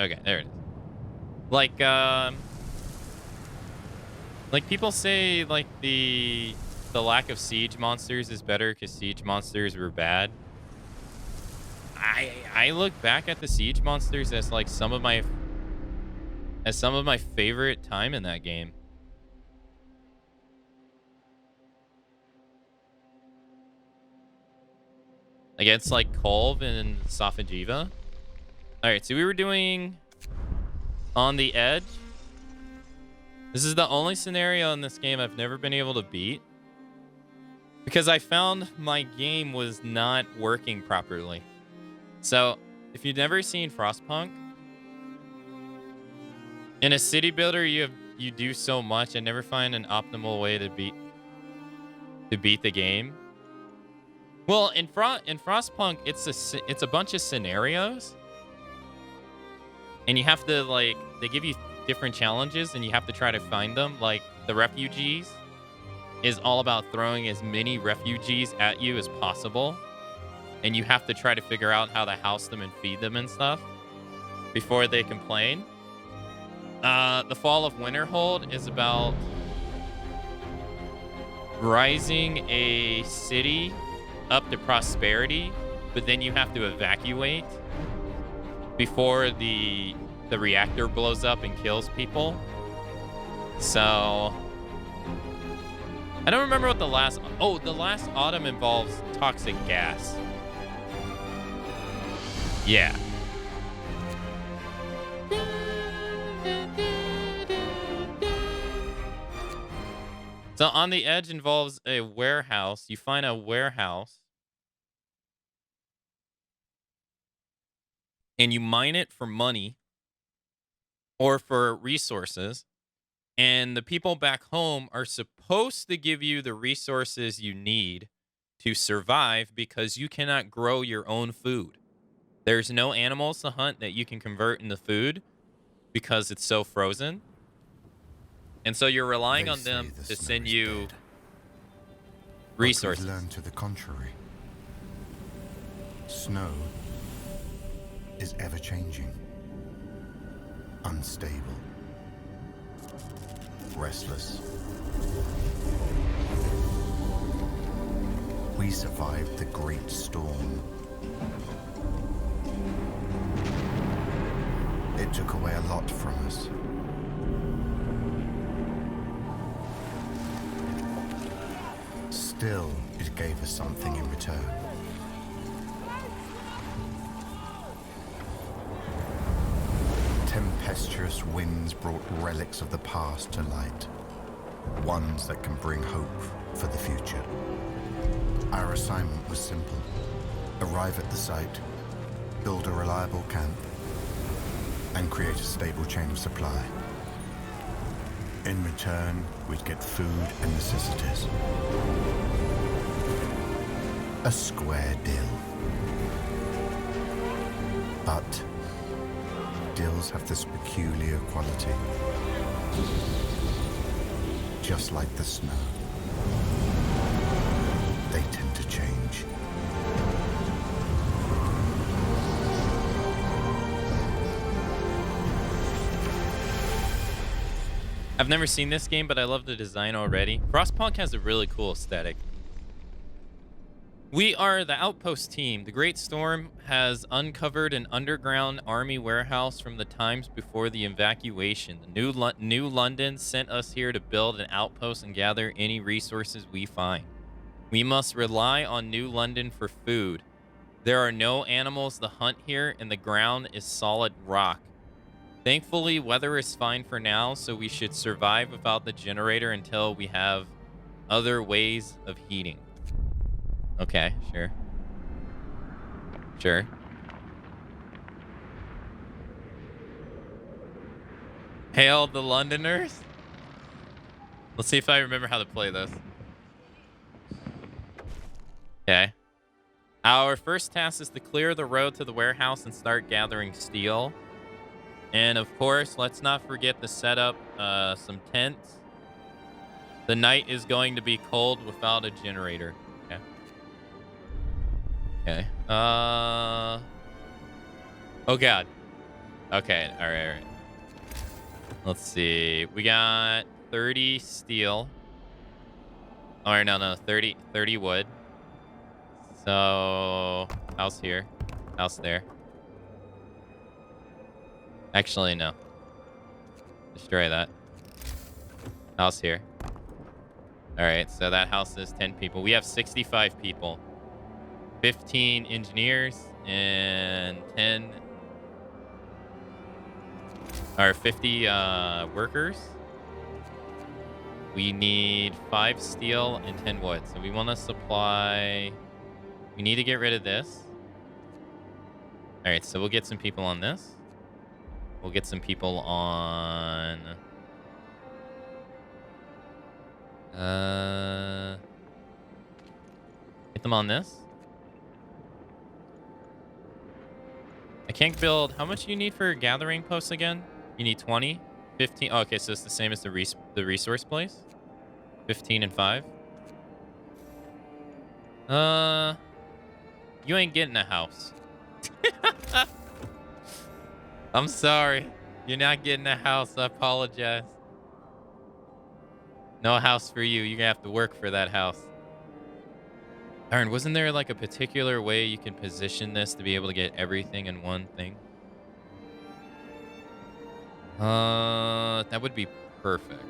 Okay, there it is. Like people say, like the lack of siege monsters is better because siege monsters were bad. I look back at the siege monsters as like some of my favorite time in that game. Against like Kolv and Safajiva. All right, so we were doing On the Edge. This is the only scenario in this game I've never been able to beat because I found my game was not working properly. So, if you've never seen Frostpunk, in a city builder, you do so much. I never find an optimal way to beat the game. Well, in Frostpunk, it's a bunch of scenarios, and you have to like they give you different challenges, and you have to try to find them. Like the refugees is all about throwing as many refugees at you as possible, and you have to try to figure out how to house them and feed them and stuff before they complain. The Fall of Winterhold is about rising a city up to prosperity, but then you have to evacuate before the reactor blows up and kills people. So I don't remember what the last autumn involves toxic gas. Yeah. So On the Edge involves a warehouse. You find a warehouse and you mine it for money or for resources. And the people back home are supposed to give you the resources you need to survive because you cannot grow your own food. There's no animals to hunt that you can convert into food because it's so frozen. And so you're relying on them to send you resources. But we've learned to the contrary. Snow is ever changing, unstable, restless. We survived the great storm. It took away a lot from us. Still, it gave us something in return. Tempestuous winds brought relics of the past to light, ones that can bring hope for the future. Our assignment was simple. Arrive at the site, build a reliable camp, and create a stable chain of supply. In return, we'd get food and necessities. A square deal. But deals have this peculiar quality. Just like the snow, they tend to change. I've never seen this game, but I love the design already. Frostpunk has a really cool aesthetic. We are the Outpost team. The Great Storm has uncovered an underground army warehouse from the times before the evacuation. The New London sent us here to build an outpost and gather any resources we find. We must rely on New London for food. There are no animals to hunt here, and the ground is solid rock. Thankfully, weather is fine for now, so we should survive without the generator until we have other ways of heating. Okay, sure. Sure. Hail the Londoners. Let's see if I remember how to play this. Okay. Our first task is to clear the road to the warehouse and start gathering steel. And of course, let's not forget to set up some tents. The night is going to be cold without a generator. Okay. Okay. Oh god. Okay, all right, all right. Let's see. We got 30 steel. Or no, 30 wood. So, house here. House there. Actually, no. Destroy that. House here. All right, so that house is 10 people. We have 65 people. 15 engineers and 10 or 50 workers. We need 5 steel and 10 wood. So we want to supply. We need to get rid of this. All right, so we'll get some people on this. We'll get some people on. Get them on this. I can't build. How much do you need for gathering posts again? You need 20, 15. Oh, okay, so it's the same as the resource place. 15 and 5. You ain't getting a house. I'm sorry. You're not getting a house. I apologize. No house for you. You're gonna have to work for that house. Darn, wasn't there like a particular way you can position this to be able to get everything in one thing? That would be perfect.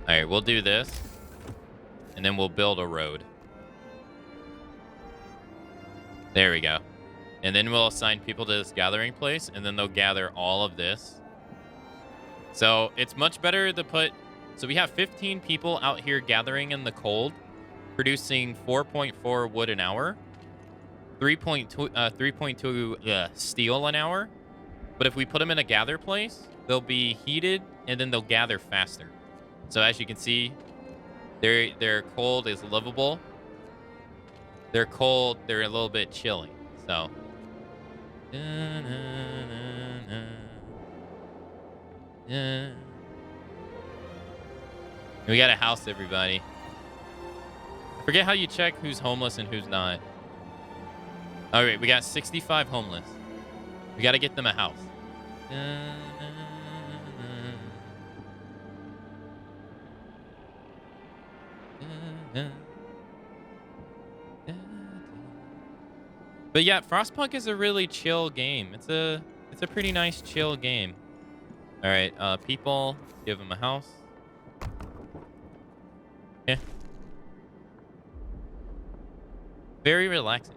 All right, we'll do this. And then we'll build a road. There we go. And then we'll assign people to this gathering place, and then they'll gather all of this. So it's much better to put... So we have 15 people out here gathering in the cold, producing 4.4 wood an hour, 3.2 steel an hour. But if we put them in a gather place, they'll be heated, and then they'll gather faster. So as you can see, their cold is livable. They're cold, they're a little bit chilly. So... We got a house, everybody. I forget how you check who's homeless and who's not. All right, we got 65 homeless. We got to get them a house. But yeah, Frostpunk is a really chill game. It's a pretty nice chill game. All right, people, give them a house. Yeah. Very relaxing.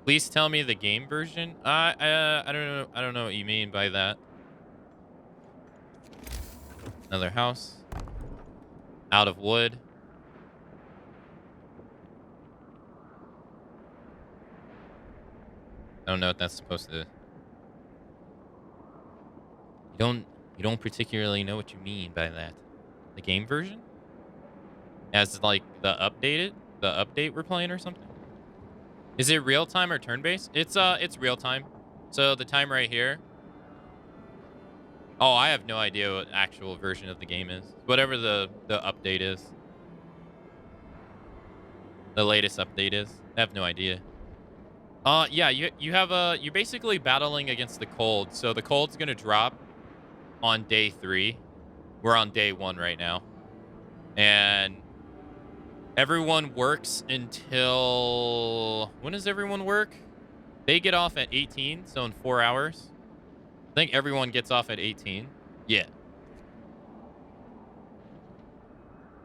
Please tell me the game version. I don't know. I don't know what you mean by that. Another house. Out of wood. I don't know what that's supposed to. You don't particularly know what you mean by that. The game version? As like the update we're playing or something? Is it real time or turn based? It's real time. So the time right here. Oh, I have no idea what actual version of the game is. Whatever the update is. The latest update is. I have no idea. Yeah, you're basically battling against the cold. So the cold's gonna drop on day 3. We're on day 1 right now. And everyone works until... When does everyone work? They get off at 18, so in 4 hours. I think everyone gets off at 18. Yeah.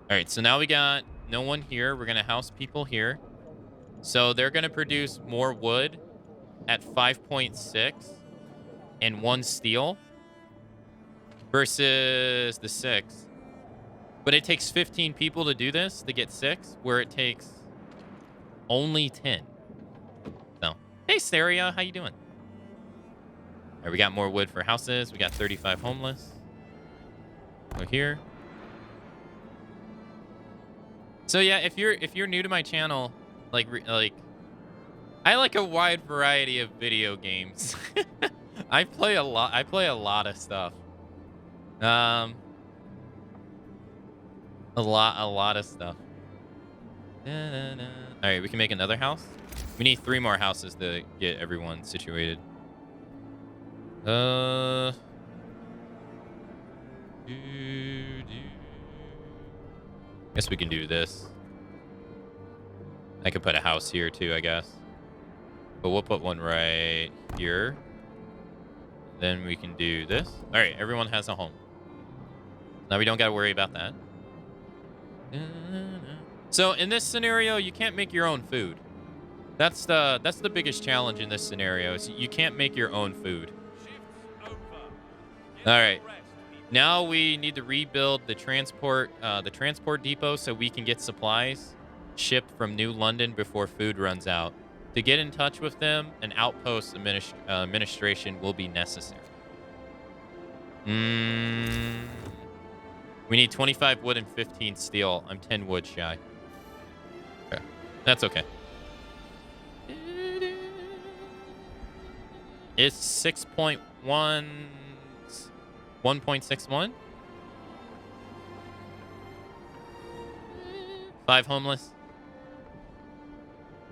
All right, so now we got no one here. We're going to house people here. So they're going to produce more wood at 5.6 and 1 steel versus the 6. But it takes 15 people to do this to get 6, where it takes only 10. So, hey, Steria, how you doing? All right, we got more wood for houses. We got 35 homeless. Go here. So yeah, if you're new to my channel, like I like a wide variety of video games. I play a lot of stuff. A lot of stuff. All right, we can make another house. We need 3 more houses to get everyone situated. Guess we can do this. I could put a house here too, I guess. But we'll put one right here. Then we can do this. All right, everyone has a home. Now we don't got to worry about that. So in this scenario, you can't make your own food. That's the biggest challenge in this scenario. Is you can't make your own food. All right. Now we need to rebuild the transport depot so we can get supplies shipped from New London before food runs out. To get in touch with them, an outpost administration will be necessary. We need 25 wood and 15 steel. I'm 10 wood shy. Okay. That's okay. It's 6.1... 1.61? 5 homeless.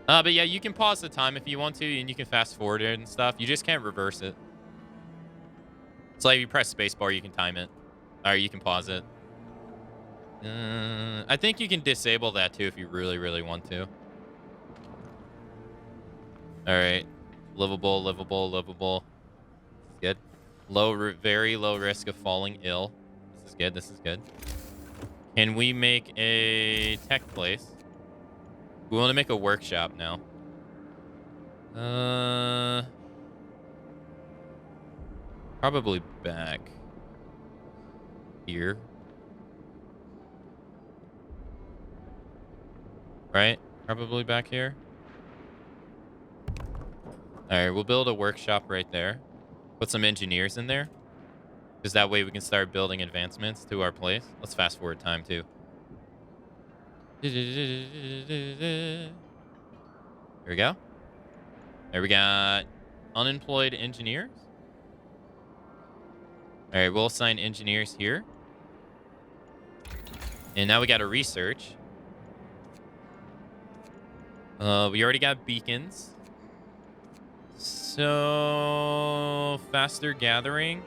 But yeah, you can pause the time if you want to, and you can fast forward it and stuff. You just can't reverse it. It's like if you press spacebar, you can time it. Or you can pause it. I think you can disable that too if you really, really want to. Alright. Livable, livable, livable. Good. Very low risk of falling ill. This is good, this is good. Can we make a tech place? We want to make a workshop now. Probably back here. Right? Probably back here. Alright, we'll build a workshop right there. Put some engineers in there. Because that way we can start building advancements to our place. Let's fast forward time too. Here we go. There we got unemployed engineers. All right, we'll assign engineers here. And now we got to research. We already got beacons. So faster gathering.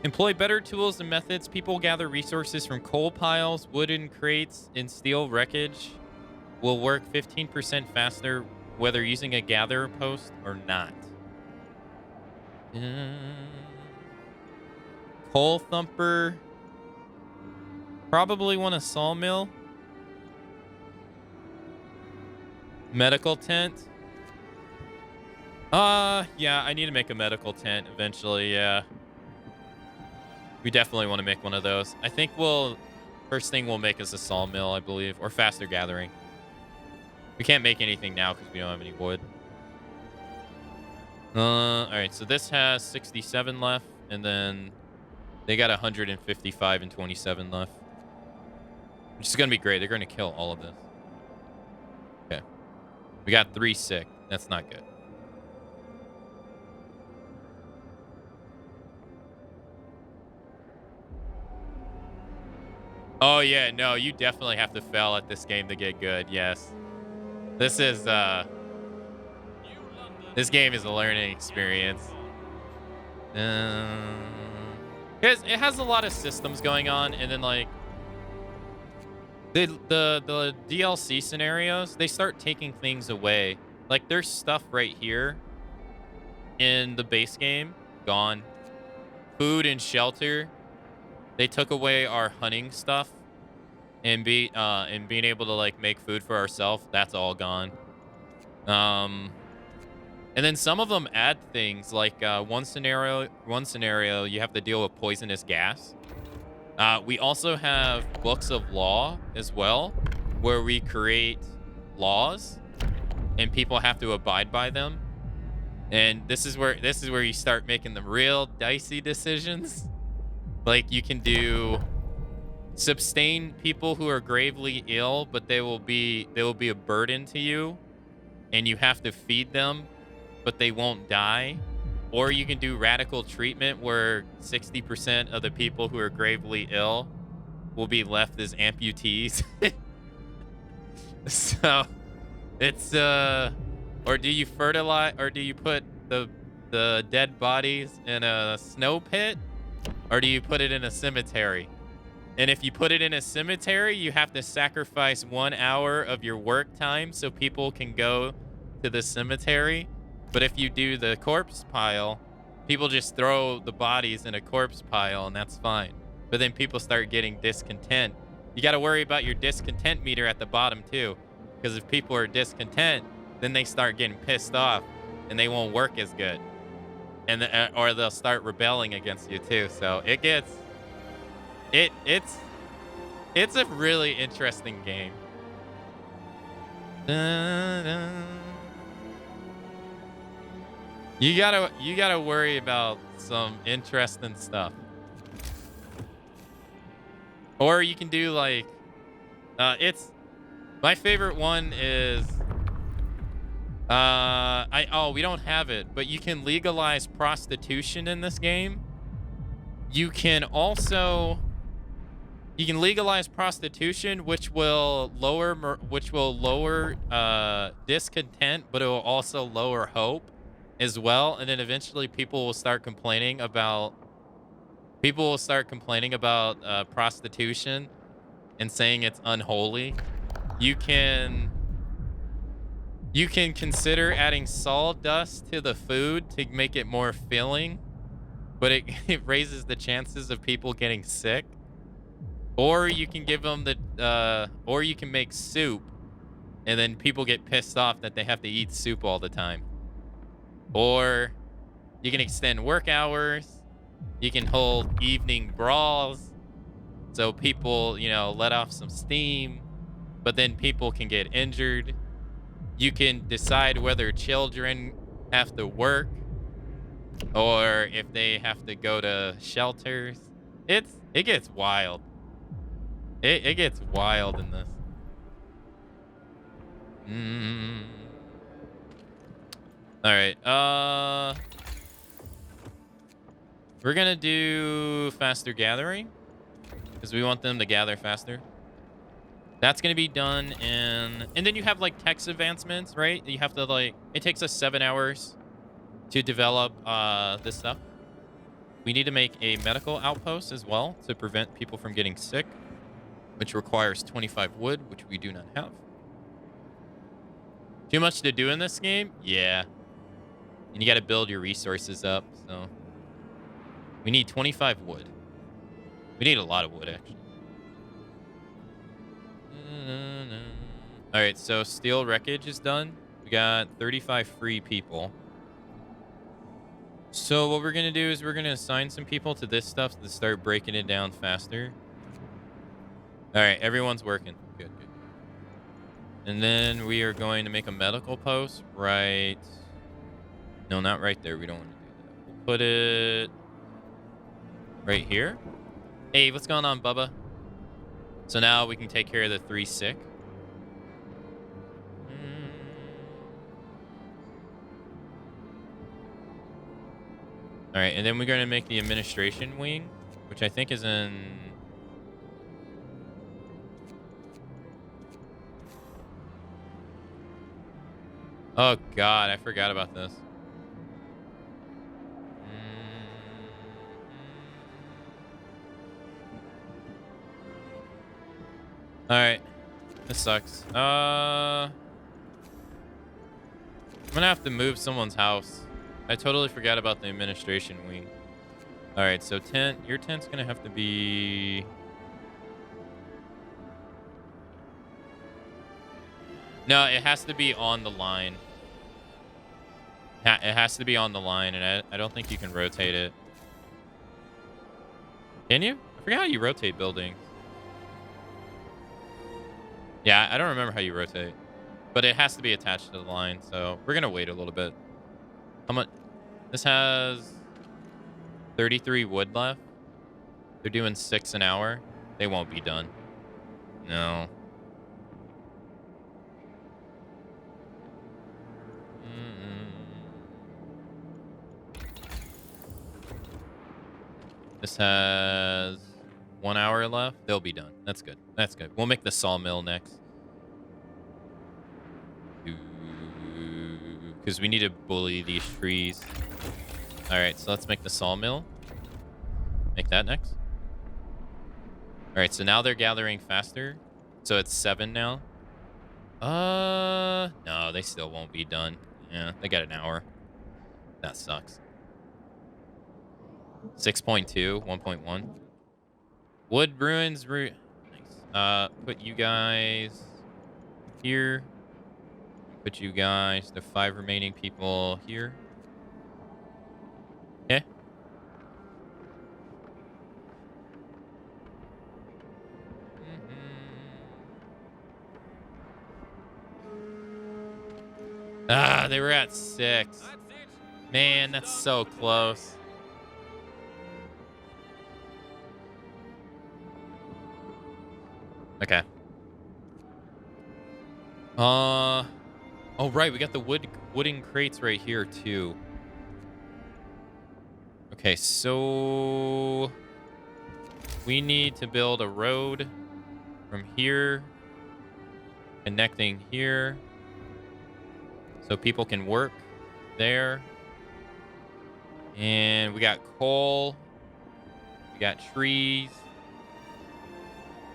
Employ better tools and methods. People gather resources from coal piles, wooden crates, and steel wreckage. Will work 15% faster whether using a gatherer post or not. Coal thumper. Probably want a sawmill. Medical tent. Yeah, I need to make a medical tent eventually, yeah. We definitely want to make one of those. I think first thing we'll make is a sawmill, I believe, or faster gathering. We can't make anything now because we don't have any wood. All right, so this has 67 left, and then they got 155 and 27 left. Which is going to be great. They're going to kill all of this. Okay. We got 3 sick. That's not good. Oh, yeah. No, you definitely have to fail at this game to get good. Yes. This game is a learning experience. Because it has a lot of systems going on, and then, like, the DLC scenarios, they start taking things away. Like, there's stuff right here in the base game, gone. Food and shelter. They took away our hunting stuff and being able to like make food for ourselves. That's all gone. And then some of them add things like one scenario you have to deal with poisonous gas. We also have books of law as well, where we create laws and people have to abide by them. And this is where you start making the real dicey decisions. Like, you can do sustain people who are gravely ill, but they will be a burden to you, and you have to feed them, but they won't die. Or you can do radical treatment where 60% of the people who are gravely ill will be left as amputees. So It's or do you fertilize, or do you put the dead bodies in a snow pit, or do you put it in a cemetery? And if you put it in a cemetery, you have to sacrifice 1 hour of your work time so people can go to the cemetery. But if you do the corpse pile, people just throw the bodies in a corpse pile and that's fine. But then people start getting discontent. You got to worry about your discontent meter at the bottom too. Because if people are discontent, then they start getting pissed off and they won't work as good. And or they'll start rebelling against you too. So it gets it's a really interesting game. Dun, dun. You gotta worry about some interesting stuff. Or you can do like it's my favorite one is we don't have it, but you can legalize prostitution in this game. You can legalize prostitution, which will lower discontent, but it will also lower hope as well. And then eventually people will start complaining about prostitution and saying it's unholy. You can consider adding sawdust to the food to make it more filling, but it raises the chances of people getting sick. Or you can give them or you can make soup, and then people get pissed off that they have to eat soup all the time. Or you can extend work hours. You can hold evening brawls, so people, let off some steam, but then people can get injured. You can decide whether children have to work or if they have to go to shelters. It gets wild. It gets wild in this. All right. We're gonna do faster gathering because we want them to gather faster. That's gonna be done and then you have like text advancements, right? You have to it takes us 7 hours to develop this stuff. We need to make a medical outpost as well to prevent people from getting sick, which requires 25 wood, which we do not have. Too much to do in this game? Yeah. And you got to build your resources up, so. We need 25 wood. We need a lot of wood, actually. All right, so steel wreckage is done. We got 35 free people. So what we're going to do is we're going to assign some people to this stuff to start breaking it down faster. All right, everyone's working. Good. And then we are going to make a medical post right... No, not right there. We don't want to do that. We'll put it right here. Hey, what's going on, Bubba? So now we can take care of the 3 sick. All right, and then we're going to make the administration wing, which I think is in... Oh, God, I forgot about this. All right, this sucks. I'm gonna have to move someone's house. I totally forgot about the administration wing. All right, so tent. Your tent's gonna have to be... No, it has to be on the line. It has to be on the line, and I don't think you can rotate it. Can you? I forgot how you rotate buildings. Yeah, I don't remember how you rotate. But it has to be attached to the line, so we're going to wait a little bit. How much? This has 33 wood left. They're doing 6 an hour. They won't be done. No. This has 1 hour left. They'll be done. That's good. That's good. We'll make the sawmill next. Do, because we need to bully these trees. All right, so let's make the sawmill. Make that next. All right, so now they're gathering faster. So it's 7 now. No, they still won't be done. Yeah, they got an hour. That sucks. 6.2, 1.1. Wood ruins. Nice. Put you guys here. Put you guys, the 5 remaining people here. Okay. Ah, they were at 6. Man, that's so close. Okay. Oh right, we got the wooden crates right here too. Okay, so we need to build a road from here connecting here so people can work there. And we got coal. We got trees.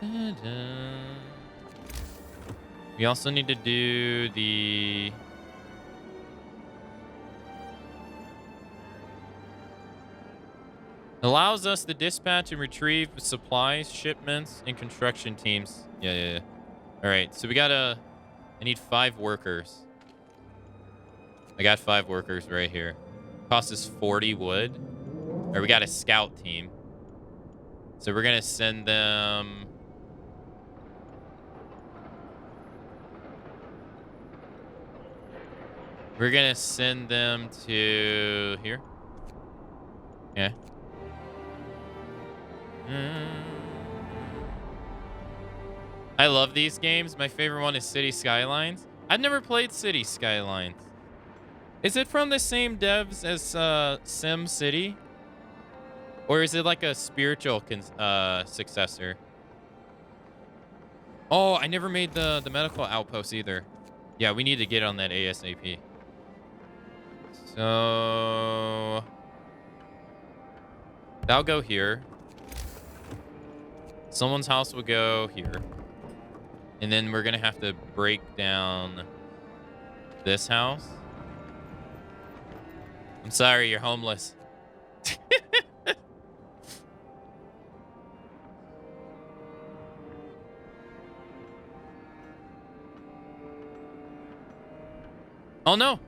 Da-da. We also need to do the... Allows us to dispatch and retrieve supplies, shipments, and construction teams. Yeah. All right, so we gotta... I need 5 workers. I got 5 workers right here. Cost us 40 wood. Or we got a scout team. So we're gonna send them... We're gonna send them to here. Yeah. I love these games. My favorite one is City Skylines. I've never played City Skylines. Is it from the same devs as Sim City? Or is it like a spiritual successor? Oh, I never made the medical outpost either. Yeah, we need to get on that ASAP. So... I'll go here. Someone's house will go here. And then we're going to have to break down this house. I'm sorry, you're homeless. Oh, no.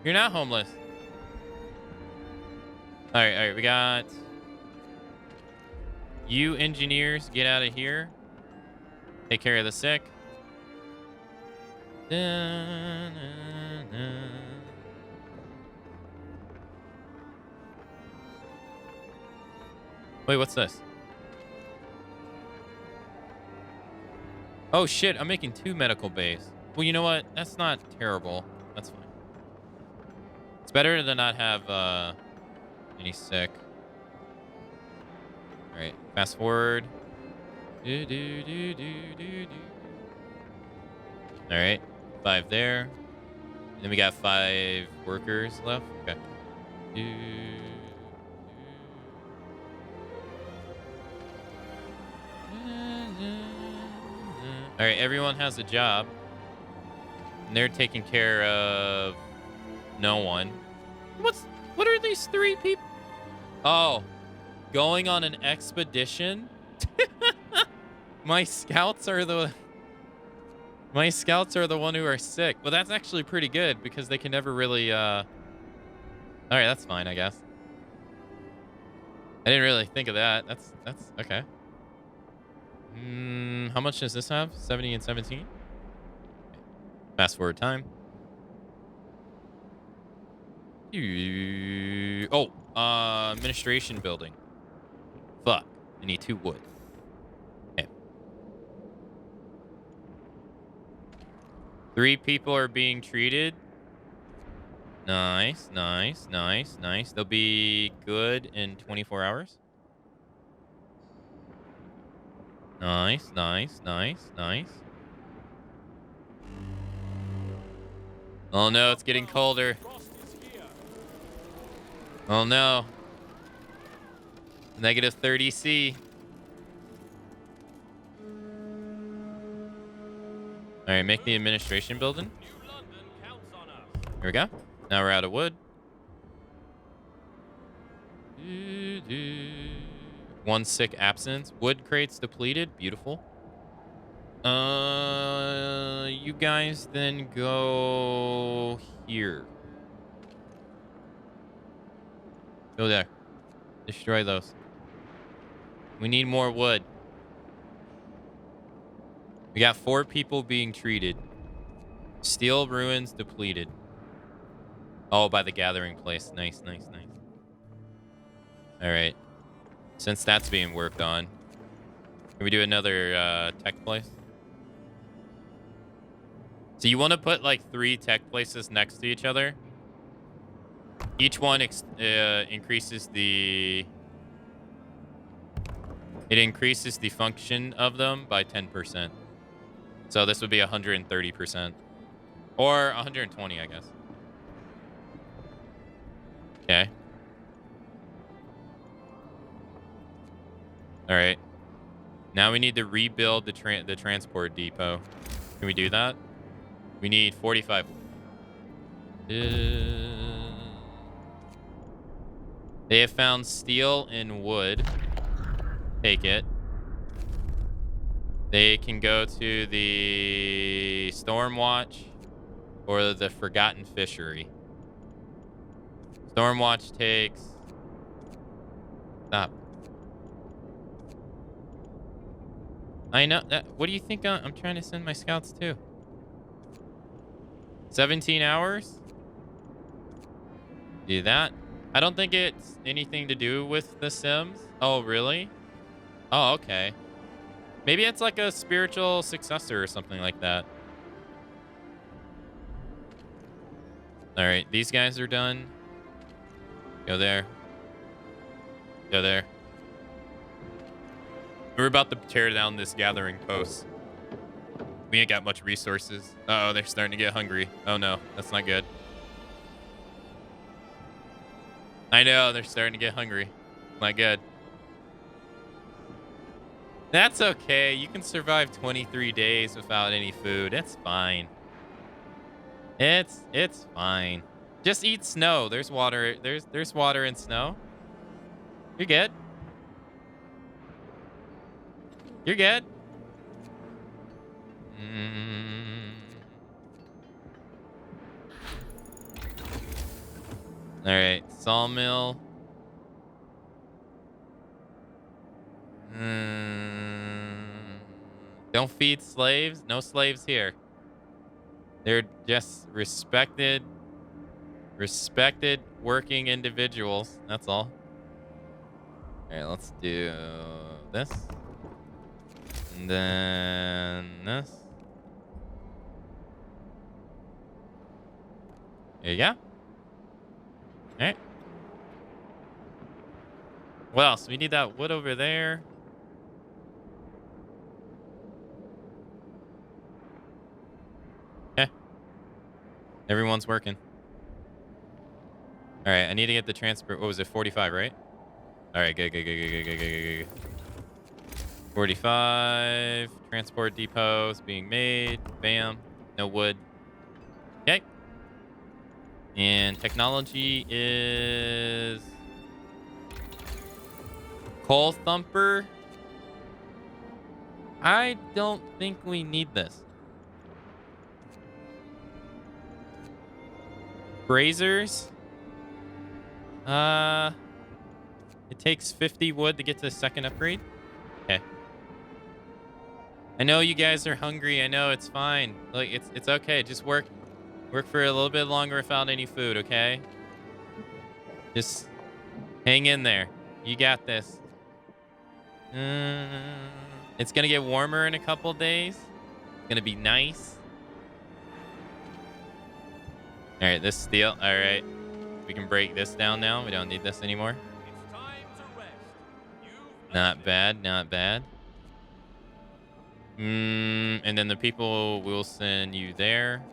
You're not homeless. All right. We got... You engineers, get out of here. Take care of the sick. Wait, what's this? Oh, shit. I'm making 2 medical bays. Well, you know what? That's not terrible. That's fine. It's better to not have any sick. All right. Fast forward. All right. 5 there. And then we got 5 workers left. Okay. All right. Everyone has a job. And they're taking care of no one. What are these 3 people? Oh, going on an expedition? My scouts are the one who are sick. Well, that's actually pretty good because they can never really all right, that's fine, I guess. I didn't really think of that. That's okay. How much does this have? 70 and 17? Fast forward time. Oh, administration building. Fuck. I need 2 wood. Okay. 3 people are being treated. Nice. They'll be good in 24 hours. Nice. Oh no, it's getting colder. Oh no. Negative 30 C. All right, make the administration building. Here we go. Now we're out of wood. One sick absence. Wood crates depleted. Beautiful. You guys then go here. Go there. Destroy those. We need more wood. We got 4 people being treated. Steel ruins depleted. Oh, by the gathering place. Nice, nice, nice. All right. Since that's being worked on, can we do another tech place? So you want to put like 3 tech places next to each other. Each one increases the... It increases the function of them by 10%. So this would be 130%. Or 120, I guess. Okay. All right. Now we need to rebuild the transport depot. Can we do that? We need 45. They have found steel and wood. Take it. They can go to the Stormwatch or the Forgotten Fishery. Stormwatch takes... Stop. I know that. What do you think I'm trying to send my scouts to? 17 hours? Do that. I don't think it's anything to do with The Sims. Oh, really? Oh, okay. Maybe it's like a spiritual successor or something like that. All right, these guys are done. Go there. Go there. We're about to tear down this gathering post. We ain't got much resources. Uh-oh, they're starting to get hungry. Oh no, that's not good. I know, they're starting to get hungry. Not good. That's okay. You can survive 23 days without any food. It's fine. It's fine. Just eat snow. There's water. There's water and snow. You're good. You're good. All right, sawmill. Don't feed slaves. No slaves here. They're just respected working individuals. That's all. All right, let's do this. And then this. There you go. All right. What else? We need that wood over there. Okay. Everyone's working. All right, I need to get the transport. What was it? 45, right? All right, good. 45. Transport depots being made. Bam. No wood. Okay. And technology is coal thumper. I don't think we need this. Brazers. It takes 50 wood to get to the second upgrade. Okay. I know you guys are hungry. I know it's fine. Like it's okay. Just work for a little bit longer without any food, okay? Just hang in there. You got this. It's gonna get warmer in a couple days. It's gonna be nice. All right, this steel. All right, we can break this down now. We don't need this anymore. It's time to rest. Not bad, not bad. And then the people will send you there.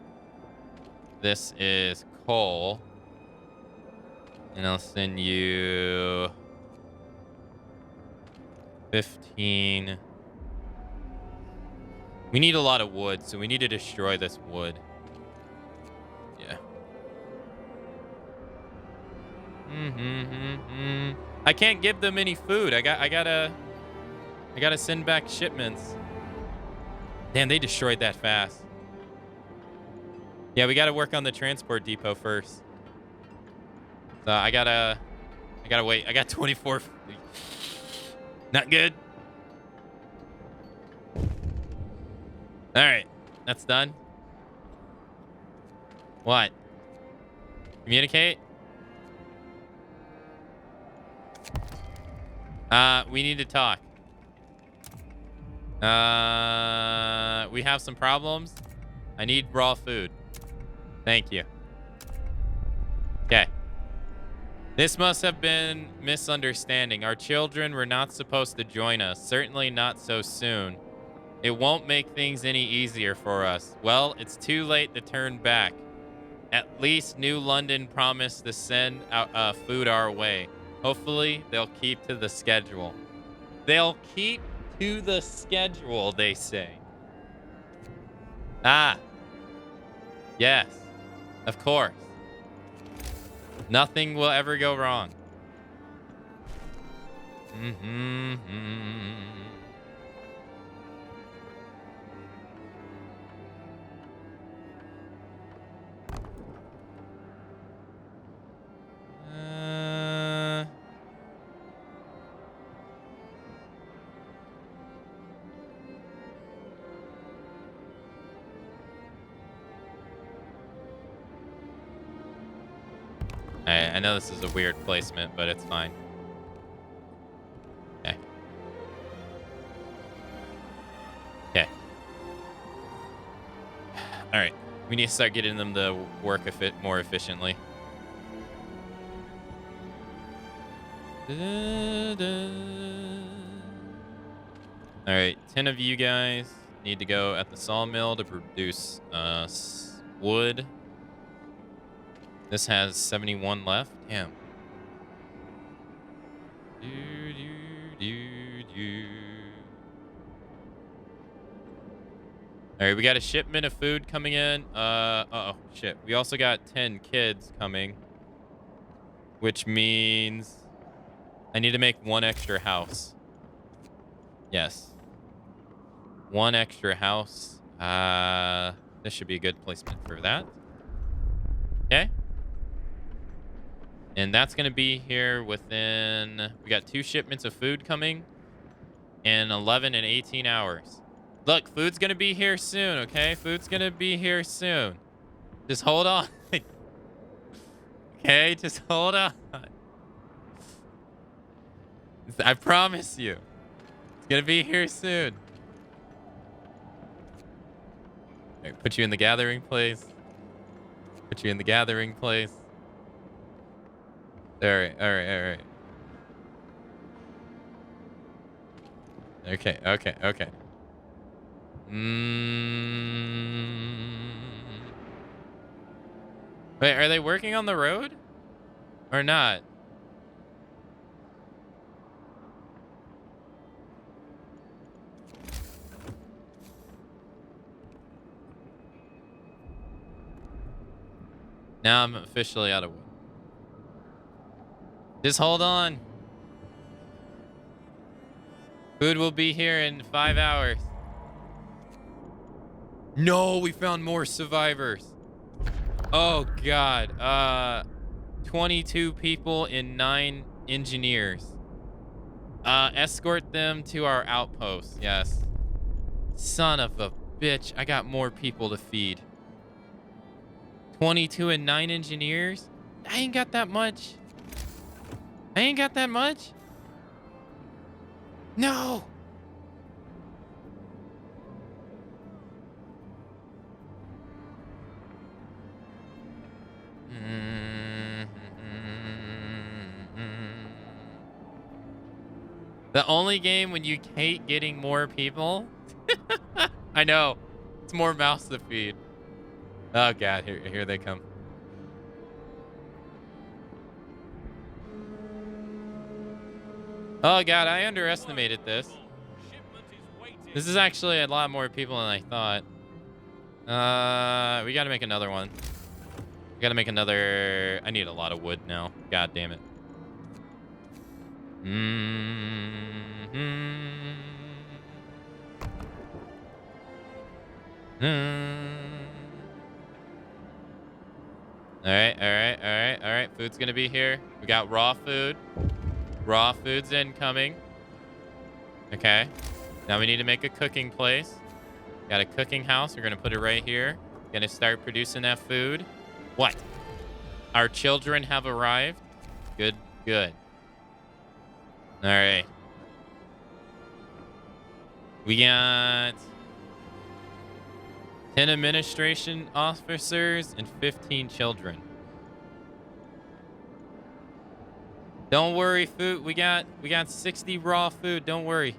this is coal. And I'll send you 15. We need a lot of wood, so we need to destroy this wood. Yeah. I can't give them any food. I gotta send back shipments. Damn, they destroyed that fast. Yeah, we gotta work on the transport depot first. So I gotta wait. I got 24. Not good. All right, that's done. What? Communicate? We need to talk. We have some problems. I need raw food. Thank you. Okay. This must have been misunderstanding. Our children were not supposed to join us. Certainly not so soon. It won't make things any easier for us. Well, it's too late to turn back. At least New London promised to send out, food our way. Hopefully, they'll keep to the schedule. They'll keep to the schedule, they say. Ah. Yes. Of course. Nothing will ever go wrong. I know this is a weird placement, but it's fine. Okay. Okay. All right. We need to start getting them to work more efficiently. All right. 10 of you guys need to go at the sawmill to produce wood. This has 71 left. Damn. All right, we got a shipment of food coming in. Uh-oh, shit. We also got 10 kids coming, which means I need to make one extra house. Yes. One extra house. This should be a good placement for that. Okay. And that's going to be here within... We got 2 shipments of food coming in 11 and 18 hours. Look, food's going to be here soon, okay? Food's going to be here soon. Just hold on. Okay, just hold on. I promise you. It's going to be here soon. All right, put you in the gathering place. Put you in the gathering place. All right. Okay. Wait, are they working on the road? Or not? Now I'm officially out of wood. Just hold on. Food will be here in 5 hours. No, we found more survivors. Oh, God. 22 people and 9 engineers. Escort them to our outpost. Yes. Son of a bitch. I got more people to feed. 22 and 9 engineers? I ain't got that much. No. The only game when you hate getting more people. I know. It's more mouse to feed. Oh god, here they come. Oh god, I underestimated this. Shipment is waiting. This is actually a lot more people than I thought. We gotta make another one. We gotta make another. I need a lot of wood now. God damn it. All right. Food's gonna be here. We got raw food. Raw food's incoming. Okay. Now we need to make a cooking place. Got a cooking house. We're gonna put it right here. Gonna start producing that food. What? Our children have arrived. Good. All right. We got 10 administration officers and 15 children. Don't worry, food. We got 60 raw food. Don't worry.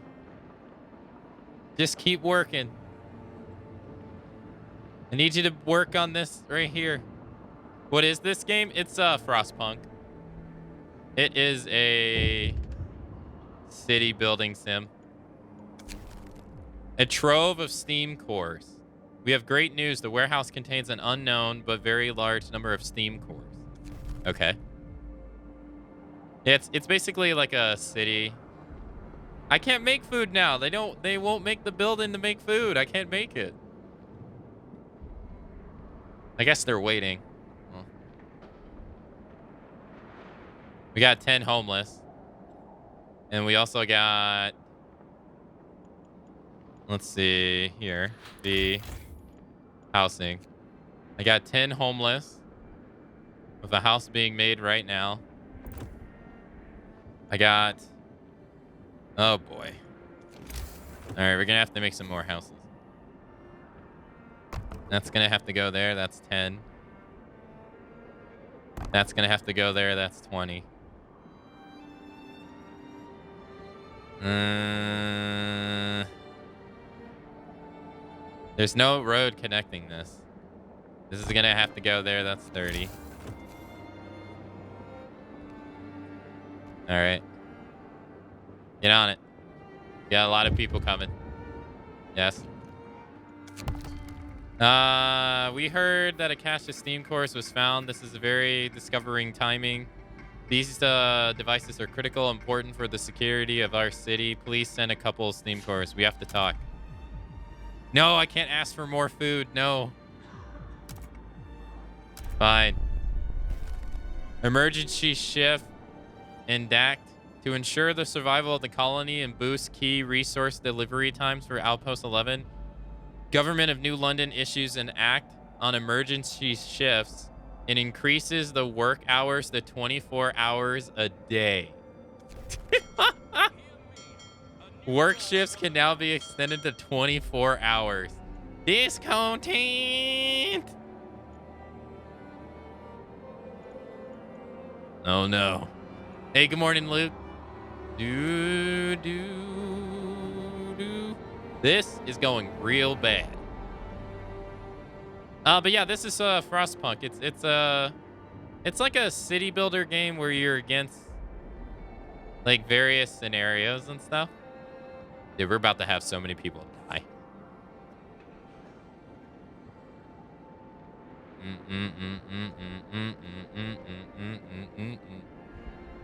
Just keep working. I need you to work on this right here. What is this game? It's Frostpunk. It is a city building sim. A trove of steam cores. We have great news. The warehouse contains an unknown but very large number of steam cores. Okay. It's basically like a city. I can't make food now. They won't make the building to make food. I can't make it. I guess they're waiting. Well. We got 10 homeless. And we also got, let's see here, the housing. I got 10 homeless with a house being made right now. I got, oh boy. All right, we're gonna have to make some more houses. That's gonna have to go there. That's 10. That's gonna have to go there. That's 20. There's no road connecting this. This is gonna have to go there. That's 30. All right. Get on it. Got a lot of people coming. Yes. We heard that a cache of steam cores was found. This is a very discovering timing. These devices are critical, important for the security of our city. Please send a couple of steam cores. We have to talk. No, I can't ask for more food. No. Fine. Emergency shift and DACT to ensure the survival of the colony and boost key resource delivery times for Outpost 11. Government of New London issues an act on emergency shifts and increases the work hours to 24 hours a day. Work shifts can now be extended to 24 hours. Discontent. Oh no. Hey, good morning, Luke. This is going real bad. But yeah, this is Frostpunk. It's like a city builder game where you're against like various scenarios and stuff. Dude, we're about to have so many people die.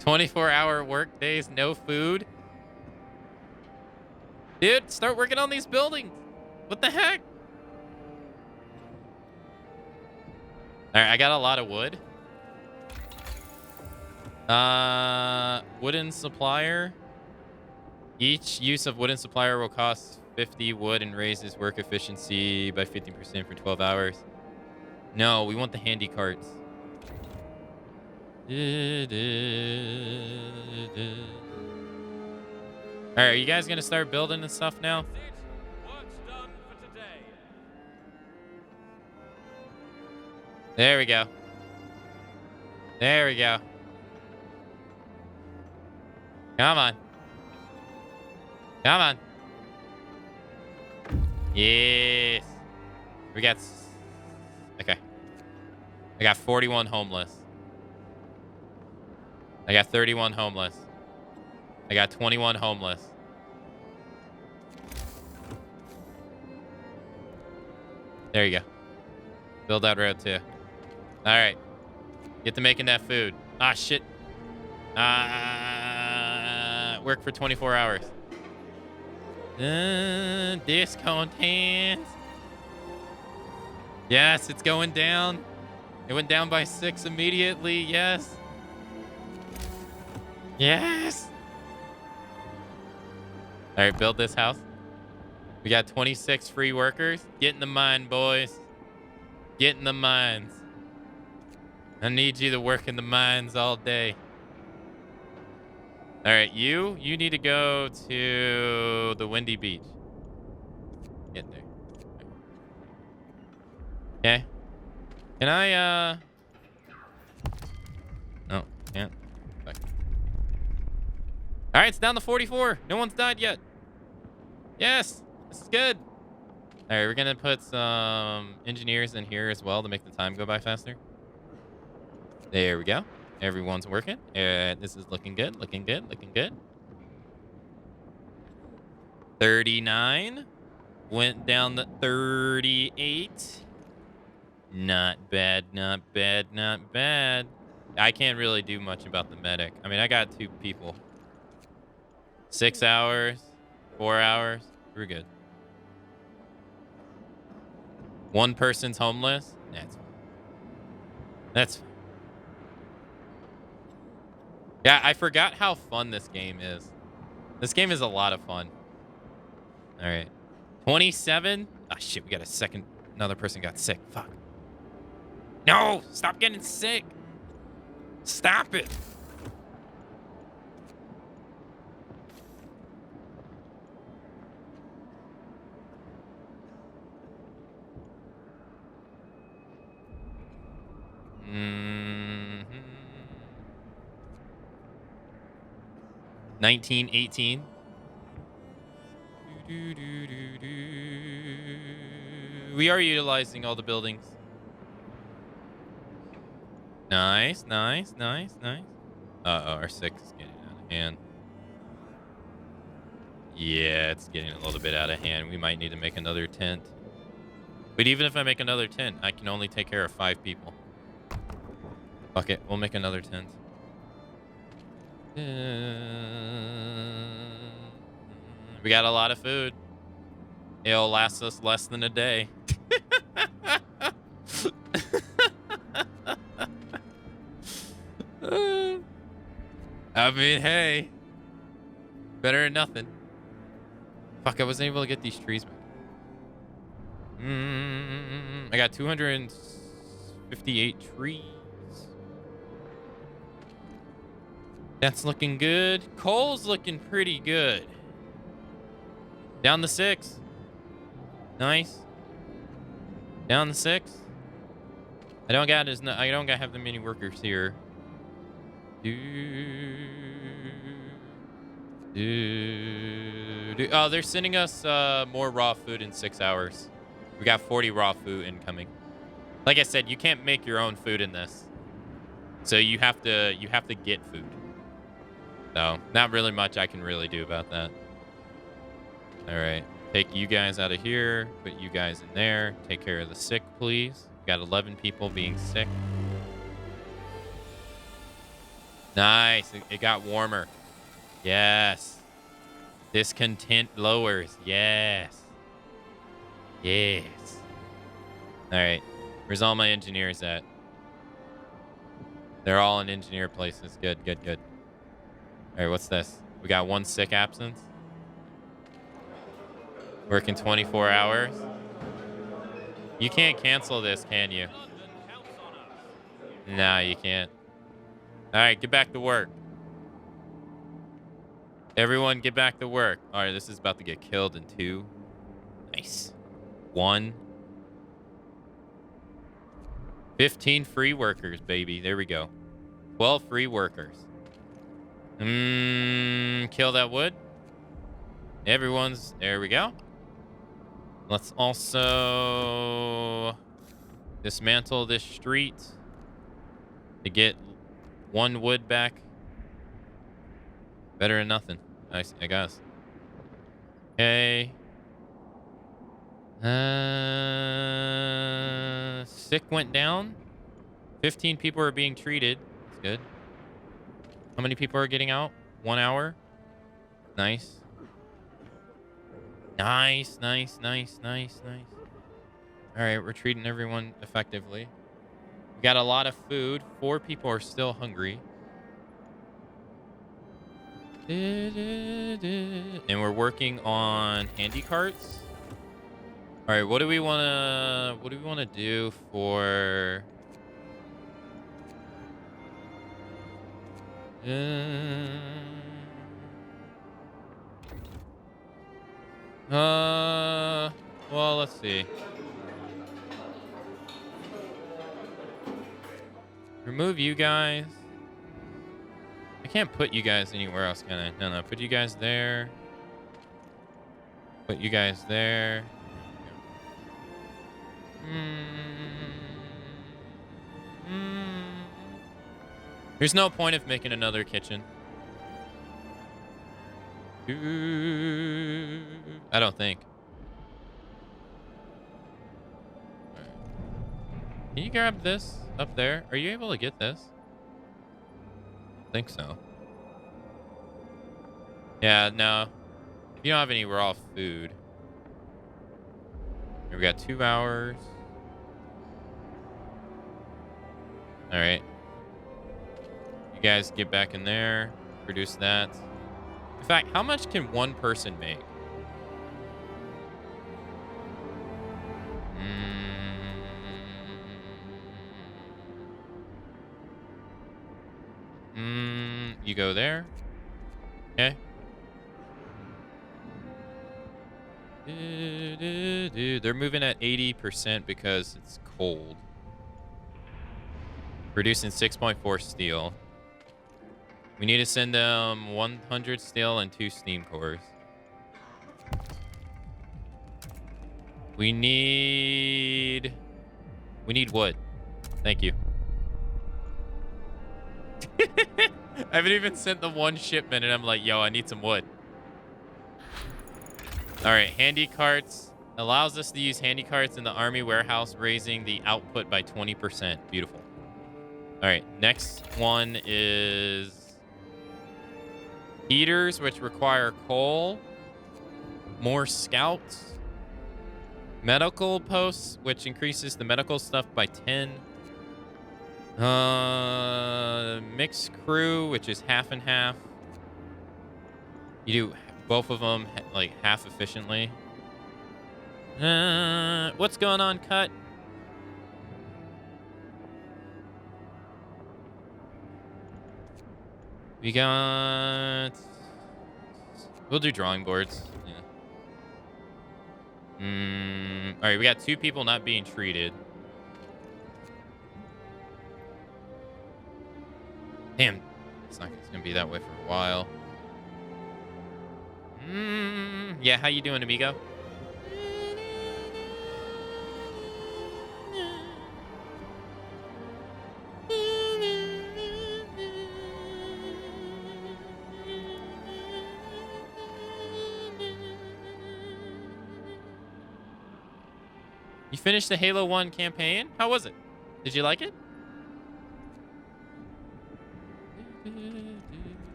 24-hour work days, no food. Dude, start working on these buildings. What the heck? All right, I got a lot of wood. Wooden supplier. Each use of wooden supplier will cost 50 wood and raises work efficiency by 50% for 12 hours. No, we want the handy carts. All right, are you guys gonna start building and stuff now? Work's done for today. There we go. There we go. Come on. Come on. Yes. We got... Okay. I got 41 homeless. I got 31 homeless. I got 21 homeless. There you go. Build that road too. All right. Get to making that food. Ah, shit. Work for 24 hours. Discontent. Yes, it's going down. It went down by 6 immediately. Yes. Yes. All right, build this house. We got 26 free workers. Get in the mine, boys. Get in the mines. I need you to work in the mines all day. All right, you need to go to the Windy Beach. Get there. Okay. Can I, No, can't. Fuck. All right, it's down to 44. No one's died yet. Yes, this is good. All right, we're going to put some engineers in here as well to make the time go by faster. There we go. Everyone's working. This is looking good, looking good, looking good. 39. Went down to 38. Not bad, not bad, not bad. I can't really do much about the medic. I mean, I got 2 people. 6 hours, 4 hours. We're good. 1 person's homeless. That's fine. That's fine. Yeah, I forgot how fun this game is. This game is a lot of fun. All right. 27. Ah, shit, we got a second. Another person got sick. Fuck. No, stop getting sick. Stop it. Mm-hmm. 1918. We are utilizing all the buildings. Nice, nice, nice, nice. Uh-oh, our 6 is getting out of hand. Yeah, it's getting a little bit out of hand. We might need to make another tent. But even if I make another tent, I can only take care of 5 people. Fuck it, we'll make another tent. We got a lot of food. It'll last us less than a day. I mean, hey. Better than nothing. Fuck, I wasn't able to get these trees back. I got 258 trees. That's looking good. Coal's looking pretty good. Down to 6. Nice. Down to 6. I don't got have that many workers here. Oh, they're sending us more raw food in 6 hours. We got 40 raw food incoming. Like I said, you can't make your own food in this. So you have to get food. So, not really much I can really do about that. All right. Take you guys out of here. Put you guys in there. Take care of the sick, please. We got 11 people being sick. Nice. It got warmer. Yes. Discontent lowers. Yes. Yes. All right. Where's all my engineers at? They're all in engineer places. Good, good, good. All right, what's this? We got 1 sick absence. Working 24 hours. You can't cancel this, can you? No, you can't. All right, get back to work. Everyone get back to work. All right, this is about to get killed in 2. Nice. 1. 15 free workers, baby. There we go. 12 free workers. Kill that wood. Everyone's... There we go. Let's also dismantle this street. To get 1 wood back, better than nothing, I guess. Okay. Sick went down. 15 people are being treated. That's good. How many people are getting out? 1 hour. Nice. Nice, nice, nice, nice, nice. All right, we're treating everyone effectively. We got a lot of food. 4 people are still hungry. And we're working on handy carts. All right, what do we want to do for well, let's see. Remove you guys. I can't put you guys anywhere else, can I? No, put you guys there. Put you guys there. There's no point of making another kitchen. I don't think. Right. Can you grab this up there? Are you able to get this? I think so. Yeah, no. If you don't have any raw food. Here, we got 2 hours. All right. You guys get back in there. Produce that. In fact, how much can 1 person make? You go there. Okay. They're moving at 80% because it's cold. Producing 6.4 steel. We need to send them 100 steel and 2 steam cores. We need wood. Thank you. I haven't even sent the 1 shipment and I'm like, yo, I need some wood. All right, handy carts. Allows us to use handy carts in the army warehouse, raising the output by 20%. Beautiful. All right, next one is heaters, which require coal. More scouts. Medical posts, which increases the medical stuff by 10. Mixed crew, which is half and half. You do both of them like half efficiently. What's going on, Cut? We got... We'll do drawing boards. Yeah. All right, we got 2 people not being treated. Damn, it's going to be that way for a while. Yeah, how you doing, amigo? You finished the Halo 1 campaign? How was it? Did you like it?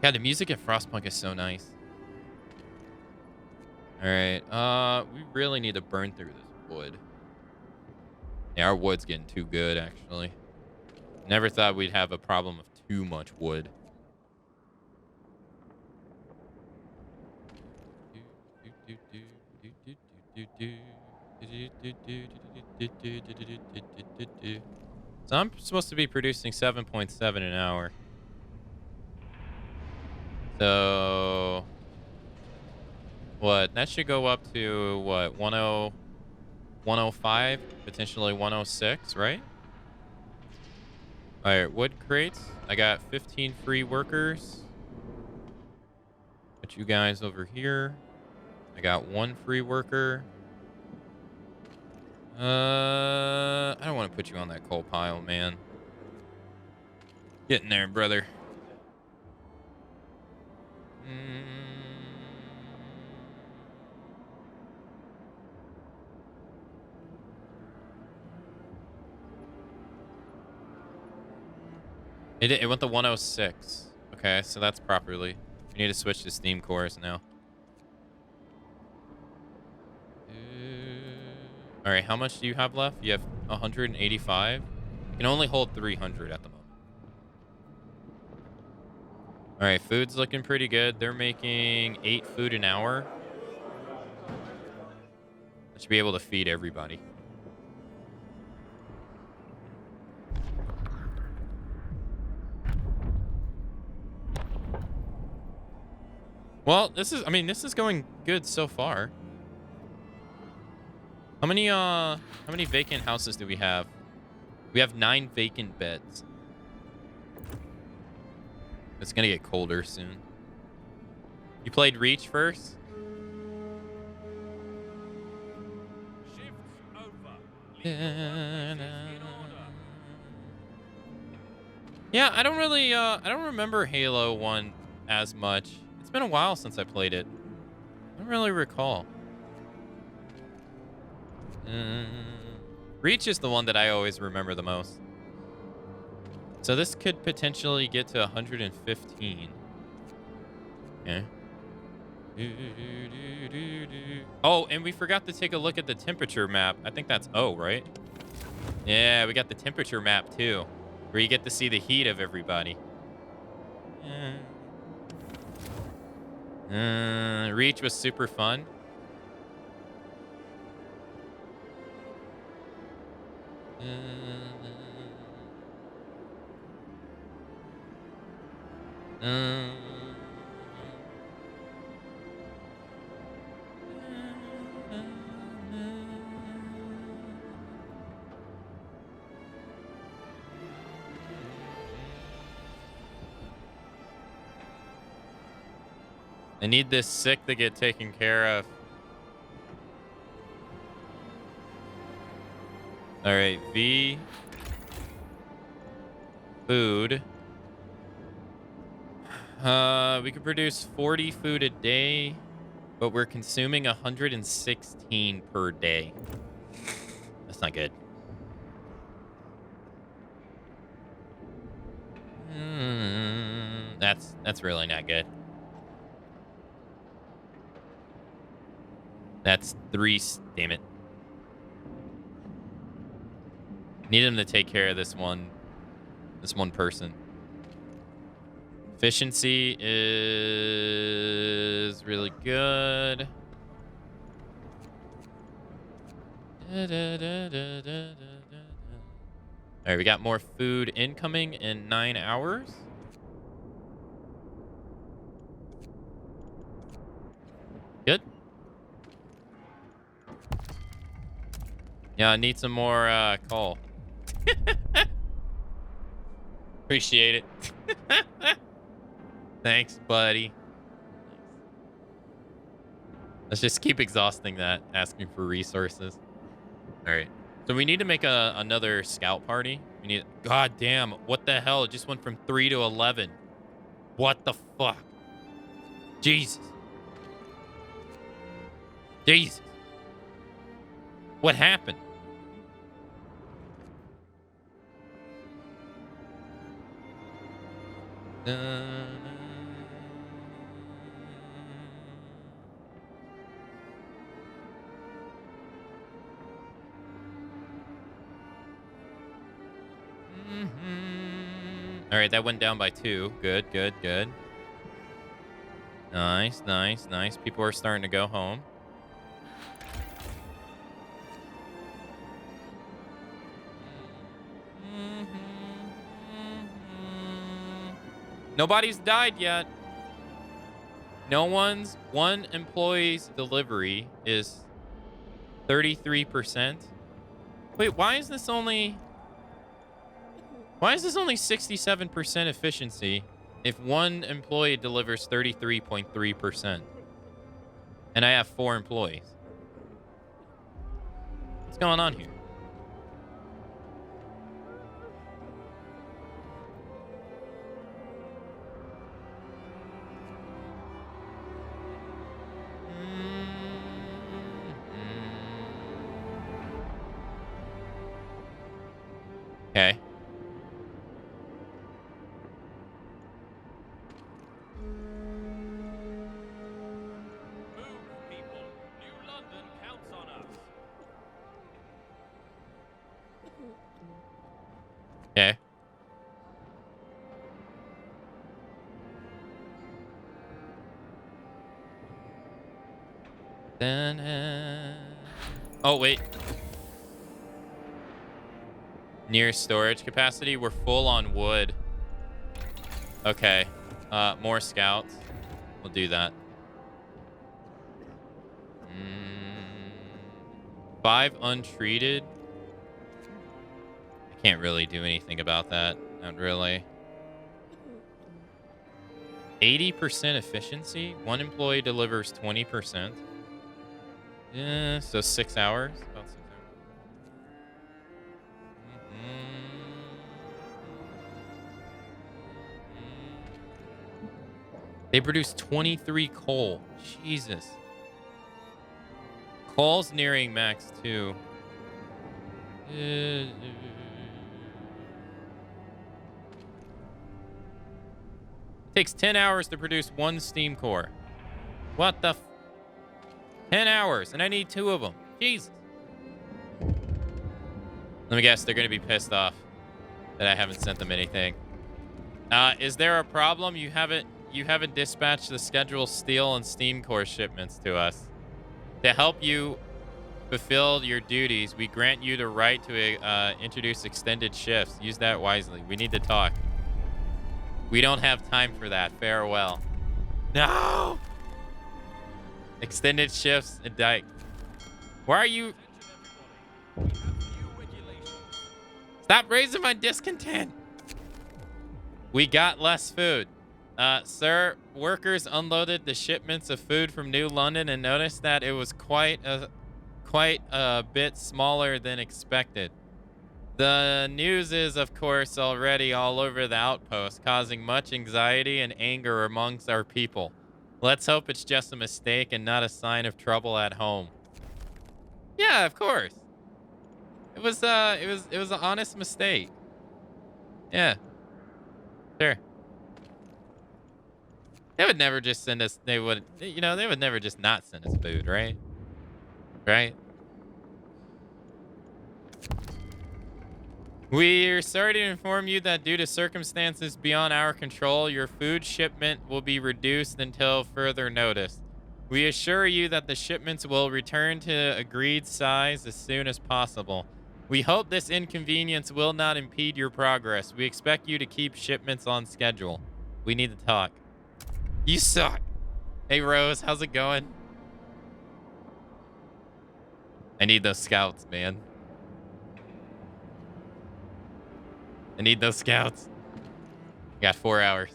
God, the music at Frostpunk is so nice. All right. We really need to burn through this wood. Yeah, our wood's getting too good, actually. Never thought we'd have a problem of too much wood. So I'm supposed to be producing 7.7 an hour. So what? That should go up to what? 105, potentially 106, right? All right, wood crates. I got 15 free workers. Put you guys over here. I got 1 free worker. I don't want to put you on that coal pile, man. Getting there, brother. Mm. It went to 106. Okay, so that's properly. We need to switch to Steam cores now. All right, how much do you have left? You have 185. You can only hold 300 at the moment. All right, food's looking pretty good. They're making 8 food an hour. I should be able to feed everybody. Well, this is going good so far. How many vacant houses do we have? We have 9 vacant beds. It's gonna get colder soon. You played Reach first? Shifts over. Leave in order. Yeah, I don't remember Halo 1 as much. It's been a while since I played it. I don't really recall. Reach is the one that I always remember the most. So this could potentially get to 115. Okay. Oh, and we forgot to take a look at the temperature map. I think that's O, right? Yeah, we got the temperature map too, where you get to see the heat of everybody. Reach was super fun. I need this sick to get taken care of. All right, V. Food. We could produce 40 food a day, but we're consuming 116 per day. That's not good. That's really not good. That's 3. Damn it. Need him to take care of this one person. Efficiency is really good. All right, we got more food incoming in 9 hours. Good. Yeah, I need some more coal. Appreciate it. Thanks, buddy. Let's just keep exhausting that, asking for resources. All right. So we need to make another scout party. We need... God damn, what the hell? It just went from 3 to 11. What the fuck? Jesus. Jesus. What happened? All right, that went down by 2. Good, good, good. Nice, nice, nice. People are starting to go home. Nobody's died yet. One employee's delivery is 33%. Wait, why is this only 67% efficiency if one employee delivers 33.3%? And I have 4 employees. What's going on here? Oh, wait. Near storage capacity. We're full on wood. Okay. More scouts. We'll do that. 5 untreated. I can't really do anything about that. Not really. 80% efficiency. One employee delivers 20%. Yeah, so 6 hours. About 6 hours. They produce 23 coal. Jesus. Coal's nearing max too. Takes 10 hours to produce 1 steam core. What the 10 hours, and I need 2 of them. Jesus. Let me guess, they're going to be pissed off that I haven't sent them anything. Is there a problem? You haven't dispatched the scheduled steel and steam core shipments to us. To help you fulfill your duties, we grant you the right to introduce extended shifts. Use that wisely. We need to talk. We don't have time for that. Farewell. No! Extended shifts and Dyke. Why are you... Stop raising my discontent. We got less food. Sir, workers unloaded the shipments of food from New London and noticed that it was quite a bit smaller than expected. The news is, of course, already all over the outpost, causing much anxiety and anger amongst our people. Let's hope it's just a mistake and not a sign of trouble at home. Yeah, of course. It was an honest mistake. Yeah. Sure. They would never just send us, they would never just not send us food, right? Right? We're sorry to inform you that due to circumstances beyond our control, your food shipment will be reduced until further notice. We assure you that the shipments will return to agreed size as soon as possible. We hope this inconvenience will not impede your progress. We expect you to keep shipments on schedule. We need to talk. You suck. Hey, Rose, how's it going? I need those scouts, man. I need those scouts. Got 4 hours.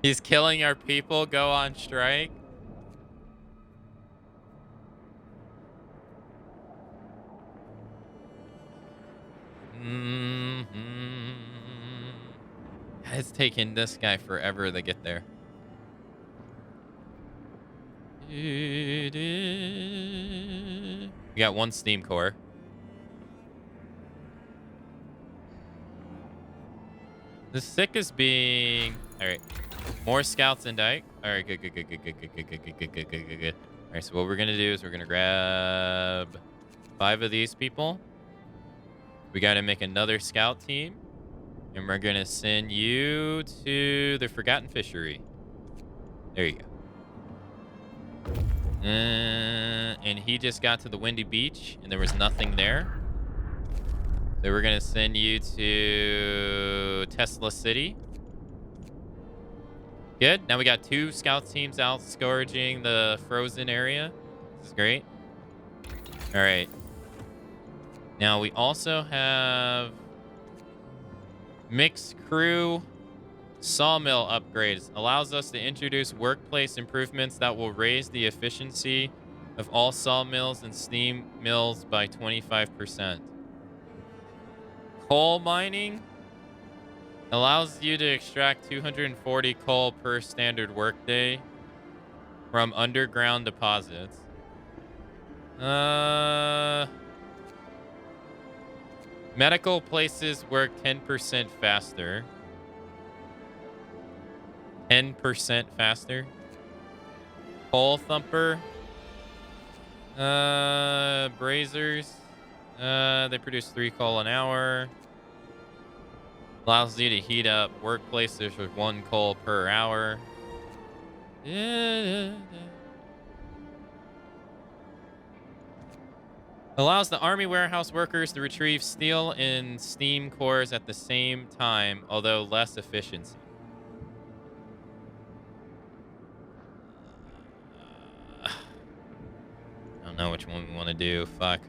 He's killing our people. Go on strike. It's taking this guy forever to get there. We got 1 steam core. The sickest being... All right. More scouts and Dyke. All right, good. All right, so what we're going to do is we're going to grab 5 of these people. We got to make another scout team. And we're going to send you to the Forgotten Fishery. There you go. And he just got to the Windy Beach, and there was nothing there. So we're going to send you to Tesla City. Good. Now we got 2 scout teams out scourging the frozen area. This is great. All right. Now we also have mixed crew sawmill upgrades. Allows us to introduce workplace improvements that will raise the efficiency of all sawmills and steam mills by 25%. Coal mining allows you to extract 240 coal per standard workday from underground deposits. Medical places work 10% faster. 10% faster. Coal thumper. Brazers. They produce 3 coal an hour. Allows you to heat up workplaces with 1 coal per hour. Allows the army warehouse workers to retrieve steel and steam cores at the same time, although less efficiency. I don't know which one we want to do. Fuck.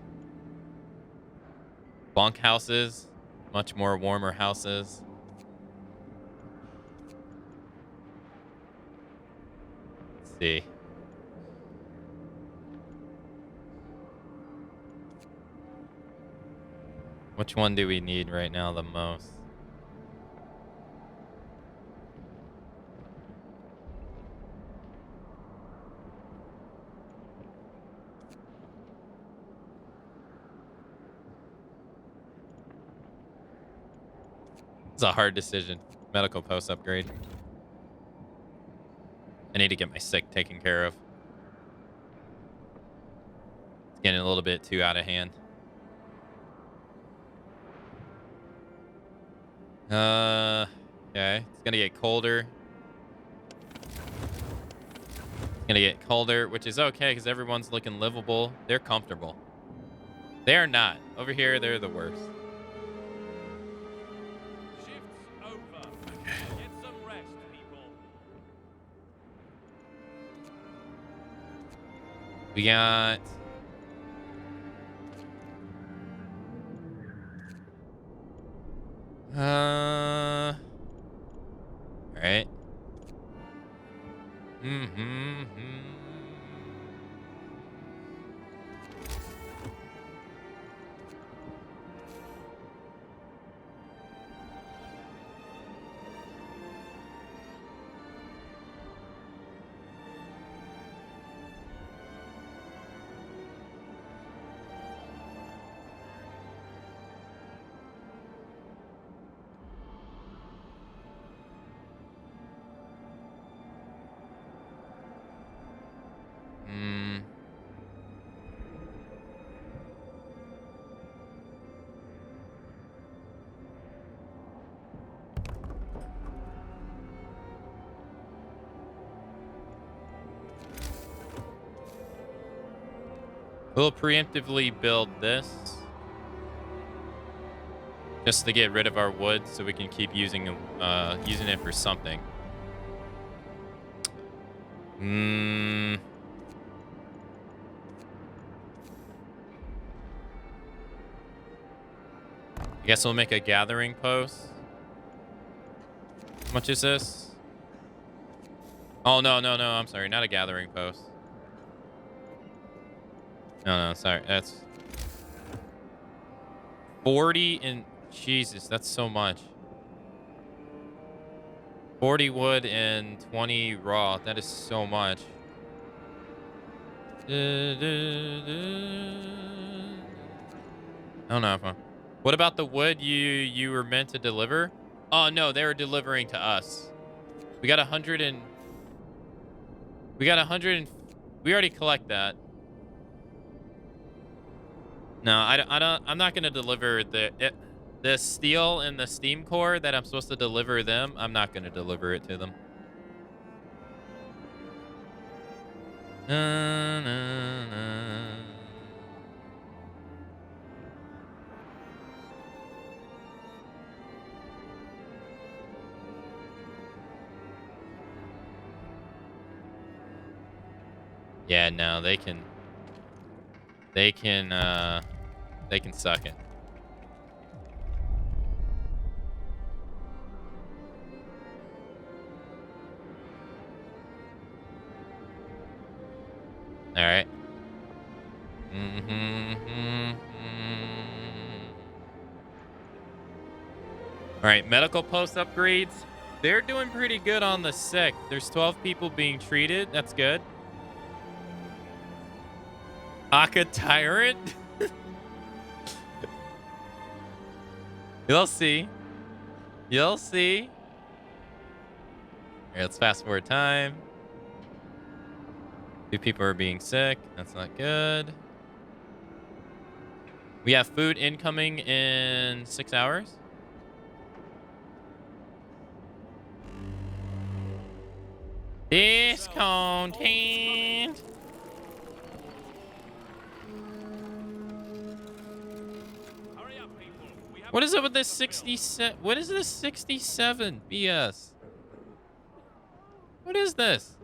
Bunk houses. Much more warmer houses. Let's see. Which one do we need right now the most? It's a hard decision. Medical post upgrade. I need to get my sick taken care of. It's getting a little bit too out of hand. Okay. It's gonna get colder. It's gonna get colder, which is okay because everyone's looking livable. They're comfortable. They're not. Over here, they're the worst. Shift's over. Get some rest, people. We got... All right. We'll preemptively build this just to get rid of our wood so we can keep using it for something. I guess we'll make a gathering post. How much is this? Oh, no. I'm sorry. Not a gathering post. No, sorry. That's 40 and... Jesus, that's so much. 40 wood and 20 raw. That is so much. I don't know. What about the wood you were meant to deliver? Oh, no. They were delivering to us. We got 100 and... We got 100 and... We already collect that. No, I'm not gonna deliver the steel and the steam core that I'm supposed to deliver them. I'm not gonna deliver it to them. Yeah, no, they can suck it. All right. All right, medical post upgrades. They're doing pretty good on the sick. There's 12 people being treated. That's good. Aka Tyrant? You'll see. You'll see. All right, let's fast forward time. 2 people are being sick. That's not good. We have food incoming in 6 hours. This content. Hurry up, people. We have What is a it with this task to fulfill. 67? What is this 67 BS? What is this?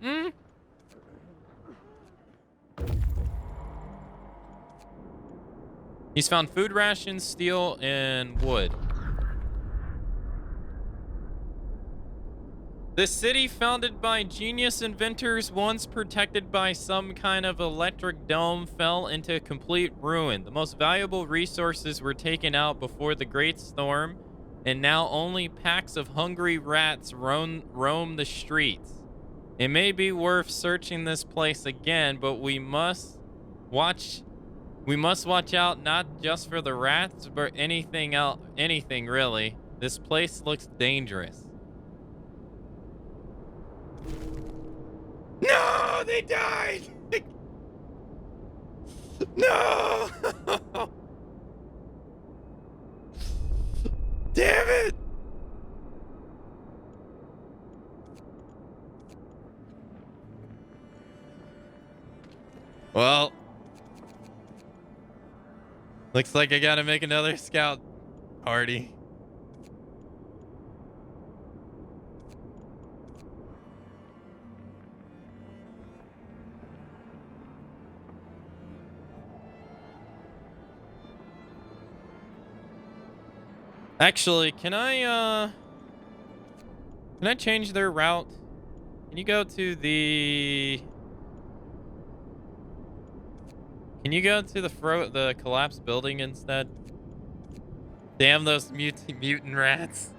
Hmm? He's found food rations, steel, and wood. The city founded by genius inventors, once protected by some kind of electric dome, fell into complete ruin. The most valuable resources were taken out before the Great Storm, and now only packs of hungry rats roam the streets. It may be worth searching this place again, but we must watch out not just for the rats, but anything else, anything really. This place looks dangerous. No, they died. No. Damn it. Well, looks like I gotta make another scout party. Actually, can I change their route? Can you go to the the collapsed building instead? Damn those mutant rats.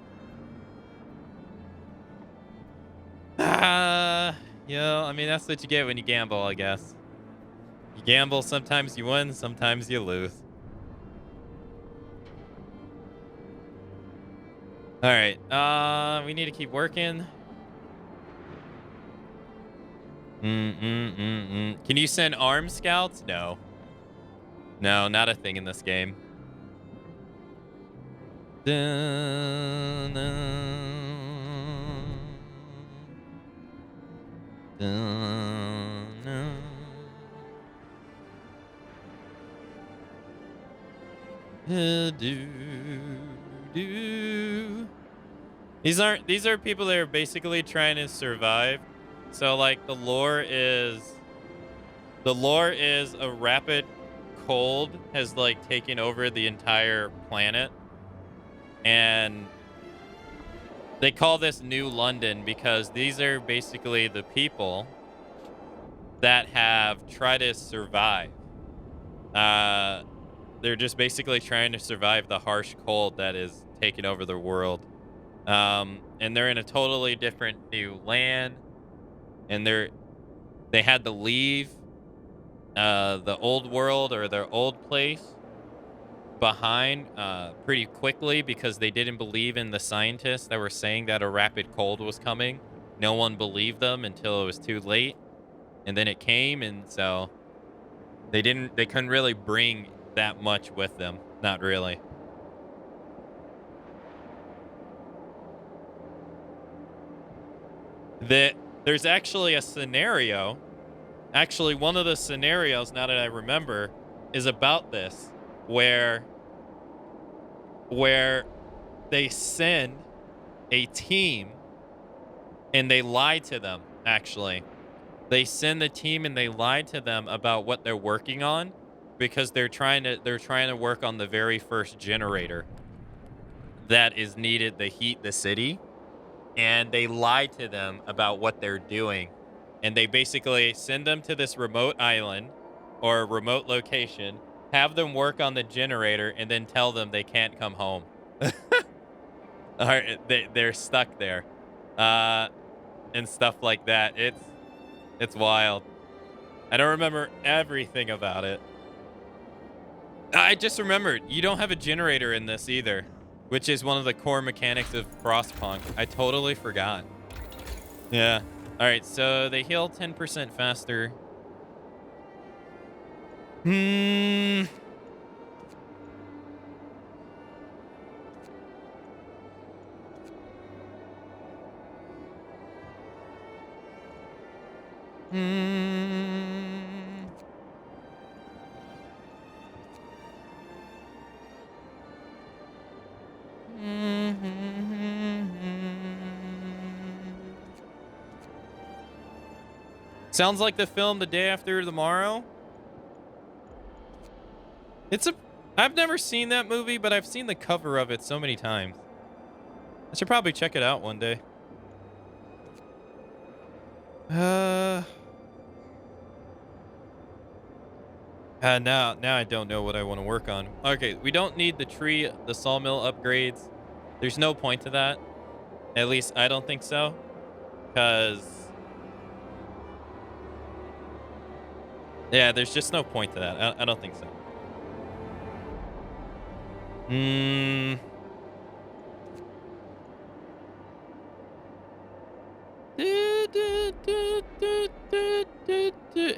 Yeah, I mean, that's what you get when you gamble, I guess. You gamble, sometimes you win, sometimes you lose. All right, we need to keep working. Can you send armed scouts? No. No, not a thing in this game. Dun, dun, dun. Do. These are people that are basically trying to survive. So like the lore is a rapid cold has like taken over the entire planet, and they call this New London because these are basically the people that have tried to survive. They're just basically trying to survive the harsh cold that is taking over the world. And they're in a totally different new land, and they had to leave the old world or their old place behind pretty quickly because they didn't believe in the scientists that were saying that a rapid cold was coming. No one believed them until it was too late, and then it came, and so they couldn't really bring that much with them. Not really. There's actually a scenario. Actually, one of the scenarios, now that I remember, is about this, where they send a team and they lie to them. Actually, they send the team and they lie to them about what they're working on because they're trying to work on the very first generator that is needed to heat the city. And they lie to them about what they're doing. And they basically send them to this remote island or a remote location, have them work on the generator, and then tell them they can't come home. Or they're stuck there. And stuff like that. It's wild. I don't remember everything about it. I just remembered, you don't have a generator in this either, which is one of the core mechanics of Frostpunk. I totally forgot. Yeah. All right, so they heal 10% faster. Hmm. Sounds like the film The Day After Tomorrow. I've never seen that movie, but I've seen the cover of it so many times. I should probably check it out one day. Now I don't know what I want to work on. Okay, we don't need the sawmill upgrades. There's no point to that. At least I don't think so. Because, yeah, there's just no point to that. I don't think so.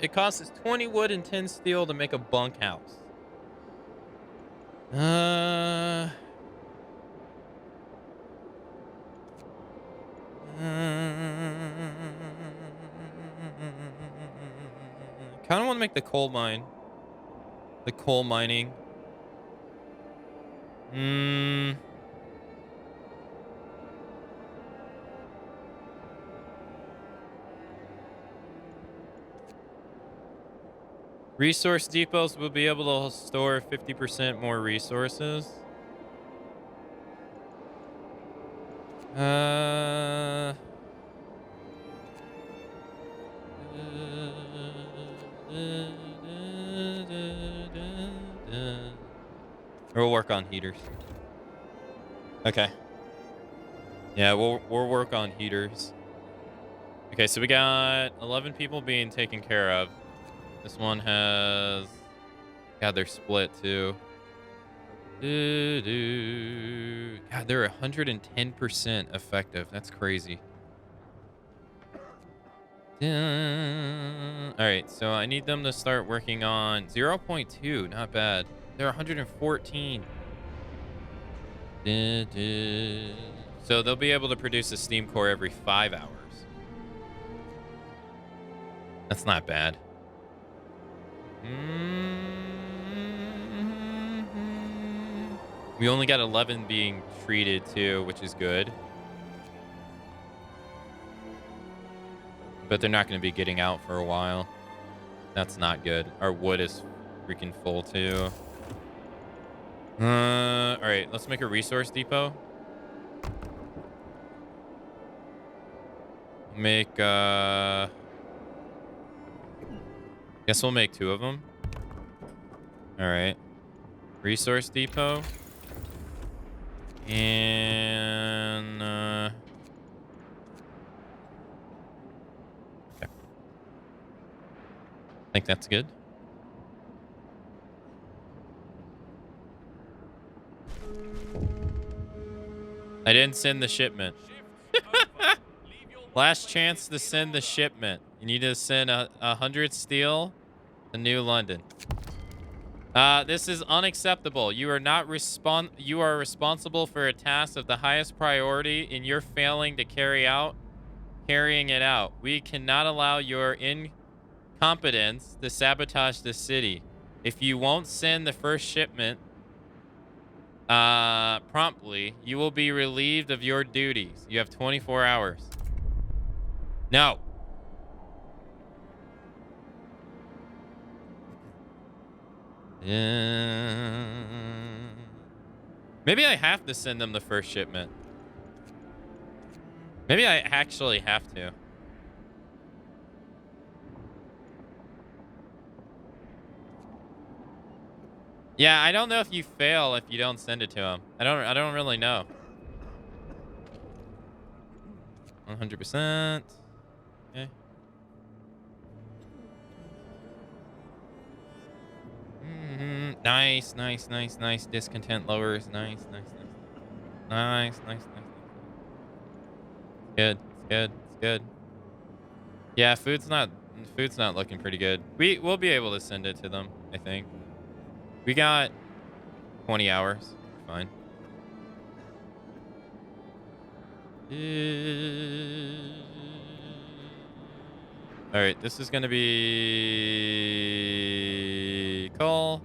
It costs us 20 wood and 10 steel to make a bunkhouse. Kind of want to make the coal mine. The coal mining. Resource depots will be able to store 50% more resources. We'll work on heaters. Okay. Yeah, we'll work on heaters. Okay, so we got 11 people being taken care of. This one has... God, they're split too. God, they're 110% effective. That's crazy. All right, so I need them to start working on 0.2. Not bad. They're 114. So they'll be able to produce a steam core every 5 hours. That's not bad. We only got 11 being treated too, which is good. But they're not going to be getting out for a while. That's not good. Our wood is freaking full too. All right, let's make a resource depot. Make guess we'll make 2 of them. All right. Resource depot. And okay. I think that's good. I didn't send the shipment. Last chance to send the shipment. You need to send 100 steel to New London. This is unacceptable. You are not you are responsible for a task of the highest priority, and you're failing to carrying it out. We cannot allow your incompetence to sabotage the city. If you won't send the first shipment promptly, you will be relieved of your duties. You have 24 hours. No. Maybe I have to send them the first shipment. Maybe I actually have to. Yeah, I don't know if you fail if you don't send it to them. I don't really know. 100%. Okay. Nice. Discontent lowers. Nice. Good. It's good. Yeah, food's not looking pretty good. We'll be able to send it to them, I think. We got 20 hours. Fine. All right, this is gonna be coal.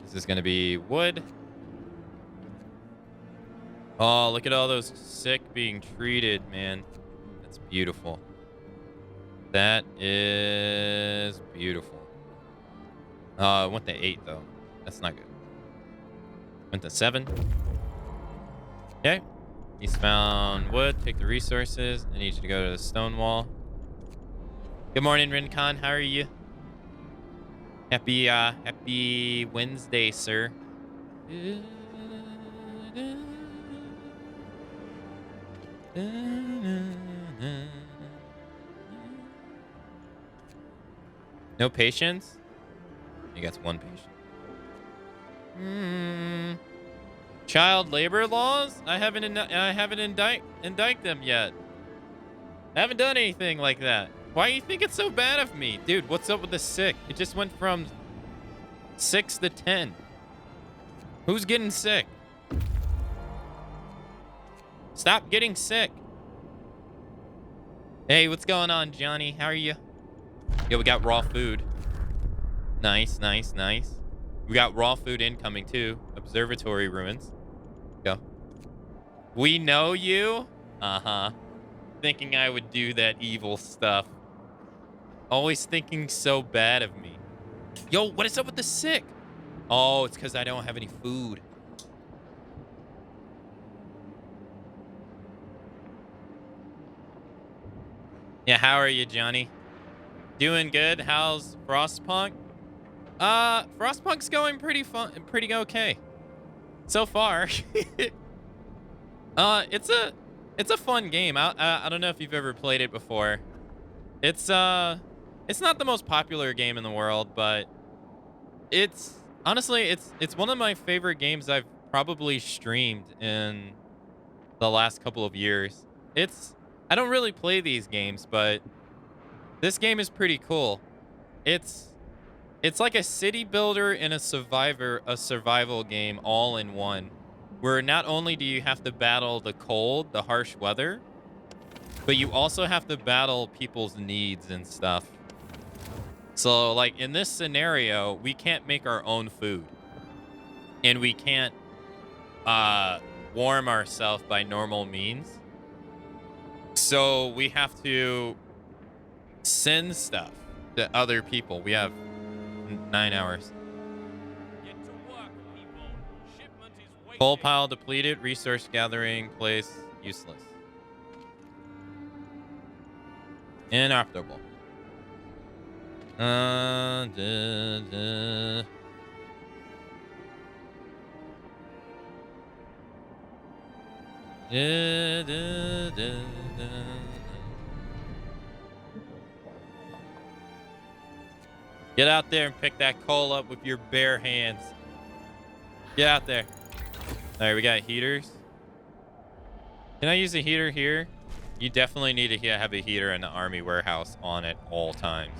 This is gonna be wood. Oh, look at all those sick being treated, man. That's beautiful. That is beautiful. I went to 8 though. That's not good. Went to 7. Okay. He's found wood. Take the resources. I need you to go to the stone wall. Good morning, Rincon. How are you? Happy Wednesday, sir. No patience? He gets 1 patient. Child labor laws? I haven't indict them yet. I haven't done anything like that. Why do you think it's so bad of me? Dude, what's up with the sick? It just went from 6 to 10. Who's getting sick? Stop getting sick. Hey, what's going on, Johnny? How are you? Yo, we got raw food. Nice, nice, nice. We got raw food incoming, too. Observatory ruins. Go. We know you? Uh-huh. Thinking I would do that evil stuff. Always thinking so bad of me. Yo, what is up with the sick? Oh, it's because I don't have any food. Yeah, how are you, Johnny? Doing good. How's Frostpunk? Frostpunk's going pretty okay. So far. It's a fun game. I don't know if you've ever played it before. It's not the most popular game in the world, but it's honestly it's one of my favorite games I've probably streamed in the last couple of years. I don't really play these games, but this game is pretty cool. It's like a city builder and a survival game all in one, where not only do you have to battle the cold, the harsh weather, but you also have to battle people's needs and stuff. So, like, in this scenario, we can't make our own food. And we can't warm ourselves by normal means. So, we have to send stuff to other people. We have 9 hours. Get to work, people. Shipment is waiting. Coal pile depleted. Resource gathering place useless. Inoperable. Get out there and pick that coal up with your bare hands. Get out there. All right, we got heaters. Can I use a heater here? You definitely need to have a heater in the army warehouse on at all times.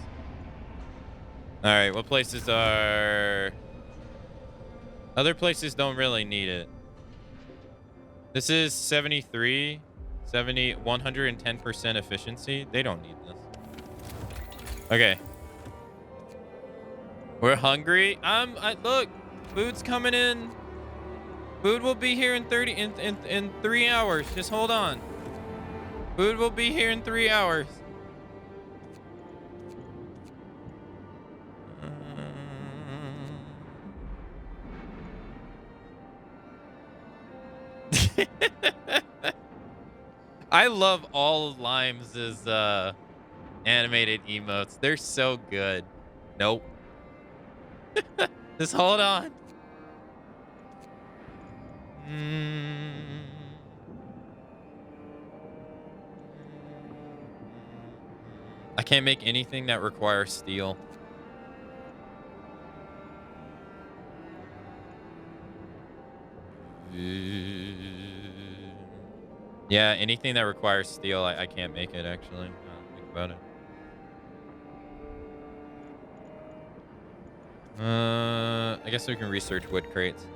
All right, what places are... Other places don't really need it. This is 73, 110% efficiency. They don't need this. Okay. We're hungry. Look, food's coming in. Food will be here in 3 hours. Just hold on. Food will be here in 3 hours. I love all of Lime's animated emotes. They're so good. Nope. Just hold on. I can't make anything that requires steel. Yeah, anything that requires steel, I can't make it, actually. Think about it. I guess we can research wood crates.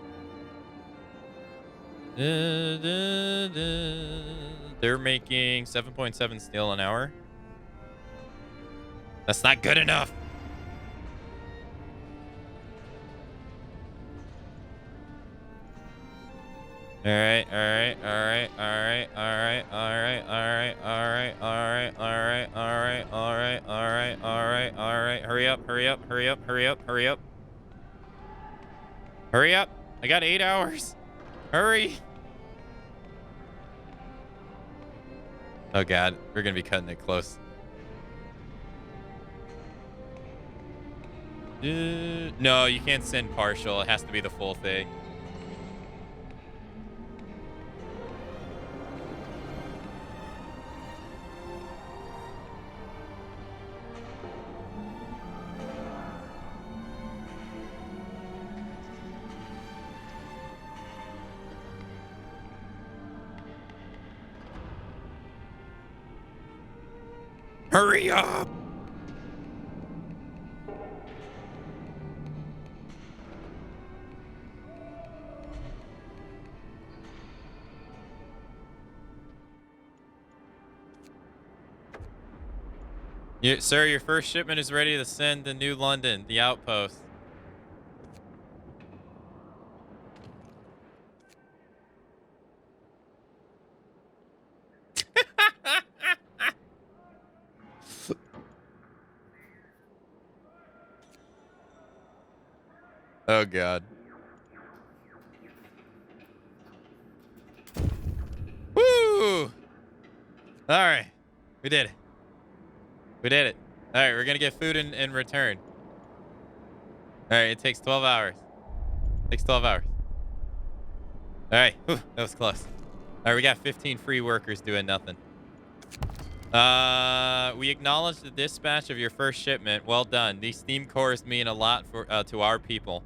They're making 7.7 steel an hour. That's not good enough. All right. Hurry up. I got 8 hours. Hurry. Oh God, we're gonna be cutting it close. No, you can't send partial. It has to be the full thing. Hurry up! Sir, your first shipment is ready to send to New London, the outpost. Oh God. Woo! All right, we did it. We did it. All right, we're gonna get food in return. All right, it takes 12 hours. Takes 12 hours. All right, whew, that was close. All right, we got 15 free workers doing nothing. We acknowledge the dispatch of your first shipment. Well done. These steam cores mean a lot for to our people.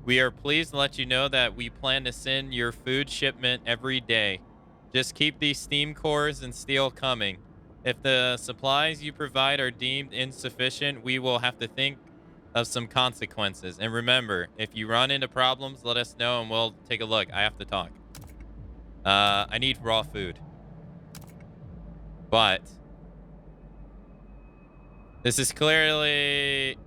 We are pleased to let you know that we plan to send your food shipment every day. Just keep these steam cores and steel coming. If the supplies you provide are deemed insufficient, we will have to think of some consequences. And remember, if you run into problems, let us know and we'll take a look. I have to talk. I need raw food. But this is clearly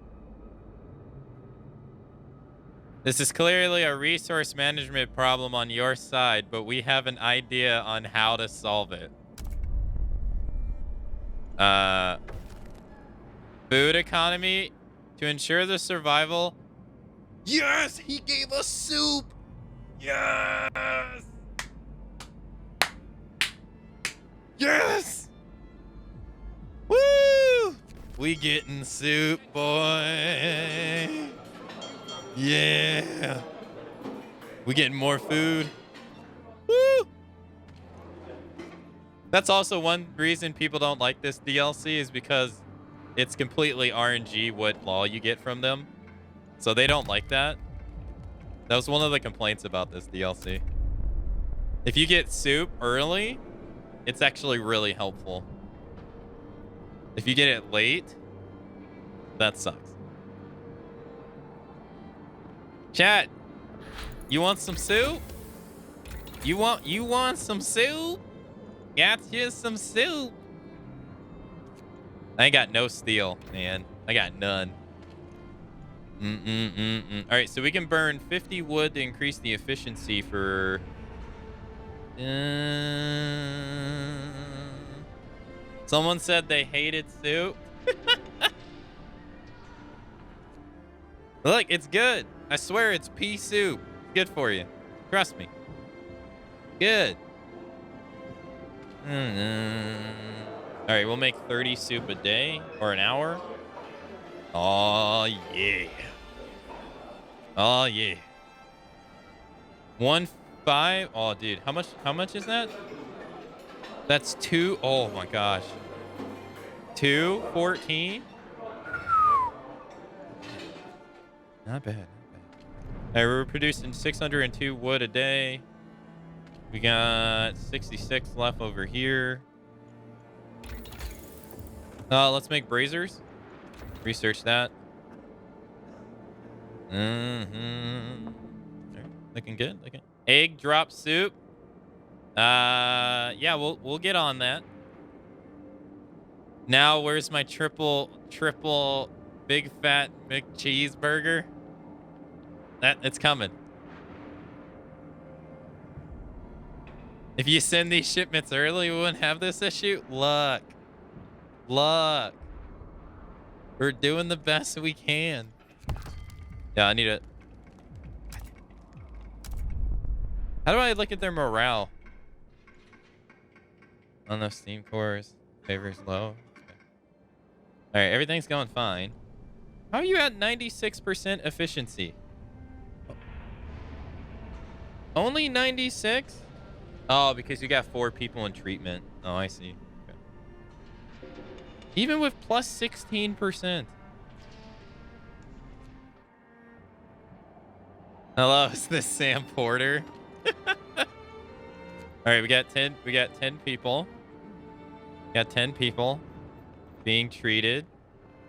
a resource management problem on your side, but we have an idea on how to solve it. Food economy to ensure the survival. Yes, he gave us soup. Yes. Yes. Woo! We getting soup, boy. Yeah. We getting more food. Woo! That's also one reason people don't like this DLC is because it's completely RNG what law you get from them. So they don't like that. That was one of the complaints about this DLC. If you get soup early, it's actually really helpful. If you get it late, that sucks. Chat, you want some soup? You want some soup? Got you some soup. I ain't got no steel, man. I got none. All right, so we can burn 50 wood to increase the efficiency for... Someone said they hated soup. Look, it's good. I swear it's pea soup. Good for you. Trust me. Good. All right, we'll make 30 soup a day or an hour. Oh, yeah. Oh, yeah. 1.5. Oh, dude. How much is that? That's 2. Oh, my gosh. 2.14. Not bad. Not bad. All right, we're producing 602 wood a day. We got 66 left over here. Let's make braziers. Research that. Mm-hmm. Looking good. Looking. Egg drop soup. Yeah, we'll get on that. Now, where's my triple big fat McCheeseburger? It's coming. If you send these shipments early, we wouldn't have this issue. Look. We're doing the best we can. Yeah, I need it. How do I look at their morale? On those steam cores, favors low. Okay. All right, everything's going fine. How are you at 96% efficiency? Only 96? Oh, because you got 4 people in treatment. Oh, I see. Okay. Even with plus 16%. Hello, is this Sam Porter? All right, we got 10 people. Got 10 people being treated.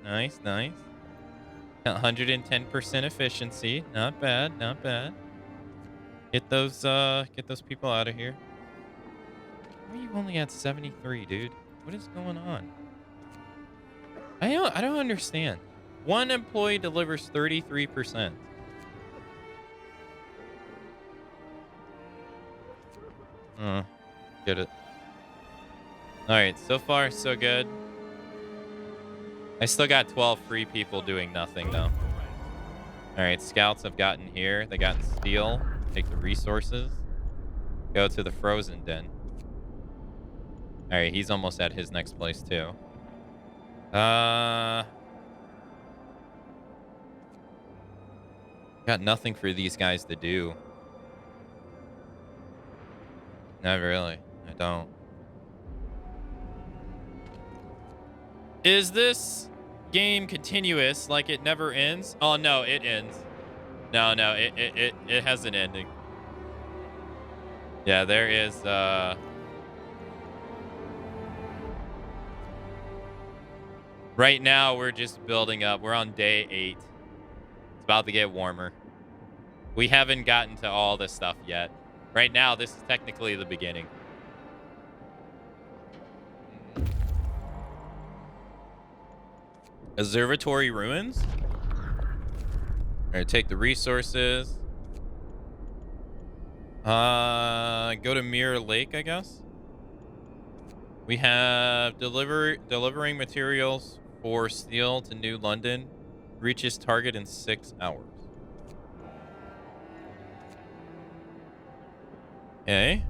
Nice. Got 110% efficiency. Not bad. Get those people out of here. Why are you only at 73, dude? What is going on? I don't understand. One employee delivers 33%. Get it. All right, so far so good. I still got 12 free people doing nothing though. All right, scouts have gotten here. They got steel. Take the resources. Go to the frozen den. All right, he's almost at his next place too. Got nothing for these guys to do. Not really. I don't. Is this game continuous, like it never ends? Oh no, it ends. No, it has an ending. Yeah, there is right now we're just building up. We're on day 8. It's about to get warmer. We haven't gotten to all this stuff yet. Right now, this is technically the beginning. Observatory ruins. All right, take the resources. Go to Mirror Lake, I guess. We have delivering materials for steel to New London. Reaches target in 6 hours. Okay.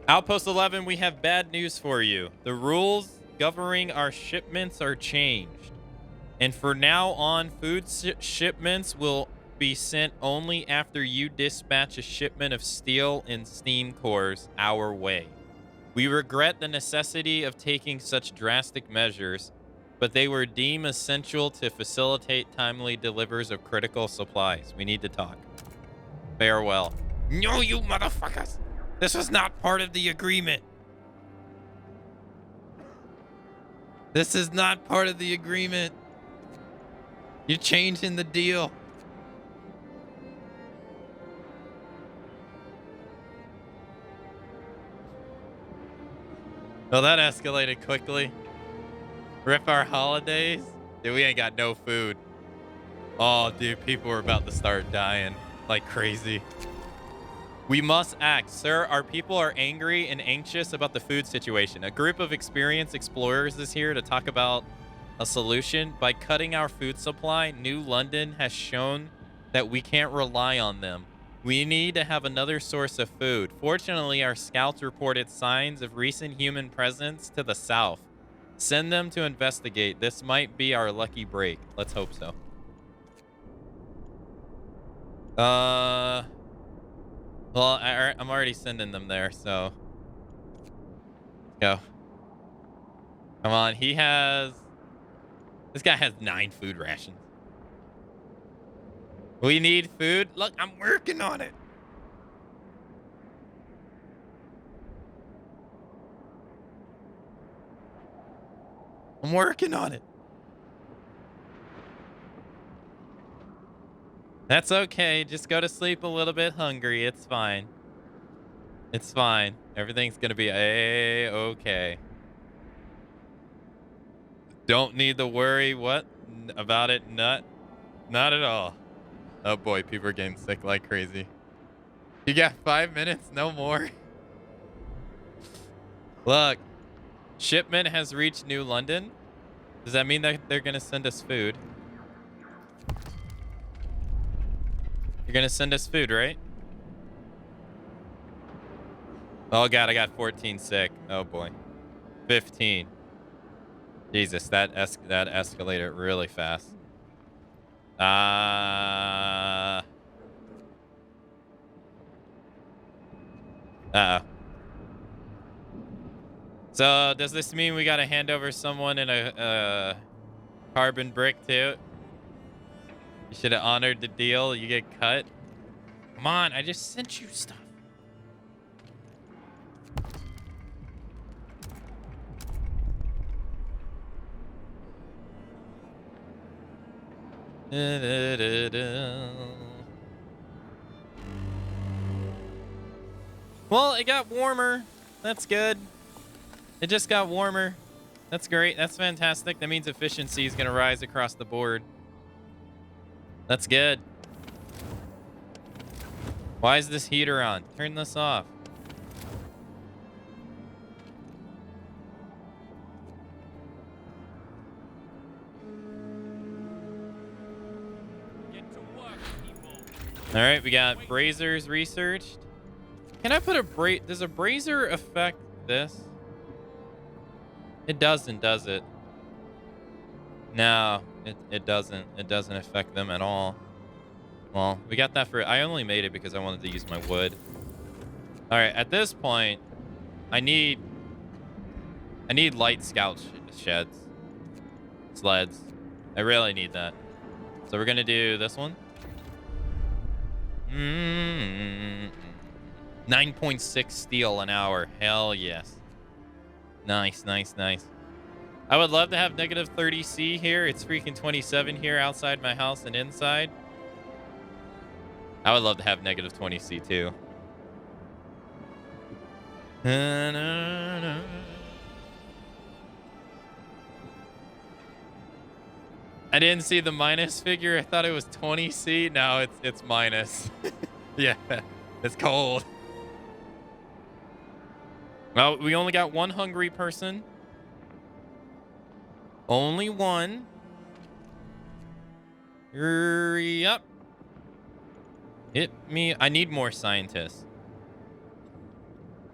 Outpost 11, we have bad news for you. The rules governing our shipments are changed. And for now on, food shipments will be sent only after you dispatch a shipment of steel and steam cores our way. We regret the necessity of taking such drastic measures, but they were deemed essential to facilitate timely delivers of critical supplies. We need to talk. Farewell. No, you motherfuckers! This was not part of the agreement. This is not part of the agreement. You're changing the deal. Well, that escalated quickly. Rip our holidays. Dude, we ain't got no food. Oh, dude, people are about to start dying like crazy. We must act. Sir, our people are angry and anxious about the food situation. A group of experienced explorers is here to talk about a solution. By cutting our food supply, New London has shown that we can't rely on them. We need to have another source of food. Fortunately, our scouts reported signs of recent human presence to the south. Send them to investigate. This might be our lucky break. Let's hope so. Well, I'm already sending them there, so go. Come on, this guy has 9 food rations. We need food. Look, I'm working on it. I'm working on it. That's okay. Just go to sleep a little bit hungry. It's fine. It's fine. Everything's gonna be a-okay. Don't need to worry about it. Not at all. Oh boy, people are getting sick like crazy. You got 5 minutes, no more. Look, shipment has reached New London. Does that mean that they're gonna send us food? You're gonna send us food, right? Oh god, I got 14 sick. Oh boy. 15. Jesus, that escalated really fast. Uh-oh. So, does this mean we gotta hand over someone in a carbon brick too? You should have honored the deal. You get cut. Come on, I just sent you stuff. Well, it got warmer. That's good. It just got warmer. That's great. That's fantastic. That means efficiency is going to rise across the board. That's good. Why is this heater on? Turn this off. Get to work, people. All right, we got brazers researched. Can I put a does a brazier affect this? It doesn't, does it? No, it doesn't. It doesn't affect them at all. Well, we got that for... I only made it because I wanted to use my wood. All right, at this point, I need light scout sheds. Sleds. I really need that. So we're going to do this one. 9.6 steel an hour. Hell yes. Nice, nice, nice. I would love to have negative 30 C here. It's freaking 27 here outside my house and inside. I would love to have negative 20 C too. I didn't see the minus figure. I thought it was 20 C. No, it's minus. Yeah, it's cold. Well, we only got one hungry person. Only one. Hurry up. Hit me. I need more scientists.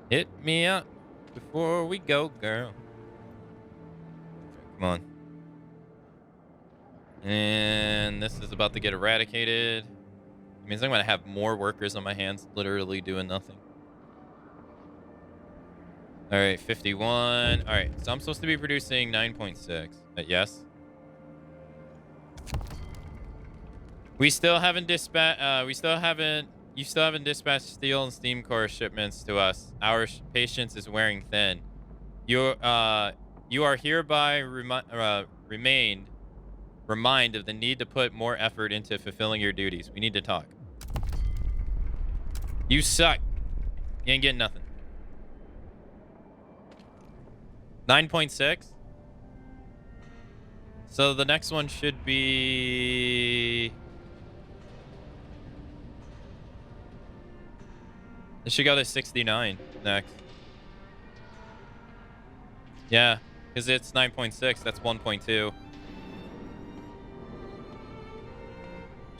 Hit me up before we go, girl. Come on. And this is about to get eradicated. It means I'm going to have more workers on my hands literally doing nothing. All right, 51. All right, so I'm supposed to be producing 9.6. Yes. We still haven't dispatched. You still haven't dispatched steel and steam core shipments to us. Our patience is wearing thin. You are hereby remind of the need to put more effort into fulfilling your duties. We need to talk. You suck. You ain't getting nothing. 9.6. So the next one should be... It should go to 69 next. Yeah, because it's 9.6. That's 1.2.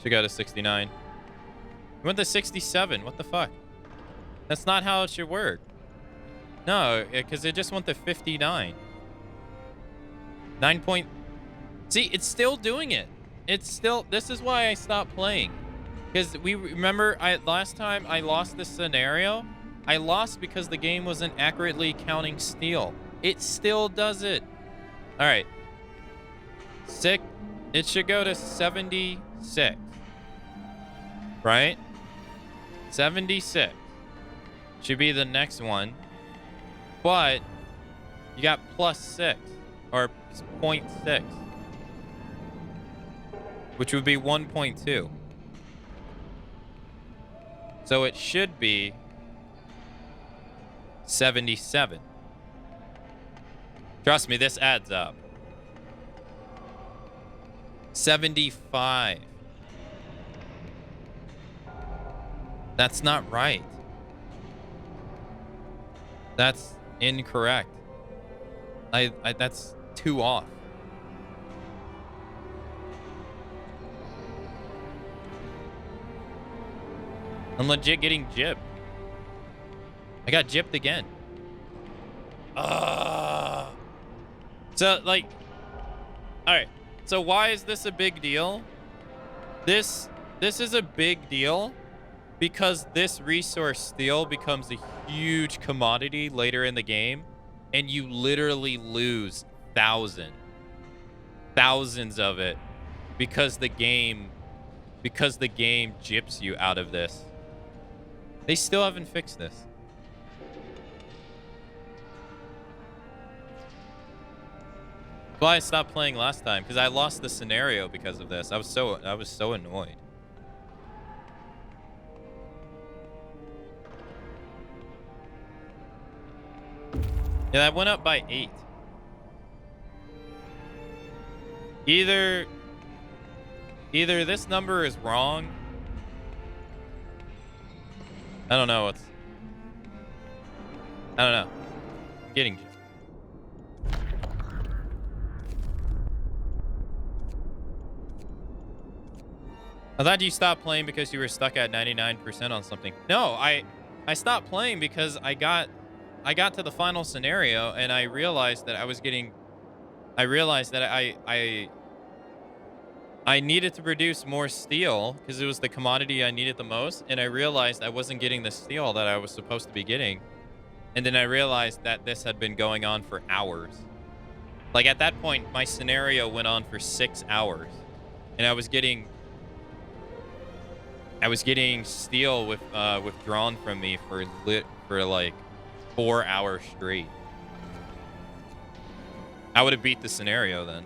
Should go to 69. We went to 67. What the fuck? That's not how it should work. No, because it just went to 59. 9 point... See, it's still doing it. It's still... This is why I stopped playing. Because we remember last time I lost this scenario, I lost because the game wasn't accurately counting steel. It still does it. All right. It should go to 76. Right? 76. Should be the next one. But you got +6. or 0.6, which would be 1.2. So it should be 77. Trust me, this adds up. 75. That's not right. That's incorrect. That's too off. I'm legit getting gypped. I got gypped again. So, like, all right. So why is this a big deal? This is a big deal because this resource steal becomes a huge commodity later in the game, and you literally lose thousands of it because the game gyps you out of this. They still haven't fixed this. That's why I stopped playing last time, because I lost the scenario because of this. I was so annoyed. Yeah, that went up by 8. Either this number is wrong. I don't know. I don't know. I'm getting gypped. I thought you stopped playing because you were stuck at 99% on something. No, I stopped playing because I got to the final scenario and I realized that I needed to produce more steel because it was the commodity I needed the most, and I realized I wasn't getting the steel that I was supposed to be getting. And then I realized that this had been going on for hours. Like, at that point, my scenario went on for 6 hours, and I was getting steel withdrawn from me for like 4 hours straight. I would have beat the scenario then.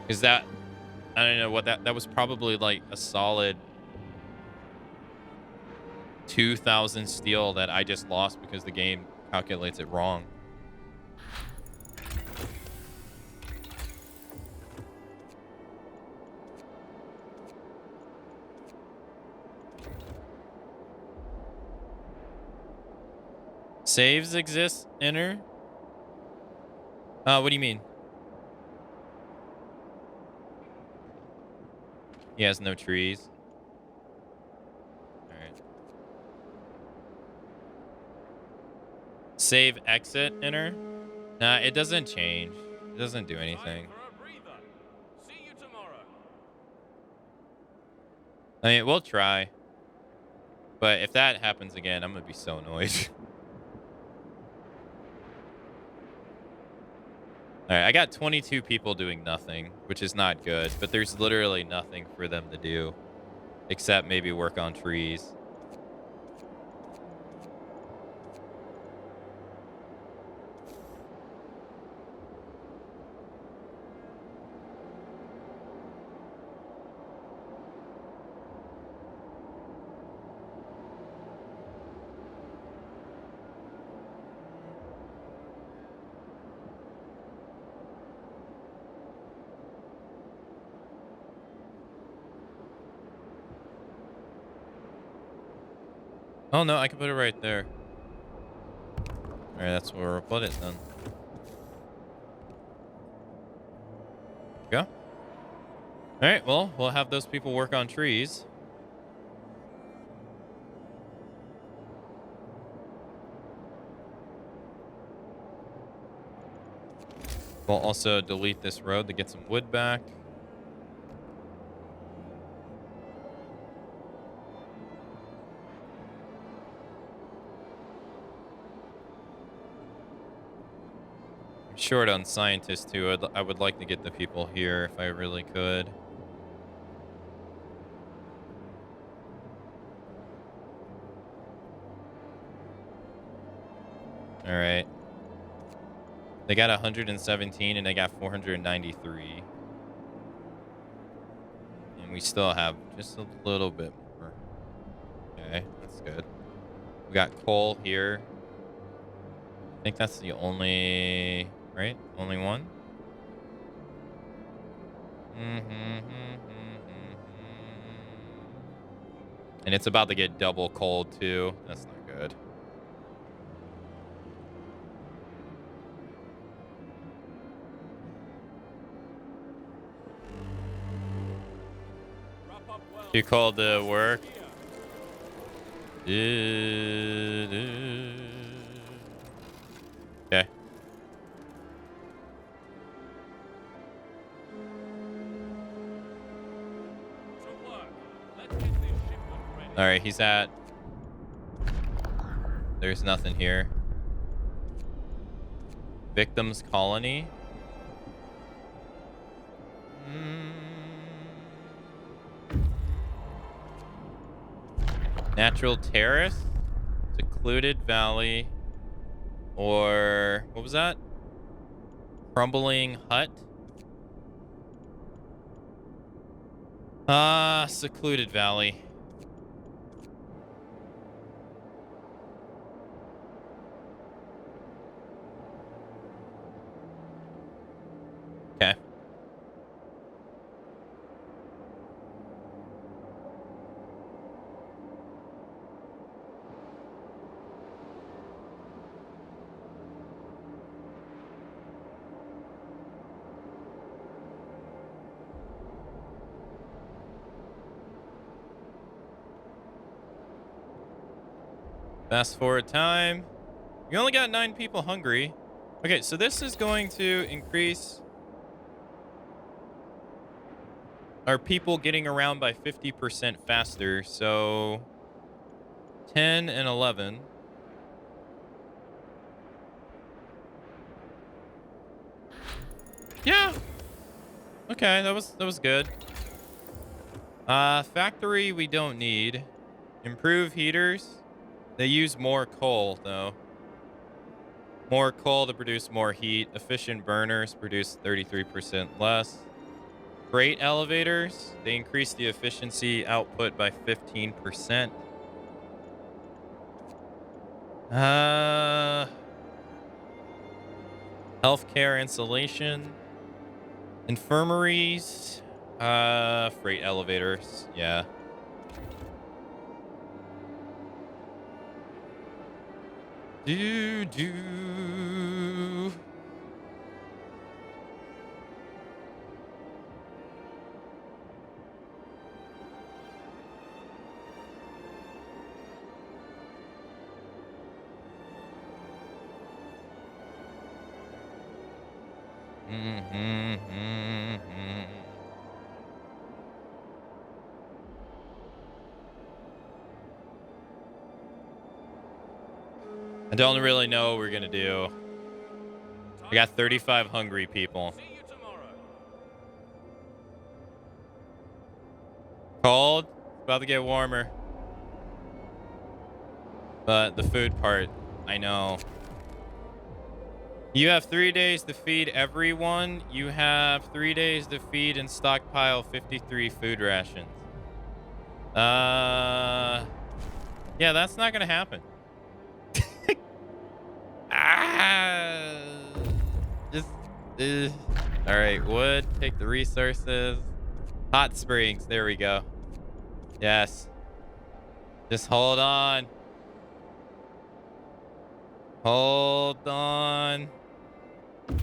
Is that, I don't know what that was probably like a solid 2,000 steel that I just lost because the game calculates it wrong. Saves exist, enter? What do you mean? He has no trees. All right. Save exit, enter? Nah, it doesn't change. It doesn't do anything. See you tomorrow. I mean, we'll try. But if that happens again, I'm gonna be so annoyed. All right, I got 22 people doing nothing, which is not good, but there's literally nothing for them to do except maybe work on trees. Oh, no, I can put it right there. All right, that's where we'll put it then. Go. All right, well, we'll have those people work on trees. We'll also delete this road to get some wood back. Short on scientists too. I would like to get the people here if I really could. All right. They got 117 and they got 493. And we still have just a little bit more. Okay, that's good. We got coal here. I think that's the only, right? Only one? And it's about to get double cold too. That's not good. Wrap up well. Too cold to work. Here. Okay. To work. Let's get this shipment ready. All right, he's at. There's nothing here. Victims colony. Natural terrace, secluded valley, or what was that? Crumbling hut. Secluded valley. Okay. Fast forward time. We only got 9 people hungry. Okay, so this is going to increase our people getting around by 50% faster. So 10 and 11. Yeah. Okay, that was good. Factory we don't need. Improve heaters. They use more coal though. More coal to produce more heat. Efficient burners produce 33% less. Freight elevators, they increase the efficiency output by 15%. Healthcare insulation. Infirmaries. Freight elevators, yeah. Do. I don't really know what we're gonna do. I got 35 hungry people. See you tomorrow. Cold. It's about to get warmer. But the food part, I know. You have 3 days to feed everyone. You have 3 days to feed and stockpile 53 food rations. Yeah, that's not gonna happen. Just all right, wood, take the resources. Hot springs, there we go. Yes. Just hold on. Hold on. All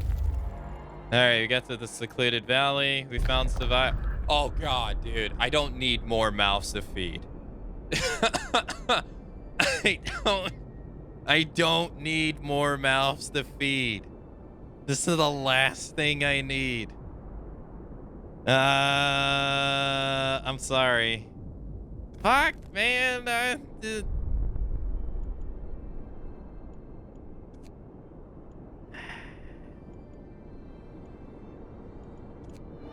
right, we got to the secluded valley. We found survive. Oh god, dude, I don't need more mouths to feed. I don't need more mouths to feed. This is the last thing I need. I'm sorry. Fuck, man.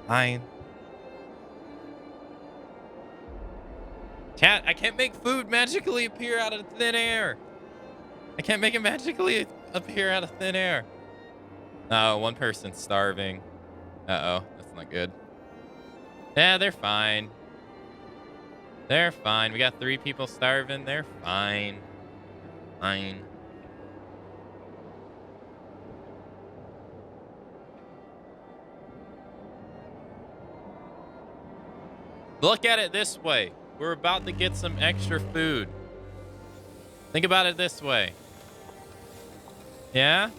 Fine. Chat, I can't make food magically appear out of thin air. I can't make it magically appear out of thin air. Oh, one person's starving. Uh-oh, that's not good. Yeah, they're fine. They're fine. We got 3 people starving. They're fine. Fine. Look at it this way. We're about to get some extra food. Think about it this way. Yeah?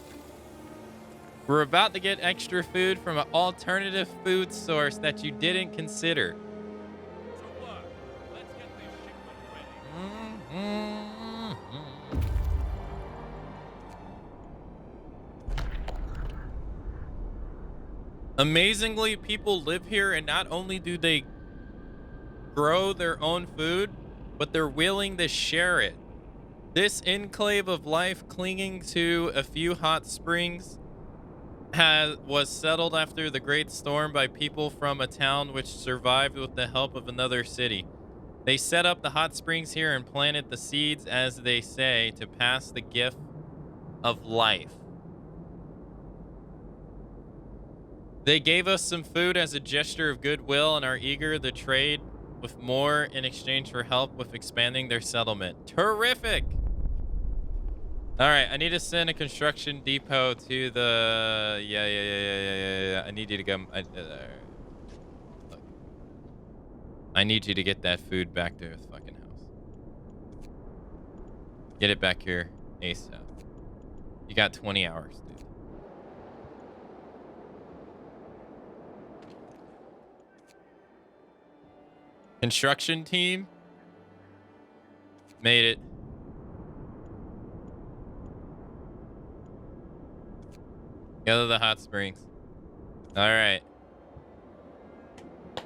We're about to get extra food from an alternative food source that you didn't consider. To work. Let's get this shipment ready. Amazingly, people live here, and not only do they grow their own food, but they're willing to share it. This enclave of life, clinging to a few hot springs, was settled after the Great Storm by people from a town which survived with the help of another city. They set up the hot springs here and planted the seeds, as they say, to pass the gift of life. They gave us some food as a gesture of goodwill and are eager to trade with more in exchange for help with expanding their settlement. Terrific! All right, I need to send a construction depot to the... Yeah. I need you to come... Look. I need you to get that food back to his fucking house. Get it back here ASAP. You got 20 hours, dude. Construction team made it. Go to the hot springs. All right.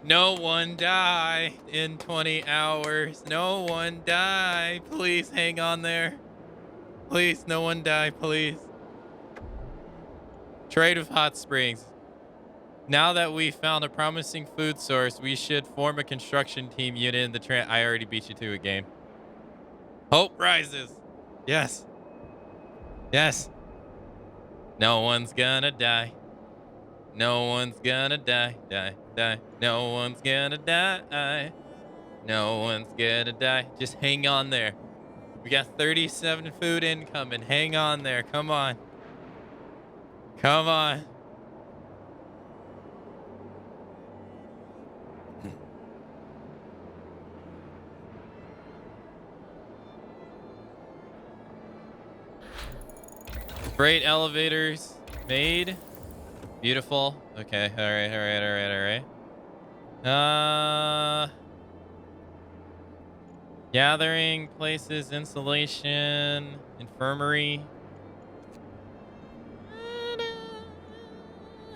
No one die in 20 hours. No one die. Please hang on there. Please, no one die, please. Trade with hot springs. Now that we found a promising food source, we should form a construction team unit in the I already beat you to a game. Hope rises. Yes. Yes. No one's gonna die. No one's gonna die. Die. No one's gonna die. No one's gonna die. Just hang on there. We got 37 food incoming. Hang on there. Come on. Come on. Freight elevators made. Beautiful. Okay. All right. Gathering places, insulation, infirmary.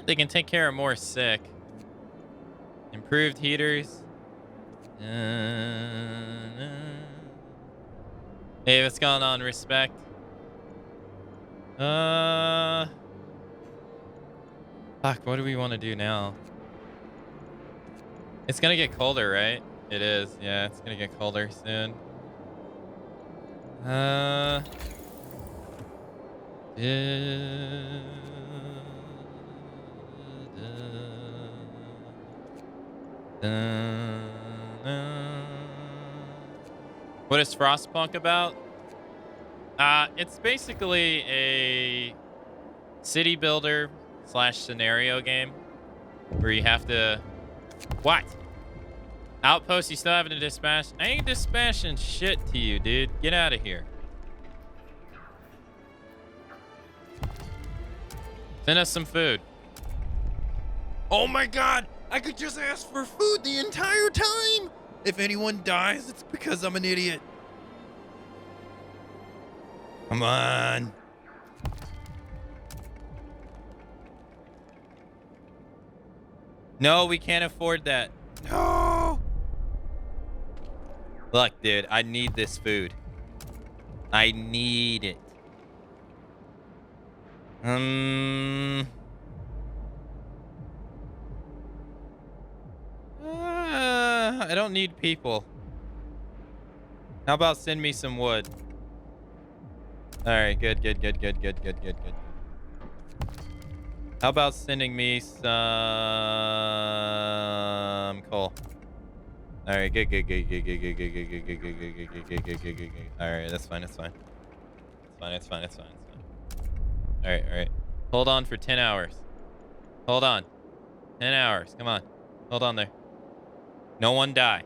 They can take care of more sick. Improved heaters. Hey, what's going on? Respect. Fuck, what do we want to do now? It's gonna get colder, right? It is. Yeah, it's gonna get colder soon. What is Frostpunk about? It's basically a city builder / scenario game where you have to... What? Outpost, you still having to dispatch? I ain't dispatching shit to you, dude. Get out of here. Send us some food. Oh my god! I could just ask for food the entire time! If anyone dies, it's because I'm an idiot. Come on. No, we can't afford that. No. Look, dude, I need this food. I need it. I don't need people. How about send me some wood? All right, good. How about sending me some coal? All right, good. All right, that's fine. It's fine. All right. Hold on for 10 hours. Hold on. 10 hours. Come on. Hold on there. No one die.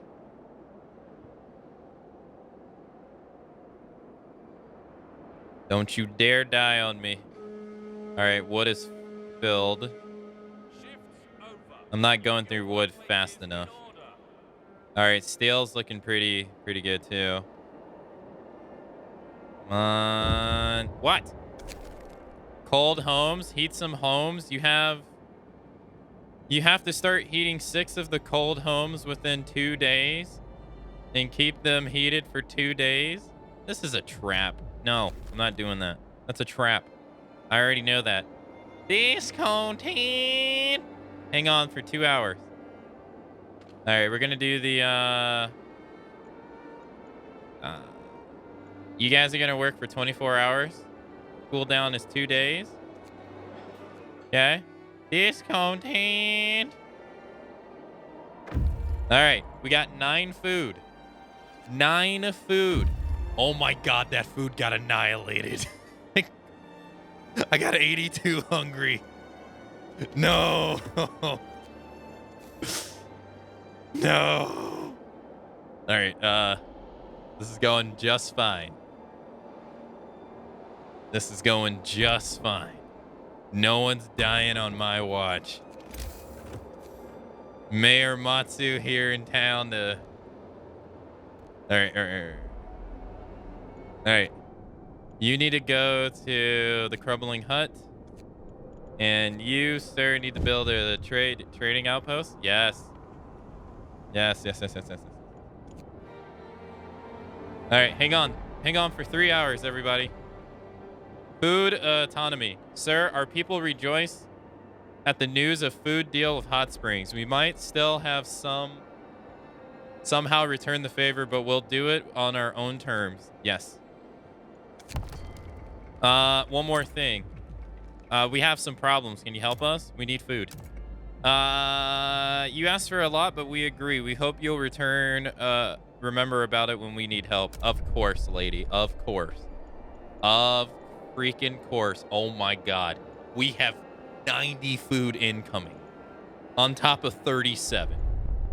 Don't you dare die on me. All right, wood is filled. I'm not going through wood fast enough. All right, steel's looking pretty good too. Come on. What? Cold homes? Heat some homes? You have to start heating 6 of the cold homes within 2 days and keep them heated for 2 days? This is a trap. No, I'm not doing that. That's a trap. I already know that. Discontent. Hang on for 2 hours. All right, we're going to do the you guys are going to work for 24 hours. Cooldown is 2 days. Okay. Discontent. All right, we got 9 food. 9 food. Oh my god, that food got annihilated. I got 82 hungry. No. No. All right, this is going just fine. This is going just fine. No one's dying on my watch. Mayor Matsu here in town to... All right. You need to go to the crumbling hut. And you, sir, need to build a trading outpost? Yes. Yes. All right, hang on. Hang on for 3 hours, everybody. Food autonomy. Sir, our people rejoice at the news of food deal with Hot Springs. We might still have somehow return the favor, but we'll do it on our own terms. Yes. One more thing. We have some problems. Can you help us? We need food. You asked for a lot, but we agree. We hope you'll remember about it when we need help. Of course, lady. Of course. Of freaking course. Oh my god. We have 90 food incoming. On top of 37.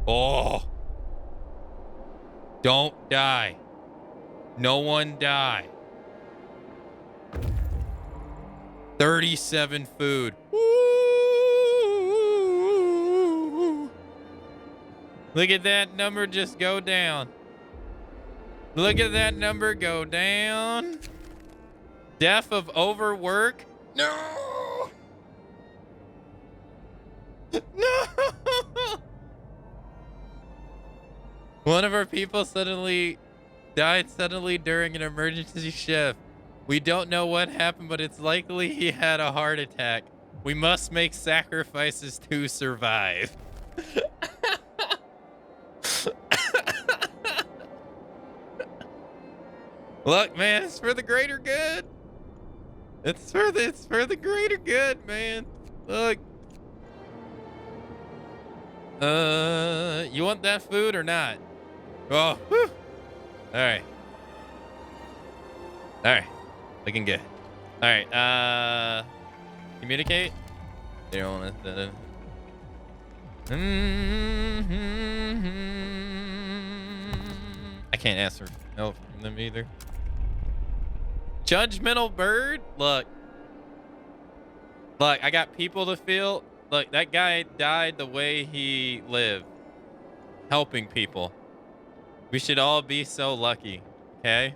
Oh. Don't die. No one die. 37 food. Woo! Look at that number just go down. Look at that number go down. Death of overwork? No! No! One of our people died suddenly during an emergency shift. We don't know what happened, but it's likely he had a heart attack. We must make sacrifices to survive. Look, man, it's for the greater good. It's for the greater good, man. Look. You want that food or not? Oh, whew. All right. Looking good. All right. Communicate. They don't want to. I can't ask for help from them either. Judgmental bird. Look, I got people to feel. Look, that guy died the way he lived, helping people. We should all be so lucky. Okay.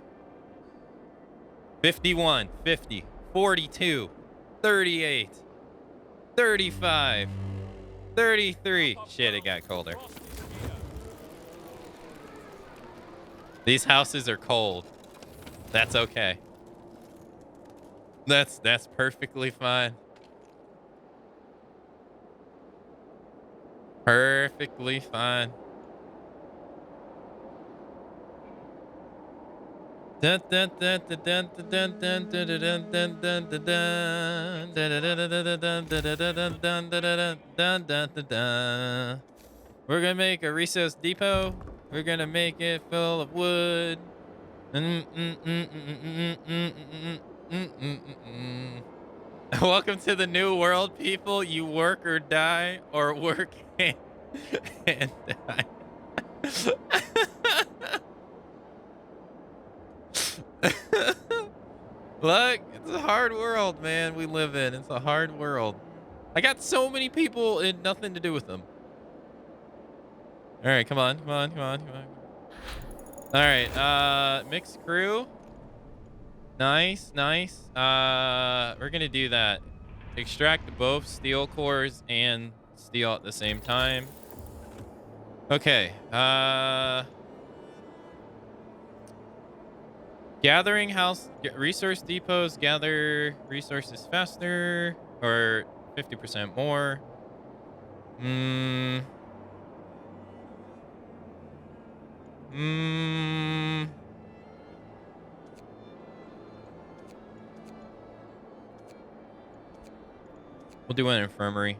51, 50, 42, 38, 35, 33. Shit, it got colder. These houses are cold. That's okay. That's perfectly fine. Perfectly fine. We're gonna make a resource depot. We're gonna make it full of wood. Welcome to the new world, people. You work or die, or work and die. Look, it's a hard world, man, we live in. It's a hard world. I got so many people and nothing to do with them. All right, come on. All right, mixed crew. Nice. We're gonna do that. Extract both steel cores and steel at the same time. Okay. Gathering house resource depots gather resources faster or 50% more. We'll do an infirmary.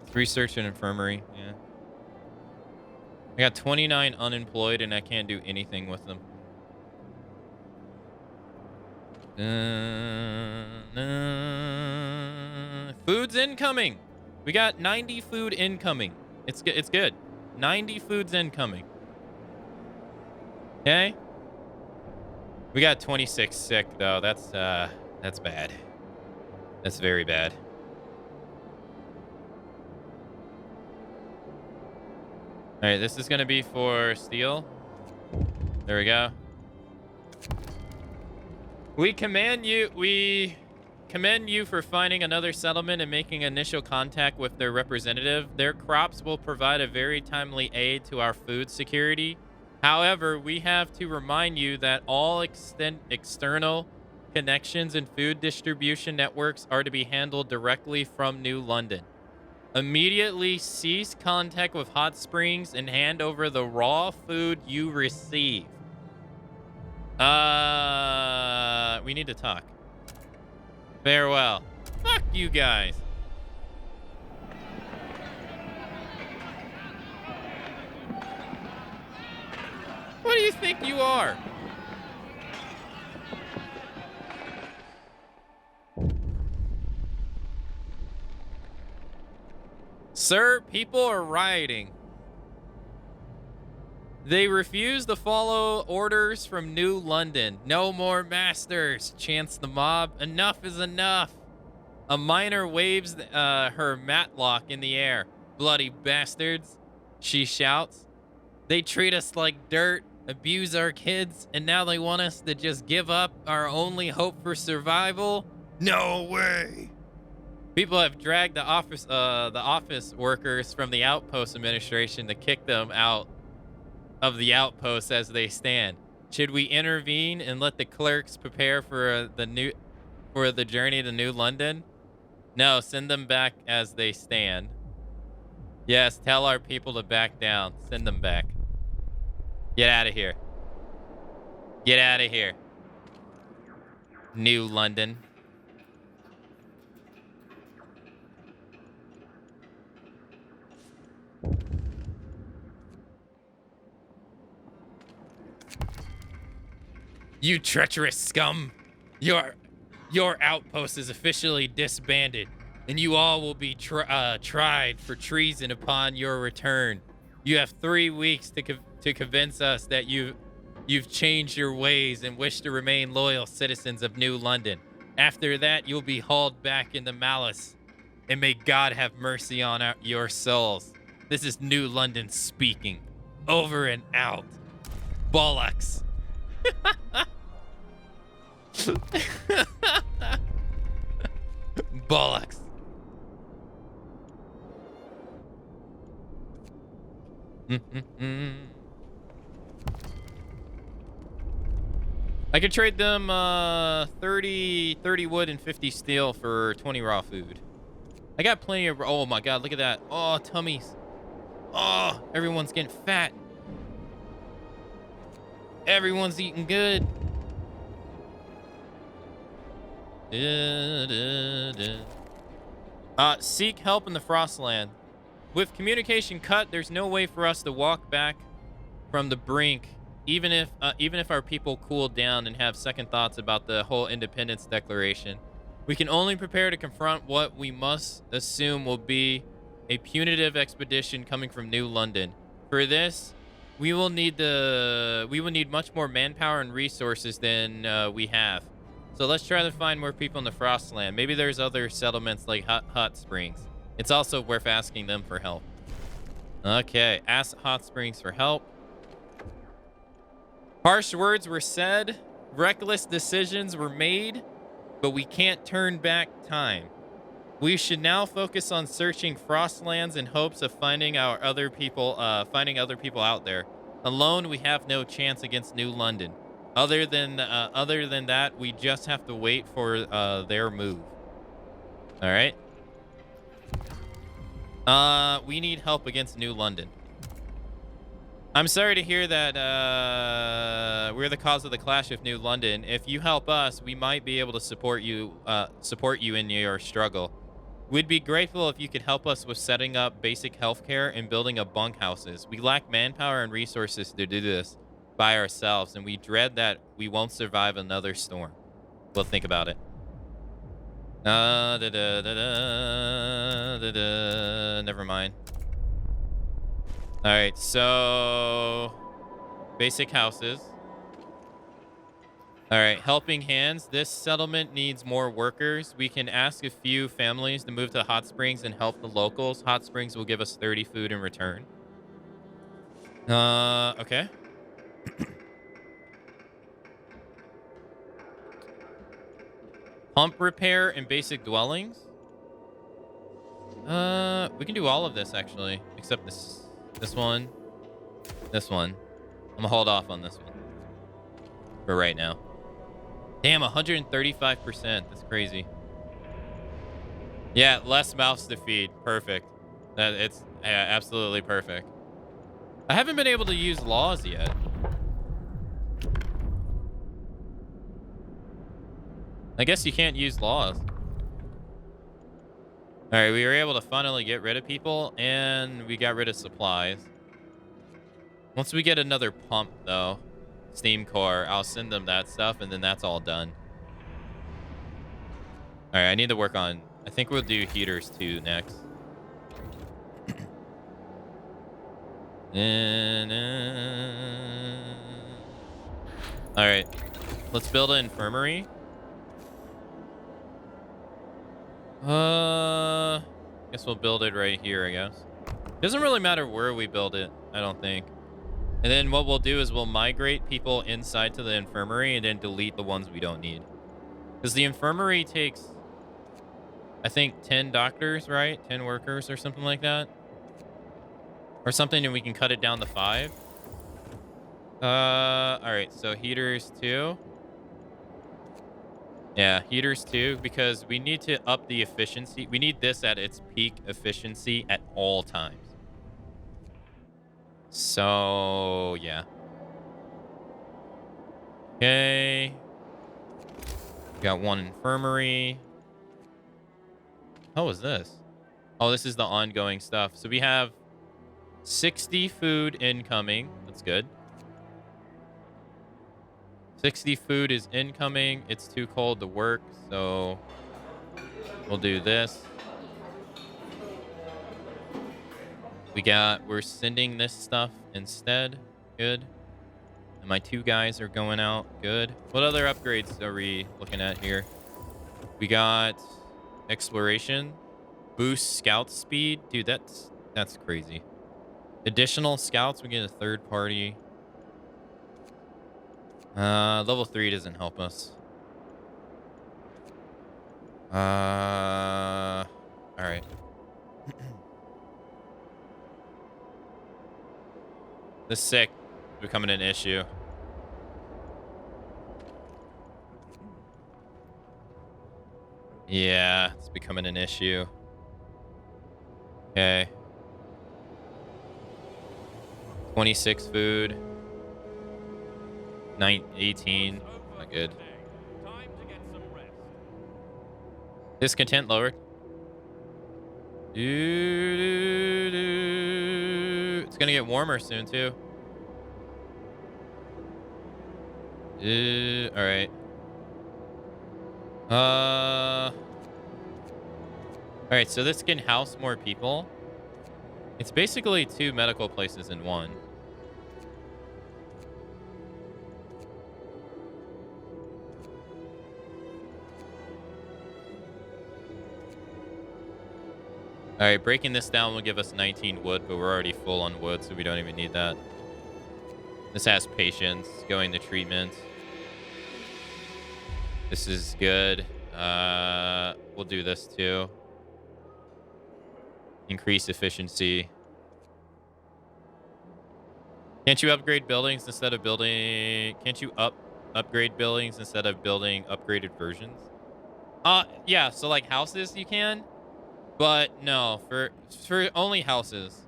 Let's research an infirmary. Yeah. I got 29 unemployed and I can't do anything with them. Food's incoming. We got 90 food incoming. It's good. 90 foods incoming. Okay. We got 26 sick though. That's bad. That's very bad. All right, this is gonna be for steel. There we go. We commend you for finding another settlement and making initial contact with their representative. Their crops will provide a very timely aid to our food security. However, we have to remind you that all external connections and food distribution networks are to be handled directly from New London. Immediately cease contact with hot springs and hand over the raw food you receive. We need to talk. Farewell. Fuck you guys. What do you think you are? Sir, people are rioting. They refuse to follow orders from New London. No more masters, chants the mob. Enough is enough. A miner waves her matlock in the air. Bloody bastards, she shouts. They treat us like dirt, abuse our kids, and now they want us to just give up our only hope for survival? No way. People have dragged the office workers from the outpost administration to kick them out of the outpost as they stand. Should we intervene and let the clerks prepare for the journey to New London? No, send them back as they stand. Yes, tell our people to back down. Send them back. Get out of here. Get out of here. New London. You treacherous scum! Your outpost is officially disbanded, and you all will be tried for treason upon your return. You have 3 weeks to convince us that you've changed your ways and wish to remain loyal citizens of New London. After that, you'll be hauled back into Malice, and may God have mercy on your souls. This is New London speaking. Over and out. Bollocks. Bollocks. I could trade them 30 wood and 50 steel for 20 raw food. I got plenty of... Oh my god, look at that. Oh, tummies. Oh, everyone's getting fat. Everyone's eating good. Da, da, da. Seek help in the Frostland. With communication cut, there's no way for us to walk back from the brink, even if our people cool down and have second thoughts about the whole independence declaration. We can only prepare to confront what we must assume will be a punitive expedition coming from New London. For this, we will need much more manpower and resources than we have. So let's try to find more people in the Frostland. Maybe there's other settlements like Hot Springs. It's also worth asking them for help. Okay, ask Hot Springs for help. Harsh words were said, reckless decisions were made, but we can't turn back time. We should now focus on searching Frostlands in hopes of finding other people out there. Alone, we have no chance against New London. Other than that, we just have to wait for their move. All right. We need help against New London. I'm sorry to hear that we're the cause of the clash with New London. If you help us, we might be able to support you in your struggle. We'd be grateful if you could help us with setting up basic healthcare and building up bunkhouses. We lack manpower and resources to do this by ourselves, and we dread that we won't survive another storm. We'll think about it. Never mind. All right, so basic houses. All right, helping hands. This settlement needs more workers. We can ask a few families to move to Hot Springs and help the locals. Hot Springs will give us 30 food in return. Okay. Pump repair and basic dwellings. We can do all of this actually, except this one. I'm gonna hold off on this one for right now. Damn, 135%. That's crazy. Yeah, less mouths to feed. Perfect. It's absolutely perfect. I haven't been able to use laws yet. I guess you can't use laws. All right, we were able to finally get rid of people, and we got rid of supplies. Once we get another pump, though, steam core, I'll send them that stuff, and then that's all done. All right, I need to work on... I think we'll do heaters, too, next. All right, let's build an infirmary. Guess we'll build it right here, I guess. Doesn't really matter where we build it, I don't think. And then what we'll do is we'll migrate people inside to the infirmary and then delete the ones we don't need. Because the infirmary takes, I think, 10 doctors, right? 10 workers or something like that. Or something, and we can cut it down to 5. All right, so heaters 2. Yeah, heaters 2, because we need to up the efficiency. We need this at its peak efficiency at all times. So, yeah. Okay. We got one infirmary. How is this? Oh, this is the ongoing stuff. So we have 60 food incoming. That's good. 60 food is incoming. It's too cold to work, so we'll do this. We're sending this stuff instead. Good. And my 2 guys are going out. Good. What other upgrades are we looking at here? We got exploration. Boost scout speed. Dude, that's crazy. Additional scouts, we get a 3rd party. Level 3 doesn't help us. All right. The sick is becoming an issue. Yeah, it's becoming an issue. Okay. 26 food. 18. Not good. Time to get some rest. Discontent lowered. It's gonna get warmer soon too. All right. All right. So this can house more people. It's basically 2 medical places in one. All right, breaking this down will give us 19 wood, but we're already full on wood, so we don't even need that. This has patience, going to treatment. This is good. We'll do this too. Increase efficiency. Can't you upgrade buildings instead of building... Can't you upgrade buildings instead of building upgraded versions? Yeah, so like houses you can. But no, for only houses.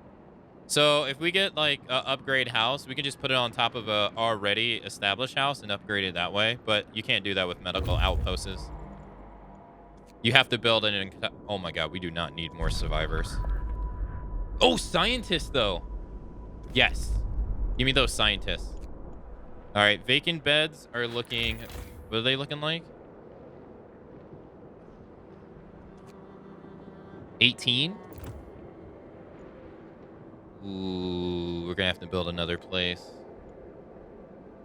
So if we get like a upgrade house, we can just put it on top of a already established house and upgrade it that way. But you can't do that with medical outposts. You have to build it in... Oh my god, we do not need more survivors. Oh, scientists though. Yes. Give me those scientists. All right, vacant beds are looking... What are they looking like? 18? Ooh, we're gonna have to build another place.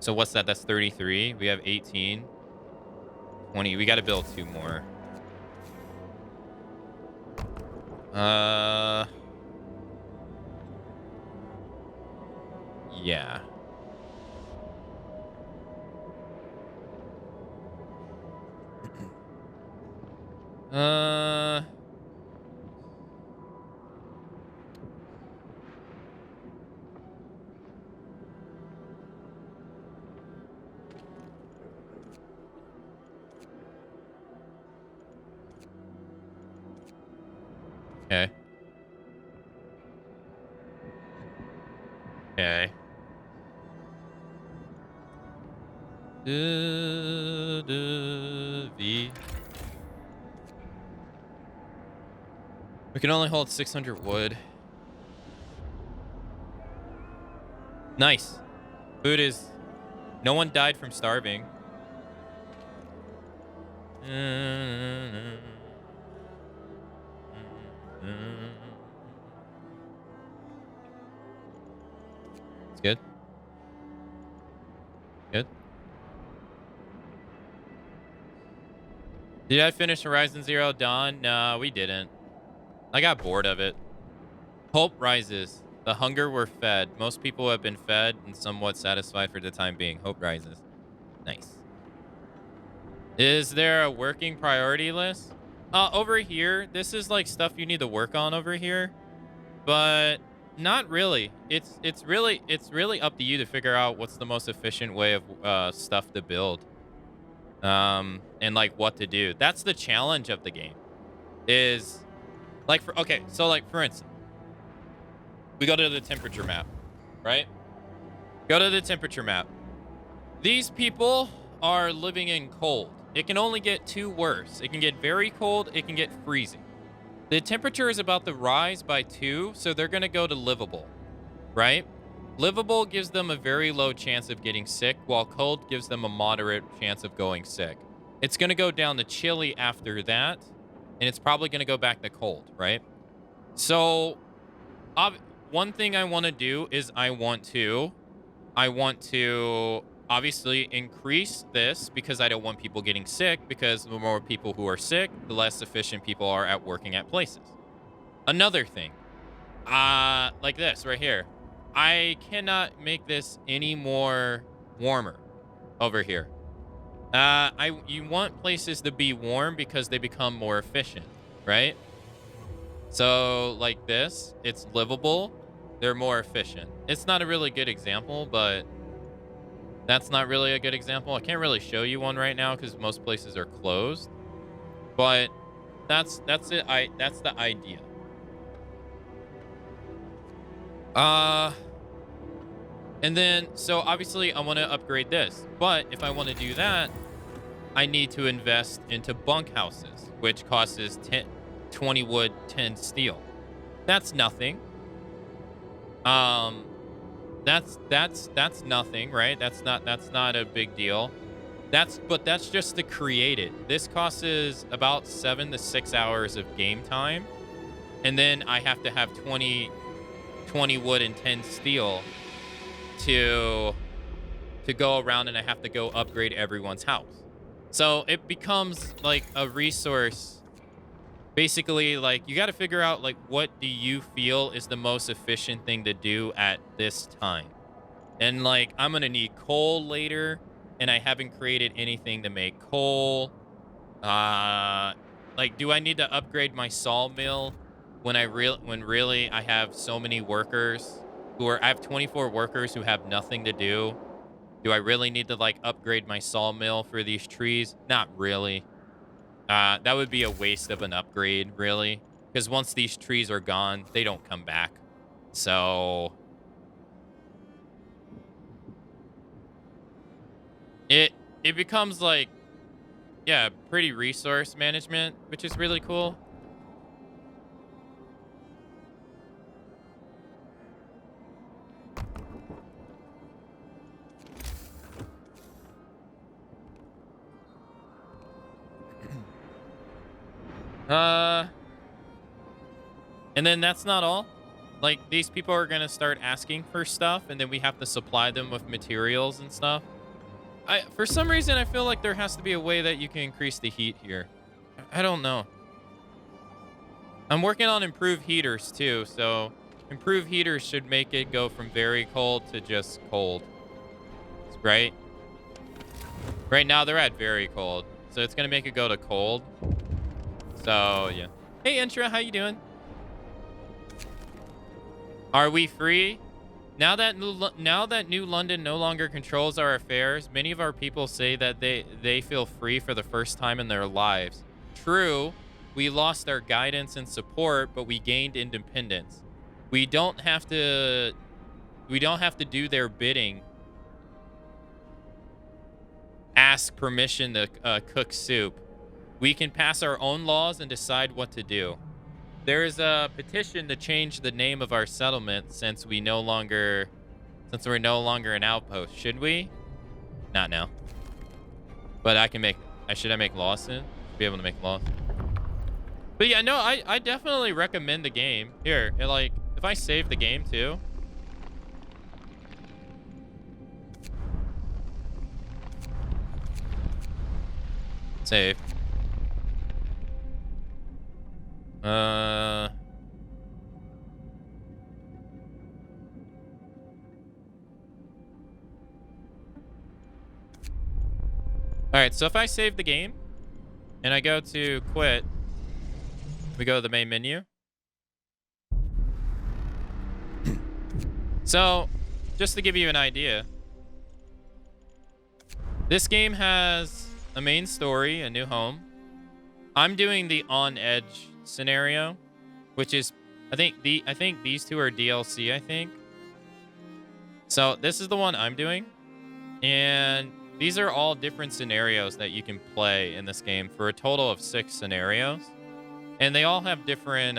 So what's that? That's 33. We have 18. 20. We gotta build 2 more. Yeah. Okay. Okay. V. We can only hold 600 wood. Nice. Food is... No one died from starving. It's good. Good. Did I finish Horizon Zero Dawn? No, we didn't. I got bored of it. Hope rises. The hunger we're fed. Most people have been fed and somewhat satisfied for the time being. Hope rises. Nice. Is there a working priority list? Over here, this is like stuff you need to work on over here, but not really. It's really up to you to figure out what's the most efficient way of stuff to build, and like what to do. That's the challenge of the game. Is like for instance, we go to the temperature map, right? Go to the temperature map. These people are living in cold. It can only get 2 worse. It can get very cold. It can get freezing. The temperature is about to rise by 2, so they're going to go to livable, right? Livable gives them a very low chance of getting sick, while cold gives them a moderate chance of going sick. It's going to go down to chilly after that, and it's probably going to go back to cold, right? So, one thing I want to do is I want to obviously increase this because I don't want people getting sick, because the more people who are sick, the less efficient people are at working at places. Another thing, like this right here. I cannot make this any more warmer over here. You want places to be warm because they become more efficient, right? So like this, it's livable. They're more efficient. It's not a really good example, but that's not really a good example. I can't really show you one right now because most places are closed. But that's it. That's the idea. And And then, so obviously I want to upgrade this. But if I want to do that, I need to invest into bunkhouses, which costs 20 wood, 10 steel. That's nothing. That's nothing, right? That's not a big deal. But that's just to create it. This costs about 7 to 6 hours of game time. And then I have to have 20 wood and 10 steel to go around, and I have to go upgrade everyone's house. So it becomes like a resource. Basically, like, you got to figure out, like, what do you feel is the most efficient thing to do at this time? And, like, I'm going to need coal later, and I haven't created anything to make coal. Like, do I need to upgrade my sawmill when really I have so many workers I have 24 workers who have nothing to do? Do I really need to, like, upgrade my sawmill for these trees? Not really. That would be a waste of an upgrade, really. Because once these trees are gone, they don't come back. So it becomes like, yeah, pretty resource management, which is really cool. And then that's not all. Like, these people are going to start asking for stuff, and then we have to supply them with materials and stuff. For some reason, I feel like there has to be a way that you can increase the heat here. I don't know. I'm working on improved heaters, too, so improved heaters should make it go from very cold to just cold. Right? Right now, they're at very cold, so it's going to make it go to cold. So, yeah. Hey, Intra, how you doing? Are we free? Now that New London no longer controls our affairs, many of our people say that they feel free for the first time in their lives. True, we lost our guidance and support, but we gained independence. We don't have to do their bidding. Ask permission to cook soup. We can pass our own laws and decide what to do. There is a petition to change the name of our settlement since we're no longer an outpost. Should we? Not now. But should I make laws soon? Be able to make laws. But yeah, no, I definitely recommend the game. Here, like, if I save the game too. Save. All right, so if I save the game and I go to quit, we go to the main menu. So, just to give you an idea, this game has a main story, a new home. I'm doing the on edge scenario, which is, I think these two are DLC, I think. So this is the one I'm doing, and these are all different scenarios that you can play in this game for a total of 6 scenarios, and they all have different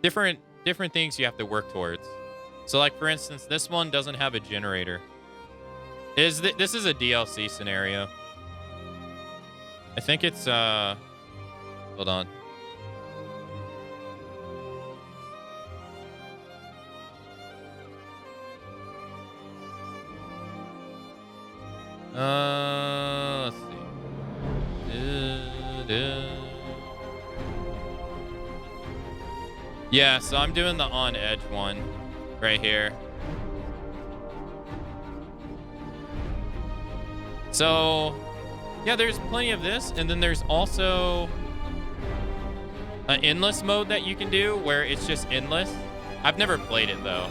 different things you have to work towards. So, like, for instance, this one doesn't have a generator. This is a DLC scenario. I think it's hold on. Let's see. Yeah, so I'm doing the on edge one right here. So, yeah, there's plenty of this, and then there's also an endless mode that you can do where it's just endless. I've never played it though.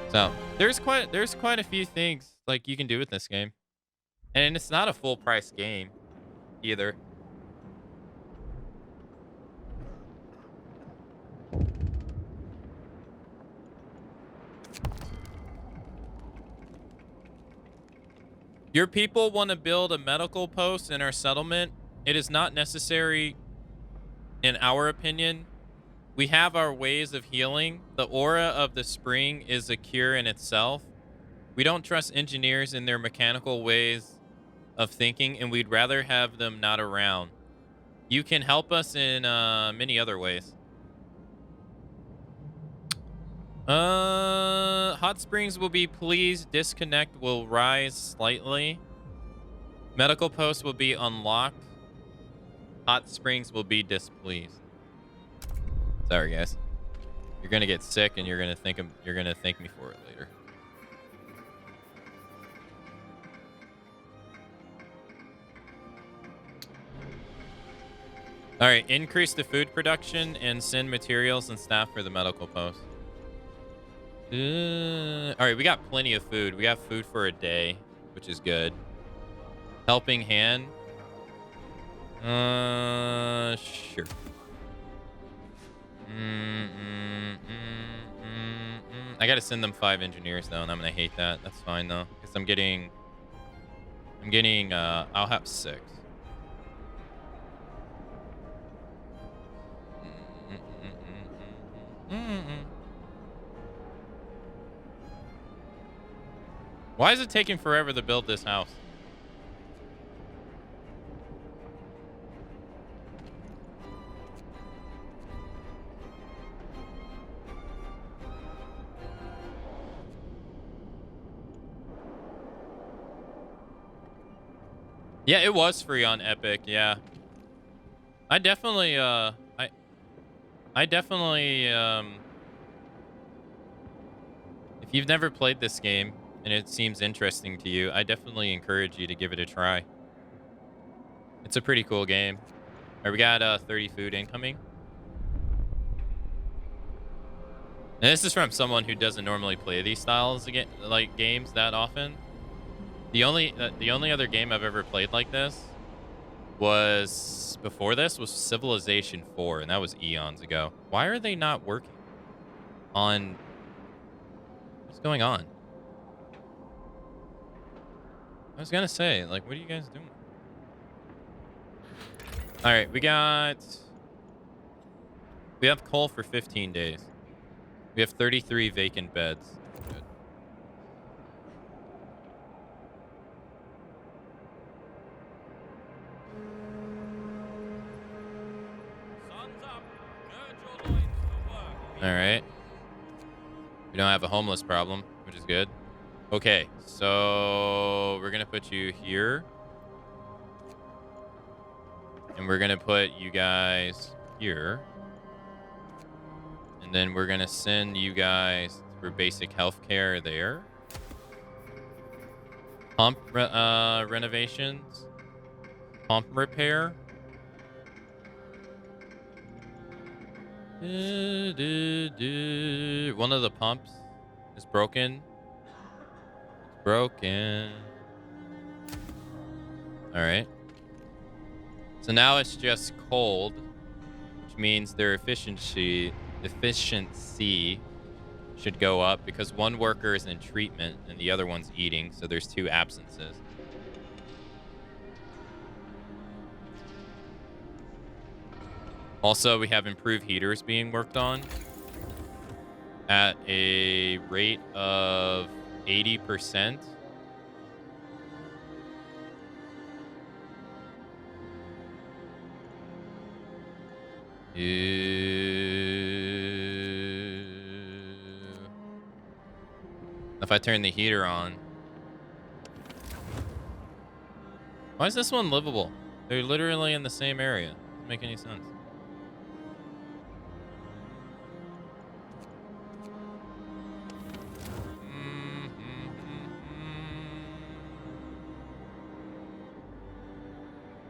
So, there's quite a few things like you can do with this game. And it's not a full price game either. Your people want to build a medical post in our settlement. It is not necessary, in our opinion. We have our ways of healing. The aura of the spring is a cure in itself. We don't trust engineers in their mechanical ways of thinking, and we'd rather have them not around. You can help us in many other ways. Hot springs will be pleased. Disconnect will rise slightly. Medical post will be unlocked. Hot springs will be displeased. Sorry, guys. You're gonna get sick, and you're gonna thank me for it later. All right, increase the food production and send materials and staff for the medical post. All right, we got plenty of food. We got food for a day, which is good. Helping hand. Sure. I gotta send them 5 engineers though, and I'm gonna hate that. That's fine though, because I'm getting. I'll have 6. Why is it taking forever to build this house? Yeah, it was free on Epic. Yeah, I definitely, I definitely, if you've never played this game and it seems interesting to you, I definitely encourage you to give it a try. It's a pretty cool game. All right, we got 30 food incoming. And this is from someone who doesn't normally play these styles again, like games that often. The only other game I've ever played like this was before this was Civilization 4, and that was eons ago. Why are they not working on? What's going on? I was gonna say, like, what are you guys doing? All right, we have coal for 15 days. We have 33 vacant beds. Good. Sun's up. Gird your loins for work. All right. We don't have a homeless problem, which is good. Okay, so we're gonna put you here. And we're gonna put you guys here. And then we're gonna send you guys for basic health care there. Pump renovations. Pump repair. One of the pumps is broken. It's broken. All right. So now it's just cold, which means their efficiency should go up because one worker is in treatment and the other one's eating, so there's 2 absences. Also, we have improved heaters being worked on at a rate of 80%. If I turn the heater on. Why is this one livable? They're literally in the same area. Doesn't make any sense.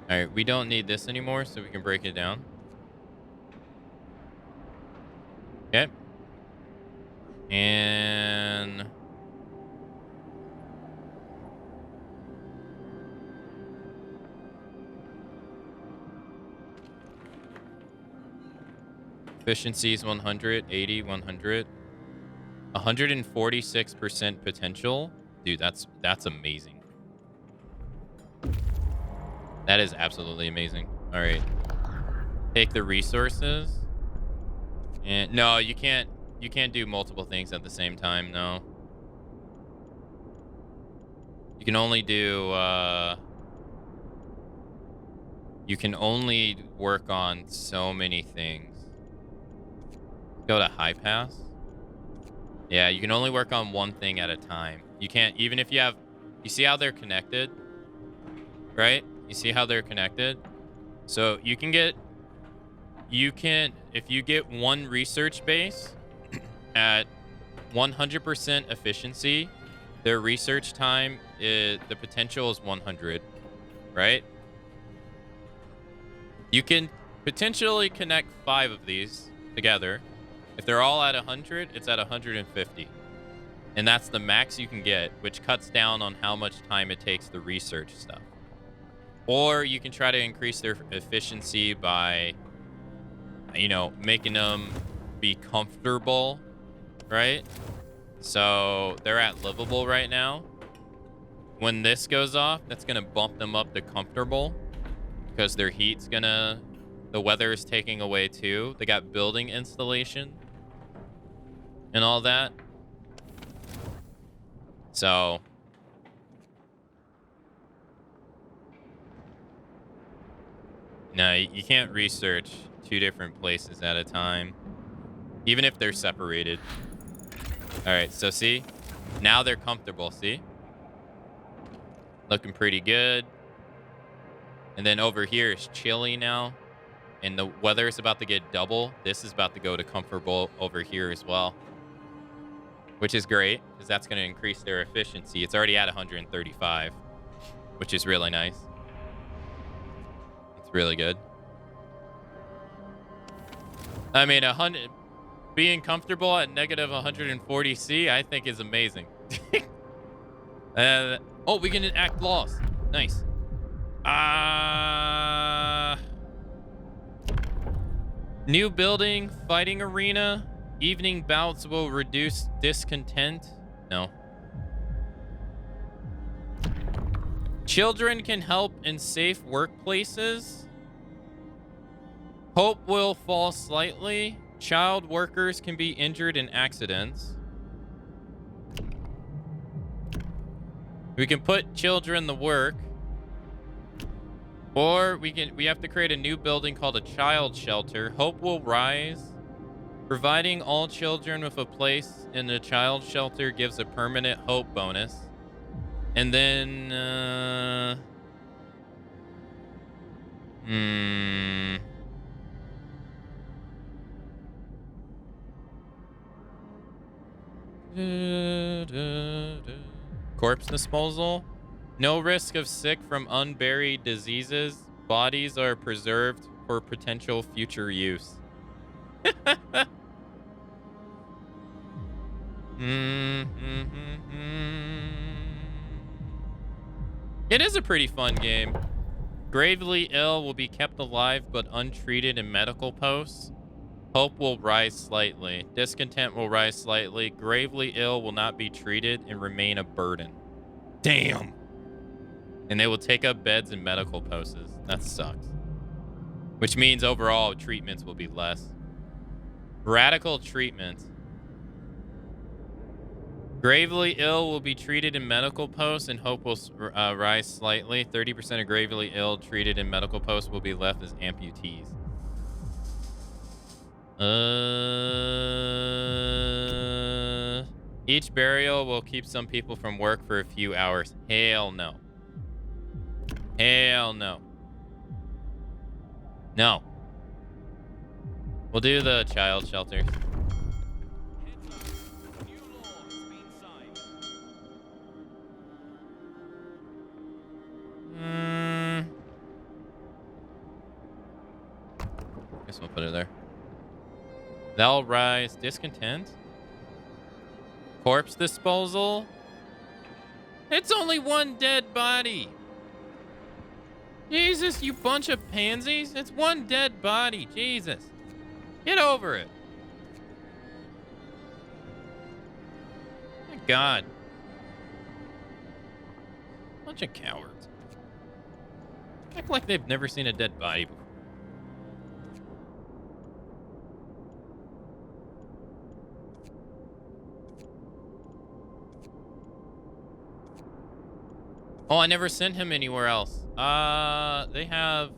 All right, we don't need this anymore, so we can break it down. Okay. And efficiency is 100, 80, 100. 146% potential. Dude, that's amazing. That is absolutely amazing. All right. Take the resources. And no, you can't do multiple things at the same time, no. You can only do you can only work on so many things. Go to high pass. Yeah, you can only work on one thing at a time. You can't, even if you have, you see how they're connected, right? You see how they're connected? So you can, if you get one research base at 100% efficiency, their research time is, the potential is 100, right? You can potentially connect 5 of these together. If they're all at 100, it's at 150. And that's the max you can get, which cuts down on how much time it takes to research stuff. Or you can try to increase their efficiency by, you know, making them be comfortable, right? So they're at livable right now. When this goes off, that's going to bump them up to comfortable because their heat's going to, the weather is taking away too. They got building installation and all that. So no, you can't research 2 different places at a time, even if they're separated. All right, so see, now they're comfortable. See, looking pretty good. And then over here is chilly now, and the weather is about to get double. This is about to go to comfortable over here as well, which is great because that's going to increase their efficiency. It's already at 135, which is really nice. It's really good. I mean, being comfortable at negative 140 C, I think is amazing. Oh, we can enact laws. Nice. New building, fighting arena. Evening bouts will reduce discontent. No. Children can help in safe workplaces. Hope will fall slightly. Child workers can be injured in accidents. We can put children to work. Or we have to create a new building called a child shelter. Hope will rise. Providing all children with a place in a child shelter gives a permanent hope bonus. And then corpse disposal. No risk of sick from unburied diseases. Bodies are preserved for potential future use. It is a pretty fun game. Gravely ill will be kept alive but untreated in medical posts. Hope will rise slightly. Discontent will rise slightly. Gravely ill will not be treated and remain a burden. Damn. And they will take up beds in medical posts. That sucks. Which means overall treatments will be less. Radical treatment. Gravely ill will be treated in medical posts and hope will rise slightly. 30% of gravely ill treated in medical posts will be left as amputees. Each burial will keep some people from work for a few hours. Hell no. Hell no. No. We'll do the child shelters. Guess we'll put it there. They'll rise. Discontent. Corpse disposal. It's only one dead body. Jesus, you bunch of pansies. It's one dead body. Jesus. Get over it. My God. Bunch of cowards. act like they've never seen a dead body before. Oh, I never sent him anywhere else. They have...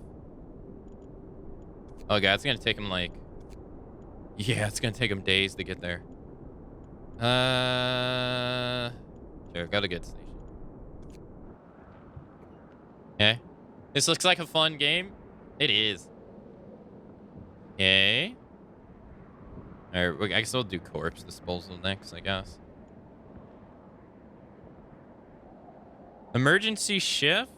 Oh, God, it's gonna take him, like... Yeah, it's gonna take him days to get there. Sure, got a good station. Okay. This looks like a fun game. It is. Okay. Alright, I guess we'll do corpse disposal next, I guess. Emergency shift?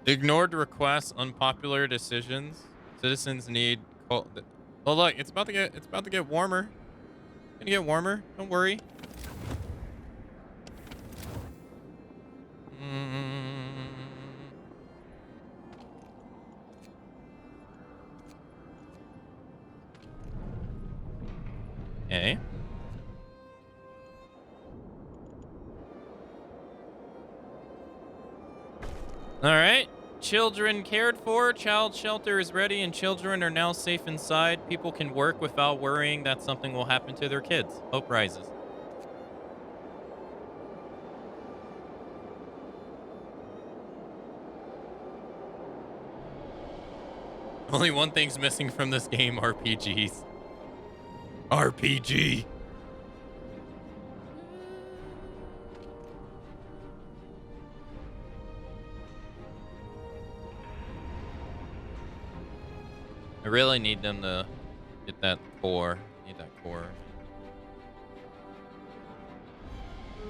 Ignored requests, unpopular decisions. Citizens need... Oh, look, it's about to get warmer. It's gonna get warmer. Don't worry. Okay. All right. Children cared for. Child shelter is ready, and children are now safe inside. People can work without worrying that something will happen to their kids. Hope rises. Only one thing's missing from this game: RPGs. RPG. I really need them to get that core. Need that core.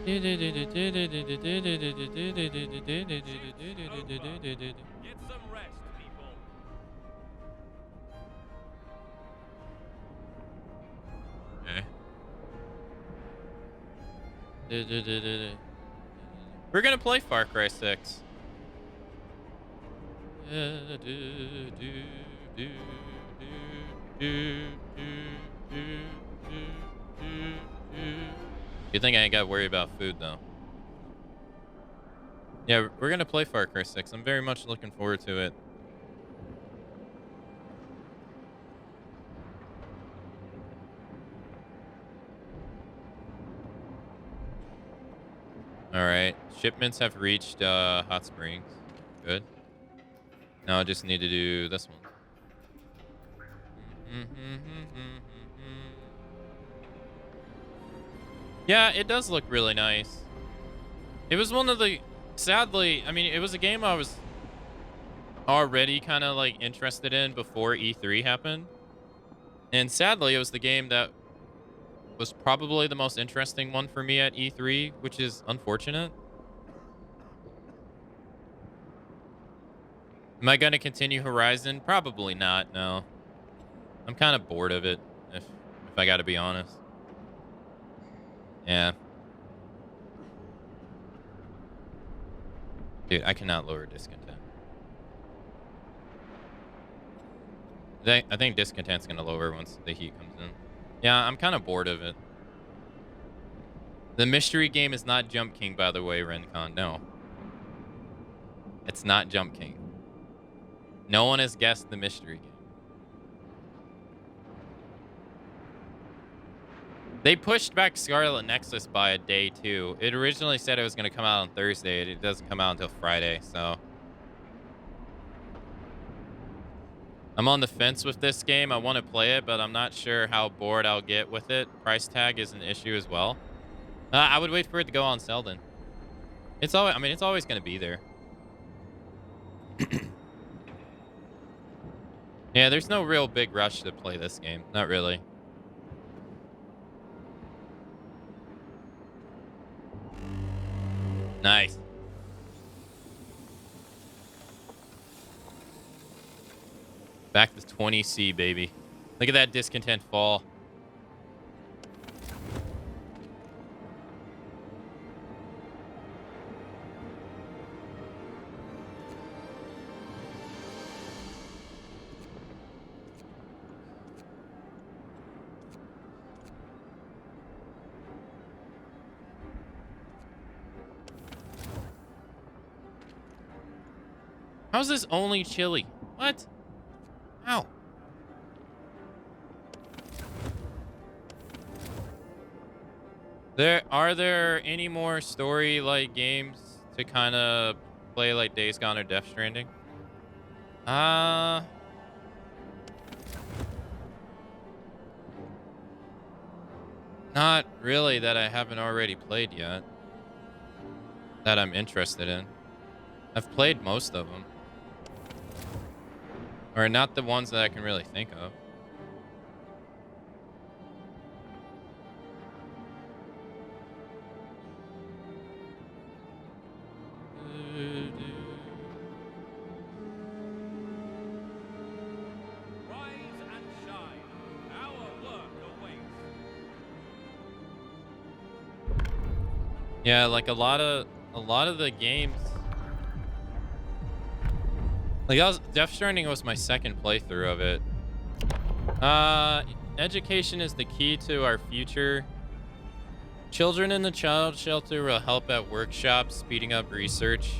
Get some rest, people. Okay. We're gonna play Far Cry 6. You think I ain't got to worry about food, though? Yeah, we're gonna play Far Cry 6. I'm very much looking forward to it. All right, shipments have reached Hot Springs. Good. Now I just need to do this one. Yeah, it does look really nice. It was one of the... Sadly, I mean, it was a game I was already kind of like interested in before E3 happened. And sadly, it was the game that was probably the most interesting one for me at E3, which is unfortunate. Am I going to continue Horizon? Probably not, no. I'm kind of bored of it, if I got to be honest. Yeah. Dude, I cannot lower discontent. I think discontent's going to lower once the heat comes in. Yeah, I'm kind of bored of it. The mystery game is not Jump King, by the way, Rencon. No. It's not Jump King. No one has guessed the mystery game. They pushed back Scarlet Nexus by a day, too. It originally said it was going to come out on Thursday. It doesn't come out until Friday, so... I'm on the fence with this game. I want to play it, but I'm not sure how bored I'll get with it. Price tag is an issue as well. I would wait for it to go on sale then. It's always, I mean, it's always going to be there. Yeah, there's no real big rush to play this game. Not really. Nice. Back to 20C, baby. Look at that discontent fall. How's this only chili? What? Ow. Are there any more story-like games to kind of play like Days Gone or Death Stranding? Not really that I haven't already played yet. That I'm interested in. I've played most of them. Or not the ones that I can really think of. Rise and shine. Our work awaits. Yeah, like a lot of the games. Like Death Stranding was my second playthrough of it. Education is the key to our future. Children in the child shelter will help at workshops, speeding up research.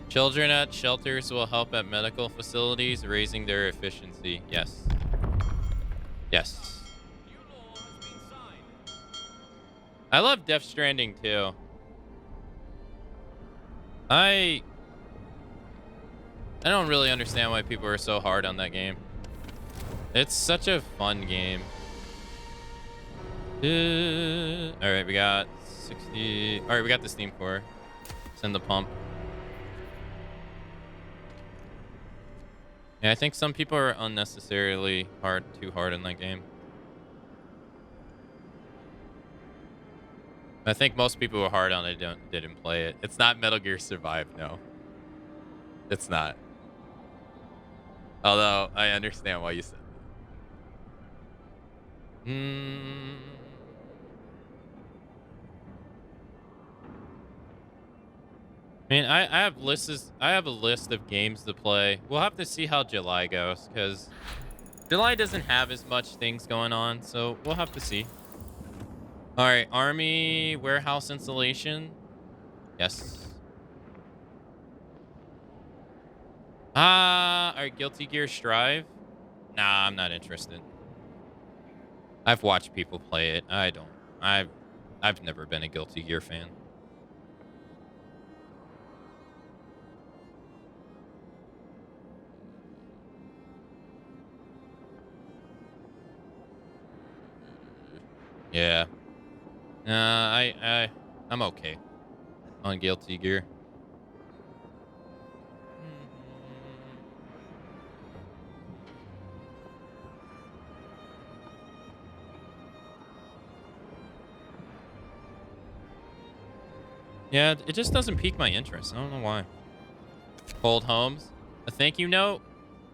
Children at shelters will help at medical facilities, raising their efficiency. Yes. Yes. New law has been signed. I love Death Stranding too. I don't really understand why people are so hard on that game. It's such a fun game. All right, we got 60. All right, we got the Steam core. Send the pump. Yeah, I think some people are unnecessarily too hard in that game. I think most people who are hard on it didn't play it. It's not Metal Gear Survive, no. It's not. Although I understand why you said that. I mean, I have lists. I have a list of games to play. We'll have to see how July goes, because July doesn't have as much things going on, so we'll have to see. All right, Army warehouse installation. Yes. All right, Guilty Gear Strive. Nah, I'm not interested. I've watched people play it. I don't. I've never been a Guilty Gear fan. Yeah. I'm okay on Guilty Gear. Yeah, it just doesn't pique my interest. I don't know why. Cold Homes. A thank you note.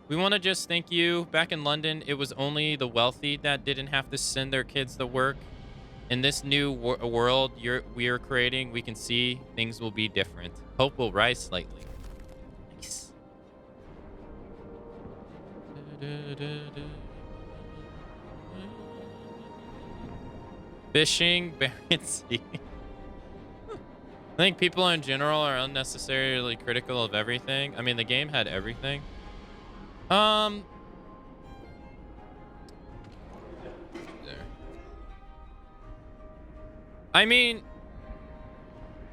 We want to just thank you. Back in London, it was only the wealthy that didn't have to send their kids to work. In this new world we are creating, we can see things will be different. Hope will rise slightly. Nice. Fishing, Barents Sea. I think people in general are unnecessarily critical of everything. I mean, the game had everything. There. I mean,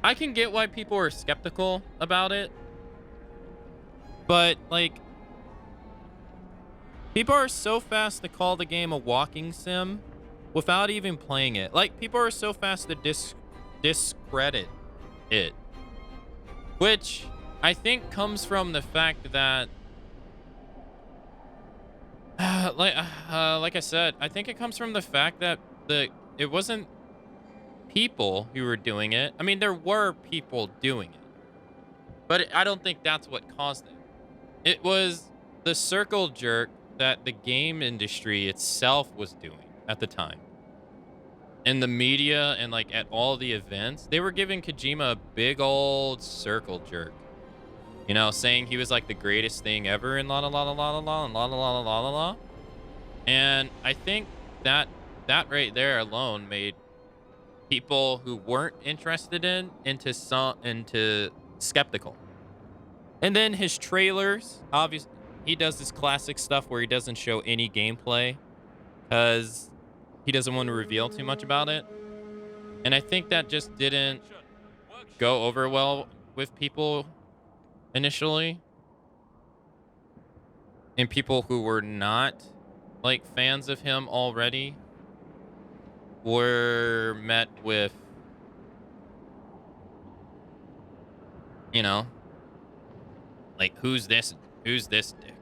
I can get why people are skeptical about it, but like, people are so fast to call the game a walking sim without even playing it. Like, people are so fast to discredit it, which I think comes from the fact that like I said, I think it comes from the fact that it wasn't people who were doing it. I mean, there were people doing it, but I don't think that's what caused it. It was the circle jerk that the game industry itself was doing at the time. In the media and like at all the events, they were giving Kojima a big old circle jerk. You know, saying he was like the greatest thing ever and la la la la la la and la la la la la la. And I think that right there alone made people who weren't interested into skeptical. And then his trailers, obviously, he does this classic stuff where he doesn't show any gameplay because he doesn't want to reveal too much about it. And I think that just didn't go over well with people initially. And people who were not like fans of him already were met with, you know, like, who's this dick?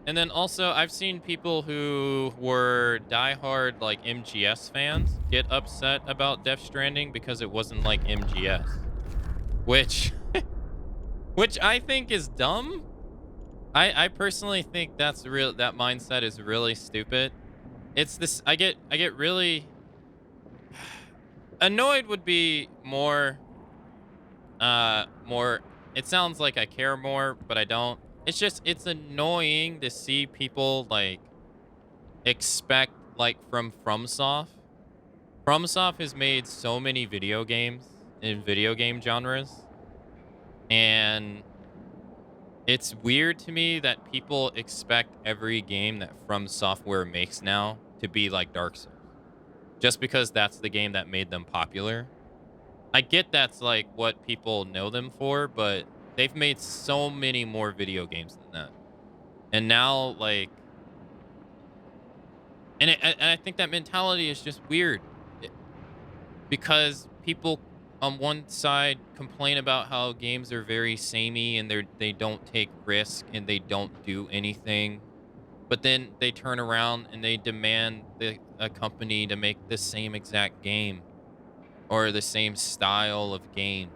And then also I've seen people who were diehard like MGS fans get upset about Death Stranding because it wasn't like MGS, which which I think is dumb. I personally think that mindset is really stupid. It's this I get really annoyed would be more it sounds like I care more, but I don't. It's just it's annoying to see people like expect like from FromSoft. FromSoft has made so many video games in video game genres, and it's weird to me that people expect every game that From Software makes now to be like Dark Souls, just because that's the game that made them popular. I get that's like what people know them for, but they've made so many more video games than that. And now, like, and I think that mentality is just weird because people on one side complain about how games are very samey and they don't take risk and they don't do anything, but then they turn around and they demand a company to make the same exact game or the same style of game.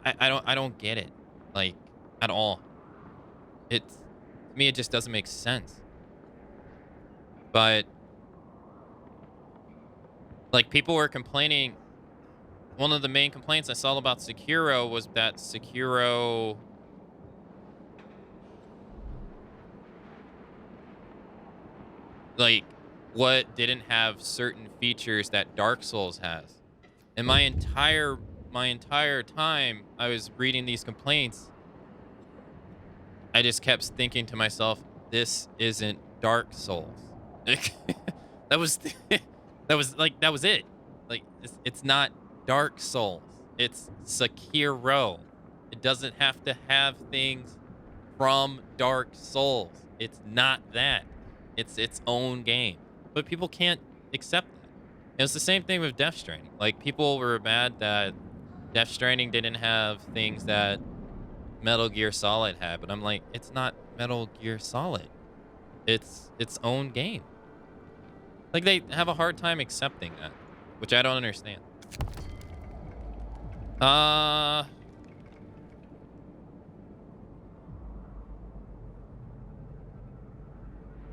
I don't get it, like, at all. It's, to me, it just doesn't make sense. But like, people were complaining. One of the main complaints I saw about Sekiro was that Sekiro like what didn't have certain features that Dark Souls has. And my entire time I was reading these complaints, I just kept thinking to myself, this isn't Dark Souls. that was that was it. Like, it's not Dark Souls. It's Sekiro. It doesn't have to have things from Dark Souls. It's not that. It's its own game. But people can't accept that. And it's the same thing with Death Stranding. Like, people were mad that Death Stranding didn't have things that Metal Gear Solid had, but I'm like, it's not Metal Gear Solid. It's its own game. Like, they have a hard time accepting that, which I don't understand.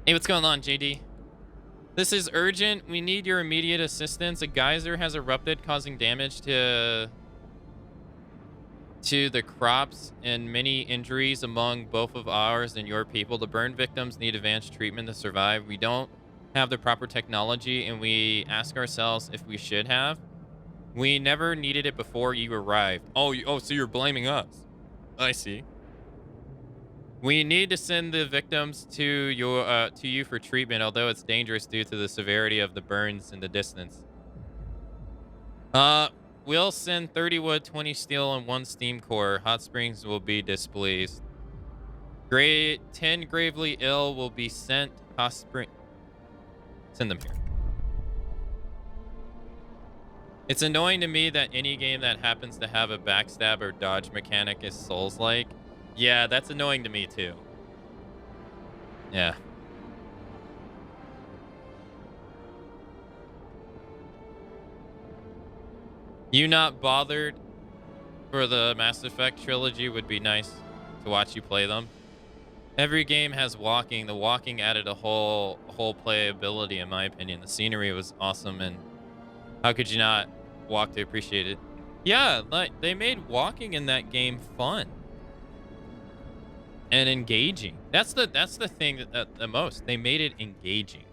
Hey, what's going on, JD? This is urgent. We need your immediate assistance. A geyser has erupted, causing damage to the crops and many injuries among both of ours and your people. The burn victims need advanced treatment to survive. We don't have the proper technology, and we ask ourselves if we should have. We never needed it before you arrived. Oh, so you're blaming us. I see. We need to send the victims to you for treatment, although it's dangerous due to the severity of the burns in the distance. We'll send 30 wood, 20 steel, and 1 steam core. Hot springs will be displeased. 10 gravely ill will be sent. Hot spring. Send them here. It's annoying to me that any game that happens to have a backstab or dodge mechanic is Souls-like. Yeah, that's annoying to me too. Yeah. You not bothered for the Mass Effect trilogy would be nice to watch you play them. Every game has walking. The walking added a whole playability, in my opinion. The scenery was awesome, and how could you not walk to appreciate it? Yeah, like, they made walking in that game fun and engaging. That's the thing that the most. They made it engaging.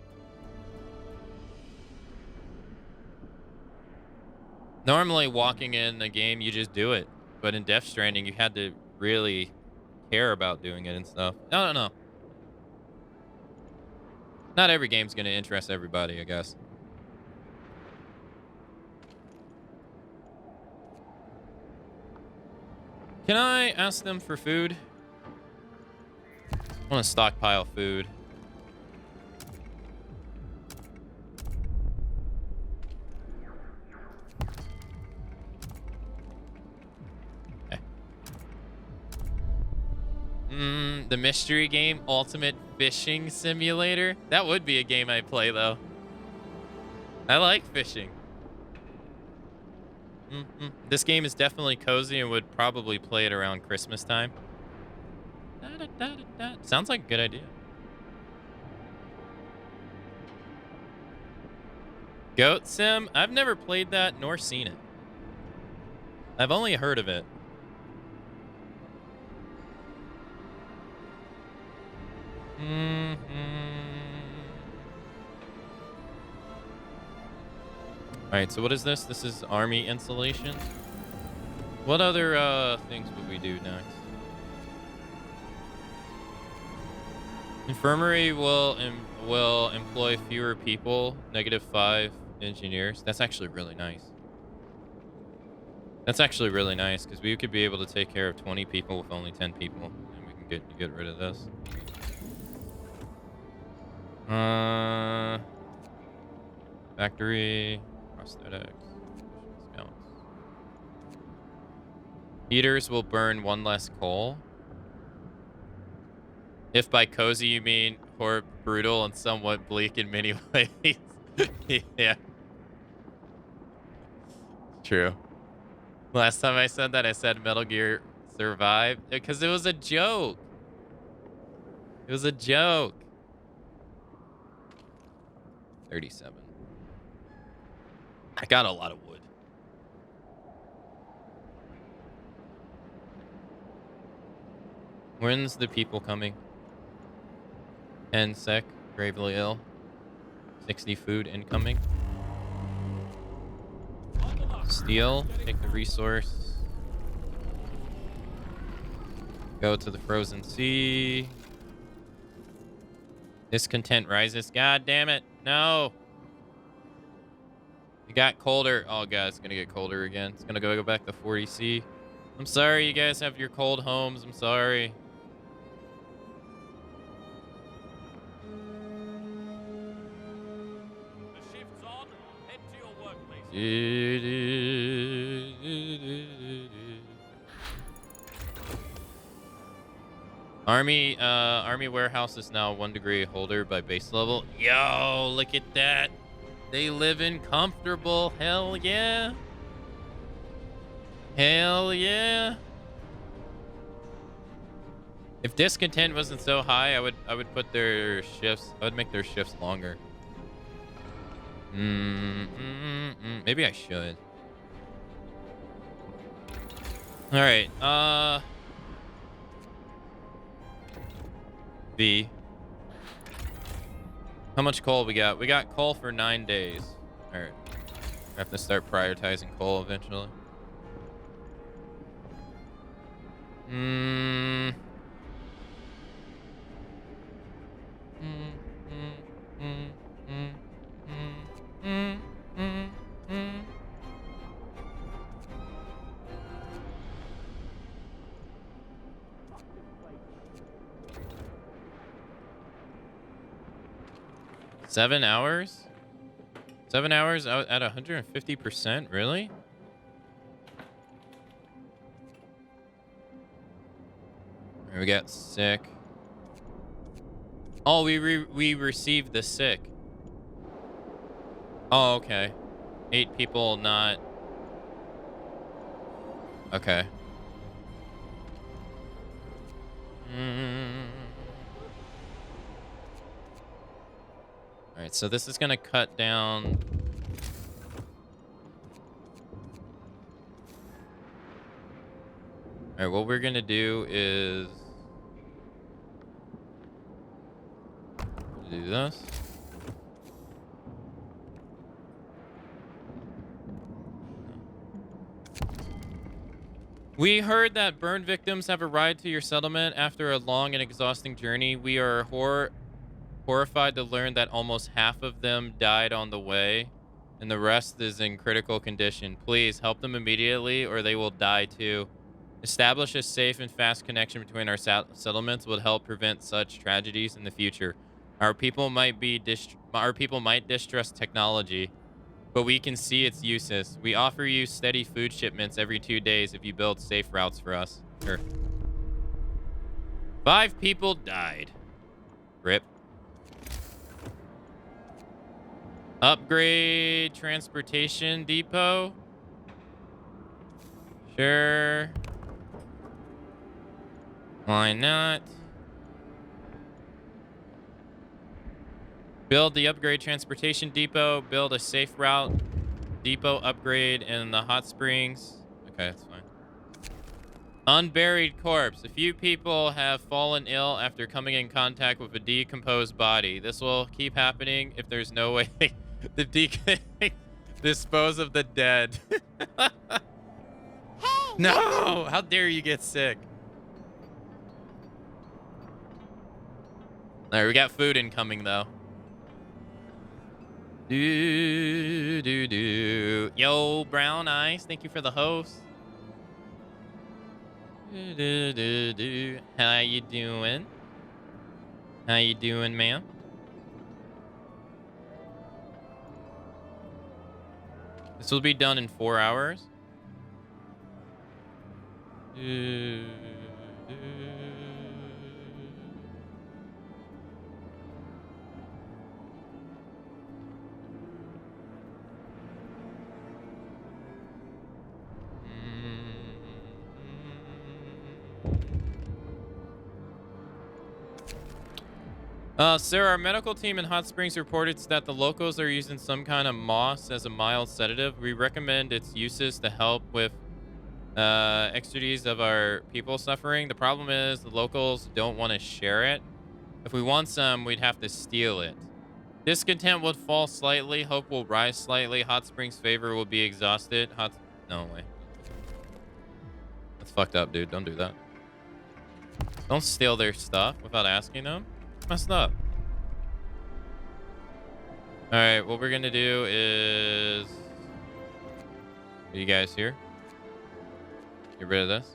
Normally, walking in a game, you just do it. But in Death Stranding, you had to really care about doing it and stuff. I don't know. Not every game's going to interest everybody, I guess. Can I ask them for food? I want to stockpile food. Okay. The mystery game, Ultimate Fishing Simulator. That would be a game I'd play, though. I like fishing. This game is definitely cozy and would probably play it around Christmas time. Sounds like a good idea. Goat Sim? I've never played that nor seen it. I've only heard of it. Alright, so what is this? This is army installation. What other things would we do next? Infirmary will employ fewer people, -5 engineers. That's actually really nice. That's actually really nice because we could be able to take care of 20 people with only 10 people, and we can get rid of this. Factory, prosthetics, scouts. Heaters will burn 1 less coal. If by cozy you mean brutal and somewhat bleak in many ways. Yeah. True. Last time I said that, I said Metal Gear Survive because it was a joke. It was a joke. 37. I got a lot of wood. When's the people coming? 10 sick, gravely ill. 60 food incoming. Steel, take the resource. Go to the frozen sea. Discontent rises. God damn it. No. It got colder. Oh, God, it's going to get colder again. It's going to go back to 40 C. I'm sorry you guys have your cold homes. I'm sorry. The shift's on. Head to your workplace. Army warehouse is now 1 degree holder by base level. Yo, look at that. They live in comfortable. Hell yeah. Hell yeah. If discontent wasn't so high, I would put their shifts. I would make their shifts longer. Maybe I should. All right. B. How much coal we got? We got coal for 9 days. All right. I have to start prioritizing coal eventually. Seven hours? 7 hours out at 150%? Really? We got sick. Oh, we received the sick. Oh, okay. 8 people not. Okay. All right, so this is gonna cut down. All right, what we're gonna do is do this. We heard that burn victims have arrived to your settlement after a long and exhausting journey. We are horrified to learn that almost half of them died on the way, and the rest is in critical condition. Please help them immediately, or they will die too. Establish a safe and fast connection between our settlements would help prevent such tragedies in the future. Our people might distrust technology, but we can see its uses. We offer you steady food shipments every 2 days if you build safe routes for us. Sure. 5 people died. Rip. Upgrade transportation depot. Sure. Why not? Build the upgrade transportation depot. Build a safe route depot upgrade in the hot springs. Okay, that's fine. Unburied corpse. A few people have fallen ill after coming in contact with a decomposed body. This will keep happening if there's no way to dispose of the dead. No! How dare you get sick? All right, we got food incoming though. Yo, Brown Eyes, thank you for the host. How you doing? How you doing, ma'am? This will be done in 4 hours. Sir, our medical team in Hot Springs reported that the locals are using some kind of moss as a mild sedative. We recommend its uses to help with extremities of our people suffering. The problem is the locals don't want to share it. If we want some, we'd have to steal it. Discontent would fall slightly. Hope will rise slightly. Hot Springs' favor will be exhausted. No way. That's fucked up, dude. Don't do that. Don't steal their stuff without asking them. Messed up. All right, what we're gonna do is, are you guys here? Get rid of this.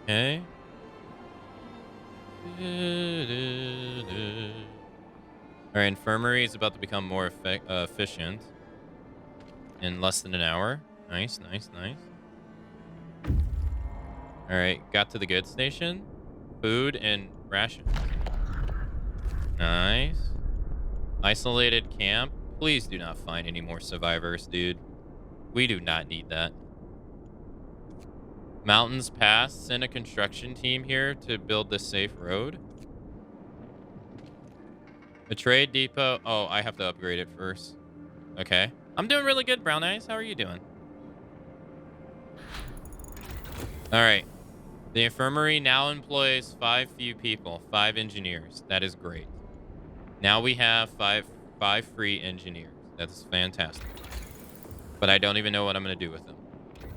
Okay. Our infirmary is about to become more efficient in less than an hour. Nice, nice, nice. All right, got to the goods station. Food and rations. Nice. Isolated camp. Please do not find any more survivors, dude. We do not need that. Mountains Pass. Send a construction team here to build this safe road. A trade depot. Oh, I have to upgrade it first. Okay. I'm doing really good, Brown Eyes. How are you doing? All right. The infirmary now employs 5 few people, 5 engineers. That is great. Now we have five free engineers. That's fantastic. But I don't even know what I'm going to do with them.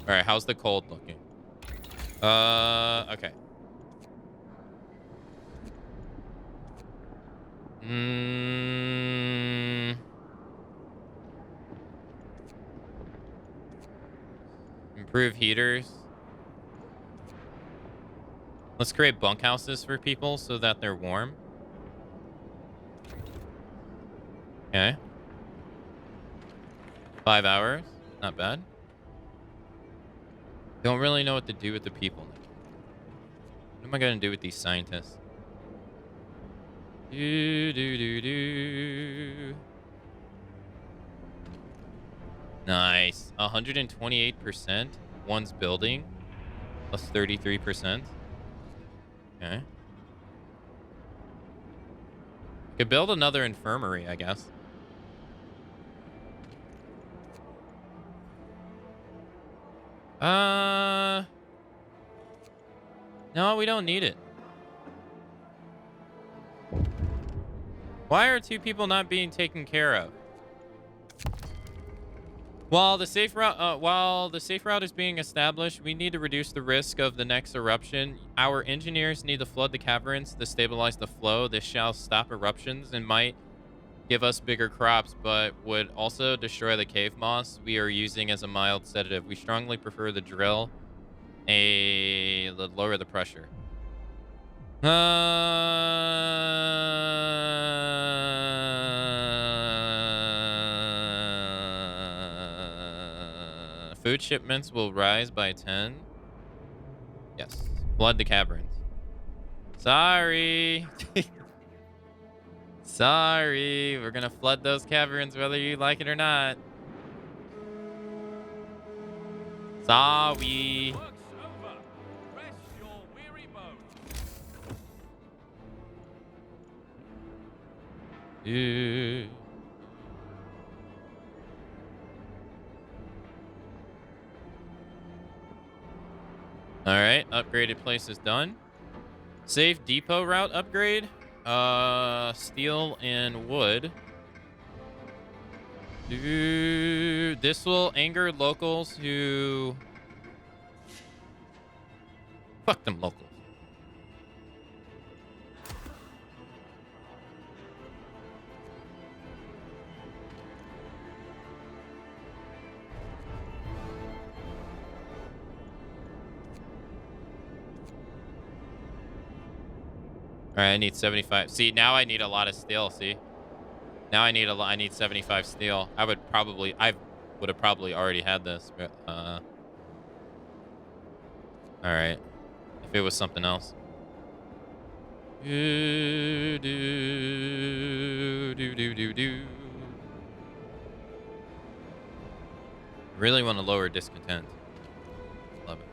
All right. How's the cold looking? Okay. Improve heaters. Let's create bunkhouses for people so that they're warm. Okay. 5 hours. Not bad. Don't really know what to do with the people now. What am I going to do with these scientists? Nice. 128%. One's building. Plus 33%. Okay. Could build another infirmary, I guess. No, we don't need it. Why are 2 people not being taken care of? While the safe route is being established, we need to reduce the risk of the next eruption. Our engineers need to flood the caverns to stabilize the flow. This shall stop eruptions and might give us bigger crops, but would also destroy the cave moss we are using as a mild sedative. We strongly prefer the drill. Lower the pressure. Food shipments will rise by 10. Yes. Flood the caverns. Sorry. Sorry. We're gonna flood those caverns whether you like it or not. Sorry. Work's over. Rest your weary bones. All right, upgraded place is done. Safe depot route upgrade. Steel and wood. Dude, this will anger locals who... Fuck them locals. All right, I need 75. See, now I need a lot of steel, see? Now I need 75 steel. I would have probably already had this, but all right. If it was something else. Do do do do do do. Really want to lower discontent. Love it.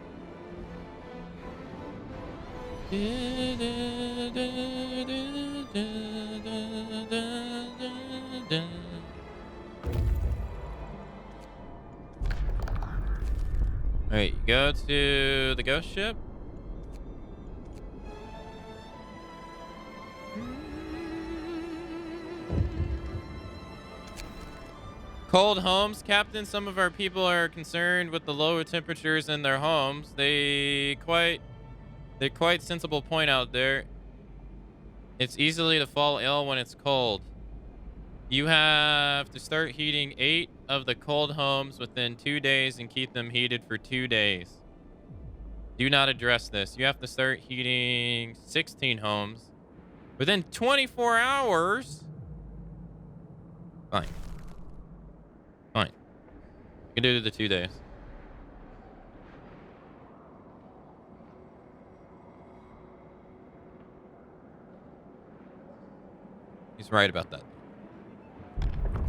All right, go to the ghost ship. Cold homes, Captain. Some of our people are concerned with the lower temperatures in their homes. They're quite sensible point out there. It's easily to fall ill when it's cold. You have to start heating 8 of the cold homes within 2 days and keep them heated for 2 days. Do not address this. You have to start heating 16 homes within 24 hours. Fine. Fine. You can do the 2 days. He's right about that.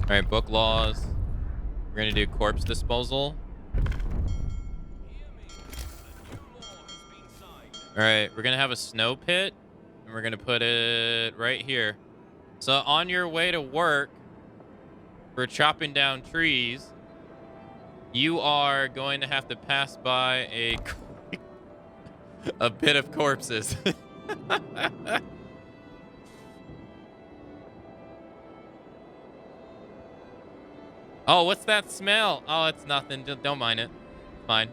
All right, book laws. We're gonna do corpse disposal. All right, we're gonna have a snow pit, and we're gonna put it right here. So on your way to work, for chopping down trees, you are going to have to pass by a pit of corpses. Oh, what's that smell? Oh, it's nothing. Just don't mind it. Fine.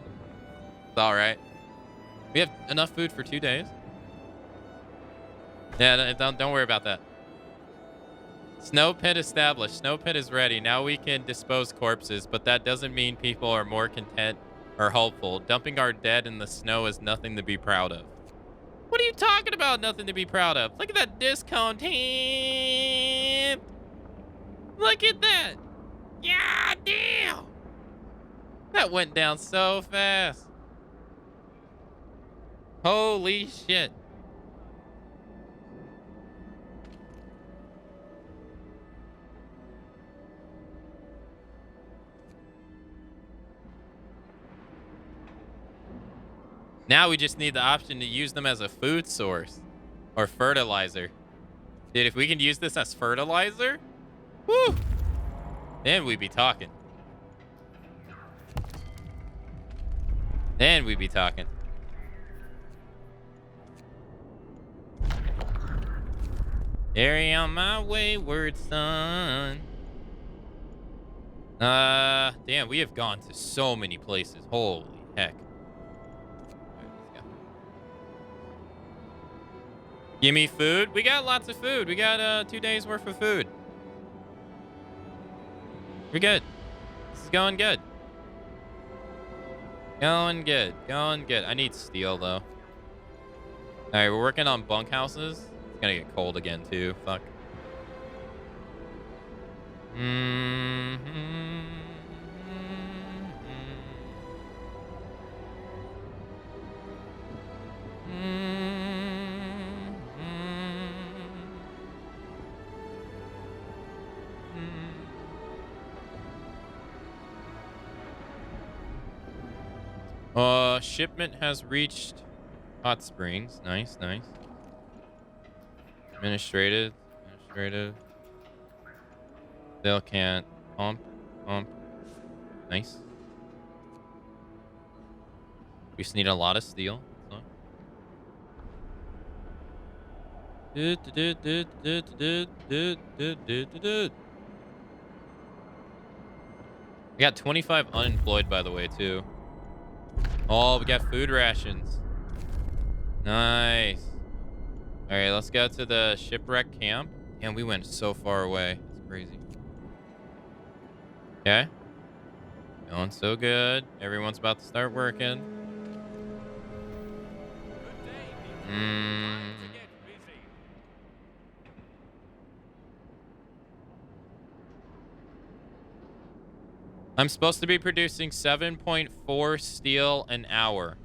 It's all right. We have enough food for 2 days. Yeah, don't worry about that. Snow pit established. Snow pit is ready. Now we can dispose corpses, but that doesn't mean people are more content or hopeful. Dumping our dead in the snow is nothing to be proud of. What are you talking about? Nothing to be proud of. Look at that discontent. Look at that. Yeah, damn. That went down so fast. Holy shit. Now we just need the option to use them as a food source or fertilizer. Dude, if we can use this as fertilizer, woo, then we'd be talking. Then we'd be talking. Carry on my wayward son. Damn, we have gone to so many places. Holy heck. All right, let's go. Give me food. We got lots of food. We got 2 days worth of food. We're good. This is going good. Going good. Going good. I need steel though. All right, we're working on bunkhouses. It's gonna get cold again too. Fuck. Shipment has reached Hot Springs. Nice, nice. Administrative. Still can't. Pump. Nice. We just need a lot of steel. We got 25 unemployed, by the way, too. Oh, we got food rations. Nice. All right, let's go to the shipwreck camp. And we went so far away. It's crazy. Okay. Going so good. Everyone's about to start working. Good day, people. Time to get busy. I'm supposed to be producing 7.4 steel an hour.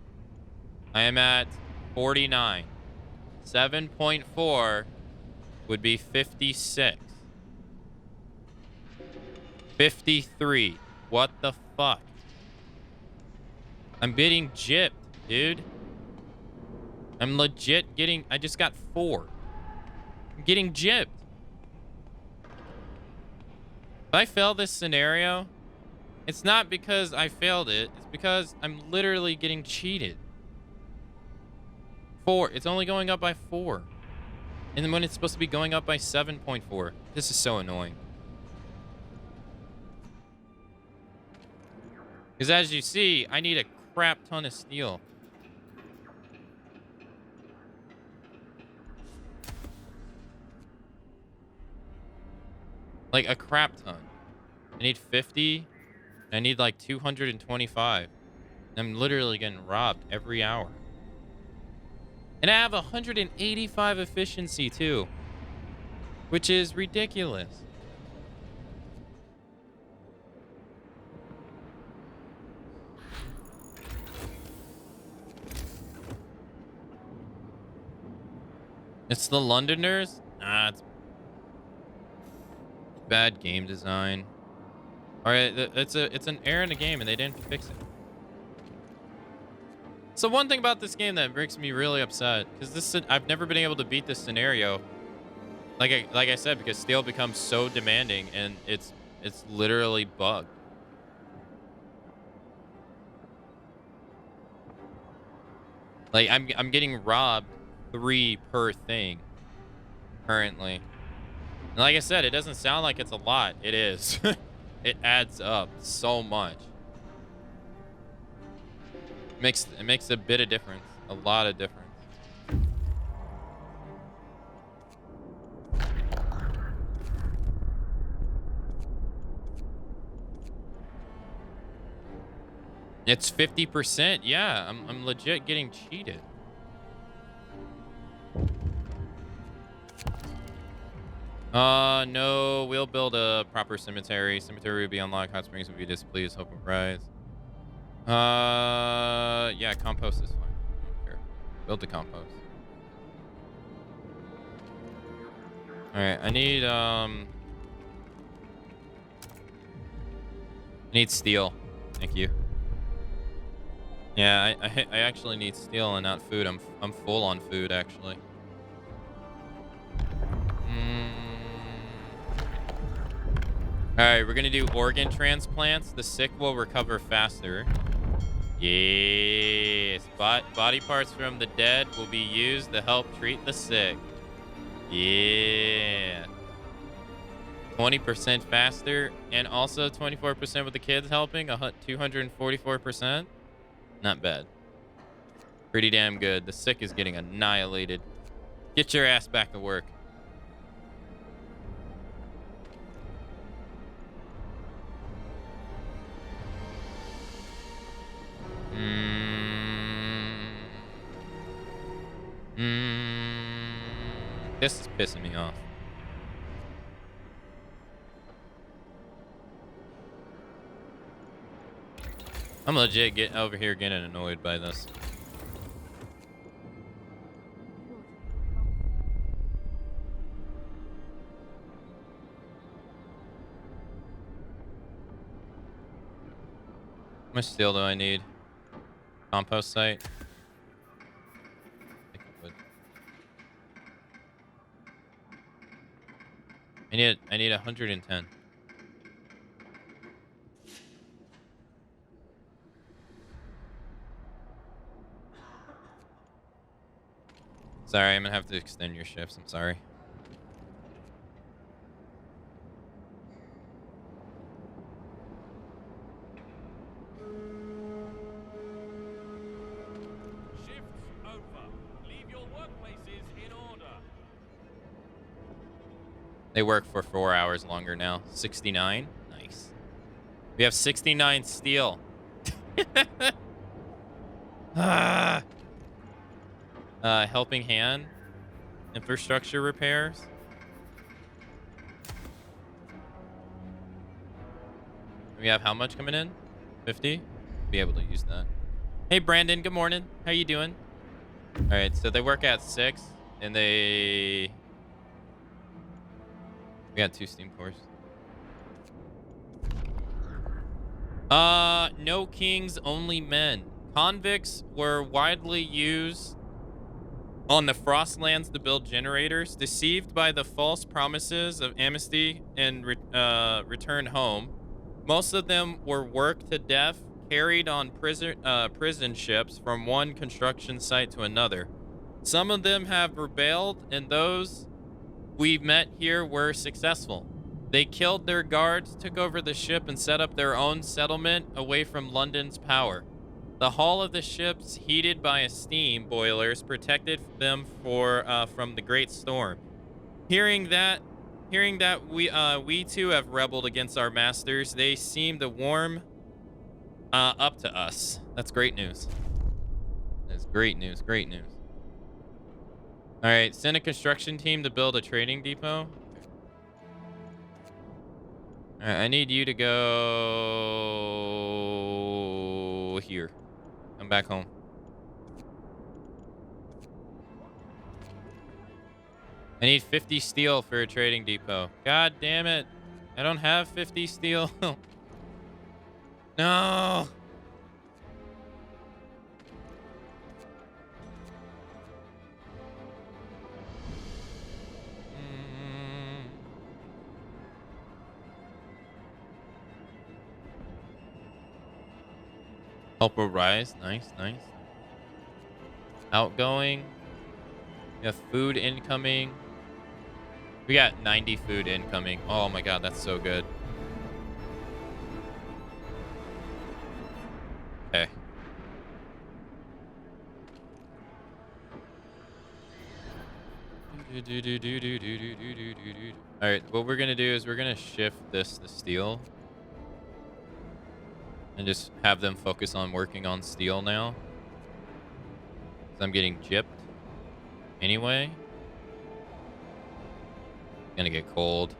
I am at 49. 7.4 would be 56. 53. What the fuck? I'm getting gypped, dude. I'm legit getting... I just got 4. I'm getting gypped. If I fail this scenario, it's not because I failed it. It's because I'm literally getting cheated. 4. It's only going up by 4. And then when it's supposed to be going up by 7.4. This is so annoying. Because as you see, I need a crap ton of steel. Like a crap ton. I need 50. I need like 225. I'm literally getting robbed every hour. And I have 185 efficiency too, which is ridiculous. It's the Londoners? Nah, it's bad game design. All right, it's an error in the game and they didn't fix it. So one thing about this game that makes me really upset, because I've never been able to beat this scenario. Like I said, because steel becomes so demanding and it's literally bugged. Like I'm getting robbed 3 per thing currently. And like I said, it doesn't sound like it's a lot. It is. It adds up so much. It makes a bit of difference. A lot of difference. It's 50%. Yeah, I'm legit getting cheated. No, we'll build a proper cemetery. Cemetery will be unlocked. Hot Springs will be displeased. Hope will rise. Yeah, compost is fine. I don't care. Build the compost. All right, I need steel. Thank you. Yeah, I actually need steel and not food. I'm full on food actually. All right, we're gonna do organ transplants. The sick will recover faster. Yes, body parts from the dead will be used to help treat the sick. Yeah. 20% faster and also 24% with the kids helping. 244%. Not bad. Pretty damn good. The sick is getting annihilated. Get your ass back to work. This is pissing me off. I'm legit getting over here getting annoyed by this. How much steel do I need? Compost site? I need 110. Sorry, I'm gonna have to extend your shifts. I'm sorry. Shifts over. Leave your workplaces in order. They work for 4 hours longer now. 69. Nice. We have 69 steel. Ah. Helping hand. Infrastructure repairs. We have how much coming in? 50? Be able to use that. Hey, Brandon. Good morning. How you doing? All right. So they work at 6 and we got 2 steam cores. No kings, only men. Convicts were widely used on the Frostlands to build generators, deceived by the false promises of amnesty and return home. Most of them were worked to death, carried on prison ships from one construction site to another. Some of them have rebelled, and those we met here were successful. They killed their guards, took over the ship, and set up their own settlement away from London's power. The hull of the ships, heated by steam boilers, protected them from the great storm. Hearing that we too have rebelled against our masters, they seem to warm up to us. That's great news. That's great news. Great news. All right, send a construction team to build a trading depot. All right, I need you to go here. Come back home. I need 50 steel for a trading depot. God damn it. I don't have 50 steel. No. Help will rise. Nice, nice. Outgoing. We have food incoming. We got 90 food incoming. Oh my god, that's so good. Okay. All right, what we're gonna do is we're gonna shift this to steel and just have them focus on working on steel now. 'Cause I'm getting gypped anyway. Gonna get cold.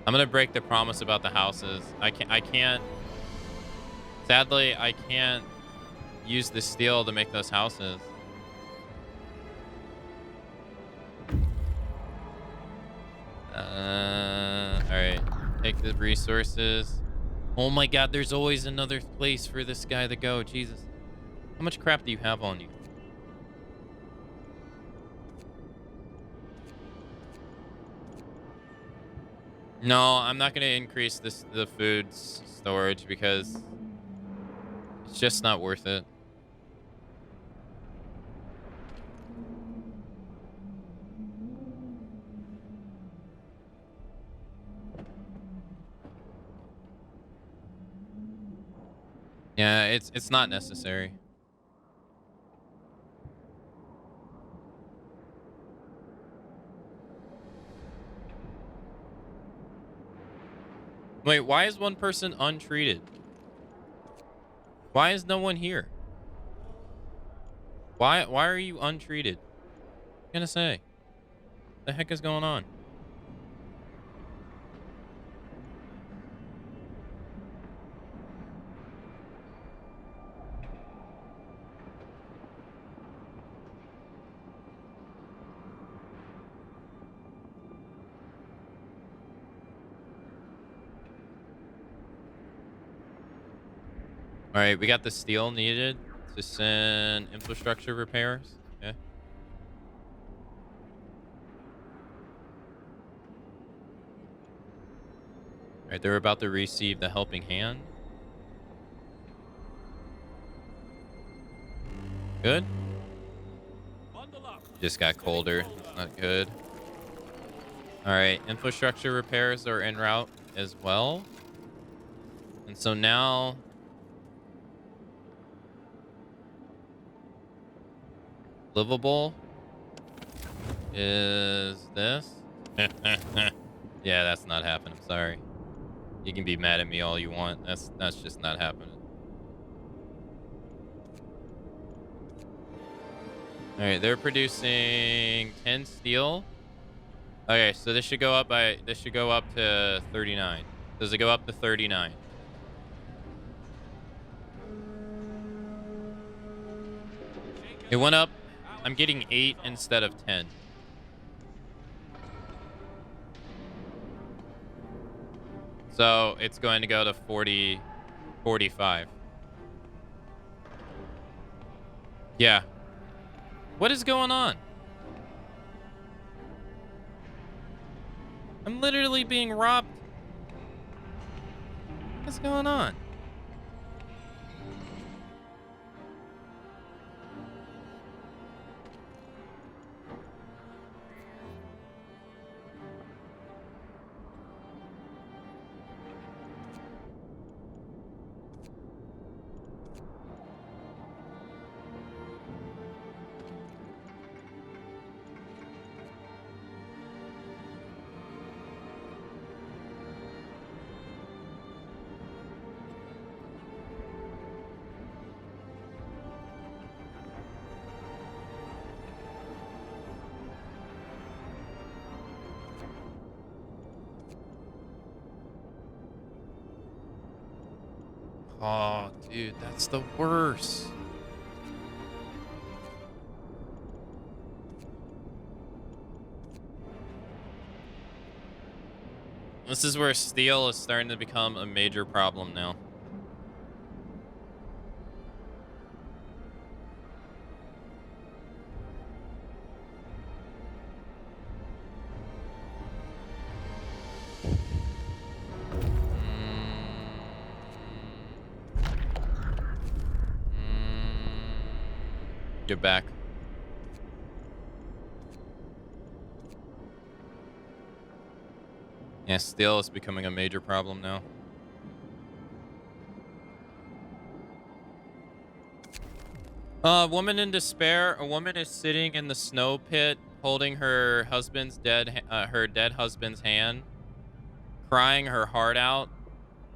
I'm gonna break the promise about the houses. I can't. Sadly, I can't use the steel to make those houses. All right. Take the resources. Oh my god, there's always another place for this guy to go. Jesus. How much crap do you have on you? No, I'm not going to increase the food storage because it's just not worth it. Yeah, it's not necessary. Wait, why is one person untreated? Why is no one here? Why are you untreated? What gonna say? What the heck is going on? All right, we got the steel needed to send infrastructure repairs. Okay. All right, they're about to receive the helping hand. Good. Bundle up. Just got colder. That's not good. All right, infrastructure repairs are en route as well. And so now livable is this. Yeah, that's not happening. Sorry. You can be mad at me all you want. That's just not happening. All right, they're producing 10 steel. Okay, so this should go up to 39. Does it go up to 39? It went up. I'm getting 8 instead of 10. So it's going to go to 40, 45. Yeah. What is going on? I'm literally being robbed. What's going on? Oh, dude, that's the worst. This is where steel is starting to become a major problem now. Get back. Yeah, steel is becoming a major problem now. Woman in despair. A woman is sitting in the snow pit, holding her dead husband's hand, crying her heart out.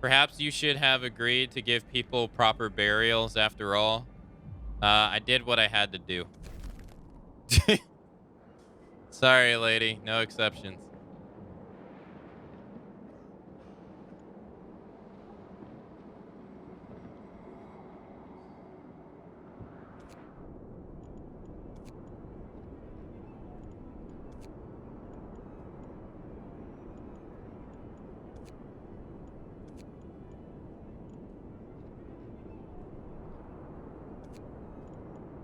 Perhaps you should have agreed to give people proper burials after all. I did what I had to do. Sorry, lady. No exceptions.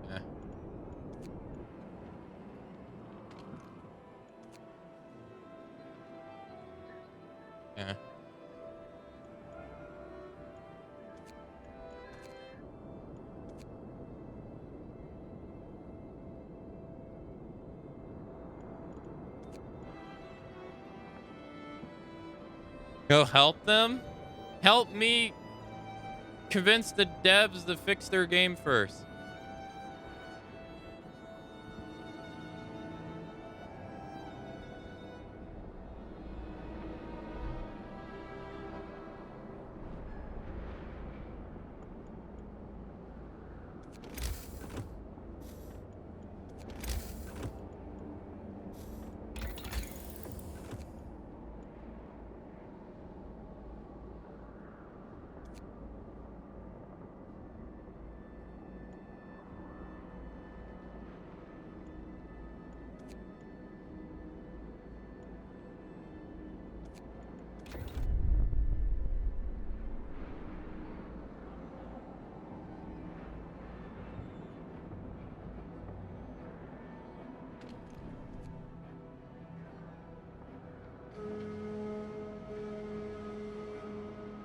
Yeah. Yeah. Go help them? Help me convince the devs to fix their game first.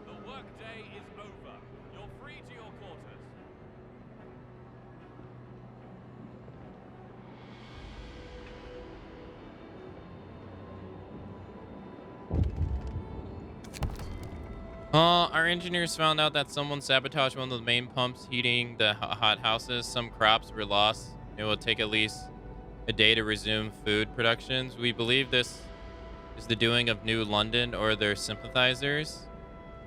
The workday is over. You're free to your quarters. Our engineers found out that someone sabotaged one of the main pumps heating the hot houses. Some crops were lost. It will take at least a day to resume food productions. We believe this is the doing of New London or their sympathizers.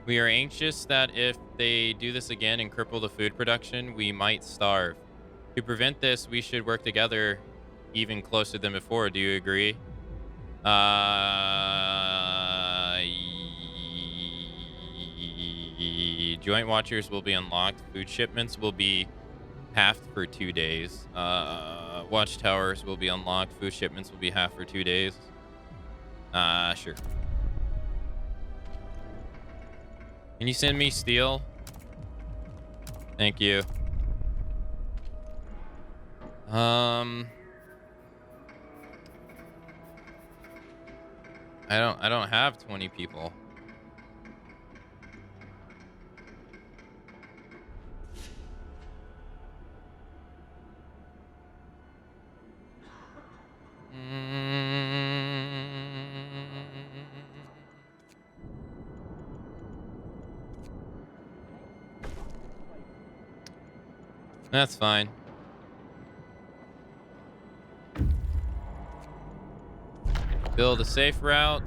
We are anxious that if they do this again and cripple the food production, we might starve. To prevent this, we should work together even closer than before. Do you agree? Joint watchers will be unlocked. Food shipments will be halved for 2 days. Watchtowers will be unlocked. Food shipments will be halved for 2 days. Sure. Can you send me steel? Thank you. I don't have 20 people. That's fine. Build a safe route.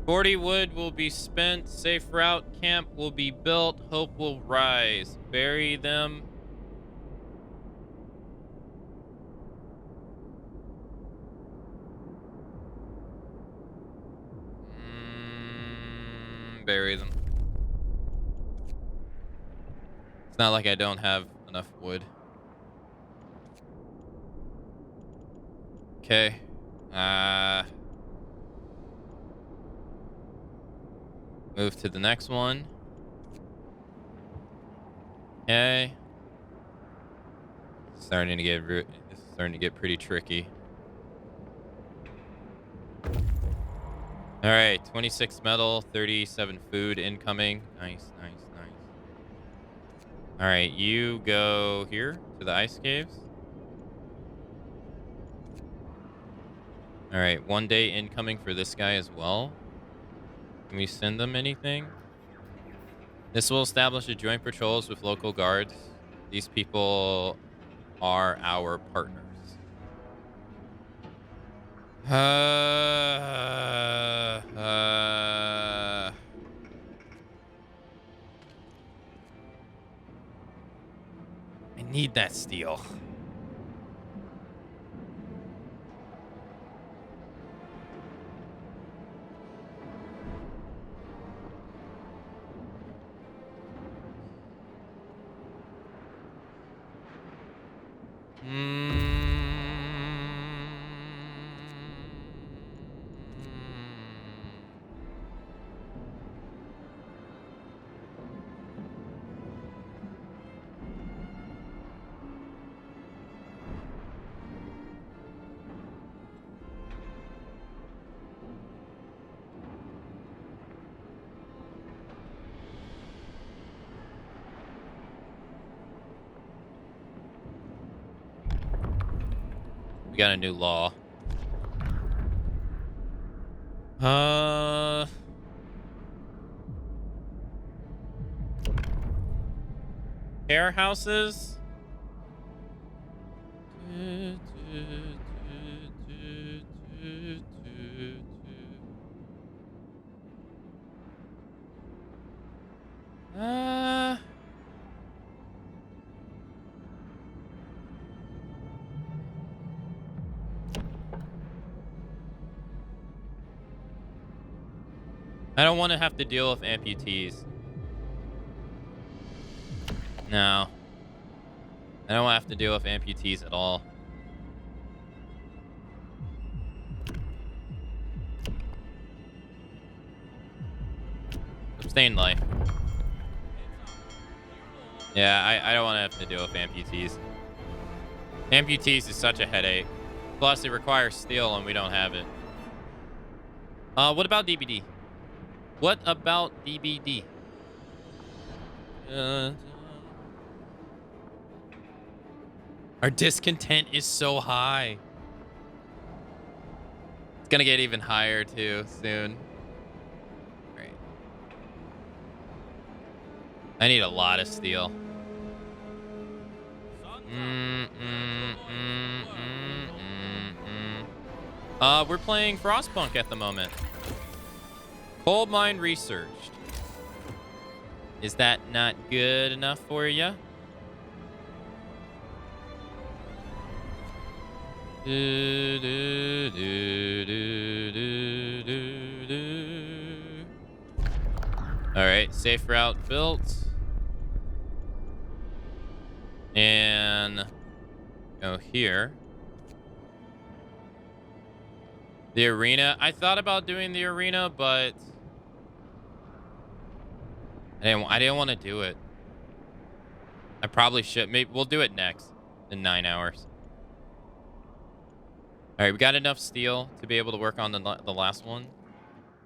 40 wood will be spent. Safe route camp will be built. Hope will rise. Bury them. Bury them. It's not like I don't have enough wood. Okay. Move to the next one. Okay. This is starting to get pretty tricky. All right, 26 metal, 37 food incoming. Nice, nice, nice. All right, you go here to the ice caves. All right, 1 day incoming for this guy as well. Can we send them anything? This will establish a joint patrols with local guards. These people are our partners. I need that steel. We got a new law. Care houses. I don't want to have to deal with amputees. No. I don't have to deal with amputees at all. Sustained life. Yeah, I don't want to have to deal with amputees. Amputees is such a headache. Plus, it requires steel, and we don't have it. What about DBD? What about DBD? Our discontent is so high. It's gonna get even higher too soon. Right. I need a lot of steel. We're playing Frostpunk at the moment. Coal mine researched. Is that not good enough for you? All right, safe route built. And go here. The arena. I thought about doing the arena, but I didn't want to do it. I probably should. Maybe we'll do it next in 9 hours. All right, we got enough steel to be able to work on the last one,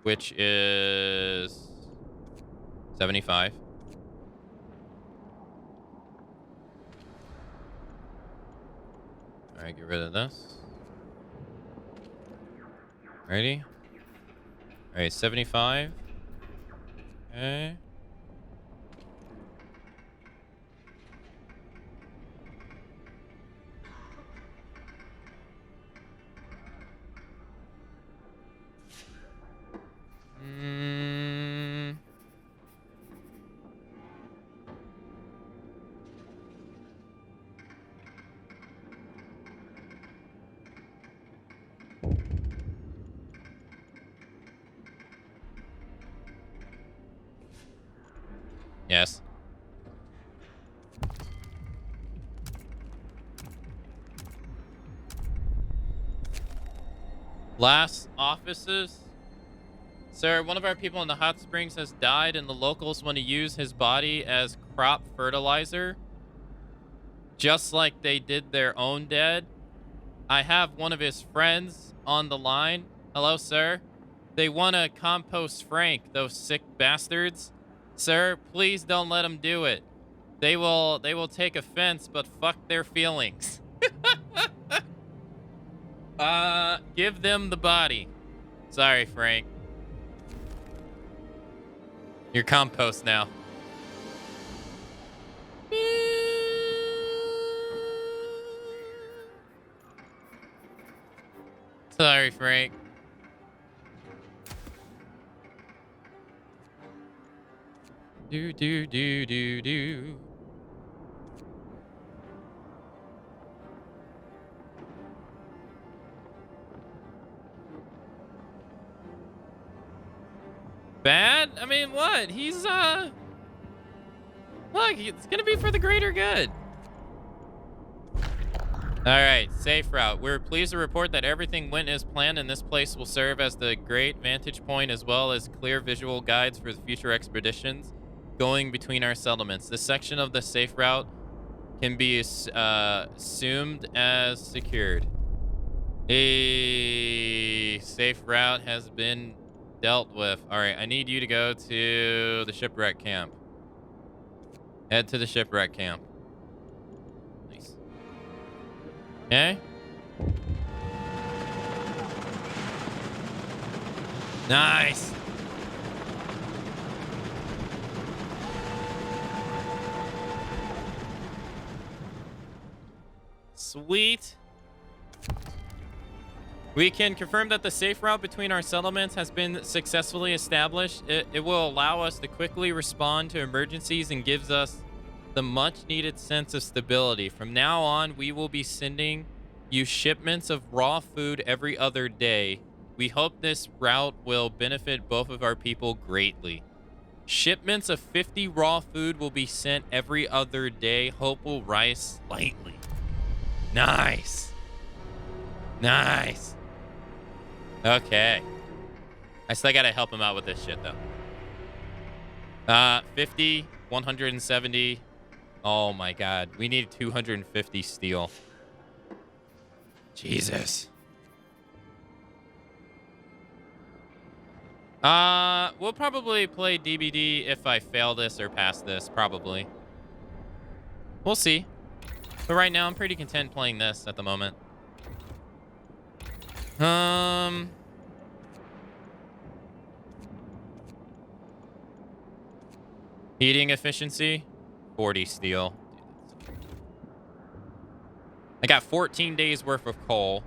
which is 75. All right, get rid of this. Ready? All right, 75. Okay. Yes. Last offices. Sir, one of our people in the hot springs has died and the locals want to use his body as crop fertilizer. Just like they did their own dead. I have one of his friends on the line. Hello, sir. They want to compost Frank, those sick bastards. Sir, please don't let them do it. They will take offense, but fuck their feelings. Give them the body. Sorry, Frank. You're compost now. Sorry, Frank. Do. Bad? I mean, what? He's, look, it's gonna be for the greater good. All right, safe route. We're pleased to report that everything went as planned, and this place will serve as the great vantage point as well as clear visual guides for the future expeditions going between our settlements. This section of the safe route can be assumed as secured. A safe route has been dealt with. All right, I need you to go to the shipwreck camp. Head to the shipwreck camp. Nice. Okay. Nice. Sweet. We can confirm that the safe route between our settlements has been successfully established. It will allow us to quickly respond to emergencies and gives us the much needed sense of stability. From now on, we will be sending you shipments of raw food every other day. We hope this route will benefit both of our people greatly. Shipments of 50 raw food will be sent every other day. Hope will rise slightly. Nice. Nice. Okay. I still gotta help him out with this shit, though. 50, 170. Oh, my God. We need 250 steel. Jesus. We'll probably play DBD if I fail this or pass this, probably. We'll see. But right now, I'm pretty content playing this at the moment. Heating efficiency, 40 steel. I got 14 days worth of coal.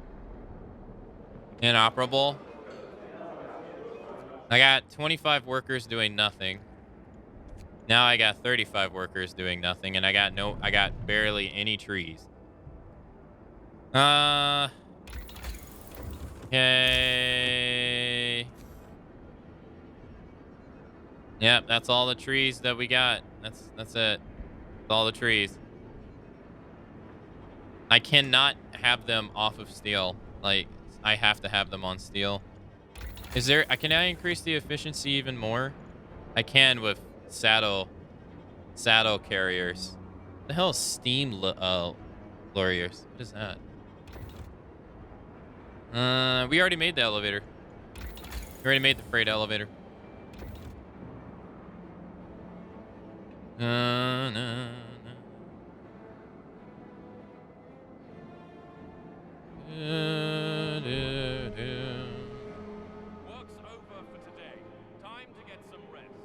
Inoperable. I got 25 workers doing nothing. Now I got 35 workers doing nothing, and I got barely any trees. Okay. Yep, that's all the trees that we got. That's it. That's all the trees. I cannot have them off of steel. Like, I have to have them on steel. Can I increase the efficiency even more? I can with saddle carriers. What the hell is steam lawyers? What is that? We already made the elevator. We already made the freight elevator. No. Work's over for today. Time to get some rest.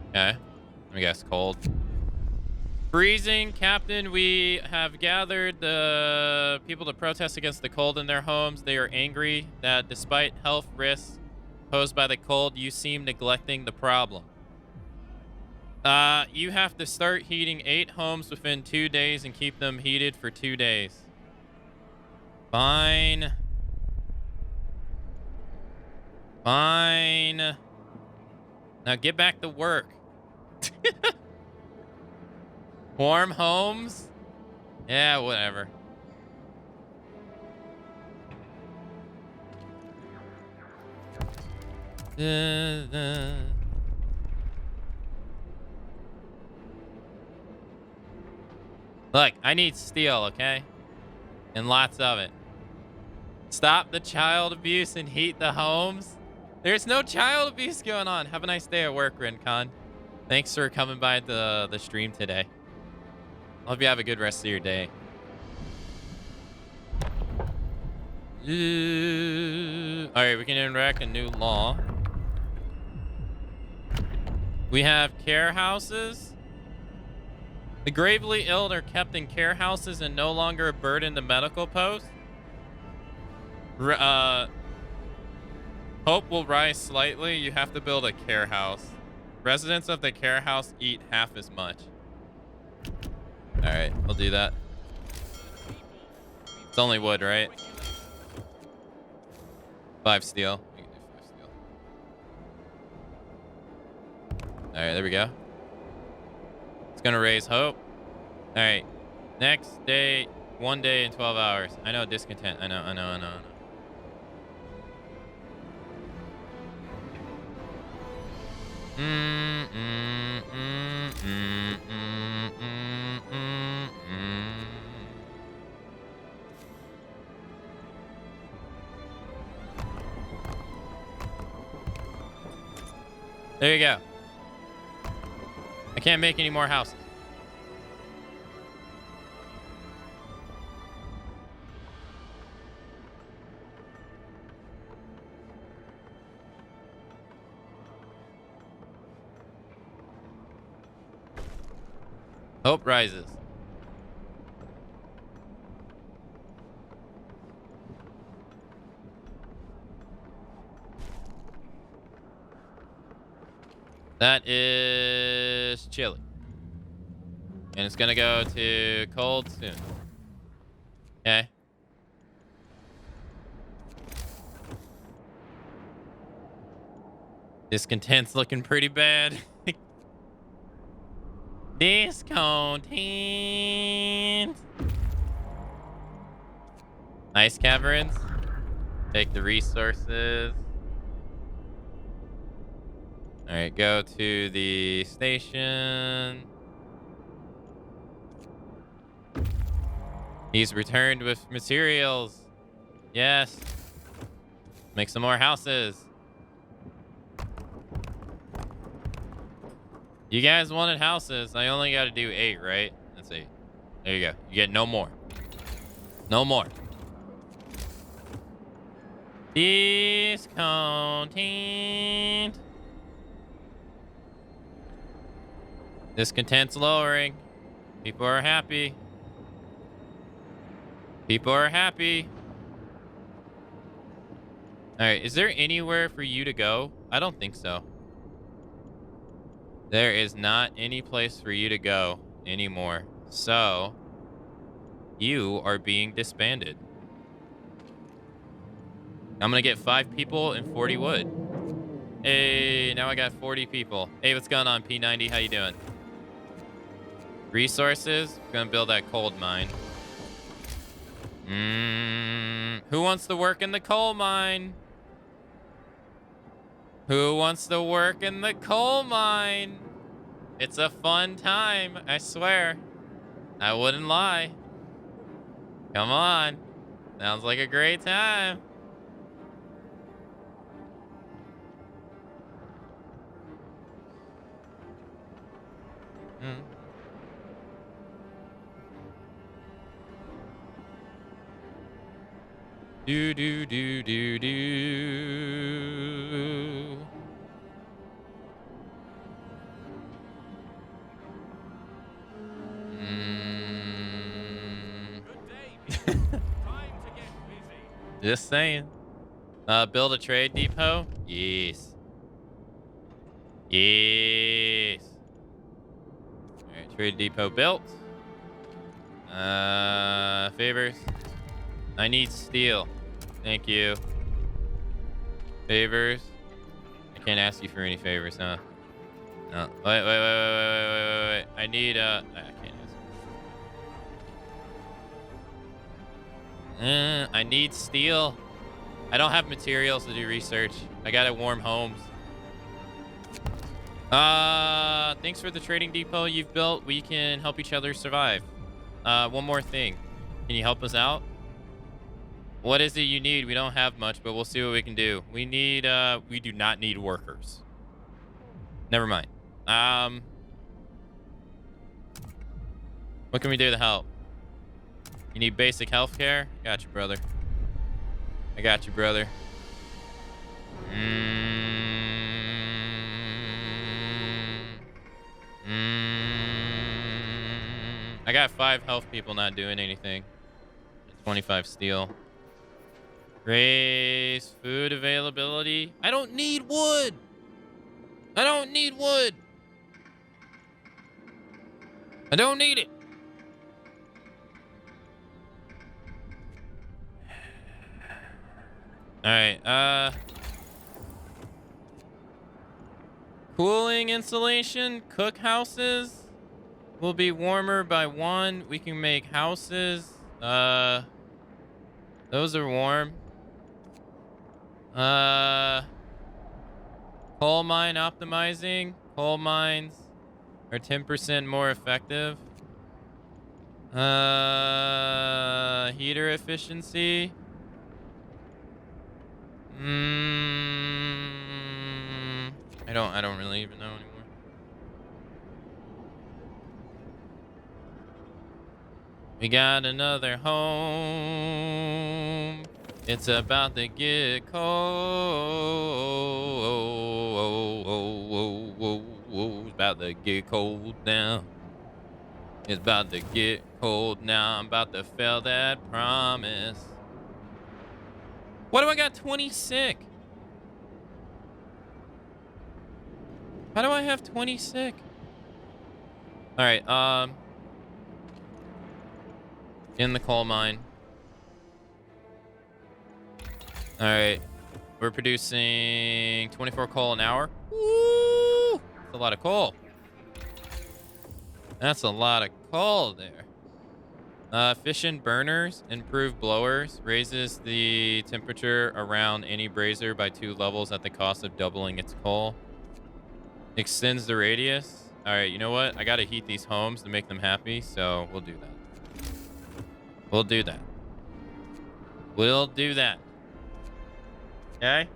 Okay. I guess cold. Freezing, Captain. We have gathered the people to protest against the cold in their homes. They are angry that despite health risks posed by the cold, you seem neglecting the problem. You have to start heating 8 homes within 2 days and keep them heated for 2 days. Fine. Fine. Now get back to work. Warm homes? Yeah, whatever. Look, I need steel, okay? And lots of it. Stop the child abuse and heat the homes. There's no child abuse going on. Have a nice day at work, Rincon. Thanks for coming by the stream today. Hope you have a good rest of your day. All right, we can interact a new law. We have care houses. The gravely ill are kept in care houses and no longer a burden to medical posts. Hope will rise slightly. You have to build a care house. Residents of the care house eat half as much. All right, I'll do that. It's only wood, right? 5 steel. We can do 5 steel. All right, there we go. It's gonna raise hope. All right, next day, 1 day and 12 hours. I know discontent. I know. There you go. I can't make any more houses. Hope rises. That is chili. And it's gonna go to cold soon. Okay. Discontent's looking pretty bad. Discontent. Ice caverns. Take the resources. All right, go to the station. He's returned with materials. Yes. Make some more houses. You guys wanted houses. I only got to do 8, right? That's 8. There you go. You get no more. No more. Discontent. Discontent's lowering. People are happy. People are happy. All right. Is there anywhere for you to go? I don't think so. There is not any place for you to go anymore. So, you are being disbanded. I'm going to get 5 people and 40 wood. Hey, now I got 40 people. Hey, what's going on, P90? How you doing? Resources. Going to build that cold mine. Who wants to work in the coal mine? Who wants to work in the coal mine? It's a fun time, I swear. I wouldn't lie. Come on. Sounds like a great time. Do do do do do. Good day, people. Time to get busy. Just saying. Build a trade depot? Yes. Yes. Alright, trade depot built. Favors. I need steel. Thank you. Favors. I can't ask you for any favors, huh? No. Wait. I need, I can't ask. I need steel. I don't have materials to do research. I gotta warm homes. Thanks for the trading depot you've built. We can help each other survive. One more thing. Can you help us out? What is it you need? We don't have much, but we'll see what we can do. We need, we do not need workers. Never mind. What can we do to help? You need basic health care? Got you, brother. I got you, brother. I got 5 health people not doing anything. 25 steel. Raise food availability. I don't need wood. I don't need wood. I don't need it. All right. Cooling insulation. Cook houses will be warmer by 1. We can make houses. Those are warm. Coal mine optimizing. Coal mines are 10% more effective. Heater efficiency. I don't really even know anymore. We got another home. It's about to get cold. It's about to get cold now. It's about to get cold now. I'm about to fail that promise. What do I got 20 sick? How do I have 20 sick? All right, in the coal mine. All right, we're producing 24 coal an hour. Woo! That's a lot of coal. That's a lot of coal there. Efficient burners, improved blowers, raises the temperature around any brazier by 2 levels at the cost of doubling its coal. Extends the radius. All right, you know what? I got to heat these homes to make them happy, so we'll do that. We'll do that. We'll do that. Okay?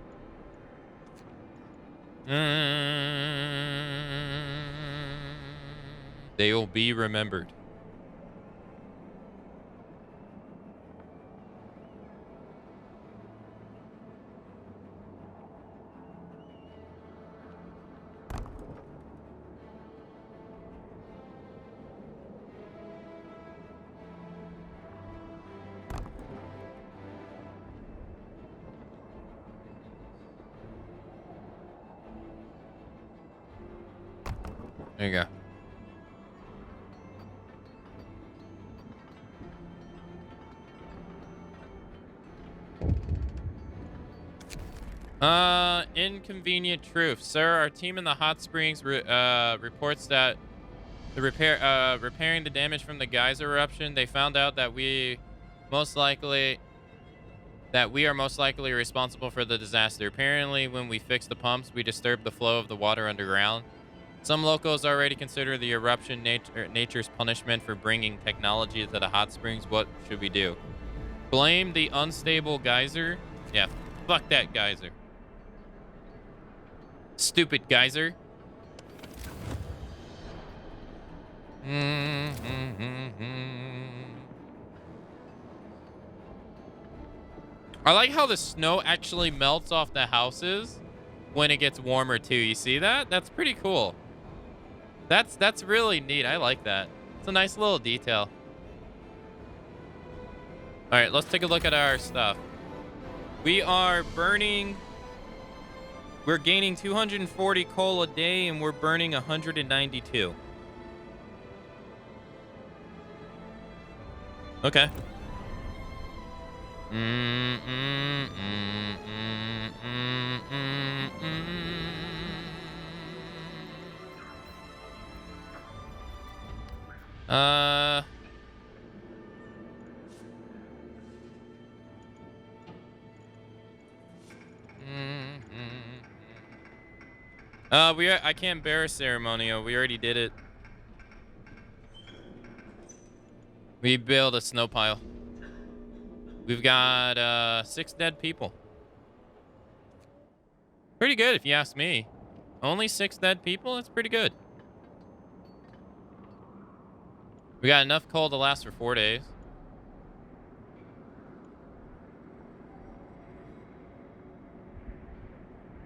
They will be remembered. There you go. Inconvenient truth. Sir, our team in the hot springs reports that repairing the damage from the geyser eruption, they found out that we are most likely responsible for the disaster. Apparently, when we fixed the pumps, we disturbed the flow of the water underground. Some locals already consider the eruption nature's punishment for bringing technology to the hot springs. What should we do? Blame the unstable geyser? Yeah, fuck that geyser. Stupid geyser. I like how the snow actually melts off the houses when it gets warmer too. You see that? That's pretty cool. That's really neat. I like that. It's a nice little detail. All right, let's take a look at our stuff. We are burning. We're gaining 240 coal a day, and we're burning 192. Okay. I can't bear a ceremonial. We already did it. We built a snow pile. We've got 6 dead people. Pretty good if you ask me. Only 6 dead people? That's pretty good. We got enough coal to last for 4 days.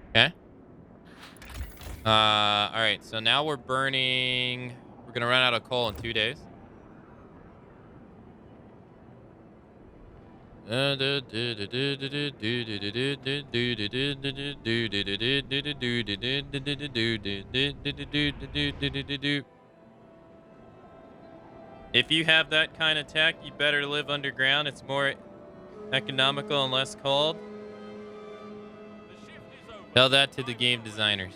Okay. All right, so now we're burning. We're gonna run out of coal in 2 days. If you have that kind of tech, you better live underground. It's more economical and less cold. The shift is over. Tell that to the game designers.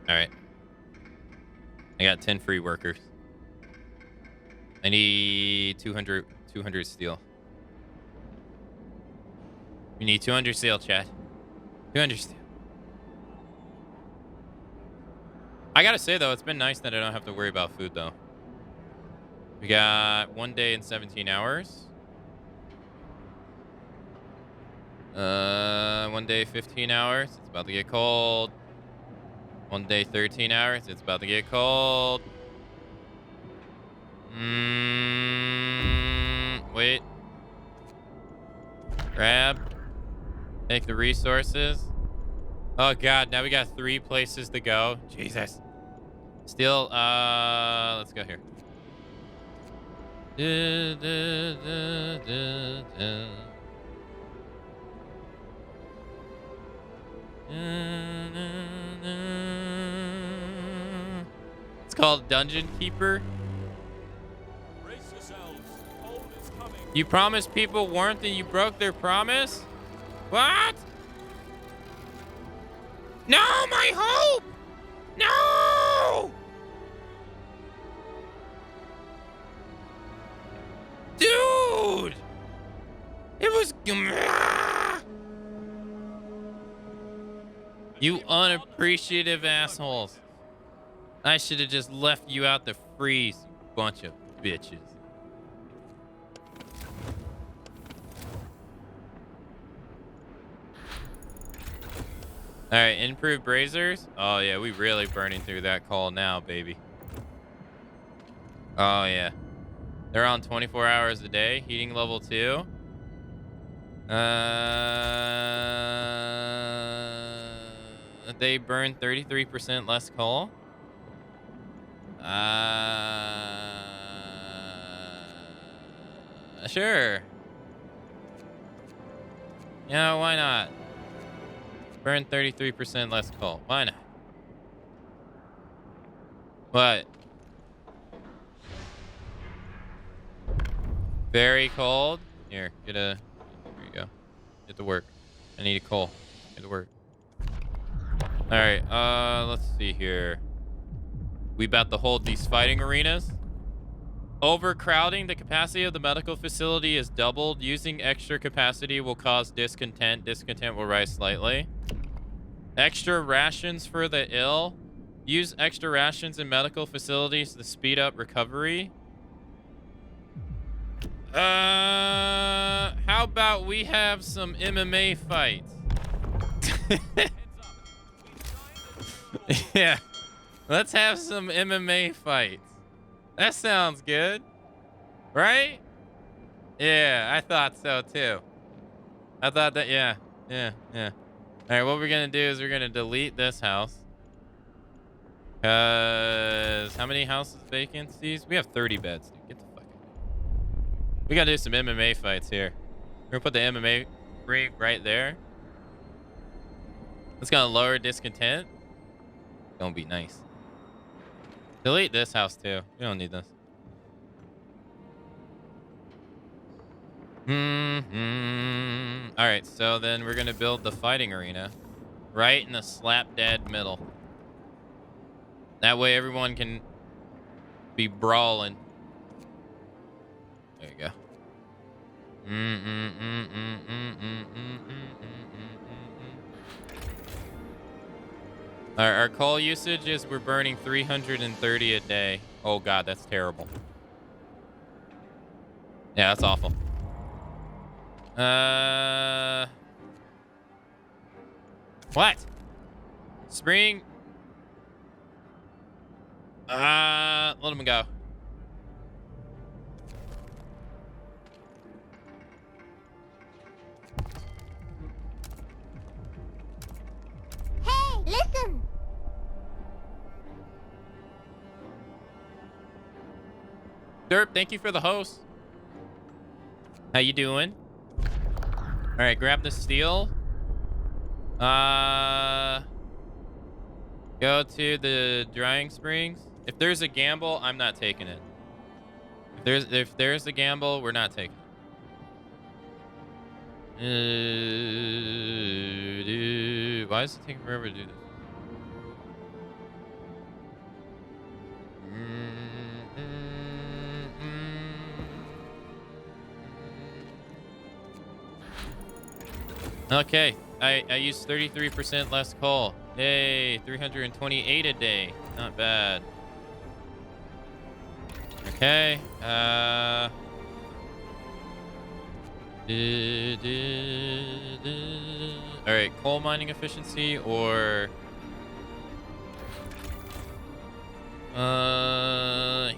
All right. I got 10 free workers. I need 200 steel. We need 200 steel, chat. 200 steel. I gotta say, though, it's been nice that I don't have to worry about food, though. We got 1 day and 17 hours. 1 day, 15 hours. It's about to get cold. 1 day, 13 hours. It's about to get cold. Wait. Grab. Take the resources. Oh, God. Now we got 3 places to go. Jesus. Still, let's go here. It's called Dungeon Keeper. Brace yourselves. Cold is coming. You promised people warmth and you broke their promise? What? No, my hope! No! Dude! It was... You unappreciative assholes. I should have just left you out to freeze, you bunch of bitches. All right, improved braziers. Oh, yeah, we really burning through that coal now, baby. Oh, yeah. They're on 24 hours a day. Heating level 2. They burn 33% less coal. Sure. Yeah, why not? Burn 33% less coal. Why not? What? Very cold. Here, here you go. Get to work. I need a coal. Get to work. All right. Let's see here. We about to hold these fighting arenas. Overcrowding. The capacity of the medical facility is doubled. Using extra capacity will cause discontent. Discontent will rise slightly. Extra rations for the ill. Use extra rations in medical facilities to speed up recovery. How about we have some MMA fights? Yeah. Let's have some MMA fights. That sounds good. Right? Yeah, I thought so too. I thought that, yeah. All right, what we're going to do is we're going to delete this house. Because how many houses vacancies? We have 30 beds. Dude, get the fuck out. We got to do some MMA fights here. We're going to put the MMA ring right there. It's going to lower discontent. It's going to be nice. Delete this house too. We don't need this. All right, so then we're gonna build the fighting arena right in the slap dead middle. That way everyone can be brawling. There you go. Our coal usage is we're burning 330 a day. Oh God, that's terrible. Yeah, that's awful. What? Spring. Let them go. Hey, listen! Derp, thank you for the host. How you doing? All right, grab the steel. Go to the drying springs. If there's a gamble, I'm not taking it. If there's a gamble, we're not taking it. Why is it taking forever to do this? Okay, I used 33% less coal. Yay, 328 a day. Not bad. Okay. All right, coal mining efficiency or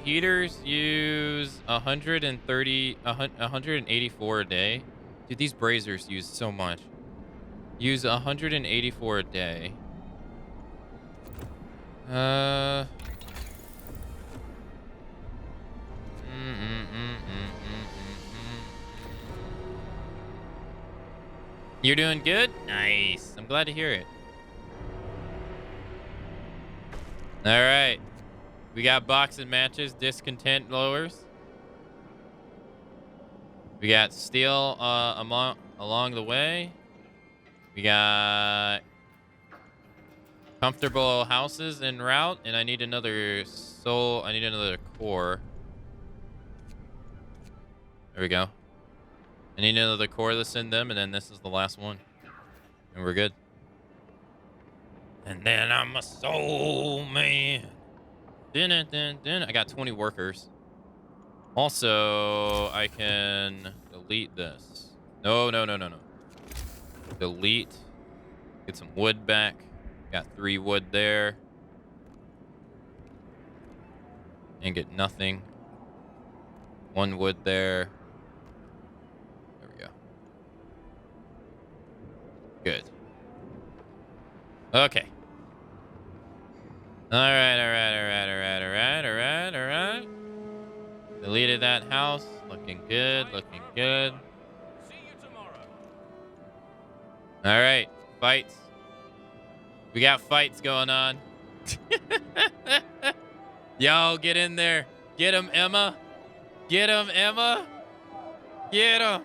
heaters use 184 a day. Dude, these brazers use so much. Use 184 a day. Uh mm, mm, mm, mm, mm, mm. You're doing good? Nice. I'm glad to hear it. All right. We got boxing matches, discontent lowers. We got steel along the way. We got comfortable houses en route, and I need another soul. I need another core. There we go. I need another core to send them, and then this is the last one. And we're good. And then I'm a soul man. I got 20 workers. Also, I can delete this. No. Delete. Get some wood back. Got 3 wood there. And get nothing. 1 wood there. There we go. Good. Okay. All right. Deleted that house. Looking good. See you tomorrow. All right. Fights. We got fights going on. Yo, get in there. Get him, Emma. Get him, Emma. Get him.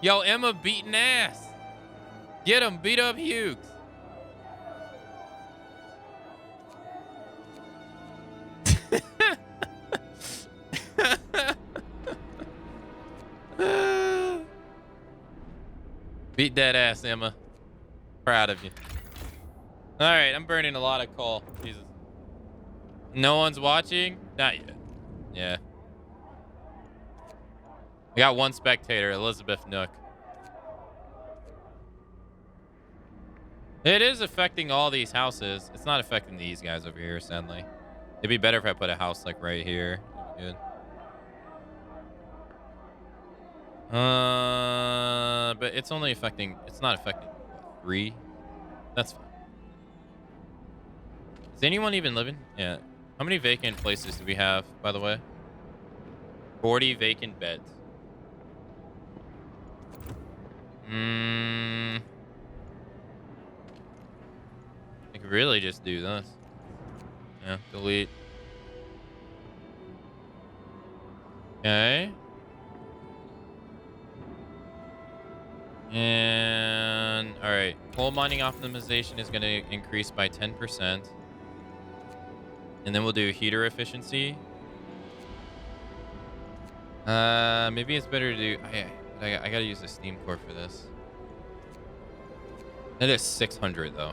Yo, Emma beating ass. Get him. Beat up Hughes. Beat that ass, Emma. Proud of you. All right, I'm burning a lot of coal. Jesus. No one's watching? Not yet. Yeah. I got 1 spectator, Elizabeth Nook. It is affecting all these houses. It's not affecting these guys over here, sadly. It'd be better if I put a house like right here. That'd be good. But it's only affecting. It's not affecting what, 3. That's fine. Is anyone even living? Yeah. How many vacant places do we have, by the way? 40 vacant beds. I could really just do this. Yeah, delete. Okay. And all right, coal mining optimization is going to increase by 10%. And then we'll do heater efficiency. Maybe it's better to do. I gotta use the steam core for this. That is 600 though.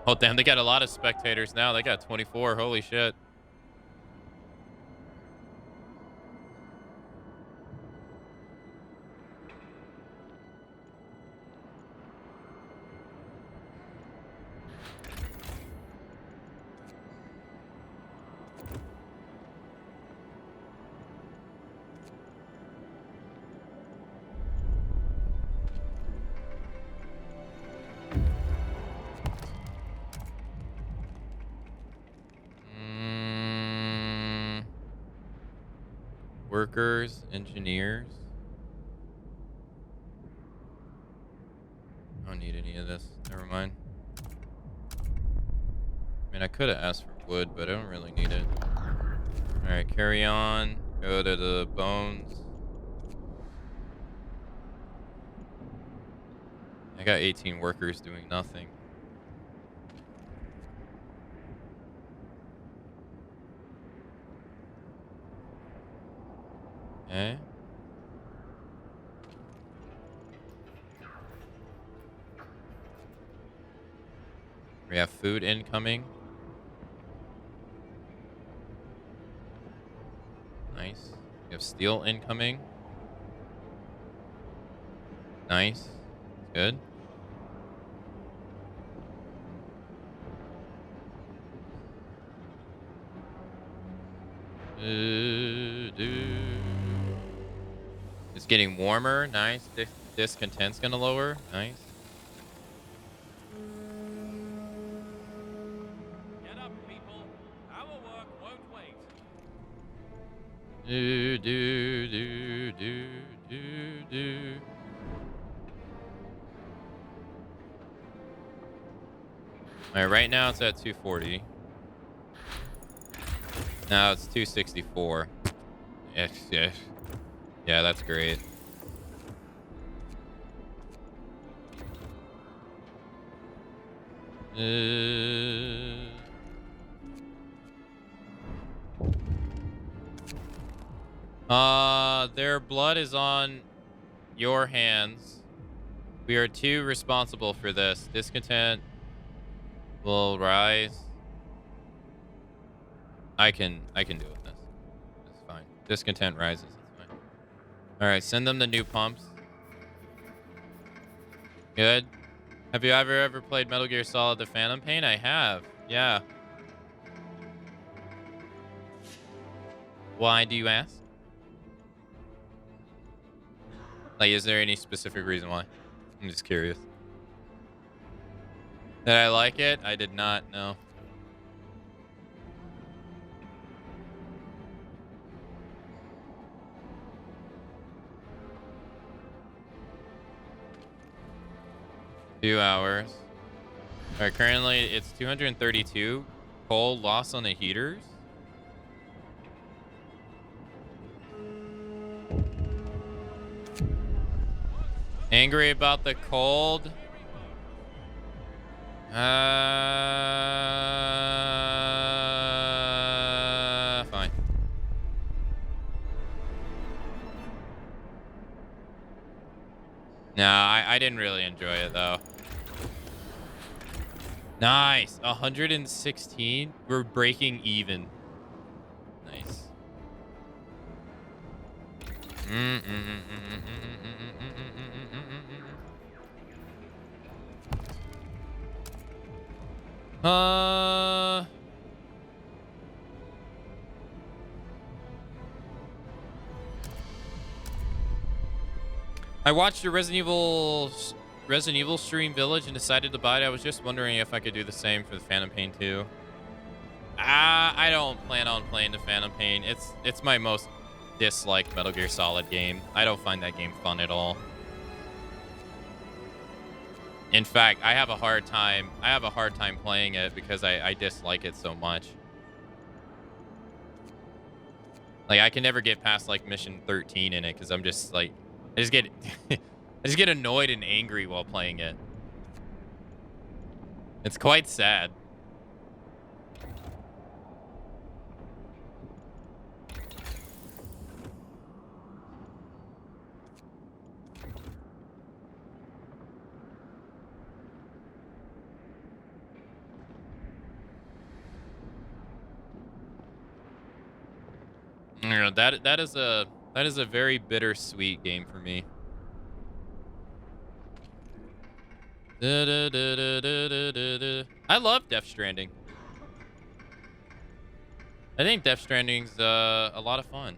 Oh, damn, they got a lot of spectators now. They got 24. Holy shit. Workers, engineers. I don't need any of this. Never mind. I mean, I could have asked for wood, but I don't really need it. Alright, carry on. Go to the bones. I got 18 workers doing nothing. Okay. We have food incoming. Nice. We have steel incoming. Nice. Good. It's getting warmer. Nice. Discontent's gonna lower. Nice. Get up, people. Our work won't wait. Do, do, do, do, do, do. Alright, right now it's at 240. Now it's 264. Yes, yes. Yeah, that's great. Their blood is on your hands. We are too responsible for this. Discontent will rise. I can deal with this. It's fine. Discontent rises. It's fine. All right, send them the new pumps. Good. Have you ever played Metal Gear Solid: The Phantom Pain? I have. Yeah. Why do you ask? Like, is there any specific reason why? I'm just curious. Did I like it? I did not. No. Two hours. All right, currently it's 232 coal loss on the heaters. Angry about the cold. Fine. No, I didn't really enjoy it though. Nice. 116. We're breaking even. Nice. I watched a Resident Evil stream Village and decided to buy it. I was just wondering if I could do the same for the Phantom Pain too. I don't plan on playing the Phantom Pain. It's my most disliked Metal Gear Solid game. I don't find that game fun at all. In fact, I have a hard time playing it because I dislike it so much. Like, I can never get past like mission 13 in it because I'm just like, I just get annoyed and angry while playing it. It's quite sad. You know, that is a very bittersweet game for me. I love Death Stranding. I think Death Stranding's a lot of fun.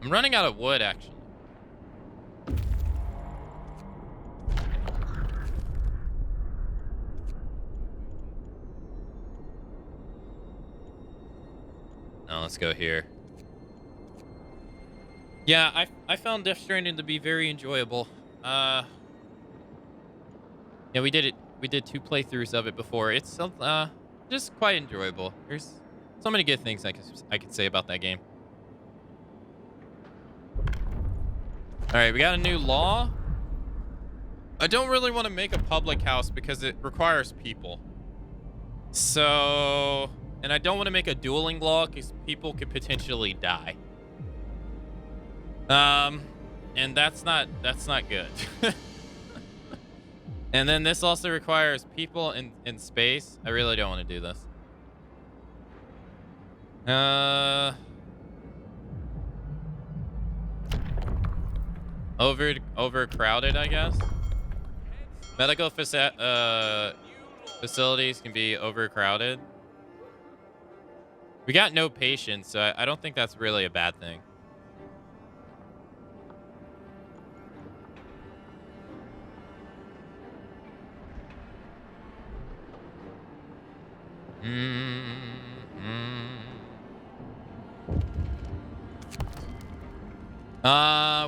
I'm running out of wood, actually. Now let's go here. Yeah, I found Death Stranding to be very enjoyable. Yeah, we did it. We did 2 playthroughs of it before. It's just quite enjoyable. There's so many good things I could say about that game. All right, we got a new law. I don't really want to make a public house because it requires people. So, and I don't want to make a dueling law because people could potentially die. And that's not good. And then this also requires people in space. I really don't want to do this. Overcrowded, I guess. Medical facilities can be overcrowded. We got no patients, so I don't think that's really a bad thing.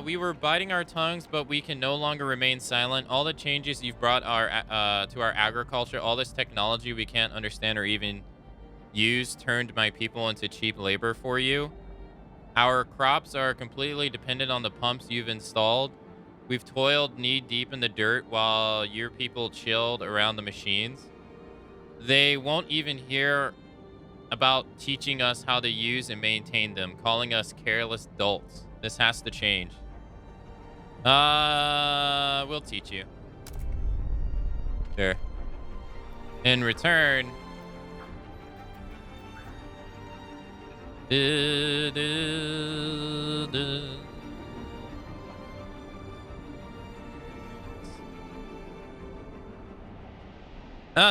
We were biting our tongues, but we can no longer remain silent. All the changes you've brought to our agriculture, all this technology we can't understand or even use, turned my people into cheap labor for you. Our crops are completely dependent on the pumps you've installed. We've toiled knee-deep in the dirt while your people chilled around the machines. They won't even hear about teaching us how to use and maintain them, calling us careless dolts. This has to change. We'll teach you. Sure. In return,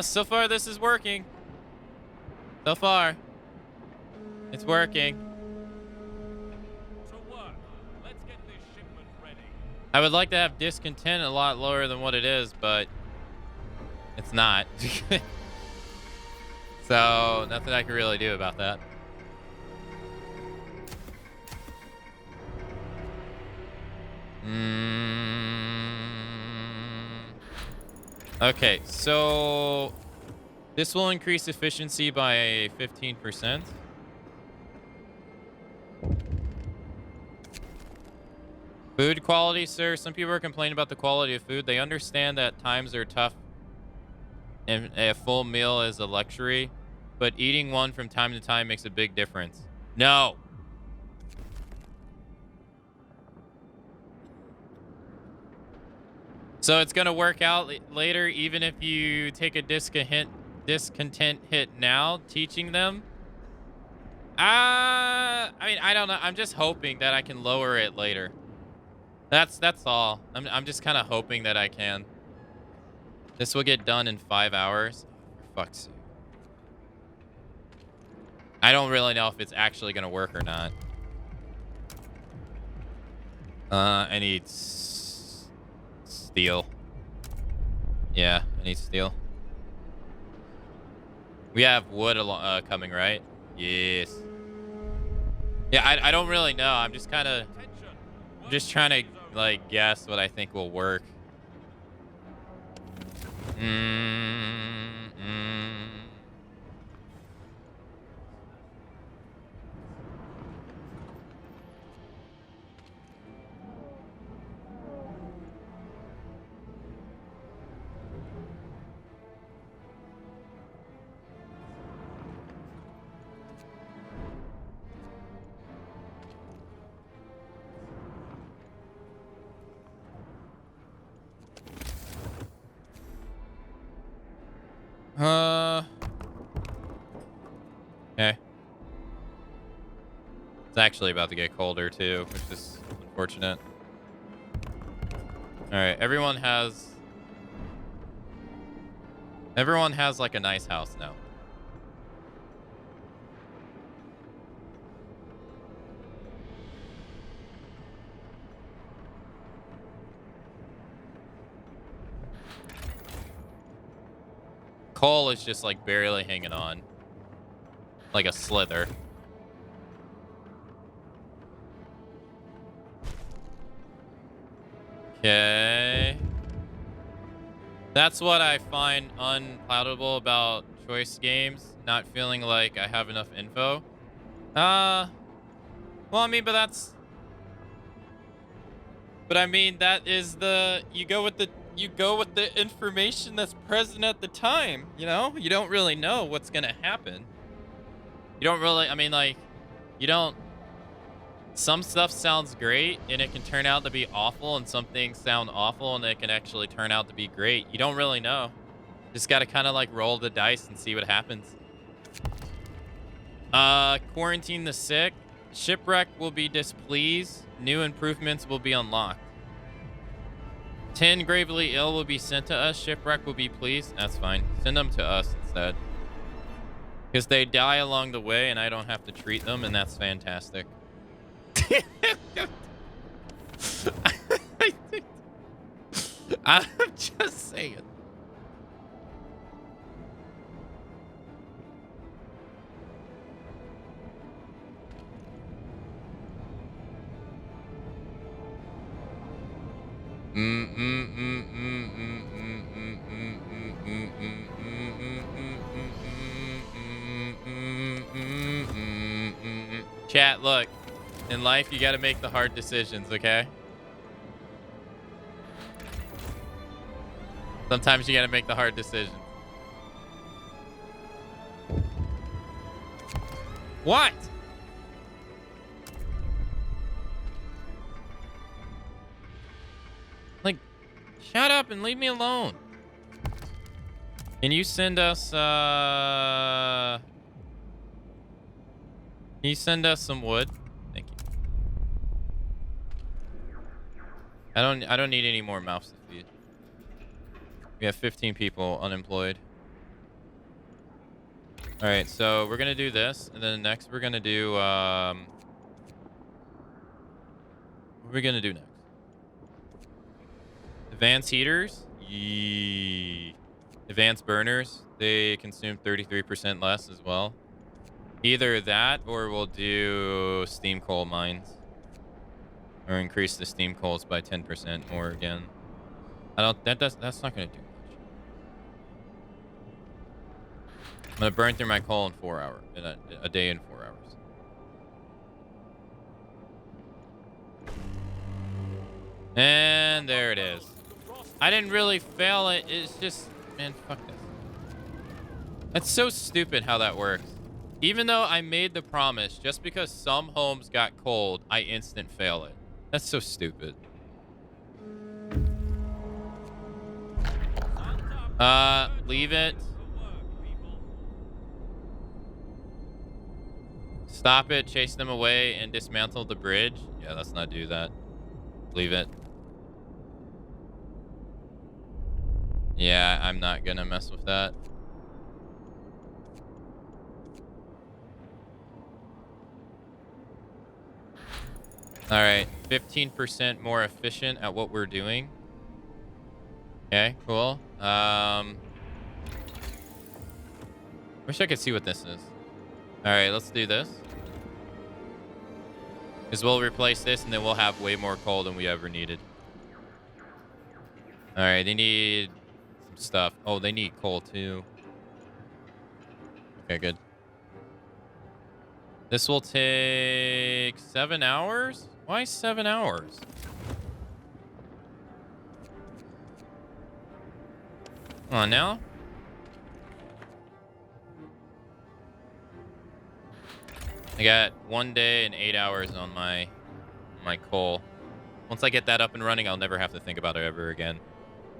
so far this is working. So far, it's working. To work. Let's get this shipment ready. I would like to have discontent a lot lower than what it is, but it's not. So, nothing I can really do about that. Okay, so this will increase efficiency by 15%. Food quality, sir. Some people are complaining about the quality of food. They understand that times are tough and a full meal is a luxury, but eating one from time to time makes a big difference. No. So it's going to work out later, even if you take a discontent hit now, teaching them. I mean, I don't know. I'm just hoping that I can lower it later. That's all. I'm just kind of hoping that I can. This will get done in 5 hours. For fuck's sake. I don't really know if it's actually going to work or not. I need steel. Yeah, I need steel. We have wood coming, right? Yes. Yeah, I don't really know. I'm just kind of... I'm just trying to, like, guess what I think will work. Okay. It's actually about to get colder too, which is unfortunate. All right, everyone has like a nice house now. Coal is just like barely hanging on. Like a slither. Okay. That's what I find unpalatable about choice games. Not feeling like I have enough info. Well, I mean, but I mean, that is you go with the information that's present at the time, you know? You don't really know what's going to happen. You don't really, I mean, like, you don't, some stuff sounds great and it can turn out to be awful, and some things sound awful and it can actually turn out to be great. You don't really know. Just got to kind of like roll the dice and see what happens. Quarantine the sick. Shipwreck will be displeased. New improvements will be unlocked. 10 gravely ill will be sent to us. Shipwreck will be pleased. That's fine. Send them to us instead. Because they die along the way and I don't have to treat them, and that's fantastic. I'm just saying. Chat, look. In life, you got to make the hard decisions, okay? Sometimes you got to make the hard decisions. What? Like, shut up and leave me alone. Can you send us, can you send us some wood? Thank you. I don't need any more mouths to feed. We have 15 people unemployed. All right, so we're gonna do this, and then next we're gonna do what are we gonna do next? Advanced heaters. Yee. Advanced burners. They consume 33% less as well. Either that, or we'll do steam coal mines, or increase the steam coals by 10% more again. That's not gonna do much. I'm gonna burn through my coal in 4 hours, in a day in 4 hours. And there it is. I didn't really fail it. It's just, man, fuck this. That's so stupid how that works. Even though I made the promise, just because some homes got cold, I instant fail it. That's so stupid. Leave it. Stop it, chase them away, and dismantle the bridge. Yeah, let's not do that. Leave it. Yeah, I'm not gonna mess with that. All right, 15% more efficient at what we're doing. Okay, cool. Wish I could see what this is. All right, let's do this. Because we'll replace this, and then we'll have way more coal than we ever needed. All right, they need some stuff. Oh, they need coal too. Okay, good. This will take 7 hours? Why 7 hours? Come on now. I got 1 day and 8 hours on my coal. Once I get that up and running, I'll never have to think about it ever again.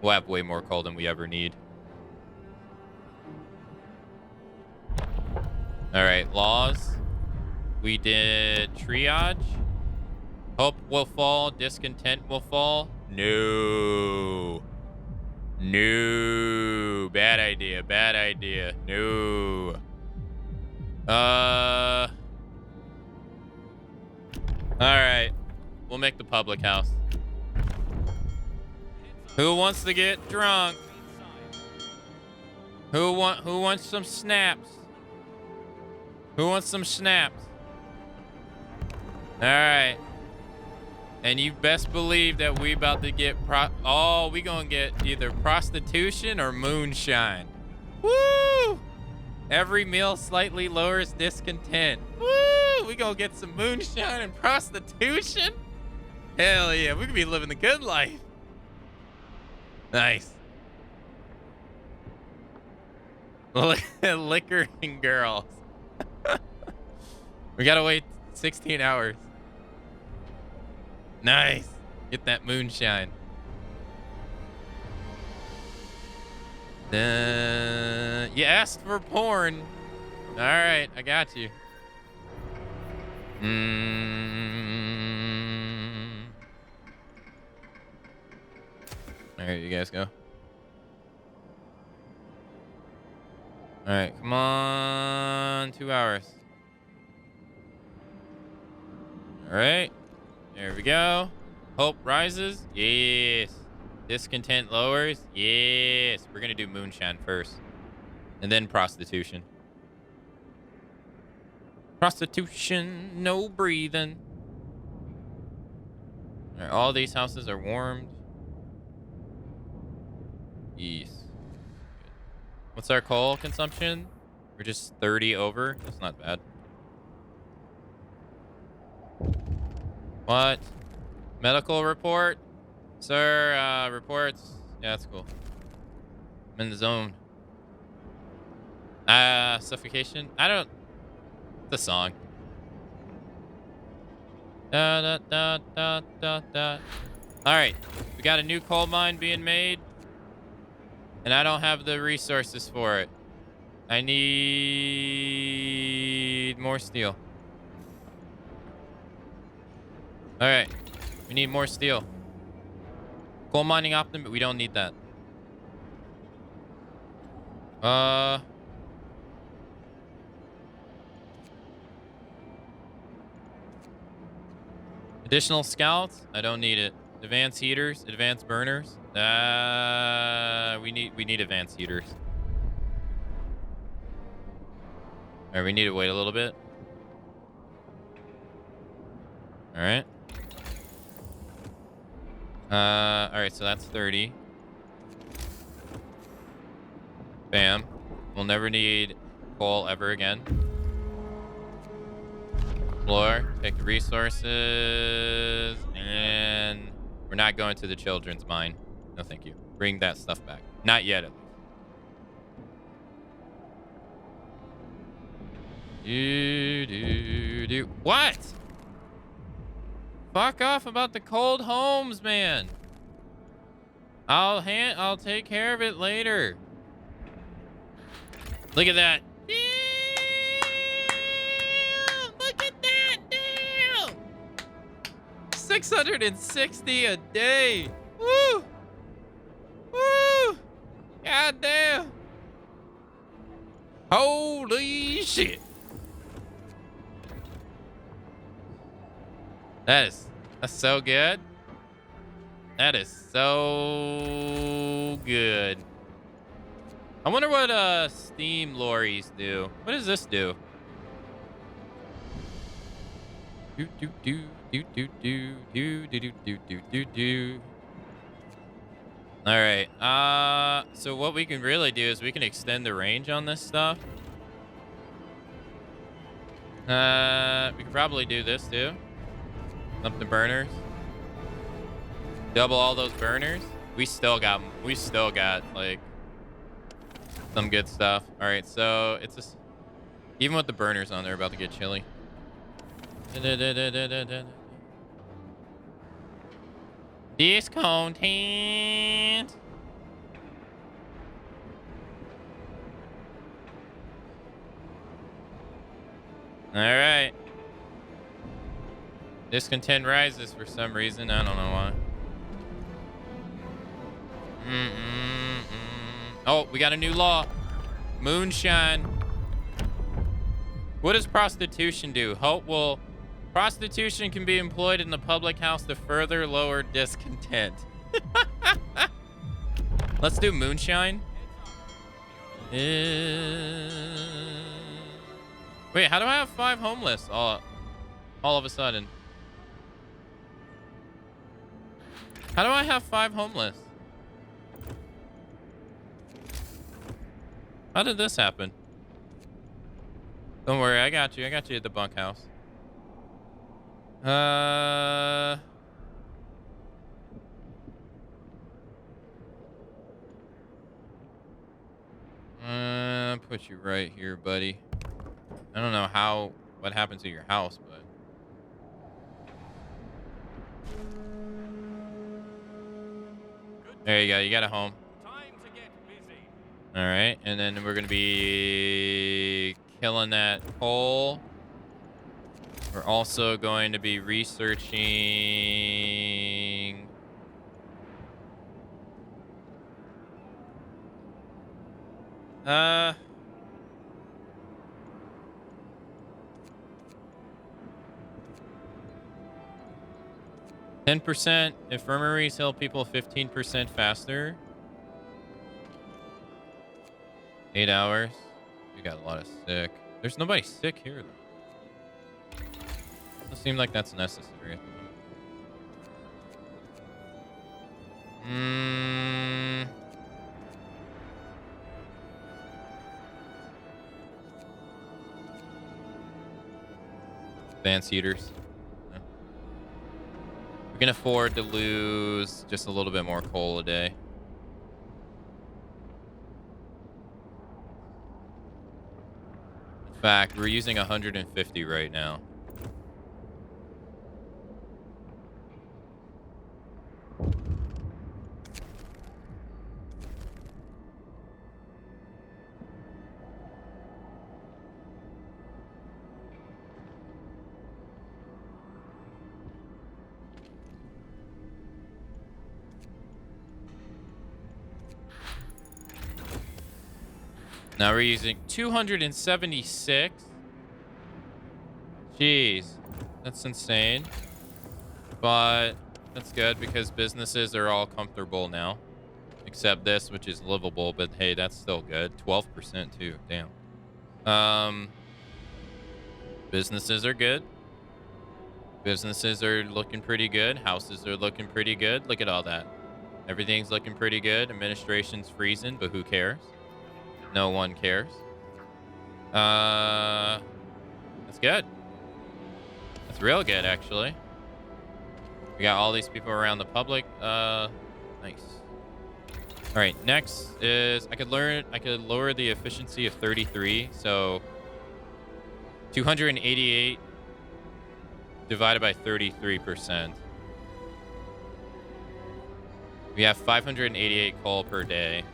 We'll have way more coal than we ever need. All right, laws. We did triage. Hope will fall. Discontent will fall. No. No. Bad idea. Bad idea. No. All right. We'll make the public house. Who wants to get drunk? Who wants some snaps? Who wants some snaps? All right. And you best believe that we about to get we gonna get either prostitution or moonshine. Woo! Every meal slightly lowers discontent. Woo! We gonna get some moonshine and prostitution? Hell yeah, we could be living the good life. Nice. Liquor and girls. We gotta wait 16 hours. Nice. Get that moonshine. You asked for porn. All right, I got you. All right, you guys go. All right, come on. 2 hours. All right. There we go. Hope rises. Yes. Discontent lowers. Yes. We're going to do moonshine first. And then prostitution. Prostitution. No breathing. All right, all these houses are warmed. Yes. What's our coal consumption? We're just 30 over. That's not bad. What? Medical report? Sir, reports. Yeah, that's cool. I'm in the zone. Suffocation? I don't... It's a song. Da, da, da, da, da, da. Alright. We got a new coal mine being made. And I don't have the resources for it. I need more steel. All right, we need more steel. Coal mining optimum, but we don't need that. Additional scouts, I don't need it. Advanced heaters, advanced burners. We need advanced heaters. All right, we need to wait a little bit. All right. All right, so that's 30. Bam. We'll never need coal ever again. Explore, take the resources, and we're not going to the children's mine. No, thank you. Bring that stuff back. Not yet, at least. What? Fuck off about the cold homes, man. I'll take care of it later. Look at that. Damn! Look at that. Damn! 660 a day. Woo! Woo! God damn. Holy shit. That's so good. That is so good. I wonder what steam lorries do. What does this do? Do do do do do do do do do do do do. All right. So what we can really do is we can extend the range on this stuff. We could probably do this too. Up the burners. Double all those burners. We still got like some good stuff. All right, so it's just even with the burners on, they're about to get chilly. Discontent. All right. Discontent rises for some reason. I don't know why. Oh, we got a new law. Moonshine. What does prostitution do? Prostitution can be employed in the public house to further lower discontent. Let's do moonshine. Wait, how do I have 5 homeless all of a sudden? How do I have 5 homeless? How did this happen? Don't worry, I got you. I got you at the bunkhouse. Put you right here, buddy. I don't know what happened to your house, but there you go. You got a home. Time to get busy. All right, and then we're gonna be killing that coal. We're also going to be researching. 10% infirmaries heal people 15% faster. 8 hours. We got a lot of sick. There's nobody sick here though. Doesn't seem like that's necessary at the moment. Advanced heaters. Yeah. We can afford to lose just a little bit more coal a day. In fact, we're using 150 right now. Now we're using 276. Jeez, that's insane. But that's good because businesses are all comfortable now. Except this, which is livable, but hey, that's still good. 12% too, damn. Businesses are good. Businesses are looking pretty good. Houses are looking pretty good. Look at all that. Everything's looking pretty good. Administration's freezing, but who cares? No one cares. That's good. That's real good, actually. We got all these people around the public. Nice. All right, next is I could lower the efficiency of 33. So 288 divided by 33%. We have 588 coal per day.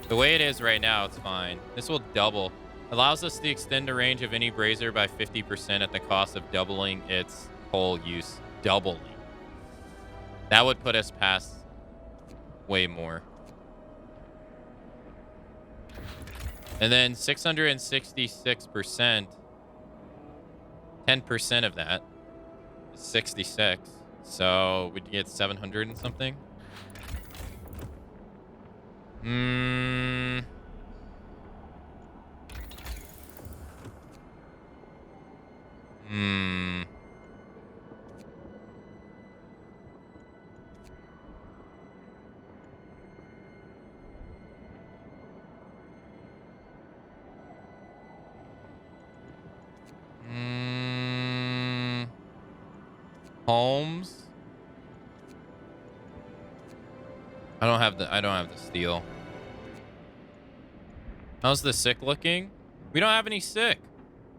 The way it is right now, it's fine. This will double. Allows us to extend the range of any brazier by 50% at the cost of doubling its coal use. Doubling. That would put us past way more. And then 666%. 10% of that is 66. So we'd get 700 and something. Homes. I don't have the steel. How's the sick looking? We don't have any sick.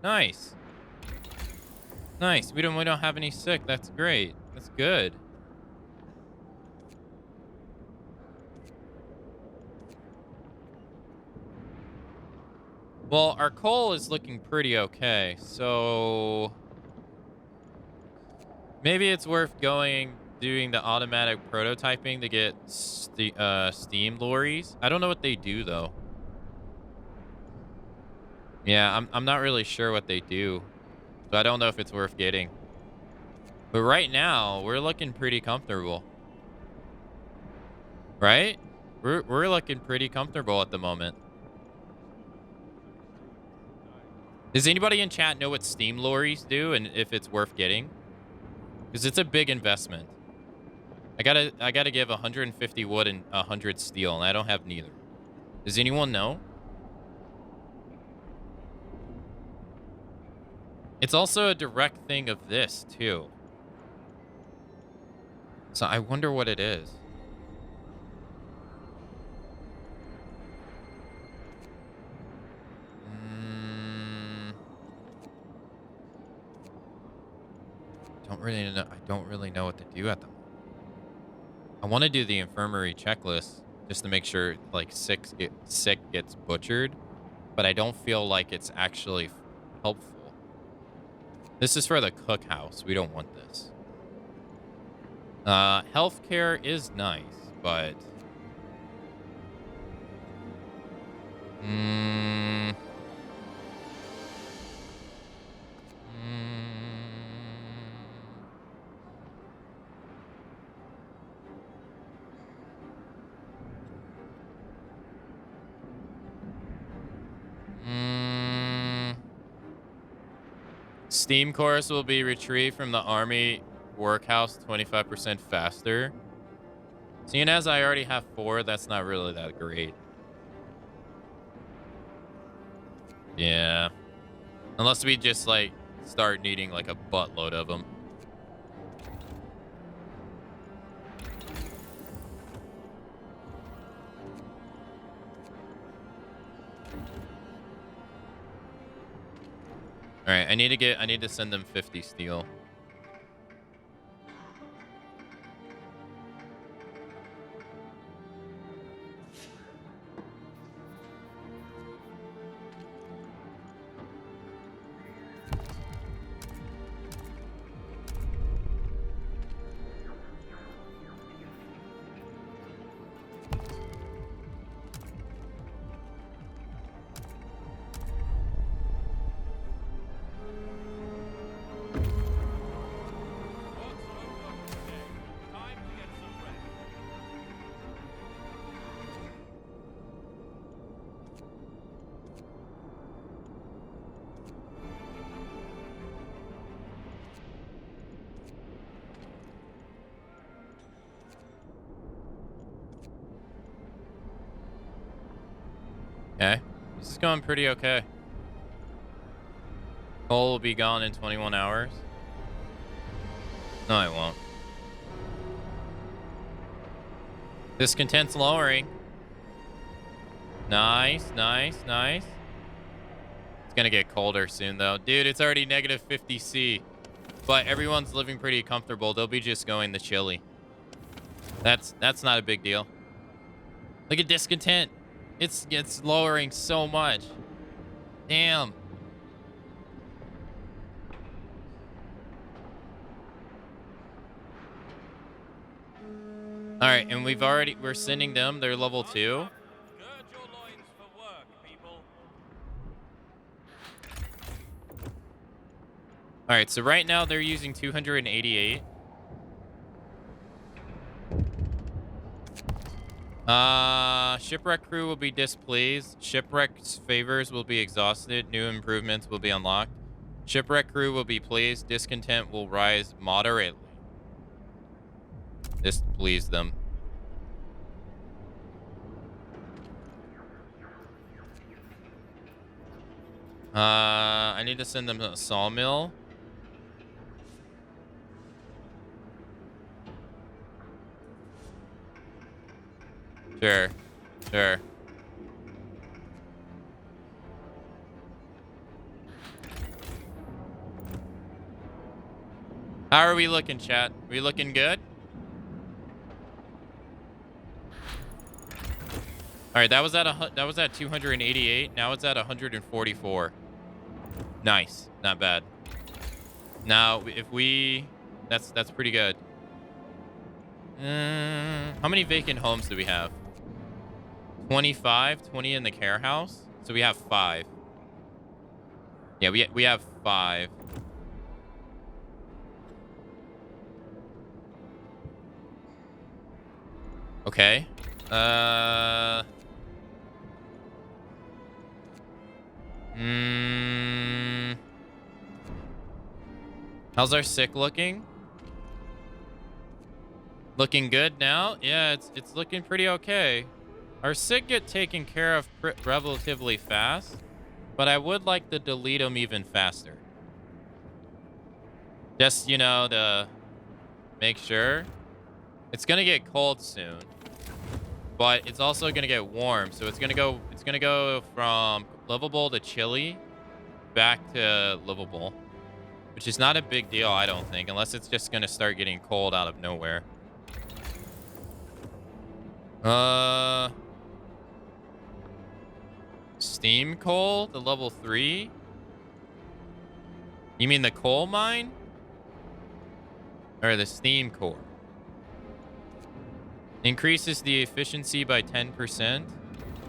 Nice. Nice. We don't have any sick. That's great. That's good. Well, our coal is looking pretty okay, so maybe it's worth doing the automatic prototyping to get steam lorries. I don't know what they do though. Yeah, I'm not really sure what they do, so I don't know if it's worth getting. But right now, we're looking pretty comfortable. Right? We're looking pretty comfortable at the moment. Does anybody in chat know what steam lorries do and if it's worth getting? Because it's a big investment. I gotta give 150 wood and 100 steel, and I don't have neither. Does anyone know? It's also a direct thing of this too. So I wonder what it is. I don't really know what to do at the moment. I want to do the infirmary checklist just to make sure like sick gets butchered, but I don't feel like it's actually helpful. This is for the cookhouse. We don't want this. Healthcare is nice, but Steam cores will be retrieved from the army workhouse 25% faster. Seeing as I already have 4, that's not really that great. Yeah. Unless we just like start needing like a buttload of them. All right, I need to send them 50 steel. Okay. This is going pretty okay. Coal will be gone in 21 hours. No, it won't. Discontent's lowering. Nice, nice, nice. It's gonna get colder soon, though. Dude, it's already negative 50 C. But everyone's living pretty comfortable. They'll be just going the chilly. That's not a big deal. Look at discontent. It's lowering so much. Damn. All right, and we're sending them. They're level 2. Gird your loins for work, people. All right, so right now they're using 288. Shipwreck crew will be displeased. Shipwreck's favors will be exhausted. New improvements will be unlocked. Shipwreck crew will be pleased. Discontent will rise moderately. Displease them. I need to send them to a sawmill. Sure. Sure. How are we looking, chat? Are we looking good? All right, that was at 288. Now it's at 144. Nice, not bad. Now, if we, that's pretty good. How many vacant homes do we have? 25, 20 in the care house. So we have 5. Yeah, we have 5. Okay. How's our sick looking? Looking good now? Yeah, it's looking pretty okay. Our sick get taken care of relatively fast, but I would like to delete them even faster. Just, you know, to make sure. It's gonna get cold soon, but it's also gonna get warm. So it's gonna go from livable to chilly back to livable, which is not a big deal, I don't think, unless it's just gonna start getting cold out of nowhere. Steam coal to level 3? You mean the coal mine? Or the steam core? Increases the efficiency by 10%.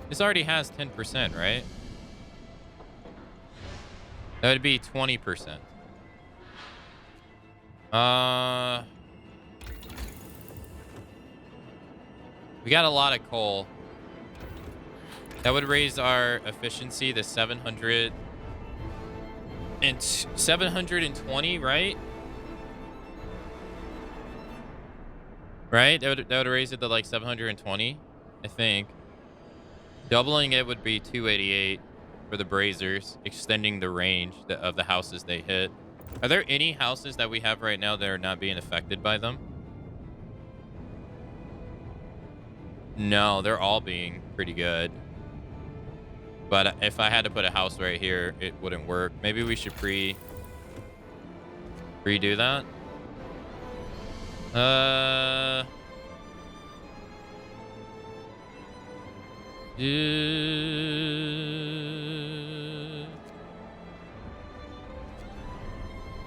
This already has 10%, right? That would be 20%. We got a lot of coal. That would raise our efficiency to 700 and 720, right? Right? That would raise it to like 720, I think. Doubling it would be 288 for the Brazers, extending the range of the houses they hit. Are there any houses that we have right now that are not being affected by them? No, they're all being pretty good. But if I had to put a house right here, it wouldn't work. Maybe we should redo that.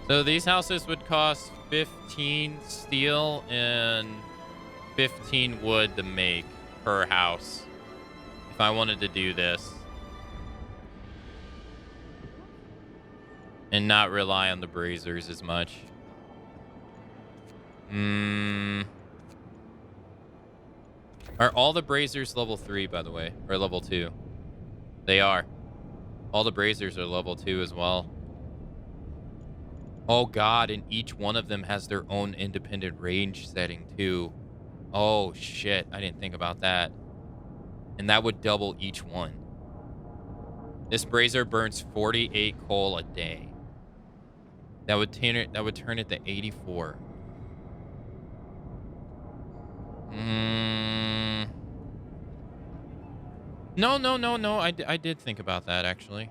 So these houses would cost 15 steel and 15 wood to make per house if I wanted to do this and not rely on the Brazers as much. Are all the Brazers level 3, by the way, or level 2? They are. All the Brazers are level 2 as well. Oh god, and each one of them has their own independent range setting too. Oh shit, I didn't think about that. And that would double each one. This Brazier burns 48 coal a day. That would turn it to 84. No. I did think about that actually.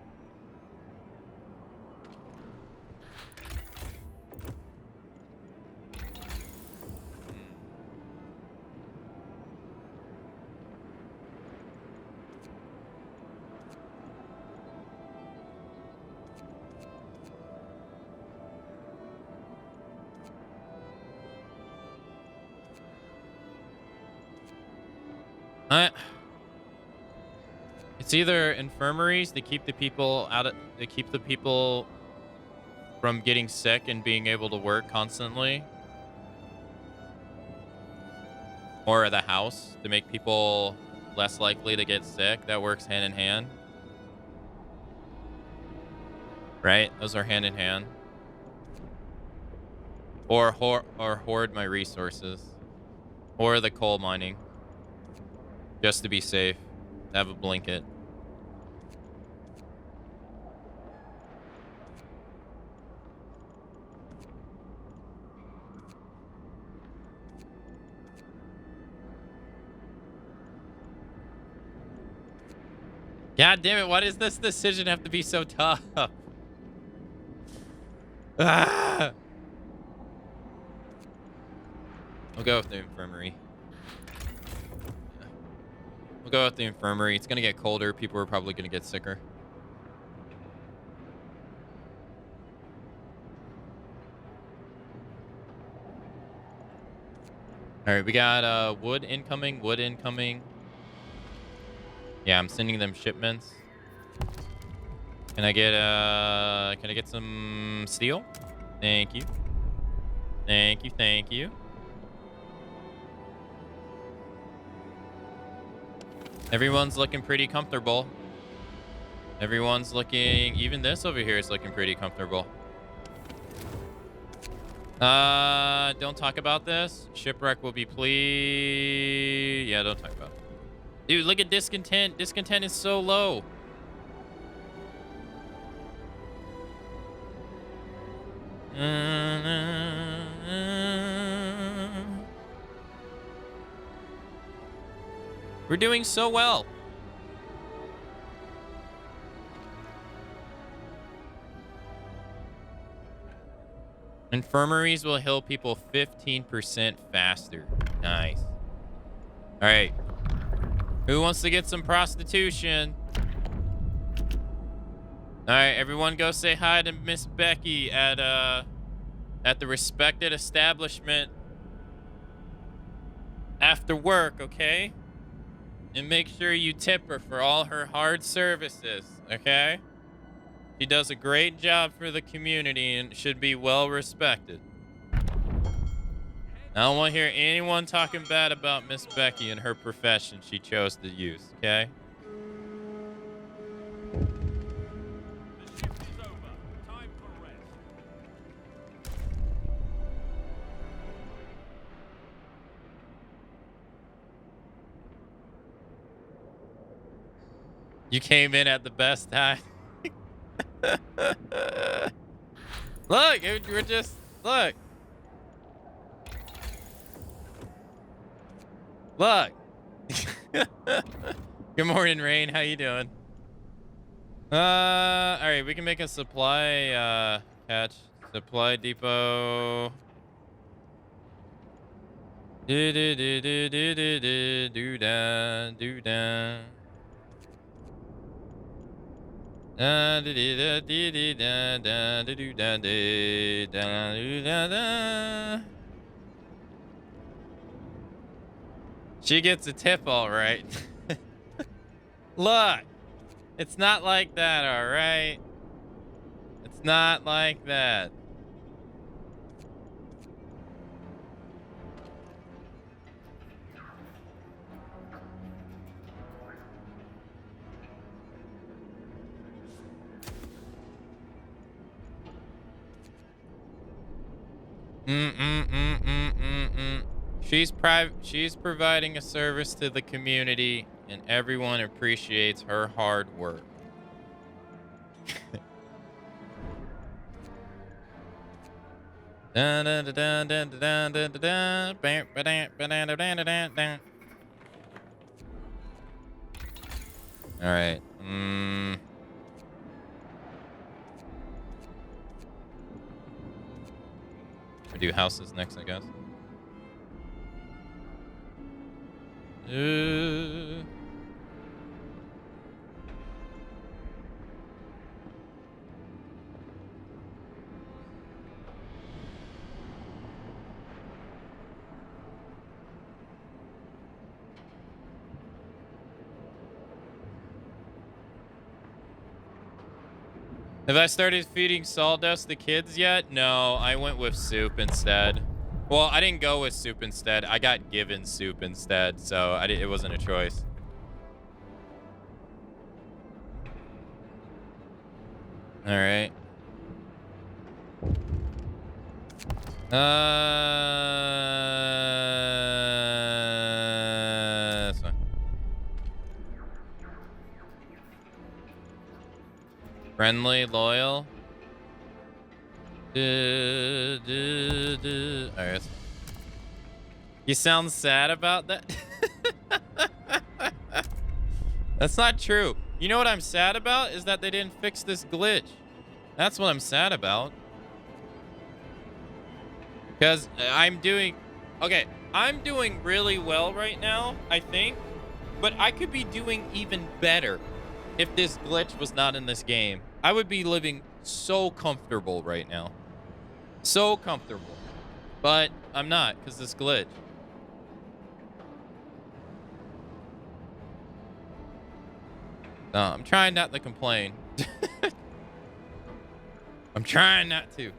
It's either infirmaries to keep the people from getting sick and being able to work constantly, or the house to make people less likely to get sick. That works hand in hand, right? Those are hand in hand. Or hoard my resources, or the coal mining, just to be safe. Have a blanket. God damn it, why does this decision have to be so tough? Ah! I'll go with the infirmary. We'll go with the infirmary. It's going to get colder. People are probably going to get sicker. All right, we got wood incoming, wood incoming. Yeah, I'm sending them shipments. Can I get some steel? Thank you. Thank you, thank you. Everyone's looking pretty comfortable. Everyone's looking, even this over here is looking pretty comfortable. Don't talk about this. Shipwreck will be pleased. Yeah, don't talk about it. Dude, look at discontent. Discontent is so low. We're doing so well. Infirmaries will heal people 15% faster. Nice. All right. Who wants to get some prostitution? All right, everyone go say hi to Miss Becky at the respected establishment after work, okay? And make sure you tip her for all her hard services, okay? She does a great job for the community and should be well respected. I don't want to hear anyone talking bad about Miss Becky and her profession she chose to use, okay? The shift is over. Time for rest. You came in at the best time. Look, we're just, look. Look. Good morning, Rain. How you doing? All right, we can make a supply catch. Supply depot. Do-da. She gets a tip, all right. Look, it's not like that, all right? It's not like that. She's providing a service to the community, and everyone appreciates her hard work. All right. We do houses next, I guess. Have I started feeding sawdust to kids yet? No, I went with soup instead. Well, I didn't go with soup instead. I got given soup instead, so it wasn't a choice. All right. That's fine. Friendly, loyal. All right. You sound sad about that? That's not true. You know what I'm sad about is that they didn't fix this glitch. That's what I'm sad about. Because I'm doing really well right now, I think. But I could be doing even better if this glitch was not in this game. I would be living so comfortable right now. So comfortable. But I'm not, because this glitch. No, I'm trying not to complain. I'm trying not to.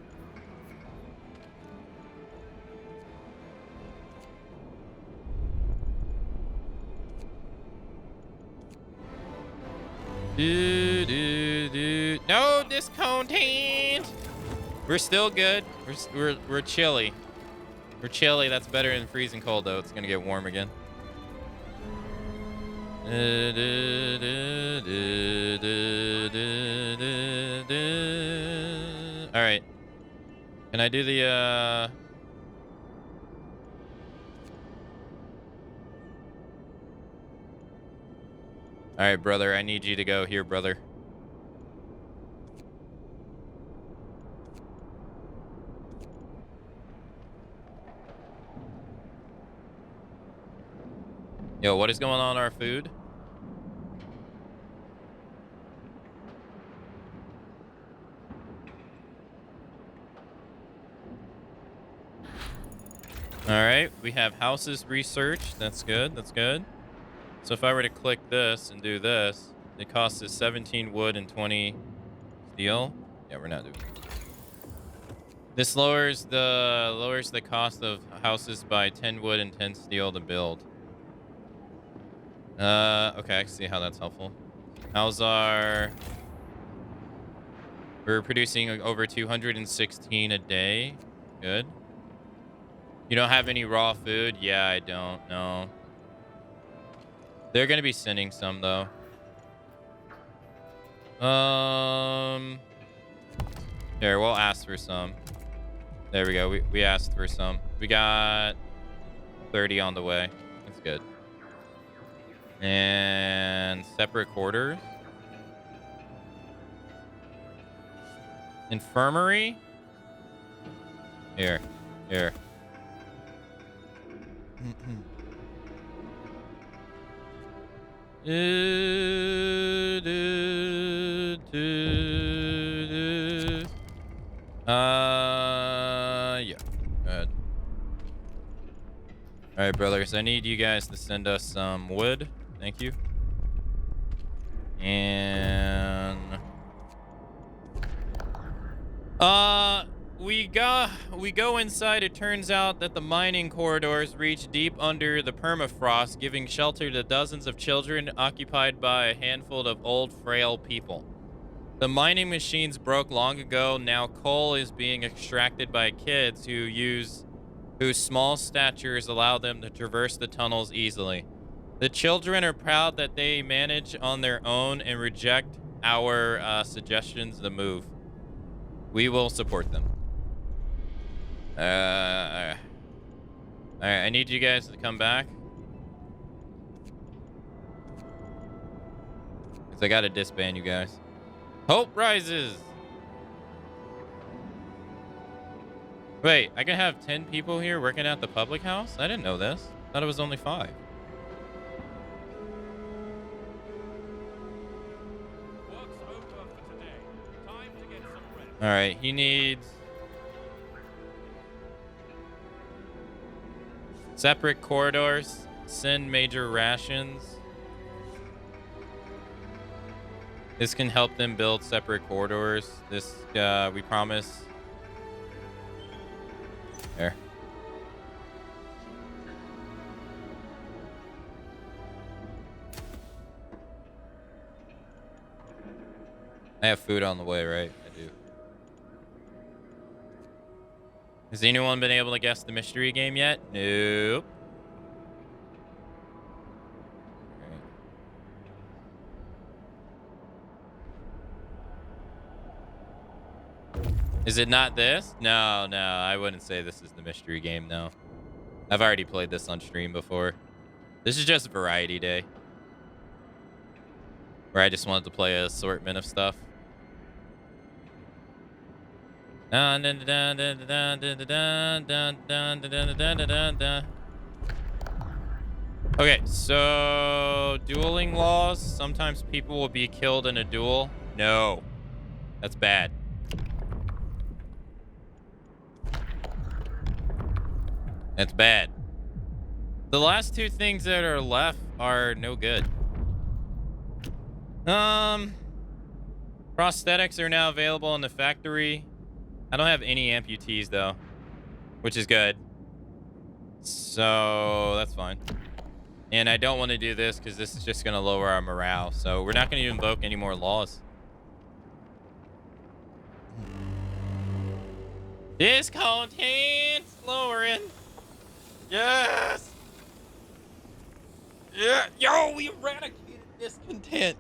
No discontent. We're still good. We're chilly. We're chilly. That's better than freezing cold though. It's gonna get warm again. All right. Can I do the All right, brother. I need you to go here, brother. Yo, what is going on our food? All right, we have houses researched. That's good. That's good. So if I were to click this and do this, it costs us 17 wood and 20 steel. Yeah, we're not doing it. This lowers the cost of houses by 10 wood and 10 steel to build. Okay, I can see how that's helpful. How's our... We're producing over 216 a day. Good. You don't have any raw food? Yeah, I don't know. They're gonna be sending some though. There, we'll ask for some. There we go. We asked for some. We got 30 on the way. That's good. And separate quarters. Infirmary. Here. Yeah. Go ahead. All right, brothers. I need you guys to send us some wood. Thank you. And we go inside. It turns out that the mining corridors reach deep under the permafrost, giving shelter to dozens of children occupied by a handful of old, frail people. The mining machines broke long ago. Now coal is being extracted by kids whose small statures allow them to traverse the tunnels easily. The children are proud that they manage on their own and reject our suggestions to move. We will support them. All right, I need you guys to come back. Because I got to disband you guys. Hope rises. Wait, I can have 10 people here working at the public house? I didn't know this. I thought it was only 5. Work's over for today. Time to get some rest. All right, he needs separate corridors, send major rations. This can help them build separate corridors. This, we promise. There. I have food on the way, right? I do. Has anyone been able to guess the mystery game yet? Nope. Is it not this? No, I wouldn't say this is the mystery game, no. I've already played this on stream before. This is just variety day. Where I just wanted to play an assortment of stuff. Okay, so dueling laws. Sometimes people will be killed in a duel. No, that's bad. That's bad. The last 2 things that are left are no good. Prosthetics are now available in the factory. I don't have any amputees though, which is good. So that's fine. And I don't want to do this because this is just going to lower our morale. So we're not going to invoke any more laws. Discontent's lowering. Yes. Yeah. Yo, we eradicated discontent.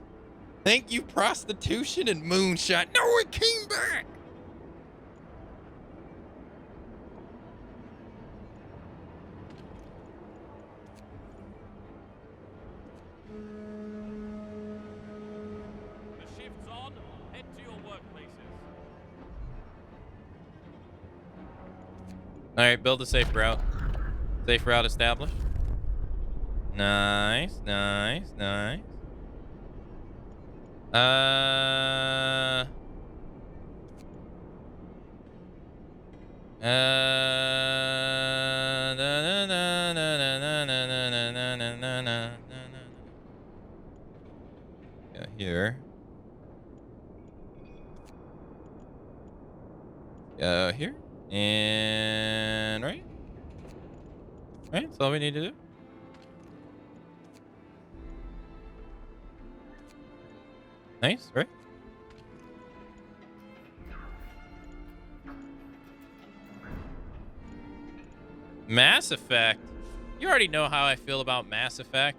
Thank you, prostitution and moonshine. No, it came back. The shift's on. Head to your workplaces. All right, build a safe route. Safe route established. Nice, nice, nice. Yeah, here. Here. And right. Right, that's all we need to do. Nice, right? Mass Effect. You already know how I feel about Mass Effect.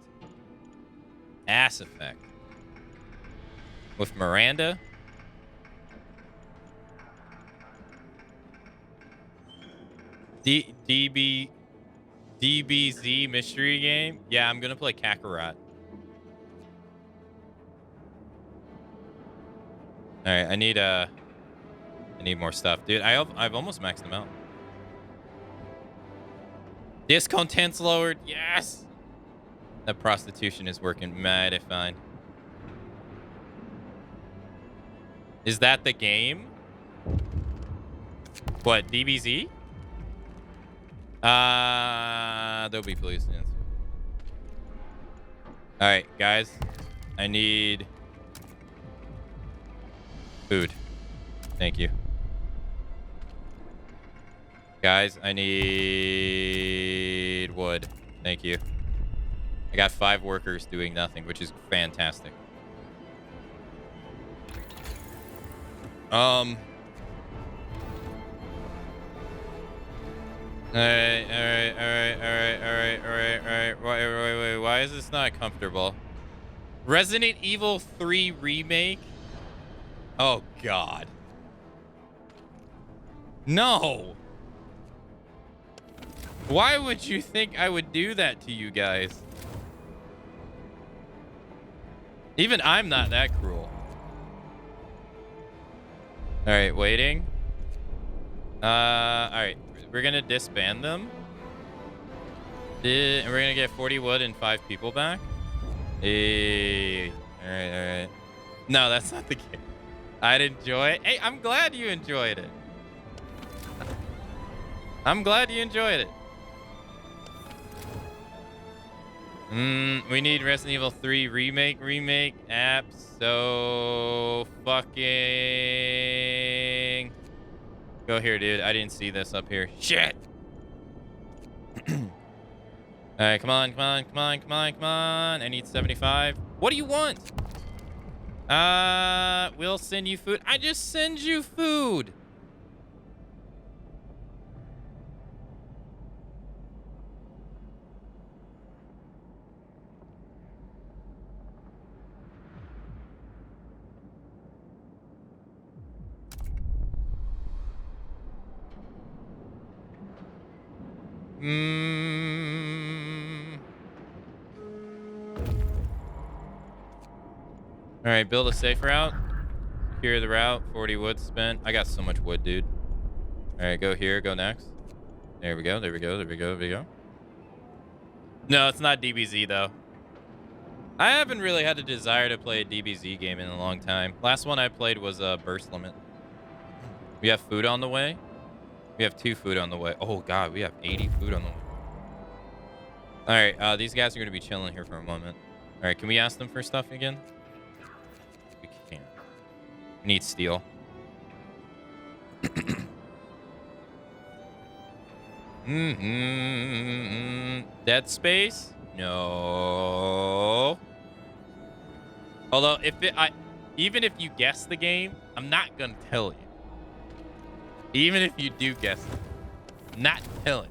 Ass Effect. With Miranda. DBZ mystery game. Yeah, I'm gonna play Kakarot. All right, I need more stuff, dude. I've almost maxed them out. Discontent's lowered. Yes. That prostitution is working mighty fine. Is that the game? What, DBZ? There'll be police answer. All right, guys. I need food. Thank you. Guys, I need wood. Thank you. I got 5 workers doing nothing, which is fantastic. All right. Wait. Why is this not comfortable? Resident Evil 3 remake? Oh, God. No. Why would you think I would do that to you guys? Even I'm not that cruel. All right, waiting. All right. We're going to disband them. And we're going to get 40 wood and 5 people back. Hey. All right. No, that's not the case. I'd enjoy it. Hey, I'm glad you enjoyed it. I'm glad you enjoyed it. We need Resident Evil 3 remake app. So fucking go here, dude. I didn't see this up here. Shit. All right, come on. I need 75. What do you want? We'll send you food. I just send you food. All right, build a safe route. Secure the route. 40 wood spent. I got so much wood, dude. All right, go here. Go next. There we go. No, it's not DBZ, though. I haven't really had a desire to play a DBZ game in a long time. Last one I played was Burst Limit. We have food on the way. We have 2 food on the way. Oh, God, we have 80 food on the way. All right, these guys are going to be chilling here for a moment. All right, can we ask them for stuff again? We can't. We need steel. Dead Space? No. Although, even if you guess the game, I'm not going to tell you. Even if you do guess it. Not telling.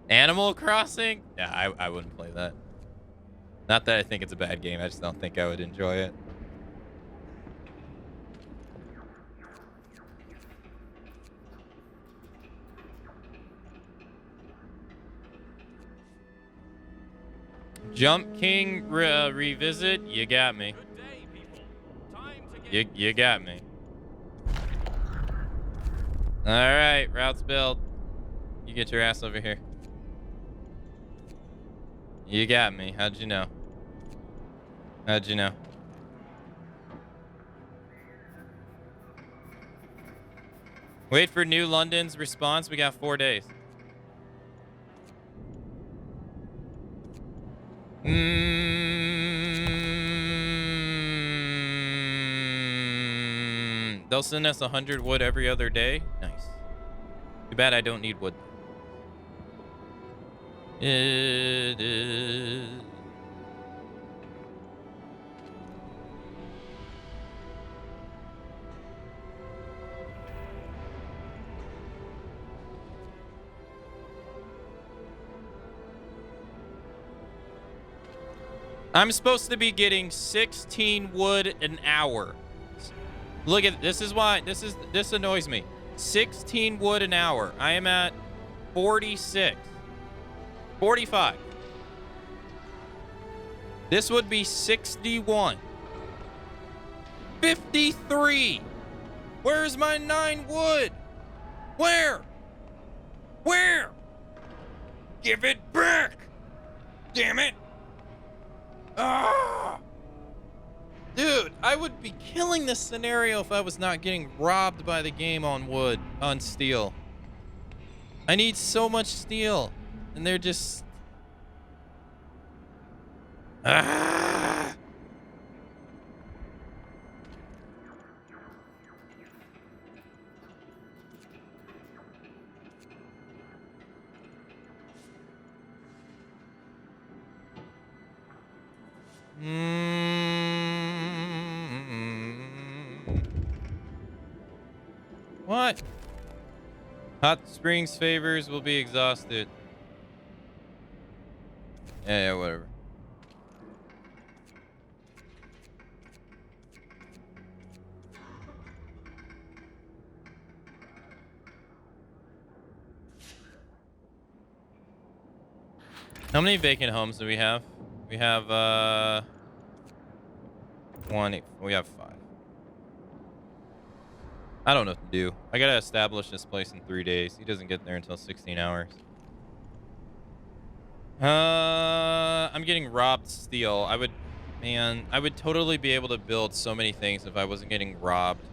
Animal Crossing? Yeah, I wouldn't play that. Not that I think it's a bad game. I just don't think I would enjoy it. Jump King revisit. You got me. Good day, people. Time to get You got me. All right, routes built. You get your ass over here. You got me. How'd you know? How'd you know? Wait for New London's response. We got 4 days. They'll send us 100 wood every other day. Nice. Too bad I don't need wood. It is. I'm supposed to be getting 16 wood an hour. Look at this is why this annoys me. 16 wood an hour. I am at 46. 45. This would be 61. 53. Where's my 9 wood? Where? Where? Give it back. Damn it. Ah! Dude, I would be killing this scenario if I was not getting robbed by the game on wood, on steel. I need so much steel, and they're just... Ah! What? Hot Springs favors will be exhausted. Yeah, whatever. How many vacant homes do we have? We have we have 5. I don't know what to do. I gotta establish this place in 3 days. He doesn't get there until 16 hours. I'm getting robbed steel. I would totally be able to build so many things if I wasn't getting robbed.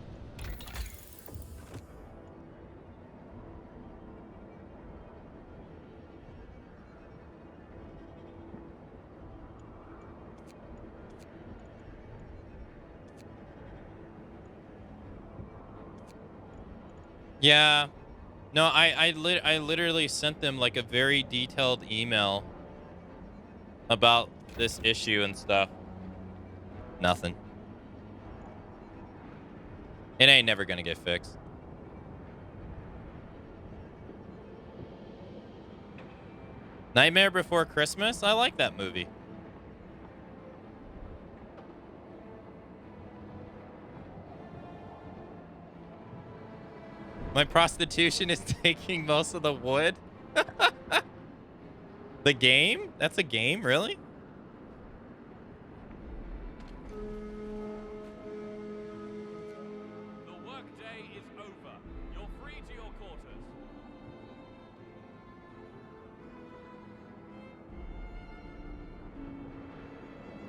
Yeah. No, I literally sent them like a very detailed email about this issue and stuff. Nothing. It ain't never gonna get fixed. Nightmare Before Christmas? I like that movie. My prostitution is taking most of the wood. The game? That's a game, really? The workday is over. You're free to your quarters.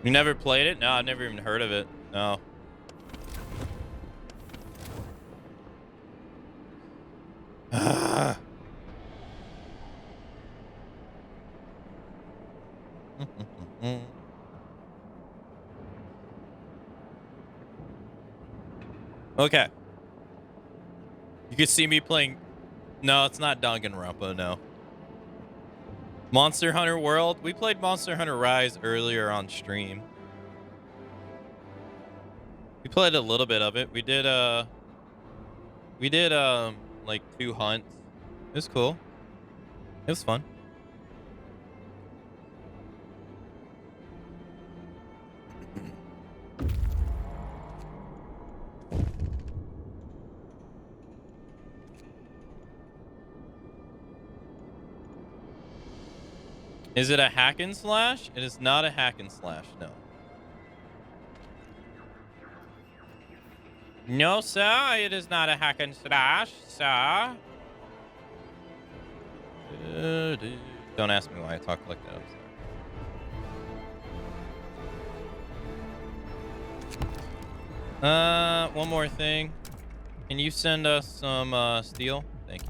You never played it? No, I've never even heard of it. No. Okay. You can see me playing... No, it's not Danganronpa, no. Monster Hunter World? We played Monster Hunter Rise earlier on stream. We played a little bit of it. We did, We did like 2 hunts. It was cool. It was fun. Is it a hack and slash? It is not a hack and slash, no. No, sir, it is not a hack and slash, sir. Don't ask me why I talk like that. One more thing. Can you send us some steel? Thank you.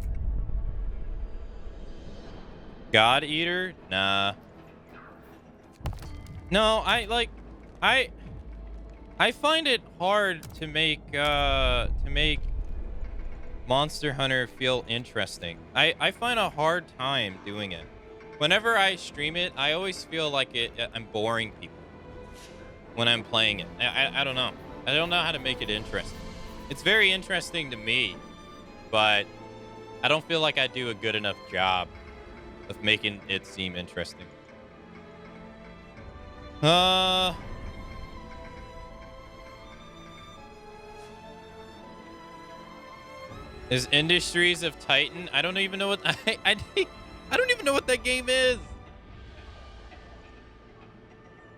God Eater? Nah. No, I find it hard to make Monster Hunter feel interesting. I find a hard time doing it. Whenever I stream it, I always feel like I'm boring people when I'm playing it. I don't know. I don't know how to make it interesting. It's very interesting to me, but I don't feel like I do a good enough job of making it seem interesting. Is Industries of Titan? I don't even know what I don't even know what that game is.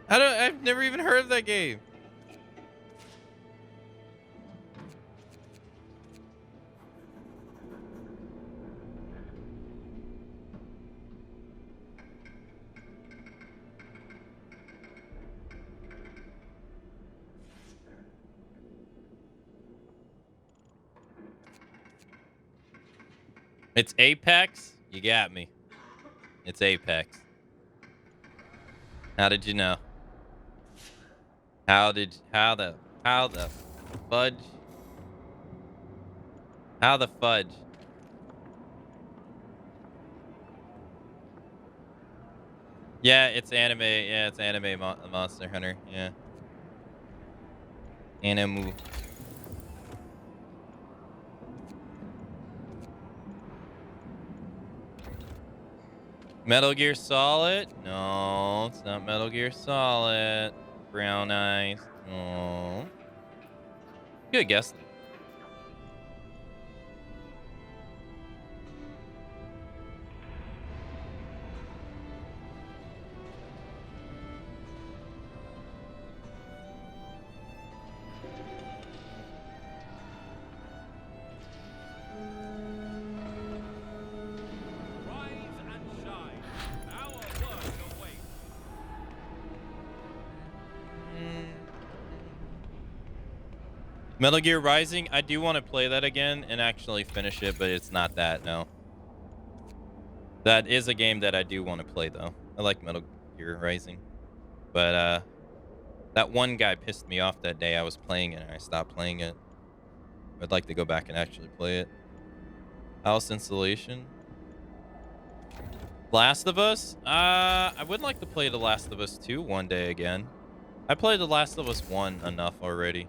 I've never even heard of that game. It's Apex? You got me. It's Apex. How did you know? How the fudge? How the fudge? Yeah, it's anime. Yeah, it's anime Monster Hunter. Yeah. Animu. Metal Gear Solid? No, it's not Metal Gear Solid. Brown eyes. No. Good guess. Rise and shine. Our work awaits. Metal Gear Rising, I do want to play that again and actually finish it, but it's not that, no. That is a game that I do want to play, though. I like Metal Gear Rising. But, that one guy pissed me off that day I was playing it and I stopped playing it. I'd like to go back and actually play it. House installation. Last of Us? I would like to play The Last of Us 2 one day again. I played The Last of Us 1 enough already.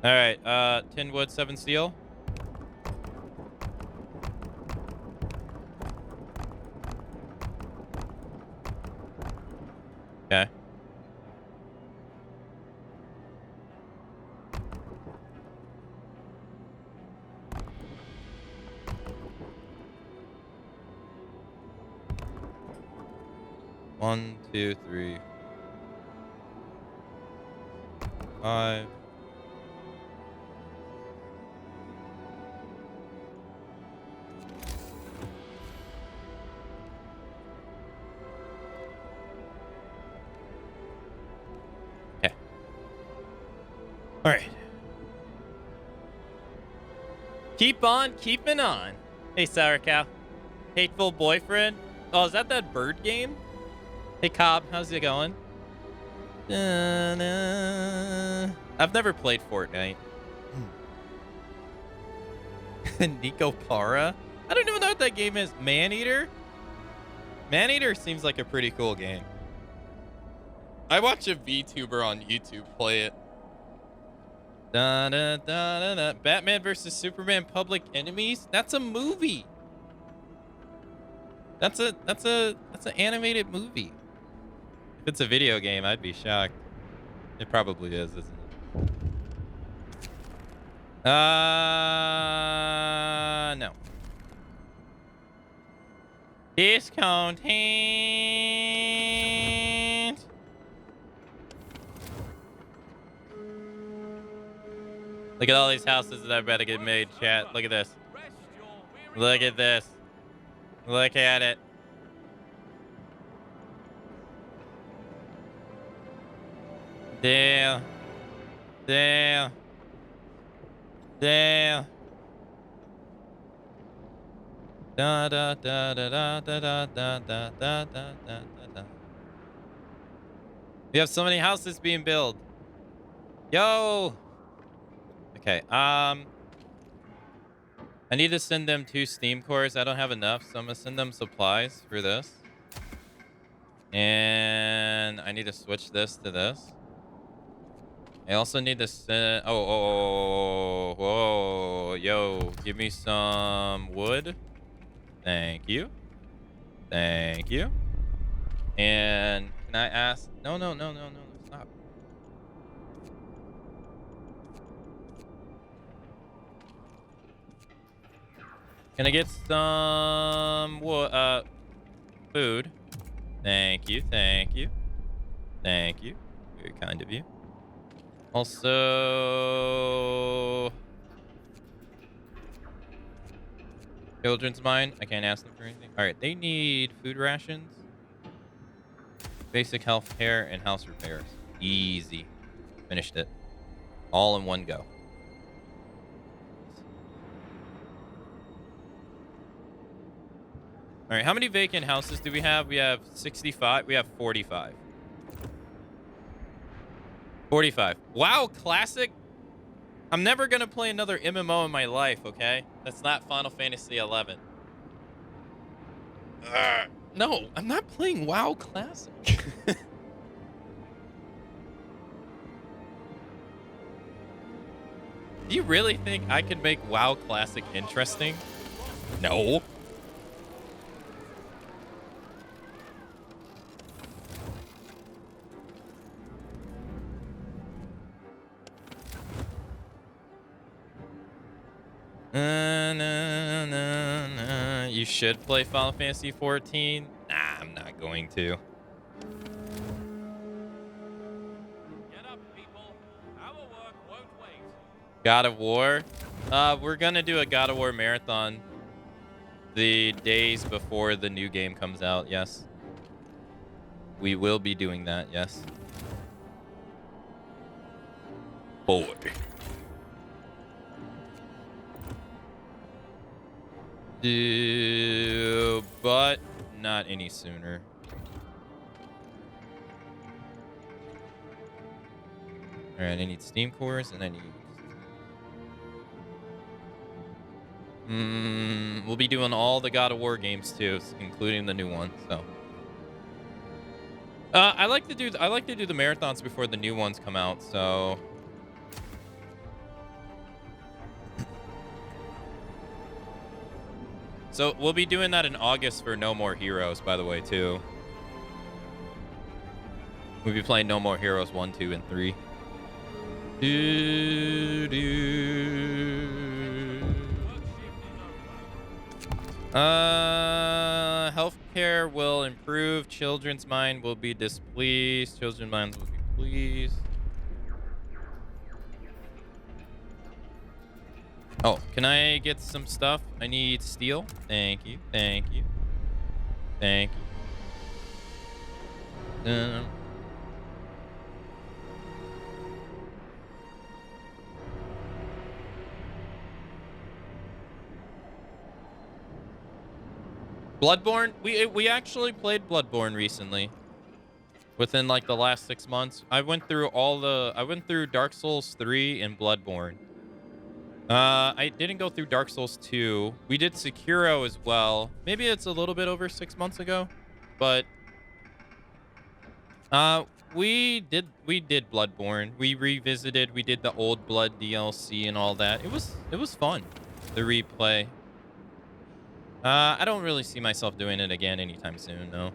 Alright, 10 wood, 7 steel. Okay. One, 2, 3, 5. Okay. All right. Keep on keeping on. Hey, Sour Cow. Hateful Boyfriend. Oh, is that bird game? Hey, Cobb. How's it going? I've never played Fortnite. Nico Para? I don't even know what that game is. Maneater? Maneater seems like a pretty cool game. I watch a VTuber on YouTube play it. Da, da, da, da, da. Batman versus Superman Public Enemies? That's a movie. That's an animated movie. If it's a video game, I'd be shocked. It probably is, isn't it? No. Discontent. Look at all these houses that are about to get made, chat. Look at this. Rest your weary Look at this. Look at it. Damn. Damn. Damn. Da da da da da da da da da da da da da. We have so many houses being built. Yo. Okay. I need to send them 2 Steam cores. I don't have enough, so I'm gonna send them supplies for this. And I need to switch this to this. I also need to send. Whoa, yo, give me some wood. Thank you. Thank you. And can I ask? No, stop. Can I get some food? Thank you, thank you. Thank you. Very kind of you. Also, children's mind. I can't ask them for anything. All right, they need food rations, basic health care, and house repairs. Easy. Finished it. All in one go. All right, how many vacant houses do we have? We have 65. We have 45. 45. WoW Classic? I'm never going to play another MMO in my life, okay? That's not Final Fantasy 11. No, I'm not playing WoW Classic. Do you really think I could make WoW Classic interesting? No. You should play Final Fantasy 14. Nah, I'm not going to. Get up, people. Our work won't wait. God of War. We're gonna do a God of War marathon the days before the new game comes out. Yes, we will be doing that. Yes. Boy. But not any sooner. All right, I need Steam cores, and I need. We'll be doing all the God of War games too, including the new one. So, I like to do the marathons before the new ones come out. So. So we'll be doing that in August for No More Heroes, by the way, too. We'll be playing No More Heroes 1, 2, and 3. Healthcare will improve. Children's mind will be displeased. Children's minds will be pleased. Oh, can I get some stuff? I need steel. Thank you. Thank you. Thank you. Bloodborne? We actually played Bloodborne recently. Within like the last 6 months. I went through Dark Souls 3 and Bloodborne. I didn't go through Dark Souls 2. We did Sekiro as well. Maybe it's a little bit over 6 months ago, but We did Bloodborne. We revisited. We did the old Blood DLC and all that. It was fun. The replay. I don't really see myself doing it again anytime soon, no.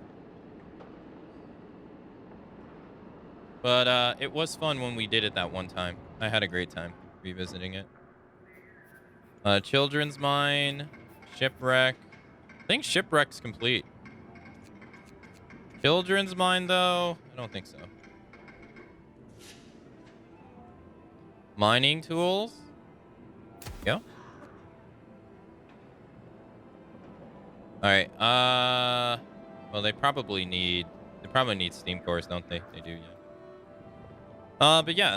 But it was fun when we did it that one time. I had a great time revisiting it. Children's Mine, Shipwreck. I think Shipwreck's complete. Children's Mine, though, I don't think so. Mining tools. Go. All right. Well, they probably need steam cores, don't they? They do, yeah. But yeah.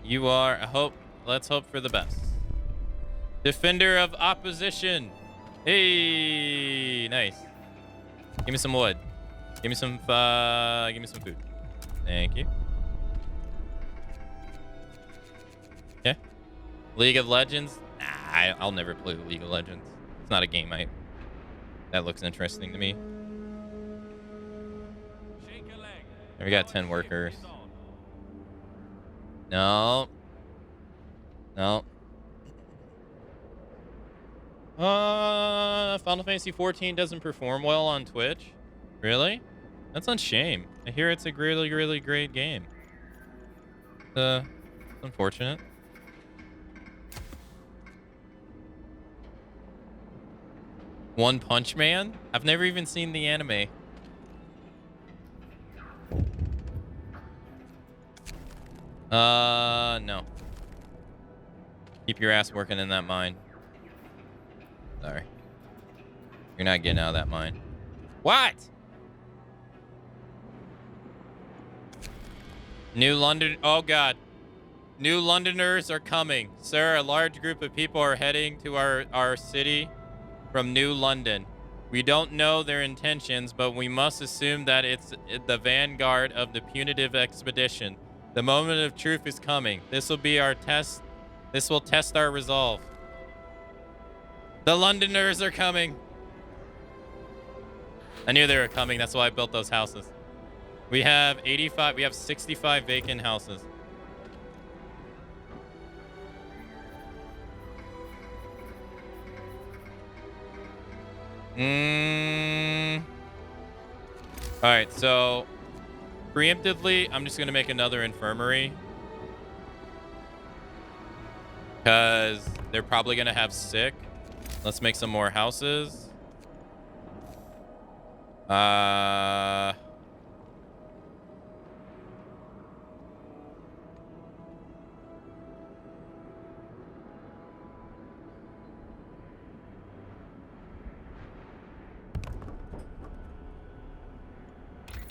You are. Let's hope for the best. Defender of opposition. Hey, nice. Give me some wood. Give me some food. Thank you. Okay. League of Legends. Nah, I'll never play League of Legends. It's not a game that looks interesting to me. And we got 10 workers. No. Final Fantasy 14 doesn't perform well on Twitch. Really? That's a shame. I hear it's a really, really great game. Unfortunate. One Punch Man? I've never even seen the anime. No. Keep your ass working in that mine. Sorry. You're not getting out of that mine. What? New London. Oh, God. New Londoners are coming. Sir, a large group of people are heading to our city from New London. We don't know their intentions, but we must assume that it's the vanguard of the punitive expedition. The moment of truth is coming. This will be our test. This will test our resolve. The Londoners are coming. I knew they were coming. That's why I built those houses. We have 85. We have 65 vacant houses. All right, so preemptively, I'm just going to make another infirmary. Because they're probably going to have sick. Let's make some more houses.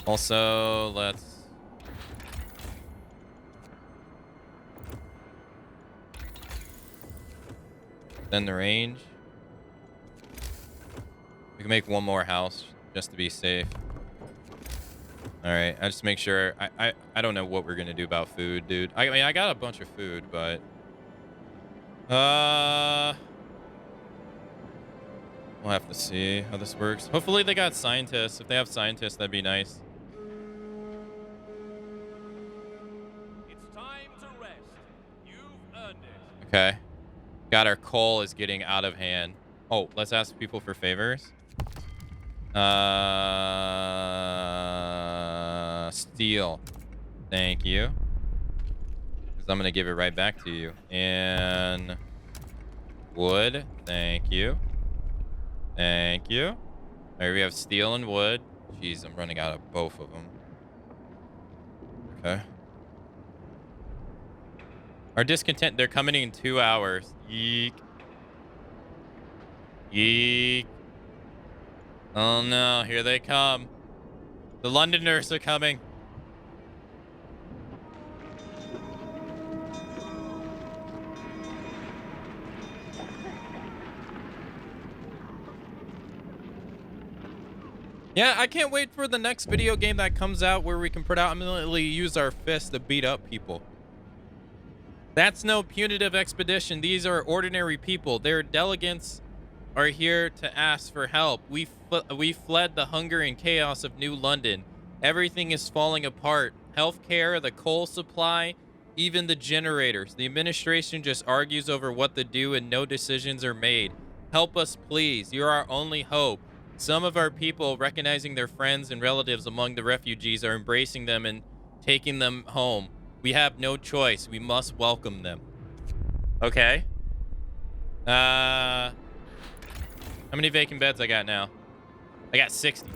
Also, let's extend the range. We can make one more house just to be safe. All right, I just make sure. I don't know what we're gonna do about food, dude. I mean, I got a bunch of food, but we'll have to see how this works. Hopefully, they got scientists. If they have scientists, that'd be nice. Okay. God, our coal is getting out of hand. Oh, let's ask people for favors. Steel. Thank you. Because I'm going to give it right back to you. And wood. Thank you. Thank you. All right, we have steel and wood. Jeez, I'm running out of both of them. Okay. Our discontent, they're coming in 2 hours. Yeek. Yeek. Oh no, here they come. The Londoners are coming. Yeah, I can't wait for the next video game that comes out where we can predominantly use our fists to beat up people. That's no punitive expedition. These are ordinary people. Their delegates are here to ask for help. We fled the hunger and chaos of New London. Everything is falling apart. Healthcare, the coal supply, even the generators. The administration just argues over what to do and no decisions are made. Help us, please. You're our only hope. Some of our people, recognizing their friends and relatives among the refugees, are embracing them and taking them home. We have no choice. We must welcome them. Okay. How many vacant beds I got now? I got 60.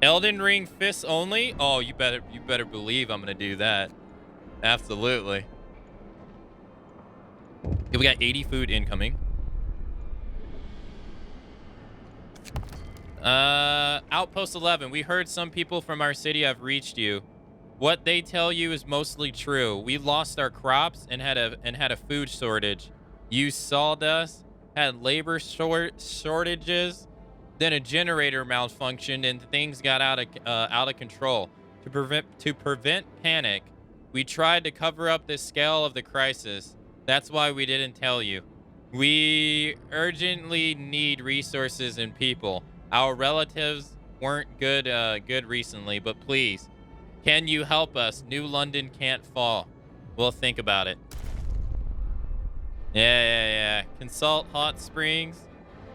Elden Ring fists only? Oh, you better believe I'm gonna do that. Absolutely. Okay, we got 80 food incoming. Outpost 11. We heard some people from our city have reached you. What they tell you is mostly true. We lost our crops and had a food shortage. You sawdust, had labor shortages, then a generator malfunctioned and things got out of control. To prevent panic, we tried to cover up the scale of the crisis. That's why we didn't tell you. We urgently need resources and people. Our relatives weren't good recently, but please, can you help us? New London can't fall. We'll think about it. Yeah. Consult hot springs.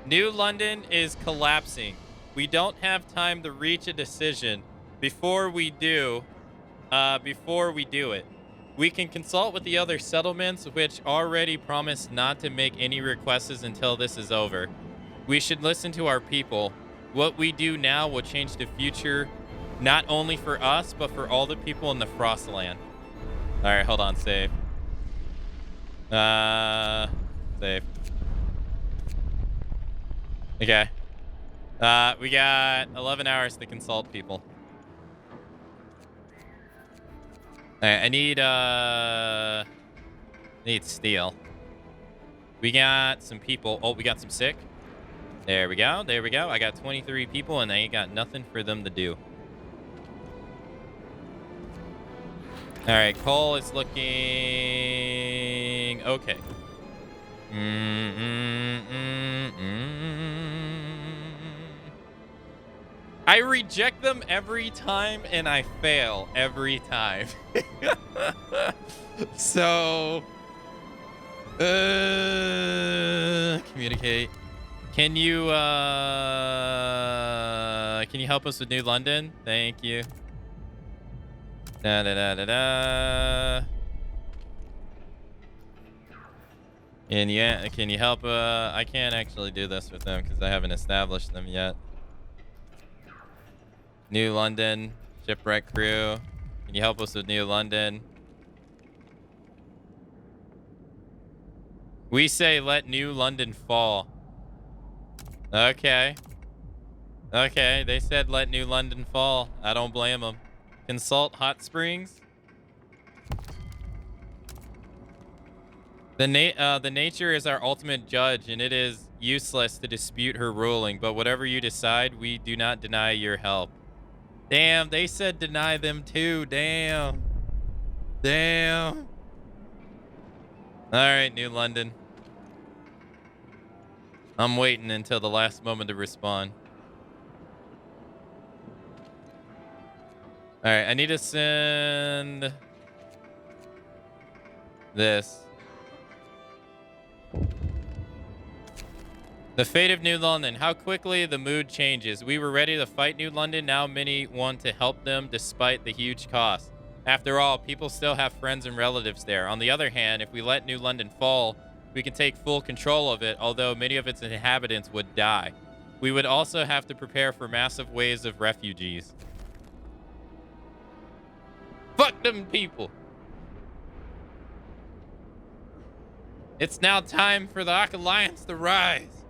New London is collapsing. We don't have time to reach a decision before we do it. We can consult with the other settlements, which already promised not to make any requests until this is over. We should listen to our people. What we do now will change the future, not only for us, but for all the people in the Frostland. All right, hold on, save. Save. Okay. We got 11 hours to consult people. All right, I need steel. We got some people. Oh, we got some sick. There we go. I got 23 people, and I ain't got nothing for them to do. All right, coal is looking okay. I reject them every time, and I fail every time. So, communicate. Can you help us with New London? Thank you. Can you help? I can't actually do this with them because I haven't established them yet. New London, shipwreck crew. Can you help us with New London? We say let New London fall. Okay. Okay, they said let New London fall. I don't blame them. Consult hot springs. The nature is our ultimate judge, and it is useless to dispute her ruling. But whatever you decide, we do not deny your help. Damn, they said deny them too. Damn. All right, New London. I'm waiting until the last moment to respond. All right, I need to send this. The fate of New London. How quickly the mood changes. We were ready to fight New London. Now many want to help them despite the huge cost. After all, people still have friends and relatives there. On the other hand, if we let New London fall, we can take full control of it, although many of its inhabitants would die. We would also have to prepare for massive waves of refugees. Fuck them people. It's now time for the Ark Alliance to rise.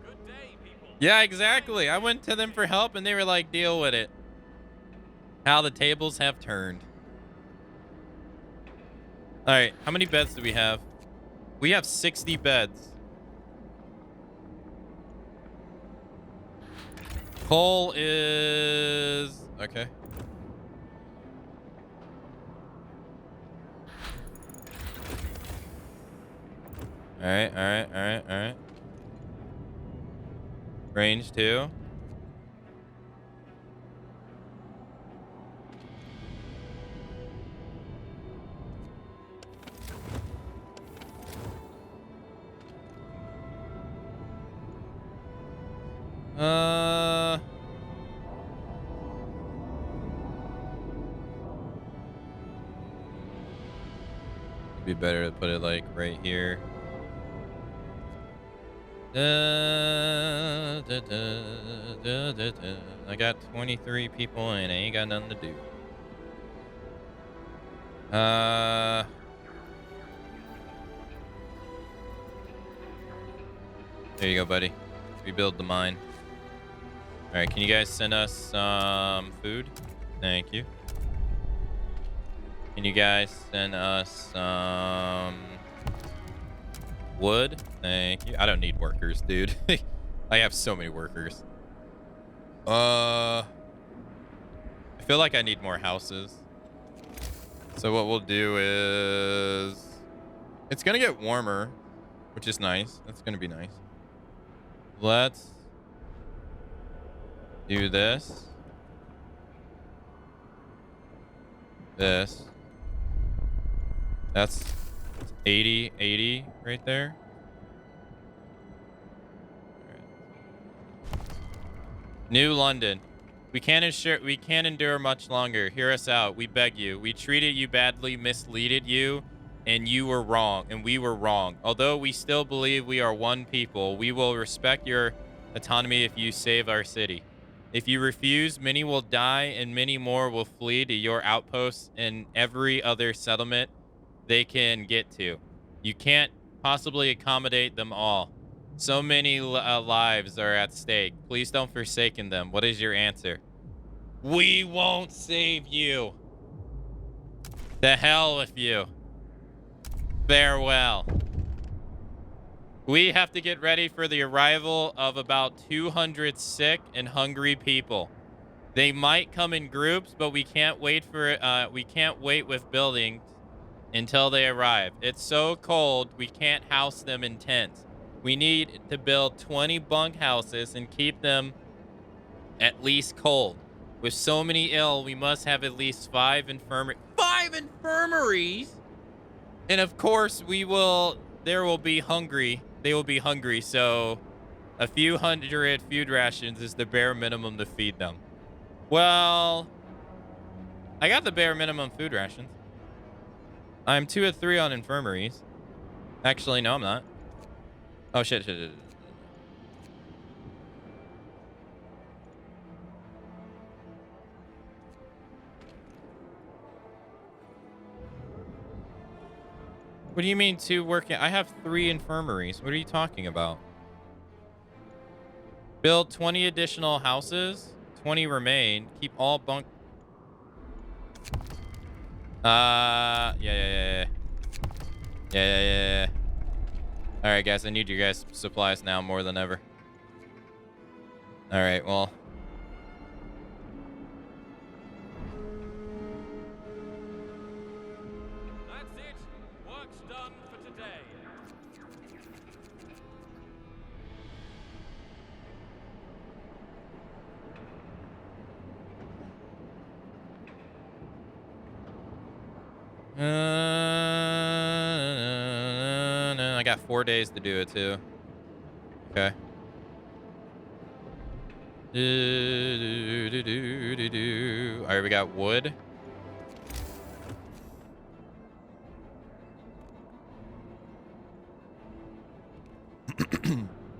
Good day, people. Yeah, exactly. I went to them for help and they were like, deal with it. How the tables have turned. All right, how many beds do we have? We have 60 beds. Coal is okay. All right, all right, all right, all right. Range 2. It'd be better to put it like right here. I got 23 people and I ain't got nothing to do. There you go, buddy. Rebuild the mine. All right, can you guys send us some food? Thank you. Can you guys send us some wood? Thank you. I don't need workers, dude. I have so many workers. I feel like I need more houses. So what we'll do is it's gonna get warmer, which is nice. That's gonna be nice. Let's do this. This. That's 80 right there. New London. We can't endure much longer. Hear us out. We beg you. We treated you badly, misleaded you, and you were wrong, and we were wrong. Although we still believe we are one people, we will respect your autonomy if you save our city. If you refuse, many will die, and many more will flee to your outposts and every other settlement they can get to. You can't possibly accommodate them all. So many lives are at stake. Please don't forsake them. What is your answer? We won't save you. To hell with you. Farewell. We have to get ready for the arrival of about 200 sick and hungry people. They might come in groups, but we can't wait with building until they arrive. It's so cold, we can't house them in tents. We need to build 20 bunk houses and keep them at least cold. With so many ill, we must have at least 5 infirmaries. 5 infirmaries? And of course, they will be hungry. They will be hungry, so a few hundred food rations is the bare minimum to feed them. Well, I got the bare minimum food rations. I'm 2 of 3 on infirmaries. Actually, no, I'm not. Oh, shit. What do you mean 2 working? I have 3 infirmaries. What are you talking about? Build 20 additional houses. 20 remain. Keep all bunk. Yeah. All right, guys. I need you guys' supplies now more than ever. All right, well. That's it. Work's done for today. I got 4 days to do it too. Okay. All right, we got wood.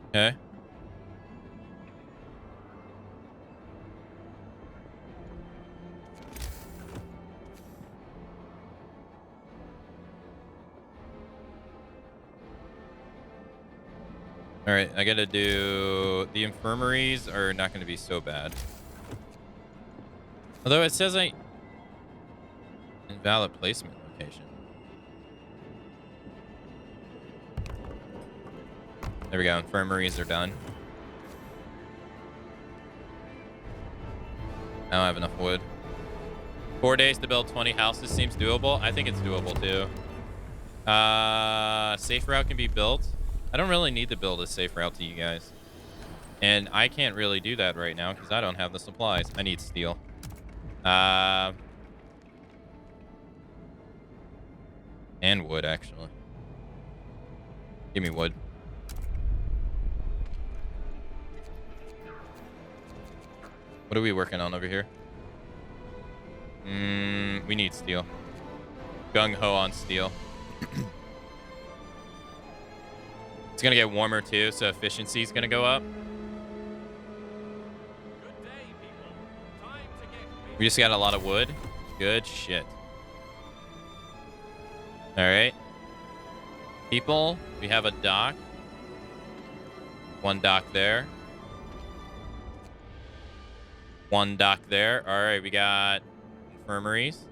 Okay. All right, I gotta do the infirmaries are not gonna be so bad. Although it says invalid placement location. There we go. Infirmaries are done. I don't have enough wood. 4 days to build 20 houses seems doable. I think it's doable too. Safe route can be built. I don't really need to build a safe route to you guys. And I can't really do that right now because I don't have the supplies. I need steel. And wood, actually. Give me wood. What are we working on over here? We need steel. Gung-ho on steel. It's gonna get warmer too, so efficiency is gonna go up. Good day, people. Time to get busy. We just got a lot of wood. Good shit. All right. People, we have a dock. One dock there. One dock there. All right, we got infirmaries.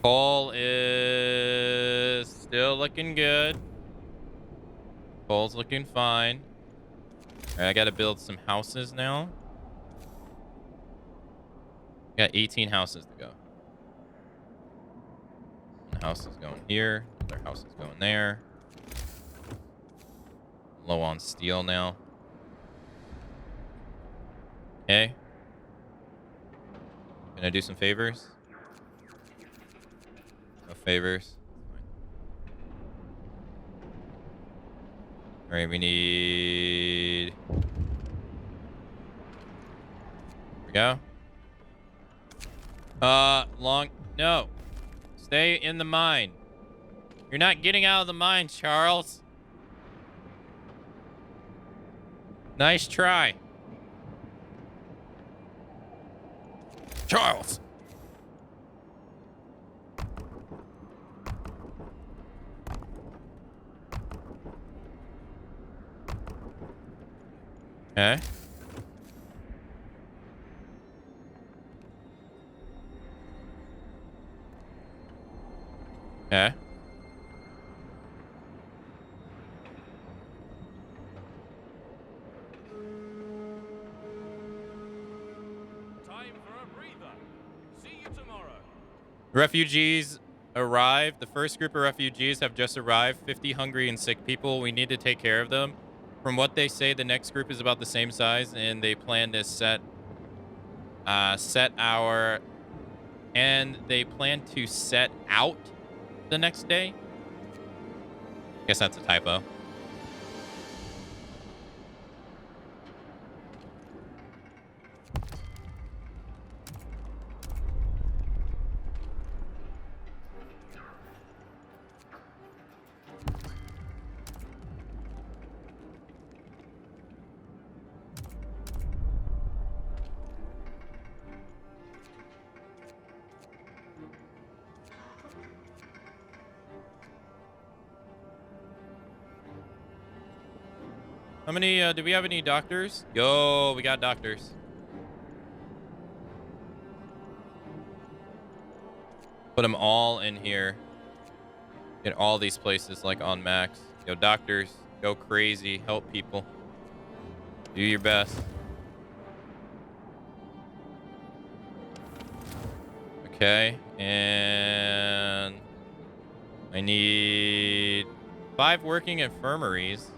Coal is still looking good. Coal's looking fine. All right, I got to build some houses now. Got 18 houses to go. One house is going here. Another house is going there. Low on steel now. Okay. Gonna do some favors. No favors. All right, we need. Here we go. No. Stay in the mine. You're not getting out of the mine, Charles. Nice try. Charles. Okay. Okay. Time for a breather. See you tomorrow. Refugees arrived. The first group of refugees have just arrived. 50 hungry and sick people. We need to take care of them. From what they say, the next group is about the same size, and they plan to set out the next day. Guess that's a typo. How many, do we have any doctors? Yo, we got doctors. Put them all in here. Get all these places like on max. Yo, doctors, go crazy. Help people. Do your best. Okay, and I need 5 working infirmaries.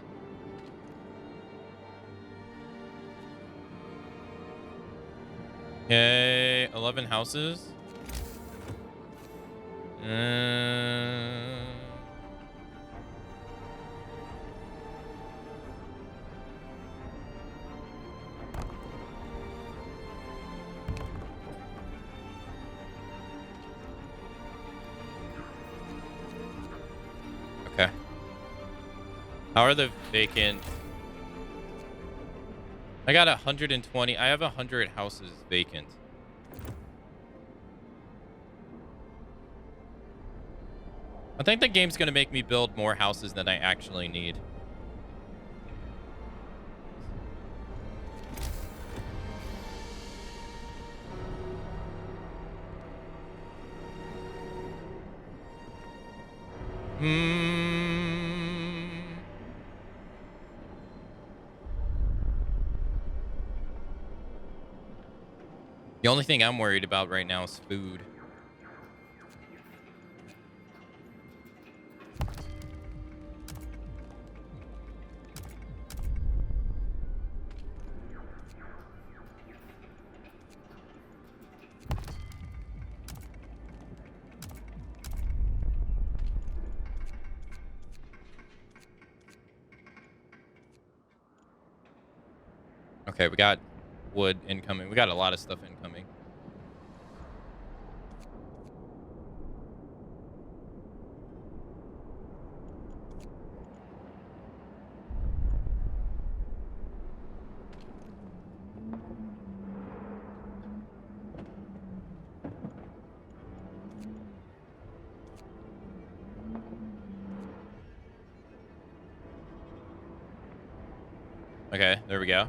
Okay, 11 houses. Okay. How are the vacant? I got 120. I have 100 houses vacant. I think the game's going to make me build more houses than I actually need. only thing I'm worried about right now is food. Okay, we got wood incoming. We got a lot of stuff incoming. Okay, there we go.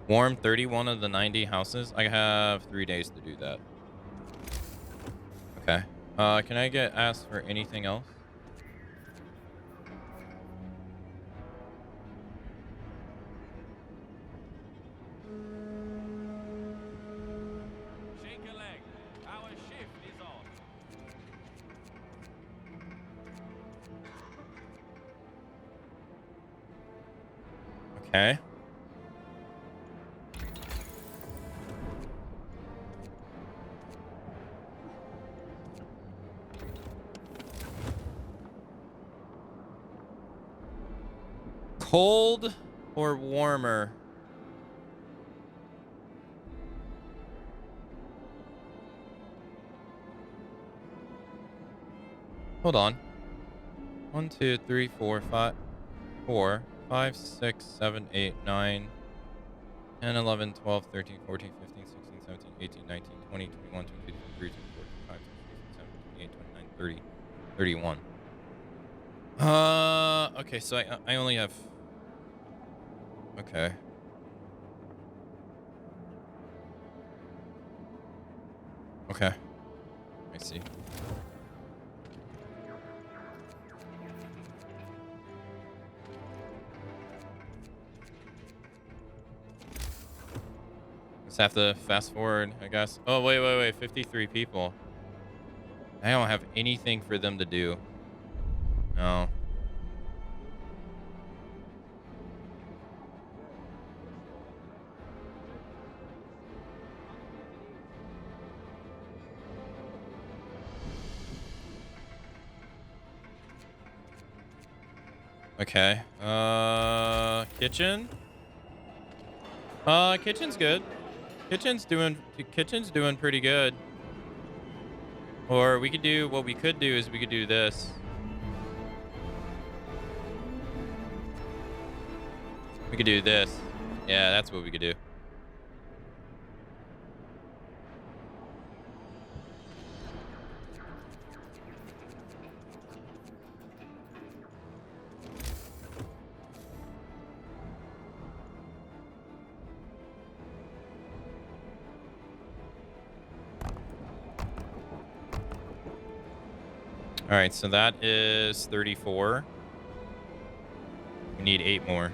Warm 31 of the 90 houses. I have 3 days to do that. Okay. Can I get asked for anything else? Shake a leg. Our shift is on. Okay. Cold or warmer? Hold on. 1, 2, 3, 4, 5, 4, 5, 6, 7, 8, 9, 10, 11, 12, 13, 14, 15, 16, 17, 18, 19, 20, 21, 22, 23, 24, 25, 26, 27, 28, 29, 30, 31. Okay, so I only have... Okay. Okay. I see. Just have to fast forward, I guess. Oh, wait. 53 people. I don't have anything for them to do. No. Okay. Kitchen? Kitchen's good. Kitchen's doing pretty good. Or we could do, what we could do is we could do this. We could do this. Yeah, that's what we could do. All right, so that is 34. We need 8 more.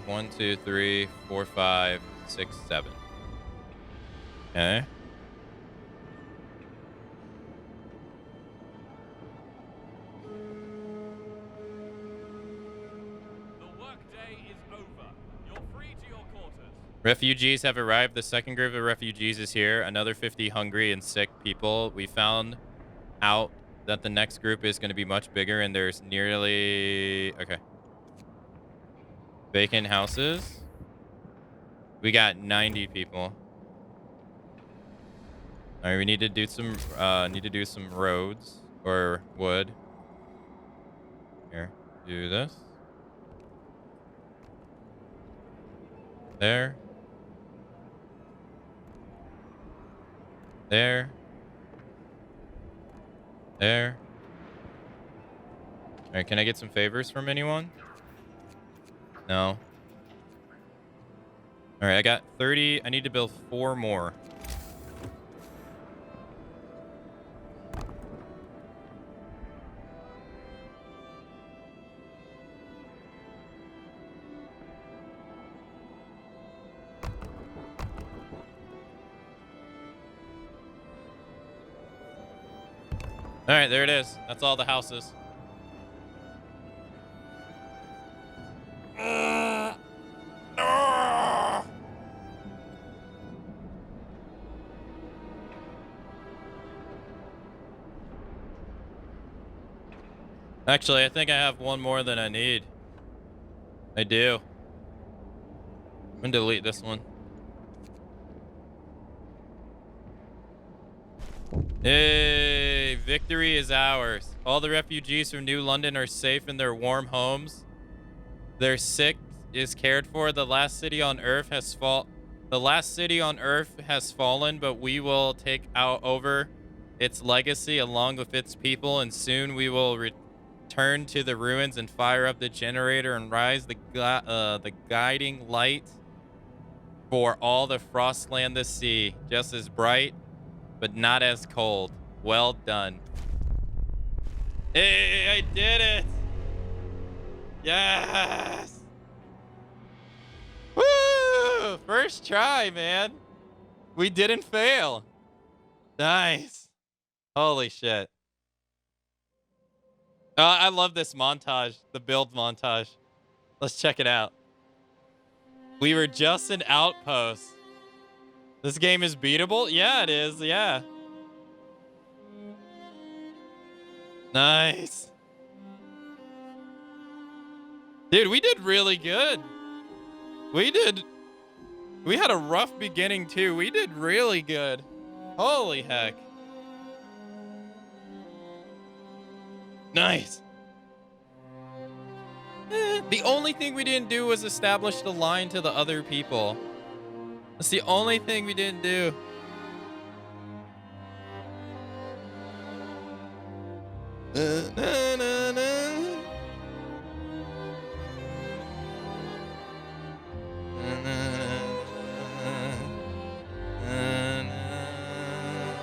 One, 2, 3, 4, 5, 6, 7. Okay. The workday is over. You're free to your quarters. Refugees have arrived. The second group of refugees is here. Another 50 hungry and sick people. We found out that the next group is going to be much bigger, and there's nearly... Okay. Vacant houses. We got 90 people. All right, we need to do some roads or wood. Here, do this. There. There. There. All right, can I get some favors from anyone? No. All right, I got 30. I need to build 4 more. All right, there it is. That's all the houses. Actually, I think I have one more than I need. I do. I'm gonna delete this one. Hey, victory is ours. All the refugees from New London are safe in their warm homes. Their sick is cared for. The last city on Earth has fallen, but we will take over its legacy along with its people, and soon we will return to the ruins and fire up the generator and rise the guiding light for all the Frostland the sea, just as bright but not as cold. Well done. Hey, I did it! Yes! Woo! First try, man. We didn't fail. Nice. Holy shit. I love this montage, the build montage. Let's check it out. We were just an outpost. This game is beatable? Yeah, it is. Yeah. Nice. Dude, we did really good. We had a rough beginning too. We did really good. Holy heck. Nice. The only thing we didn't do was establish the line to the other people. That's the only thing we didn't do.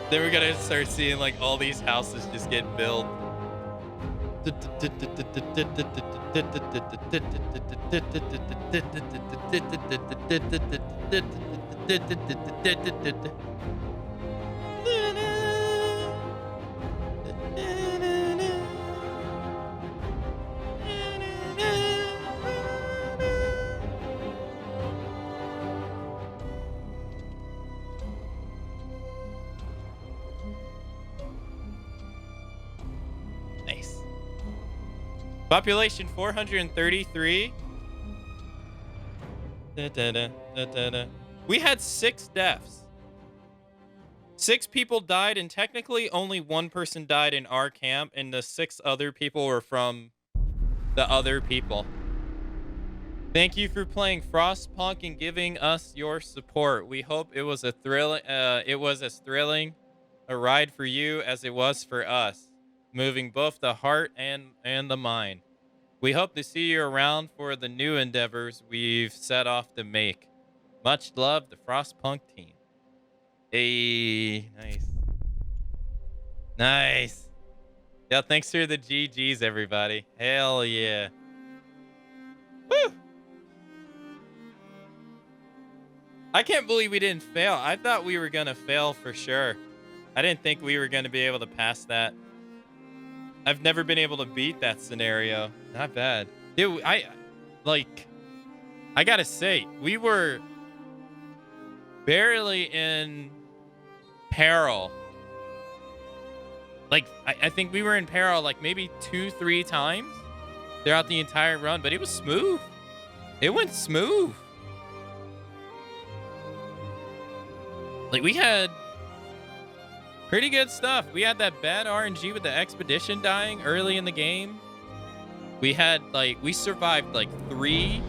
Then we're gonna start seeing like all these houses just get built. Nice. Population 433. We had 6 deaths. 6 people died, and technically only 1 person died in our camp, and the 6 other people were from the other people. Thank you for playing Frostpunk and giving us your support. We hope it was as thrilling a ride for you as it was for us, moving both the heart and the mind. We hope to see you around for the new endeavors we've set off to make. Much love, the Frostpunk team. Hey, nice. Nice. Yeah, thanks for the GGs, everybody. Hell yeah. Woo! I can't believe we didn't fail. I thought we were going to fail for sure. I didn't think we were going to be able to pass that. I've never been able to beat that scenario. Not bad. Dude, I gotta say, we were barely in peril. Like, I think we were in peril like maybe 2-3 times throughout the entire run, but it was smooth. It went smooth. Like, we had pretty good stuff. We had that bad RNG with the expedition dying early in the game. We had, like, we survived, like, 3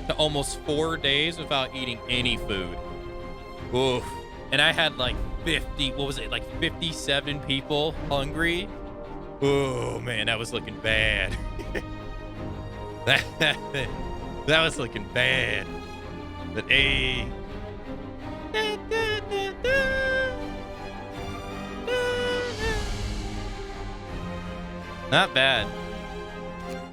to almost 4 days without eating any food. Oof. And I had, like, 57 people hungry Oh man, that was looking bad. that, that was looking bad. But hey. Not bad.